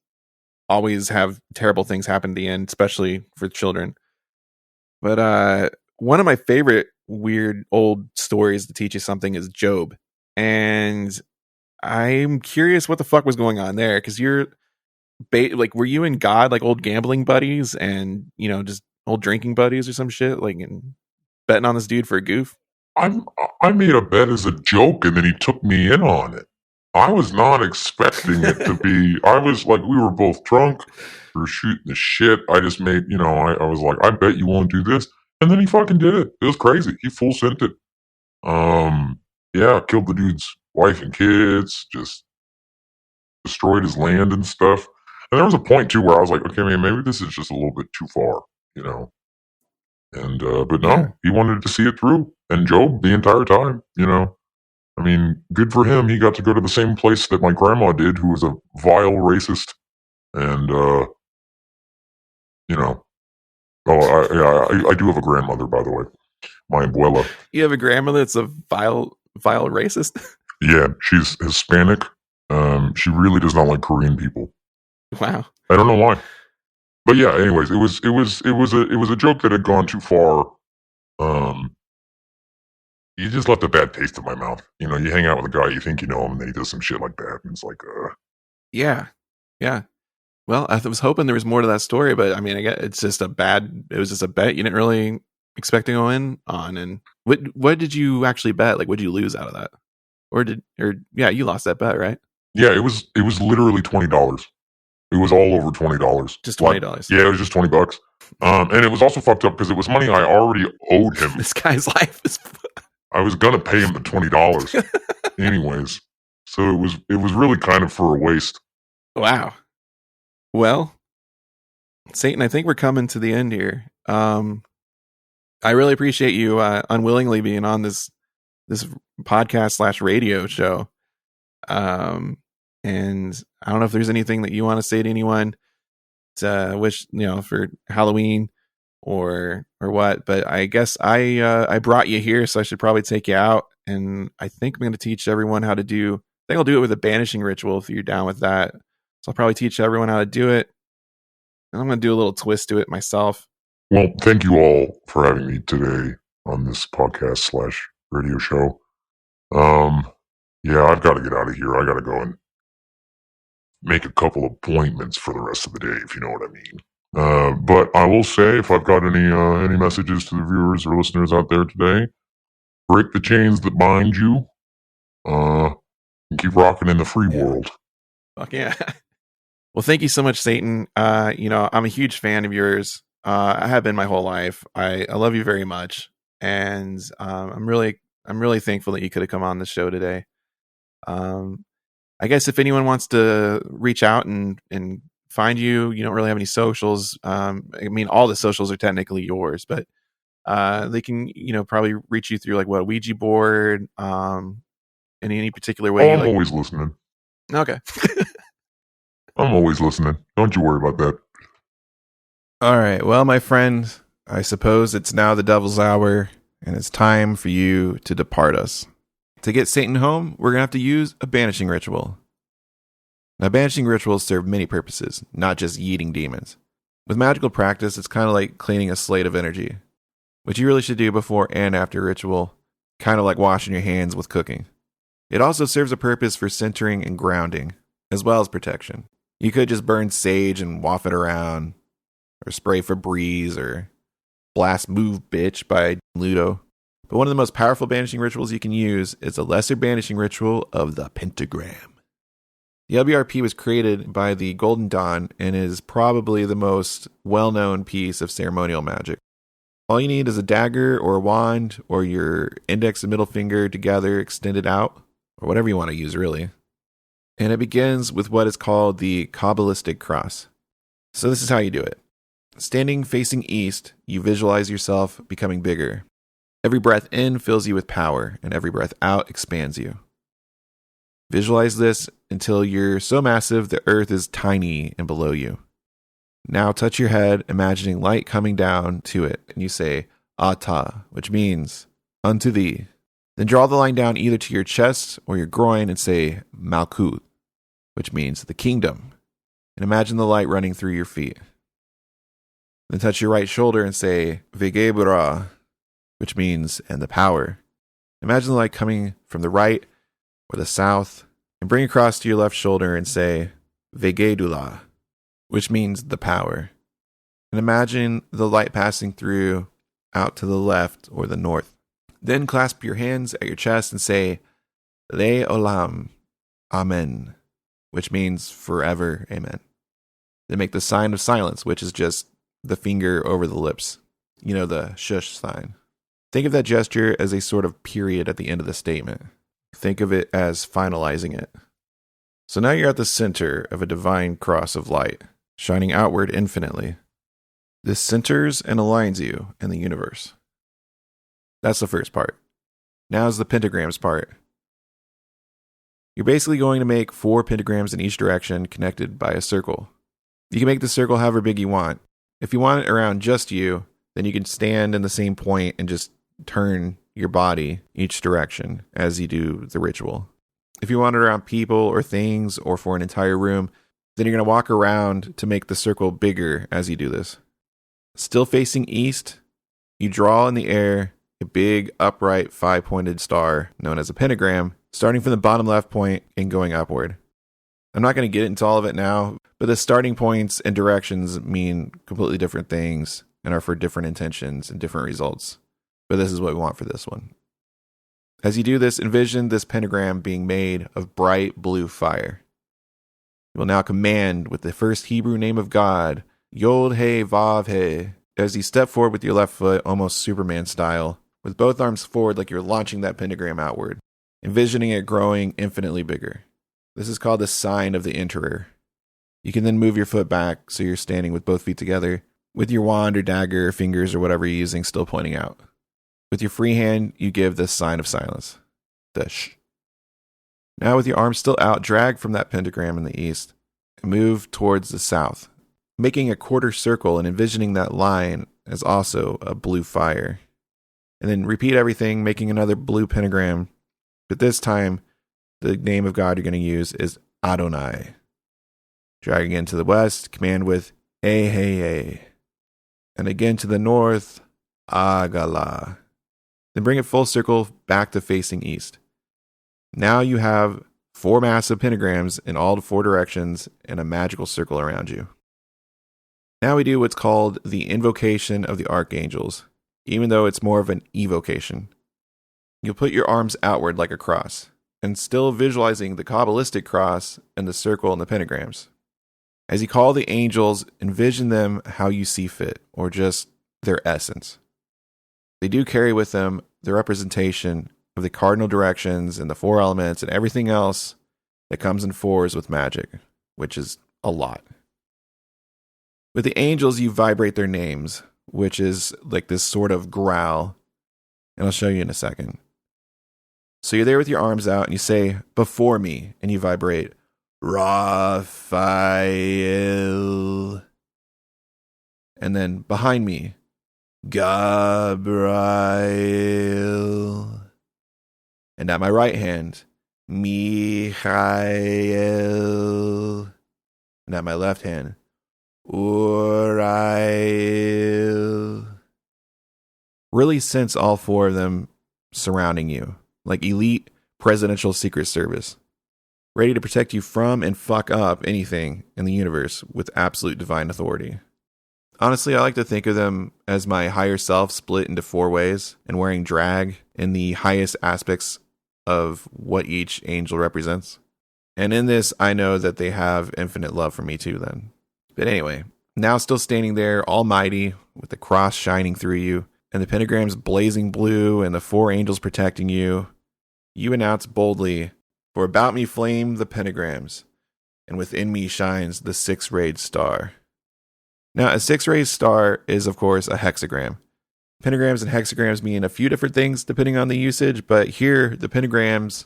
B: always have terrible things happen at the end, especially for children. But one of my favorite weird old stories to teach you something is Job, and I'm curious what the fuck was going on there, because you're like, were you and God like old gambling buddies and just old drinking buddies or some shit, like, and betting on this dude for a goof?
E: I made a bet as a joke, and then he took me in on it. I was not expecting it to be. I was like, we were both drunk, we were shooting the shit. I just made, I was like, I bet you won't do this, and then he fucking did it. It was crazy. He full sent it. Yeah, killed the dude's wife and kids, just destroyed his land and stuff. And there was a point too where I was like, okay, man, maybe this is just a little bit too far, And but no,
B: Yeah.
E: he wanted to see it through, and Job the entire time, I mean, good for him. He got to go to the same place that my grandma did, who was a vile racist, and I do have a grandmother, by the way, my abuela.
B: You have a grandmother that's a vile racist?
E: Yeah, she's Hispanic. She really does not like Korean people.
B: Wow.
E: I don't know why. But yeah, anyways, it was a joke that had gone too far. You just left a bad taste in my mouth. You hang out with a guy, you think you know him, and then he does some shit like that, and it's like,
B: Yeah. Well, I was hoping there was more to that story, but I mean, I guess it was just a bet you didn't really expect to go in on. And what did you actually bet? Like, what did you lose out of that? You lost that bet, right?
E: Yeah, it was literally $20. It was all over $20.
B: Just $20.
E: Yeah, it was just $20. And it was also fucked up because it was money I already owed him.
B: This guy's life is.
E: I was gonna pay him the $20, anyways. So it was really kind of for a waste.
B: Wow. Well, Satan, I think we're coming to the end here. I really appreciate you unwillingly being on this podcast / radio show. And I don't know if there's anything that you want to say to anyone to wish, for Halloween or what, but I guess I brought you here, so I should probably take you out. And I think I'm going to teach everyone how to do, I think I'll do it with a banishing ritual if you're down with that. So I'll probably teach everyone how to do it. And I'm going to do a little twist to it myself.
E: Well, thank you all for having me today on this podcast / radio show. Yeah, I've got to get out of here. I got to go and make a couple appointments for the rest of the day, if you know what I mean. But I will say, if I've got any messages to the viewers or listeners out there today, break the chains that bind you, and keep rocking in the free world.
B: Fuck yeah. Well, thank you so much, Satan. I'm a huge fan of yours. I have been my whole life. I love you very much, and I'm really thankful that you could have come on the show today. I guess if anyone wants to reach out and find you, you don't really have any socials. I mean, all the socials are technically yours, but they can, probably reach you through like what, Ouija board, in any particular way.
E: I'm always listening.
B: Okay.
E: I'm always listening. Don't you worry about that.
B: All right. Well, my friend, I suppose it's now the devil's hour, and it's time for you to depart us. To get Satan home, we're going to have to use a banishing ritual. Now, banishing rituals serve many purposes, not just yeeting demons. With magical practice, it's kind of like cleaning a slate of energy, which you really should do before and after ritual, kind of like washing your hands with cooking. It also serves a purpose for centering and grounding, as well as protection. You could just burn sage and waft it around, or spray Febreze, or blast Move Bitch by Ludo. But one of the most powerful banishing rituals you can use is a lesser banishing ritual of the pentagram. The LBRP was created by the Golden Dawn and is probably the most well-known piece of ceremonial magic. All you need is a dagger or a wand or your index and middle finger together extended out, or whatever you want to use really. And it begins with what is called the Kabbalistic cross. So this is how you do it. Standing facing east, you visualize yourself becoming bigger. Every breath in fills you with power, and every breath out expands you. Visualize this until you're so massive the earth is tiny and below you. Now touch your head, imagining light coming down to it, and you say, Ata, which means, unto thee. Then draw the line down either to your chest or your groin and say, Malkuth, which means the kingdom. And imagine the light running through your feet. Then touch your right shoulder and say, Vegebura, which means, and the power. Imagine the light coming from the right or the south, and bring across to your left shoulder and say, Vegedula, which means the power. And imagine the light passing through out to the left or the north. Then clasp your hands at your chest and say, Le Olam, Amen, which means forever, amen. Then make the sign of silence, which is just the finger over the lips. You know, the shush sign. Think of that gesture as a sort of period at the end of the statement. Think of it as finalizing it. So now you're at the center of a divine cross of light, shining outward infinitely. This centers and aligns you in the universe. That's the first part. Now is the pentagrams part. You're basically going to make 4 pentagrams in each direction connected by a circle. You can make the circle however big you want. If you want it around just you, then you can stand in the same point and just turn your body each direction as you do the ritual. If you want it around people or things or for an entire room, then you're going to walk around to make the circle bigger as you do this. Still facing east, you draw in the air a big upright 5-pointed star known as a pentagram, starting from the bottom left point and going upward. I'm not going to get into all of it now, but the starting points and directions mean completely different things and are for different intentions and different results. But this is what we want for this one. As you do this, envision this pentagram being made of bright blue fire. You will now command with the first Hebrew name of God, Yod He Vav He, as you step forward with your left foot, almost Superman style, with both arms forward like you're launching that pentagram outward, envisioning it growing infinitely bigger. This is called the sign of the enterer. You can then move your foot back so you're standing with both feet together, with your wand or dagger or fingers or whatever you're using still pointing out. With your free hand, you give this sign of silence. The shh. Now with your arms still out, drag from that pentagram in the east and move towards the south, making a quarter circle and envisioning that line as also a blue fire. And then repeat everything, making another blue pentagram. But this time, the name of God you're going to use is Adonai. Drag again to the west, command with Hey. And again to the north, Agala. Then bring it full circle back to facing east. Now you have 4 massive pentagrams in all the 4 directions and a magical circle around you. Now we do what's called the invocation of the archangels, even though it's more of an evocation. You'll put your arms outward like a cross, and still visualizing the Kabbalistic cross and the circle and the pentagrams. As you call the angels, envision them how you see fit, or just their essence. They do carry with them the representation of the cardinal directions and the 4 elements and everything else that comes in 4s with magic, which is a lot. With the angels, you vibrate their names, which is like this sort of growl, and I'll show you in a second. So you're there with your arms out, and you say, before me, and you vibrate, Raphael. And then behind me, Gabriel. And at my right hand, Michael. And at my left hand, Uriel. Really sense all 4 of them surrounding you, like elite presidential secret service, ready to protect you from and fuck up anything in the universe with absolute divine authority. Honestly, I like to think of them as my higher self split into 4 ways and wearing drag in the highest aspects of what each angel represents. And in this, I know that they have infinite love for me too then. But anyway, now still standing there, almighty, with the cross shining through you, and the pentagrams blazing blue, and the 4 angels protecting you, you announce boldly, for about me flame the pentagrams, and within me shines the 6-rayed star. Now, a 6-rayed star is, of course, a hexagram. Pentagrams and hexagrams mean a few different things depending on the usage, but here, the pentagrams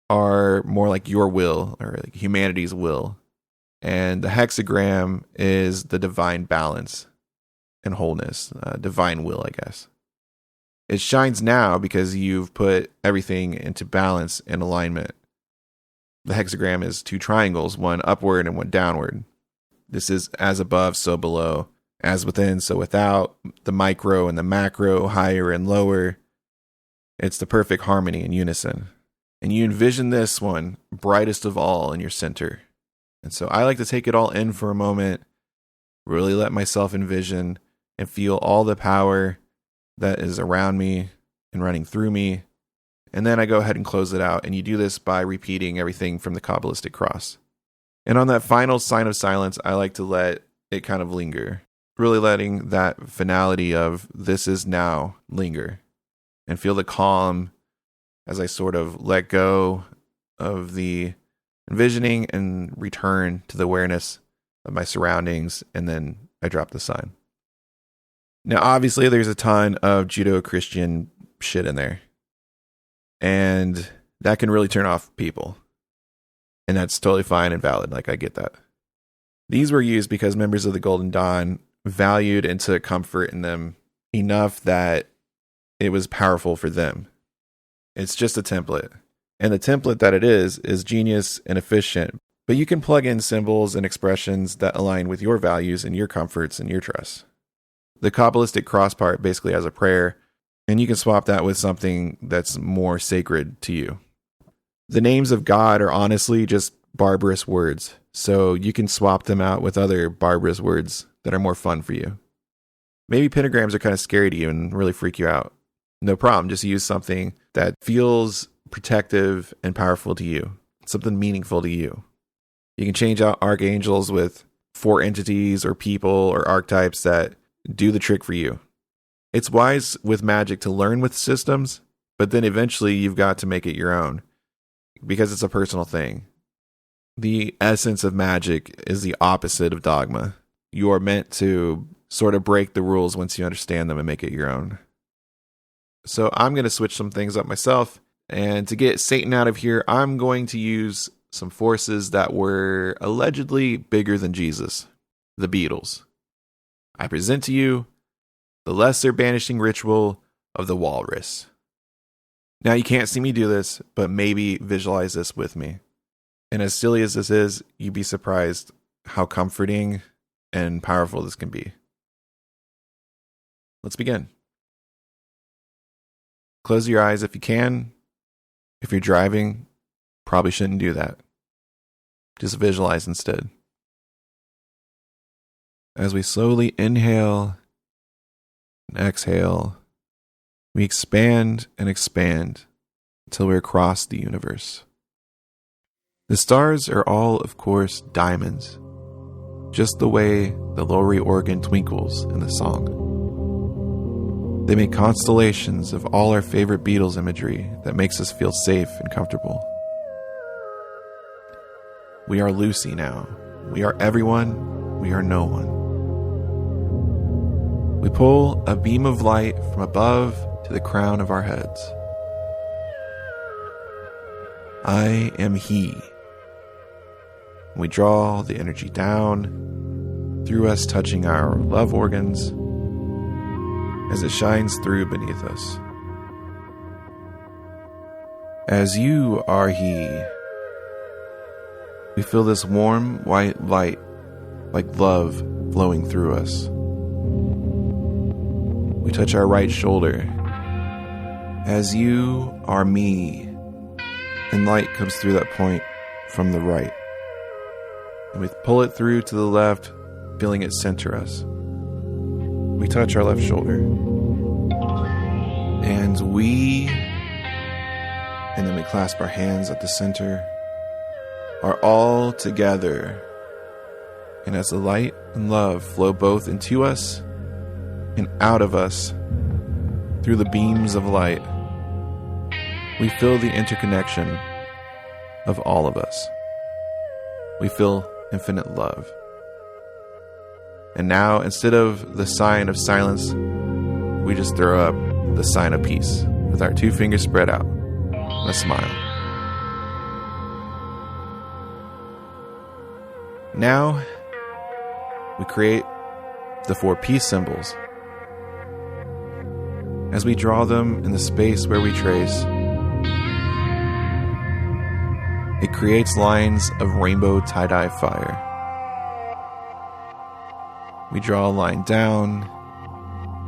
B: are more like your will, or like humanity's will. And the hexagram is the divine balance and wholeness, divine will, I guess. It shines now because you've put everything into balance and alignment. The hexagram is 2 triangles, one upward and one downward. This is as above, so below, as within, so without, the micro and the macro, higher and lower. It's the perfect harmony and unison. And you envision this one, brightest of all, in your center. And so I like to take it all in for a moment, really let myself envision and feel all the power that is around me and running through me. And then I go ahead and close it out. And you do this by repeating everything from the Kabbalistic cross. And on that final sign of silence, I like to let it kind of linger, really letting that finality of this is now linger, and feel the calm as I sort of let go of the envisioning and return to the awareness of my surroundings, and then I drop the sign. Now, obviously, there's a ton of Judeo-Christian shit in there, and that can really turn off people, and that's totally fine and valid. Like, I get that. These were used because members of the Golden Dawn valued and took comfort in them enough that it was powerful for them. It's just a template. And the template that it is genius and efficient, but you can plug in symbols and expressions that align with your values and your comforts and your trusts. The Kabbalistic cross part basically has a prayer, and you can swap that with something that's more sacred to you. The names of God are honestly just barbarous words, so you can swap them out with other barbarous words that are more fun for you. Maybe pentagrams are kind of scary to you and really freak you out. No problem, just use something that feels protective and powerful to you, something meaningful to you. You can change out archangels with 4 entities or people or archetypes that do the trick for you. It's wise with magic to learn with systems, but then eventually you've got to make it your own because it's a personal thing. The essence of magic is the opposite of dogma. You are meant to sort of break the rules once you understand them and make it your own. So I'm going to switch some things up myself. And to get Satan out of here, I'm going to use some forces that were allegedly bigger than Jesus, the Beatles. I present to you the lesser banishing ritual of the walrus. Now, you can't see me do this, but maybe visualize this with me. And as silly as this is, you'd be surprised how comforting and powerful this can be. Let's begin. Close your eyes if you can. If you're driving, probably shouldn't do that. Just visualize instead. As we slowly inhale and exhale, we expand and expand until we're across the universe. The stars are all, of course, diamonds, just the way the Lowry organ twinkles in the song. They make constellations of all our favorite Beatles imagery that makes us feel safe and comfortable. We are Lucy now. We are everyone. We are no one. We pull a beam of light from above to the crown of our heads. I am he. We draw the energy down through us, touching our love organs as it shines through beneath us. As you are he, we feel this warm white light like love flowing through us. We touch our right shoulder. As you are me, and light comes through that point from the right. And we pull it through to the left, feeling it center us. We touch our left shoulder. And then we clasp our hands at the center, are all together. And as the light and love flow both into us and out of us through the beams of light, we feel the interconnection of all of us. We feel infinite love. And now, instead of the sign of silence, we just throw up the sign of peace with our two fingers spread out and a smile. Now, we create the 4 peace symbols. As we draw them in the space where we trace, it creates lines of rainbow tie-dye fire. We draw a line down,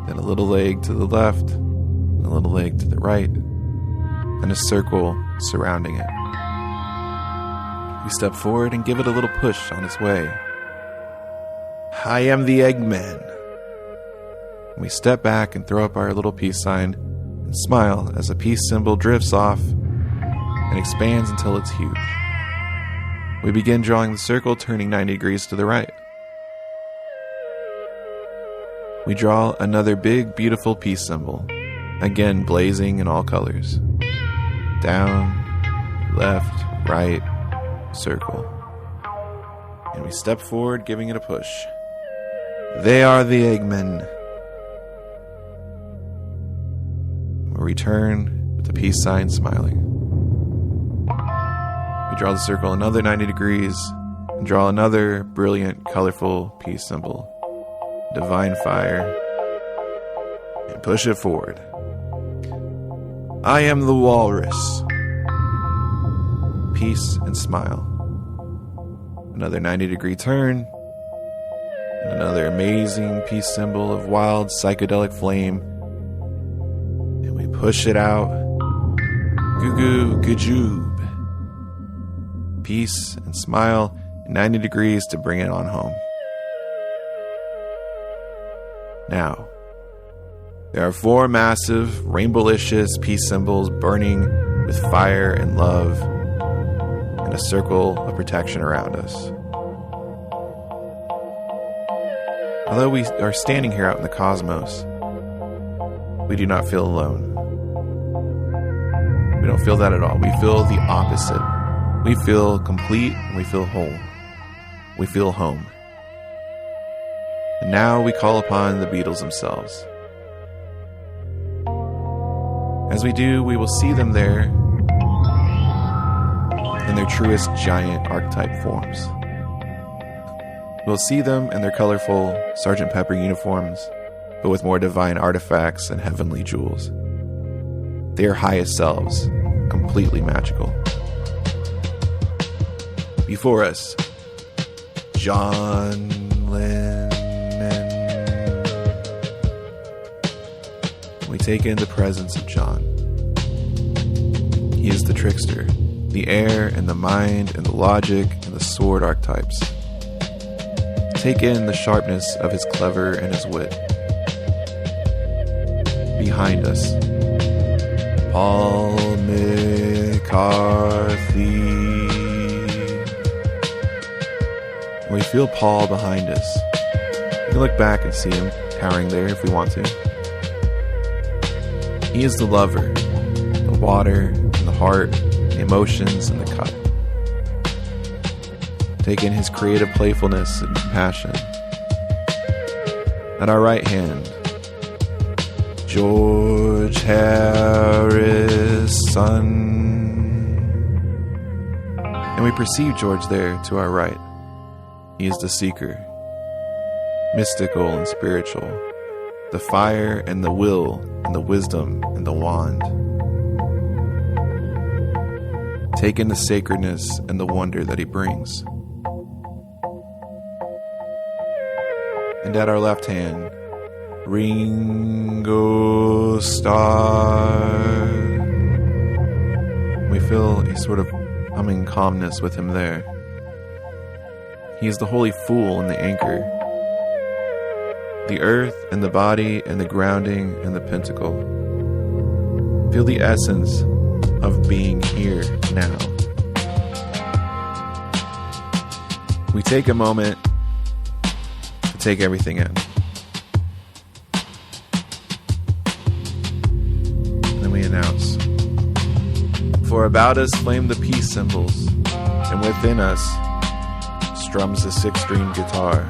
B: then a little leg to the left, and a little leg to the right, and a circle surrounding it. We step forward and give it a little push on its way. I am the Eggman. We step back and throw up our little peace sign and smile as the peace symbol drifts off and expands until it's huge. We begin drawing the circle, turning 90 degrees to the right. We draw another big, beautiful peace symbol, again blazing in all colors. Down, left, right, circle. And we step forward, giving it a push. They are the Eggmen. We return with the peace sign smiling. We draw the circle another 90 degrees and draw another brilliant, colorful peace symbol. Divine fire. And push it forward. I am the walrus. Peace and smile. Another 90-degree turn. And another amazing peace symbol of wild psychedelic flame. And we push it out. Goo goo gajoob. Peace and smile. 90 degrees to bring it on home. Now, there are 4 massive, rainbowlicious peace symbols burning with fire and love, and a circle of protection around us. Although we are standing here out in the cosmos, we do not feel alone. We don't feel that at all. We feel the opposite. We feel complete and we feel whole. We feel home. And now we call upon the Beatles themselves. As we do, we will see them there in their truest giant archetype forms. We'll see them in their colorful Sgt. Pepper uniforms, but with more divine artifacts and heavenly jewels. Their highest selves, completely magical. Before us, John Lennon. take in the presence of John. He is the trickster, the air and the mind and the logic and the sword archetypes. Take in the sharpness of his clever and his wit. Behind us, Paul McCarthy. We feel Paul behind us. We can look back and see him towering there if we want to. He is the lover, the water, and the heart, the emotions, and the cup. Take in his creative playfulness and compassion. At our right hand, George Harrison. And we perceive George there to our right. He is the seeker, mystical and spiritual, the fire and the will and the wisdom and the wand. Take in the sacredness and the wonder that he brings. And at our left hand, Ringo Starr. We feel a sort of humming calmness with him there. He is the holy fool and the anchor, the earth and the body and the grounding and the pentacle. Feel the essence of being here now. We take a moment to take everything in. And then we announce, for about us flame the peace cymbals, and within us strums the six-string guitar.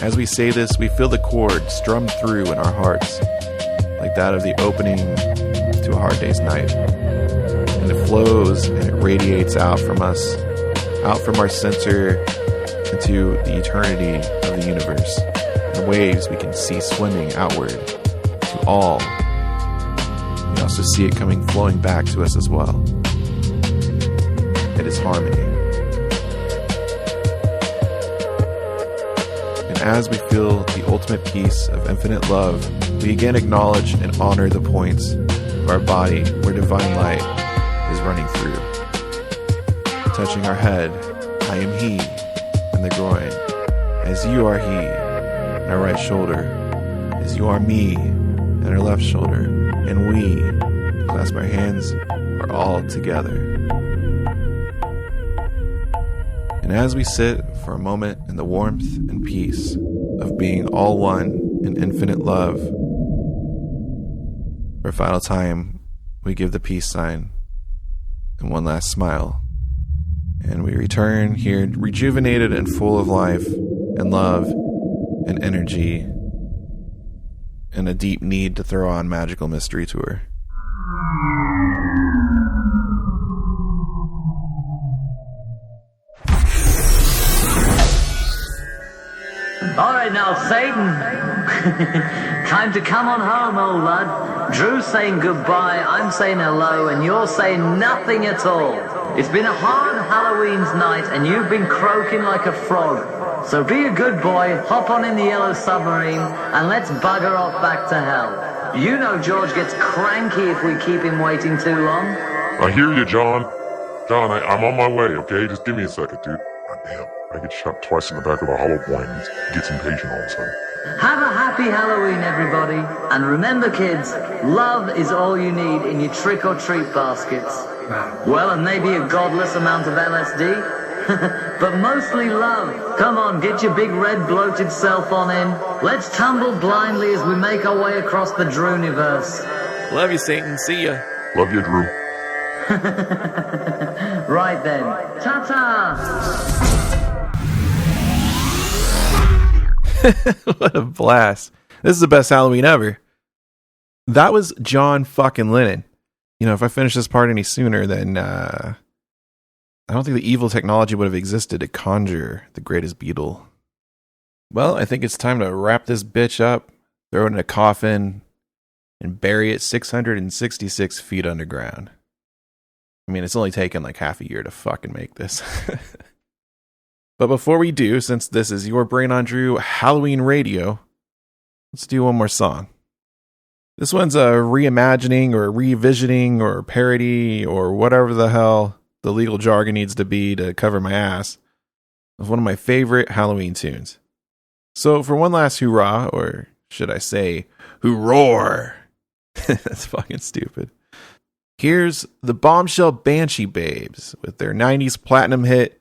B: As we say this, we feel the chord strum through in our hearts, like that of the opening to a hard day's night. And it flows and it radiates out from us, out from our center into the eternity of the universe. In waves we can see swimming outward to all. We also see it coming flowing back to us as well. It is harmony. And as we feel the ultimate peace of infinite love, we again acknowledge and honor the points of our body where divine light is running through. Touching our head, I am he, and the groin, as you are he, and our right shoulder, as you are me, and our left shoulder, and we, clasp our hands, are all together. And as we sit for a moment in the warmth and peace of being all one in infinite love, for a final time, we give the peace sign and one last smile. And we return here rejuvenated and full of life and love and energy and a deep need to throw on Magical Mystery Tour.
K: Alright now, Satan. Time to come on home, old lad. Drew's saying goodbye, I'm saying hello, and you're saying nothing at all. It's been a hard Halloween's night, and you've been croaking like a frog. So be a good boy, hop on in the yellow submarine, and let's bugger off back to hell. You know George gets cranky if we keep him waiting too long.
E: I hear you, John. John, I'm on my way, okay? Just give me a second, dude. God damn, I get shot twice in the back of a hollow point and gets impatient all of a sudden.
K: Have a happy Halloween, everybody. And remember, kids, love is all you need in your trick-or-treat baskets. Well, and maybe a godless amount of LSD. But mostly love. Come on, get your big red bloated self on in. Let's tumble blindly as we make our way across the Drewniverse.
B: Love you, Satan. See ya.
E: Love you, Drew.
K: Right then. Ta-ta!
B: What a blast. This is the best Halloween ever. That was John fucking Lennon. You know, if I finish this part any sooner, then I don't think the evil technology would have existed to conjure the greatest Beatle. Well, I think it's time to wrap this bitch up, throw it in a coffin, and bury it 666 feet underground. I mean, it's only taken like half a year to fucking make this. But before we do, since this is your Brain on Drew Halloween radio, let's do one more song. This one's a reimagining or revisiting or parody or whatever the hell the legal jargon needs to be to cover my ass of one of my favorite Halloween tunes. So for one last hoorah, or should I say hooroar? That's fucking stupid. Here's the Bombshell Banshee Babes with their 90s platinum hit,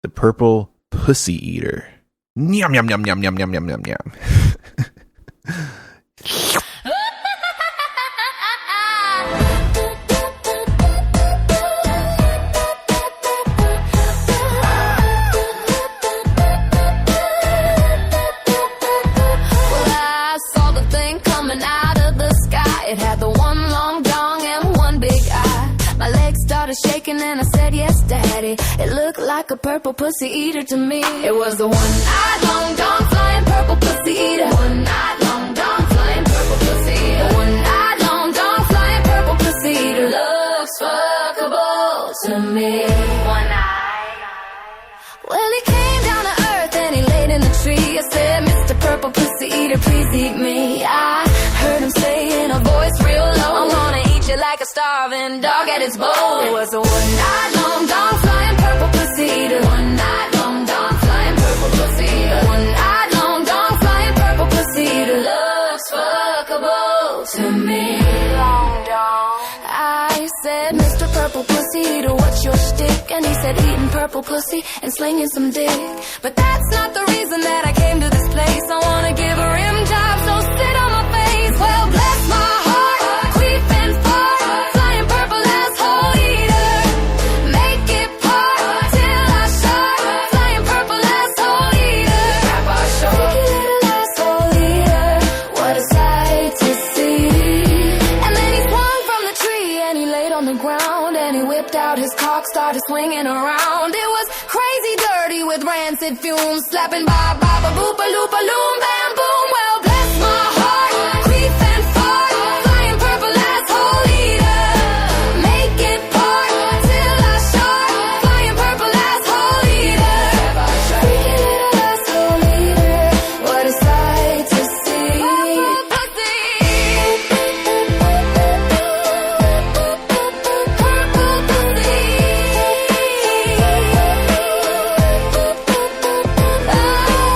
B: The Purple Pussy Eater. Nyam, nyam, nyam, nyam, nyam, nyam, nyam, nyam, nyam.
A: Shaking and I said yes daddy. It looked like a purple pussy eater to me. It was the one-eyed long dong flying purple pussy eater. One-eyed long dong flying purple pussy eater. One-eyed long dong flying purple pussy eater. Looks fuckable to me. One-eyed. Well, he came down to earth and he laid in the tree. I said, Mr. Purple Pussy Eater, please eat me. I heard him say in a voice real low, I wanna eat you like a starving dog at its bowl. It was a one-eyed long dong flying purple pussy eater. One-eyed long dong flying purple pussy eater. One-eyed long dong flying purple pussy eater. Looks fuckable to me. Long dong. I said, Mr. Purple Pussy Eater, what's your shtick? And he said, eating purple pussy and slinging some dick. But that's not the reason that I came to this place. I wanna give a rim job, so sit on my face. Well, bless my heart, queef and fart, flying purple asshole eater. Make it part till I start, flying purple asshole eater. Freaky little asshole eater, what a sight to see. And then he swung from the tree and he laid on the ground and he whipped out his cock, started swinging around. It was crazy dirty with rancid fumes, slapping ba ba ba boop a loop a loom bam boom. Well, bless my heart, queef and fart, flying purple asshole eater. Make it part till I start, flying purple asshole eater. Freaky little asshole eater, what a sight to see. Pussy. Purple pussy.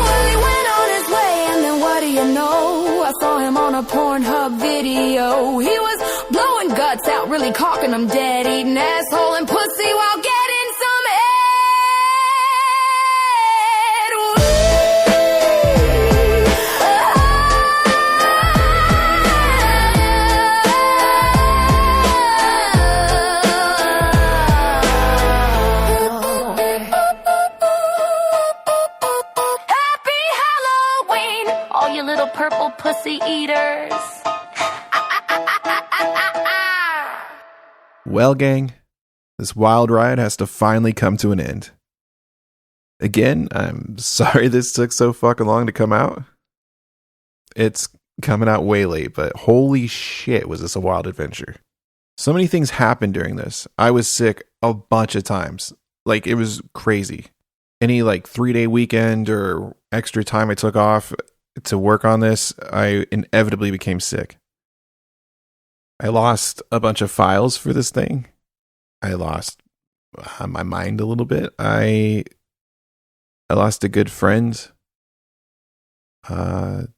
A: Well, he went on his way, and then what do you know? I saw him on a Pornhub video. He was blowing guts out, really cocking them dead, eating asshole and pussy while getting some head. Happy Halloween, all you little purple pussy eaters.
B: Well, gang, this wild ride has to finally come to an end. Again, I'm sorry this took so fucking long to come out. It's coming out way late, but holy shit, was this a wild adventure. So many things happened during this. I was sick a bunch of times. Like, it was crazy. Any, 3-day weekend or extra time I took off to work on this, I inevitably became sick. I lost a bunch of files for this thing. I lost my mind a little bit. I lost a good friend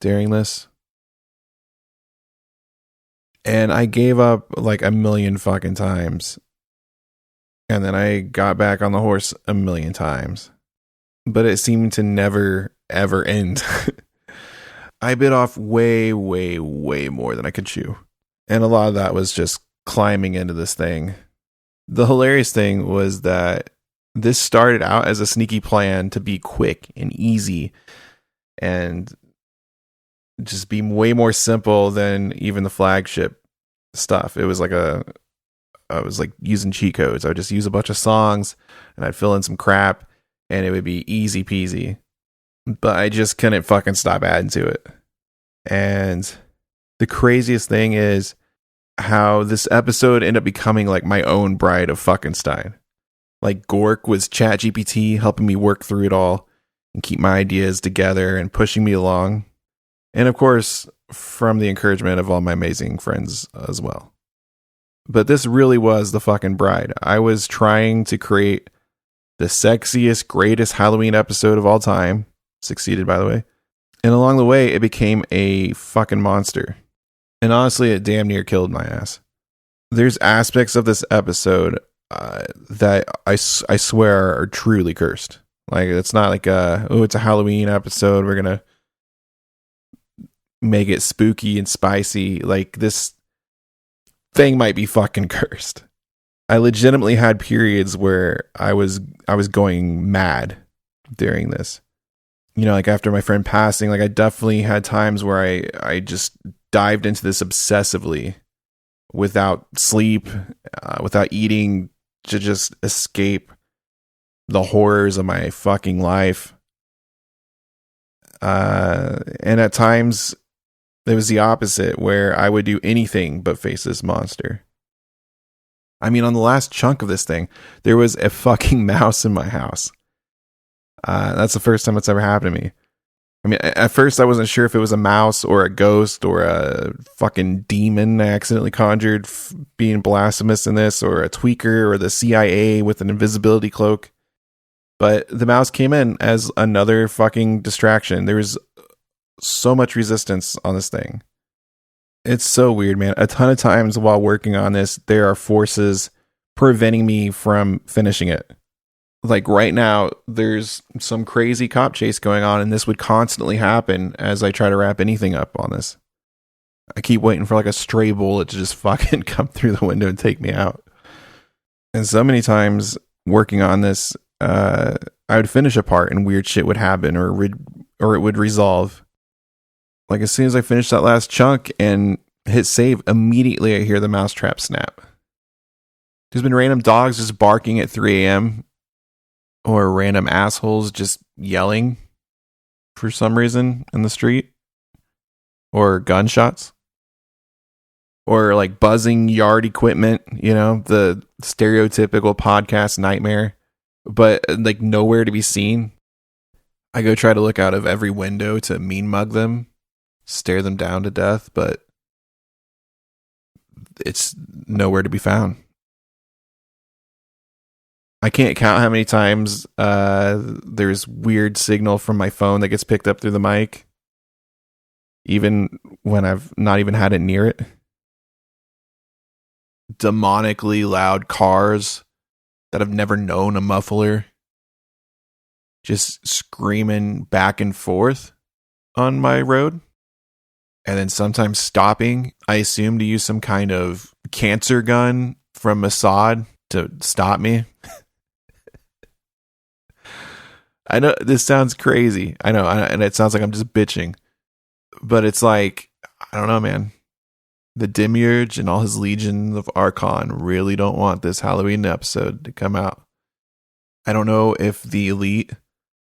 B: during this. And I gave up a million fucking times. And then I got back on the horse a million times. But it seemed to never, ever end. I bit off way, way, way more than I could chew. And a lot of that was just climbing into this thing. The hilarious thing was that this started out as a sneaky plan to be quick and easy and just be way more simple than even the flagship stuff. It was I was using cheat codes. I would just use a bunch of songs and I'd fill in some crap and it would be easy peasy. But I just couldn't fucking stop adding to it. And the craziest thing is how this episode ended up becoming my own Bride of Fuckenstein. Gork was ChatGPT helping me work through it all and keep my ideas together and pushing me along. And of course, from the encouragement of all my amazing friends as well. But this really was the fucking bride. I was trying to create the sexiest, greatest Halloween episode of all time. Succeeded, by the way. And along the way, it became a fucking monster. And honestly, it damn near killed my ass. There's aspects of this episode that I swear are truly cursed. Like, it's not like it's a Halloween episode, we're gonna make it spooky and spicy. Like, this thing might be fucking cursed. I legitimately had periods where I was going mad during this. You know, like after my friend passing, like I definitely had times where I just dived into this obsessively without sleep, without eating, to just escape the horrors of my fucking life. And at times it was the opposite, where I would do anything but face this monster. I mean, on the last chunk of this thing, there was a fucking mouse in my house. That's the first time it's ever happened to me. I mean, at first I wasn't sure if it was a mouse or a ghost or a fucking demon I accidentally conjured being blasphemous in this, or a tweaker or the CIA with an invisibility cloak. But the mouse came in as another fucking distraction. There was so much resistance on this thing. It's so weird, man. A ton of times while working on this, there are forces preventing me from finishing it. Like right now, there's some crazy cop chase going on, and this would constantly happen as I try to wrap anything up on this. I keep waiting for like a stray bullet to just fucking come through the window and take me out. And so many times working on this, I would finish a part and weird shit would happen, or it would resolve. Like as soon as I finish that last chunk and hit save, immediately I hear the mousetrap snap. There's been random dogs just barking at 3 a.m. or random assholes just yelling for some reason in the street, or gunshots, or like buzzing yard equipment, you know, the stereotypical podcast nightmare, but like nowhere to be seen. I go try to look out of every window to mean mug them, stare them down to death, but it's nowhere to be found. I can't count how many times there's weird signal from my phone that gets picked up through the mic, even when I've not even had it near it. Demonically loud cars that have never known a muffler just screaming back and forth on my road. And then sometimes stopping, I assume to use some kind of cancer gun from Mossad to stop me. I know this sounds crazy. I know, and it sounds like I'm just bitching. But it's like, I don't know, man. The Demiurge and all his legions of Archon really don't want this Halloween episode to come out. I don't know if the elite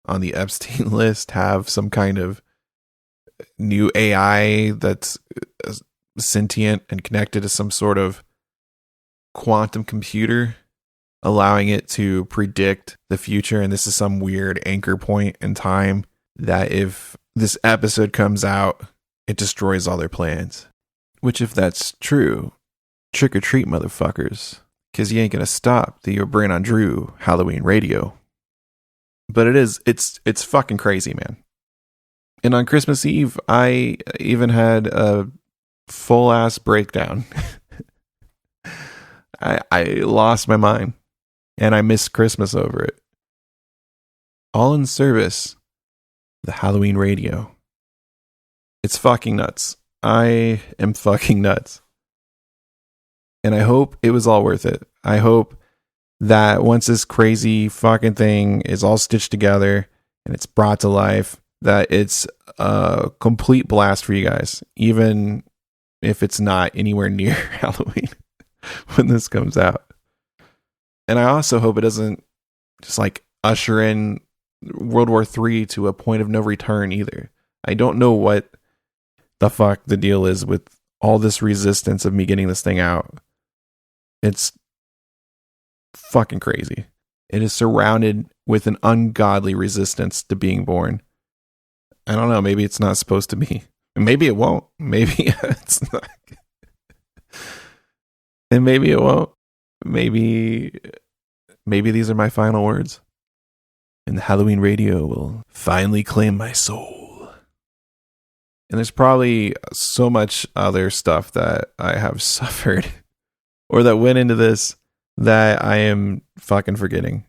B: on the Epstein list have some kind of new AI that's sentient and connected to some sort of quantum computer, allowing it to predict the future. And this is some weird anchor point in time that if this episode comes out, it destroys all their plans. Which, if that's true, trick or treat, motherfuckers, because you ain't gonna stop the Your Brain on Drew Halloween radio. But it's fucking crazy, man. And on Christmas Eve, I even had a full ass breakdown. I lost my mind, and I missed Christmas over it. All in service, the Halloween radio. It's fucking nuts. I am fucking nuts. And I hope it was all worth it. I hope that once this crazy fucking thing is all stitched together and it's brought to life, that it's a complete blast for you guys, even if it's not anywhere near Halloween when this comes out. And I also hope it doesn't just like usher in World War III to a point of no return either. I don't know what the fuck the deal is with all this resistance of me getting this thing out. It's fucking crazy. It is surrounded with an ungodly resistance to being born. I don't know, maybe it's not supposed to be, Maybe it won't. Maybe it's not. And maybe it won't. Maybe these are my final words. And the Halloween radio will finally claim my soul. And there's probably so much other stuff that I have suffered or that went into this that I am fucking forgetting.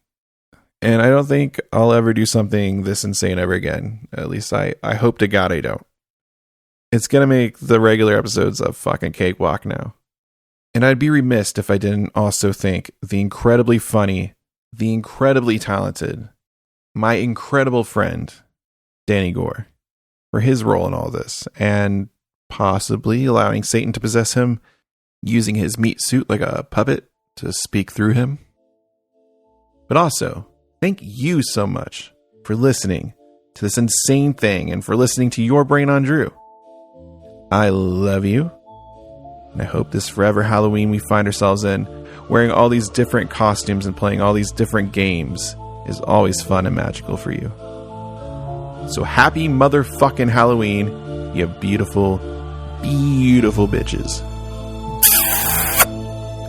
B: And I don't think I'll ever do something this insane ever again. At least I hope to God I don't. It's going to make the regular episodes a fucking cakewalk now. And I'd be remiss if I didn't also thank the incredibly funny, the incredibly talented, my incredible friend, Danny Gore, for his role in all this, and possibly allowing Satan to possess him, using his meat suit like a puppet to speak through him. But also, thank you so much for listening to this insane thing and for listening to Your Brain on Drew. I love you. And I hope this forever Halloween we find ourselves in, wearing all these different costumes and playing all these different games, is always fun and magical for you. So happy motherfucking Halloween, you beautiful, beautiful bitches.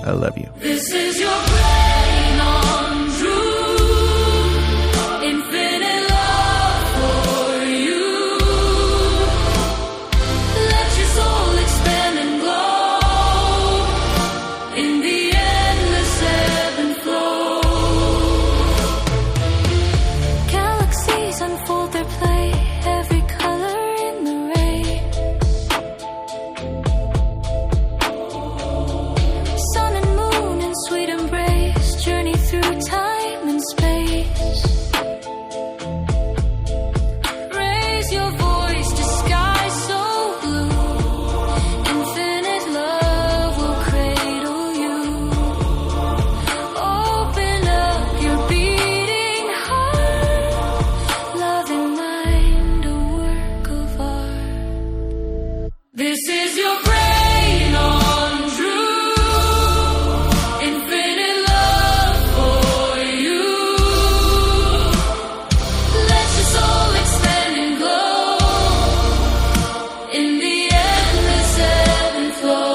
B: I love you.
A: This is your brain on Drew. Infinite love for you. Let your soul expand and glow in the endless ebb and flow. Galaxies unfold their play, every color in the ray. Sun and moon in sweet embrace, journey through time and space. Raise your voice to sky so blue. Infinite love will cradle you. Open up your beating heart. Love and mind, a work of art. This is your brain on Drew. Infinite love for you. Let your soul expand and glow in the endless ebb and flow.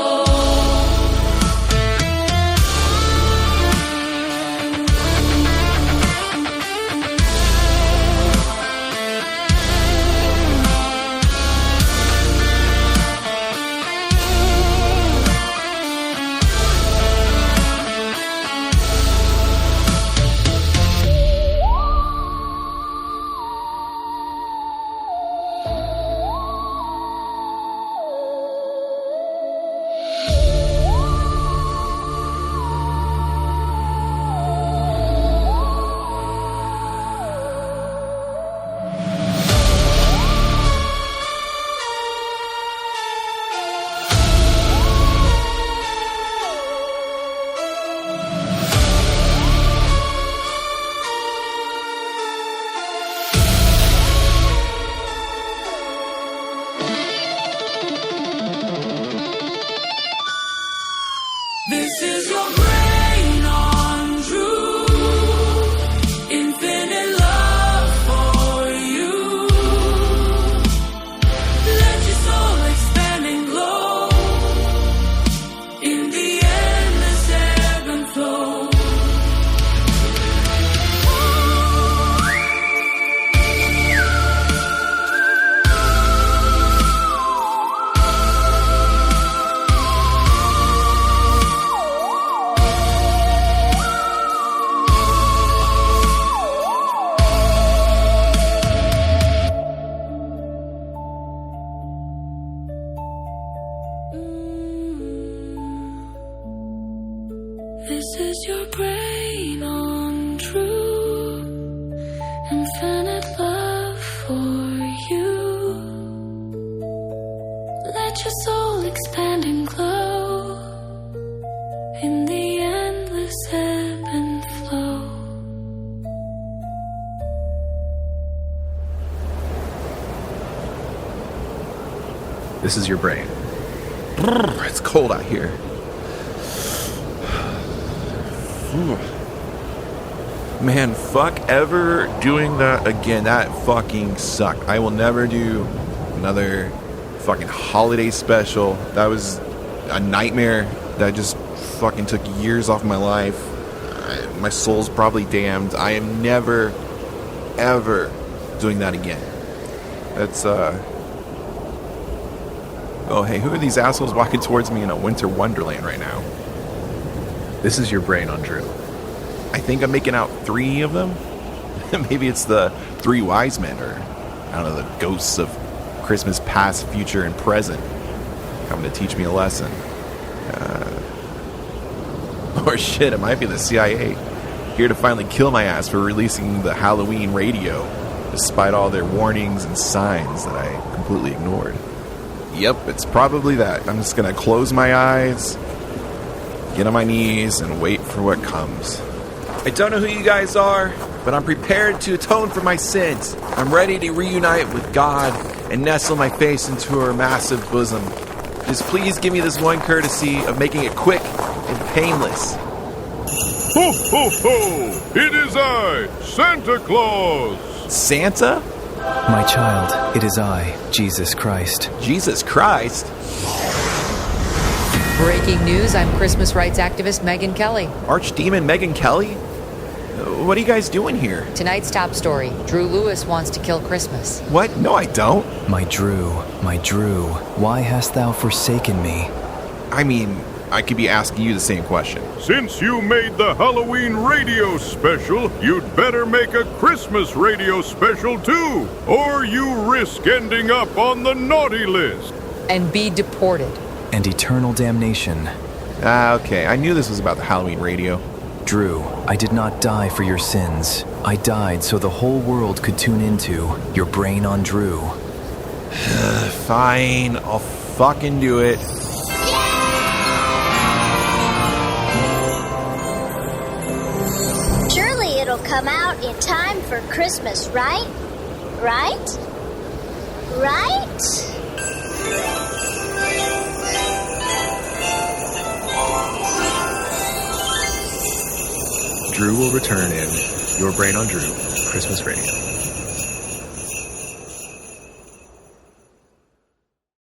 A: This is your brain on Drew. Infinite love for you. Let your soul expand and glow in the endless ebb and flow. This is your brain on Drew. Infinite love for you. Let your soul expand and glow in the endless ebb and flow.
D: This is your brain.
B: It's cold out here. Man, fuck ever doing that again. That fucking sucked. I will never do another fucking holiday special. That was a nightmare that just fucking took years off my life. My soul's probably damned. I am never, ever doing that again. That's, Oh, hey, who are these assholes walking towards me in a winter wonderland right now?
D: This is your brain on Drew.
B: I think I'm making out 3 of them. Maybe it's the 3 wise men, or I don't know, the ghosts of Christmas past, future, and present coming to teach me a lesson. Or shit, it might be the CIA, here to finally kill my ass for releasing the Halloween radio, despite all their warnings and signs that I completely ignored. Yep, it's probably that. I'm just gonna close my eyes, get on my knees, and wait for what comes. I don't know who you guys are, but I'm prepared to atone for my sins. I'm ready to reunite with God and nestle my face into her massive bosom. Just please give me this one courtesy of making it quick and painless.
F: Ho, ho, ho! It is I, Santa Claus!
B: Santa?
H: My child, it is I, Jesus Christ.
B: Jesus Christ?
L: Breaking news, I'm Christmas rights activist Megyn Kelly.
B: Archdemon Megyn Kelly? What are you guys doing here?
L: Tonight's top story, Drew Lewis wants to kill Christmas.
B: What? No, I don't.
H: My Drew, why hast thou forsaken me?
B: I mean, I could be asking you the same question.
F: Since you made the Halloween radio special, you'd better make a Christmas radio special too, or you risk ending up on the naughty list.
L: And be deported.
H: And eternal damnation.
B: Okay, I knew this was about the Halloween radio.
H: Drew, I did not die for your sins. I died so the whole world could tune into your brain on Drew.
B: Fine, I'll fucking do it.
M: Surely it'll come out in time for Christmas, right? Right? Right?
D: Drew will return in Your Brain on Drew, Christmas Radio.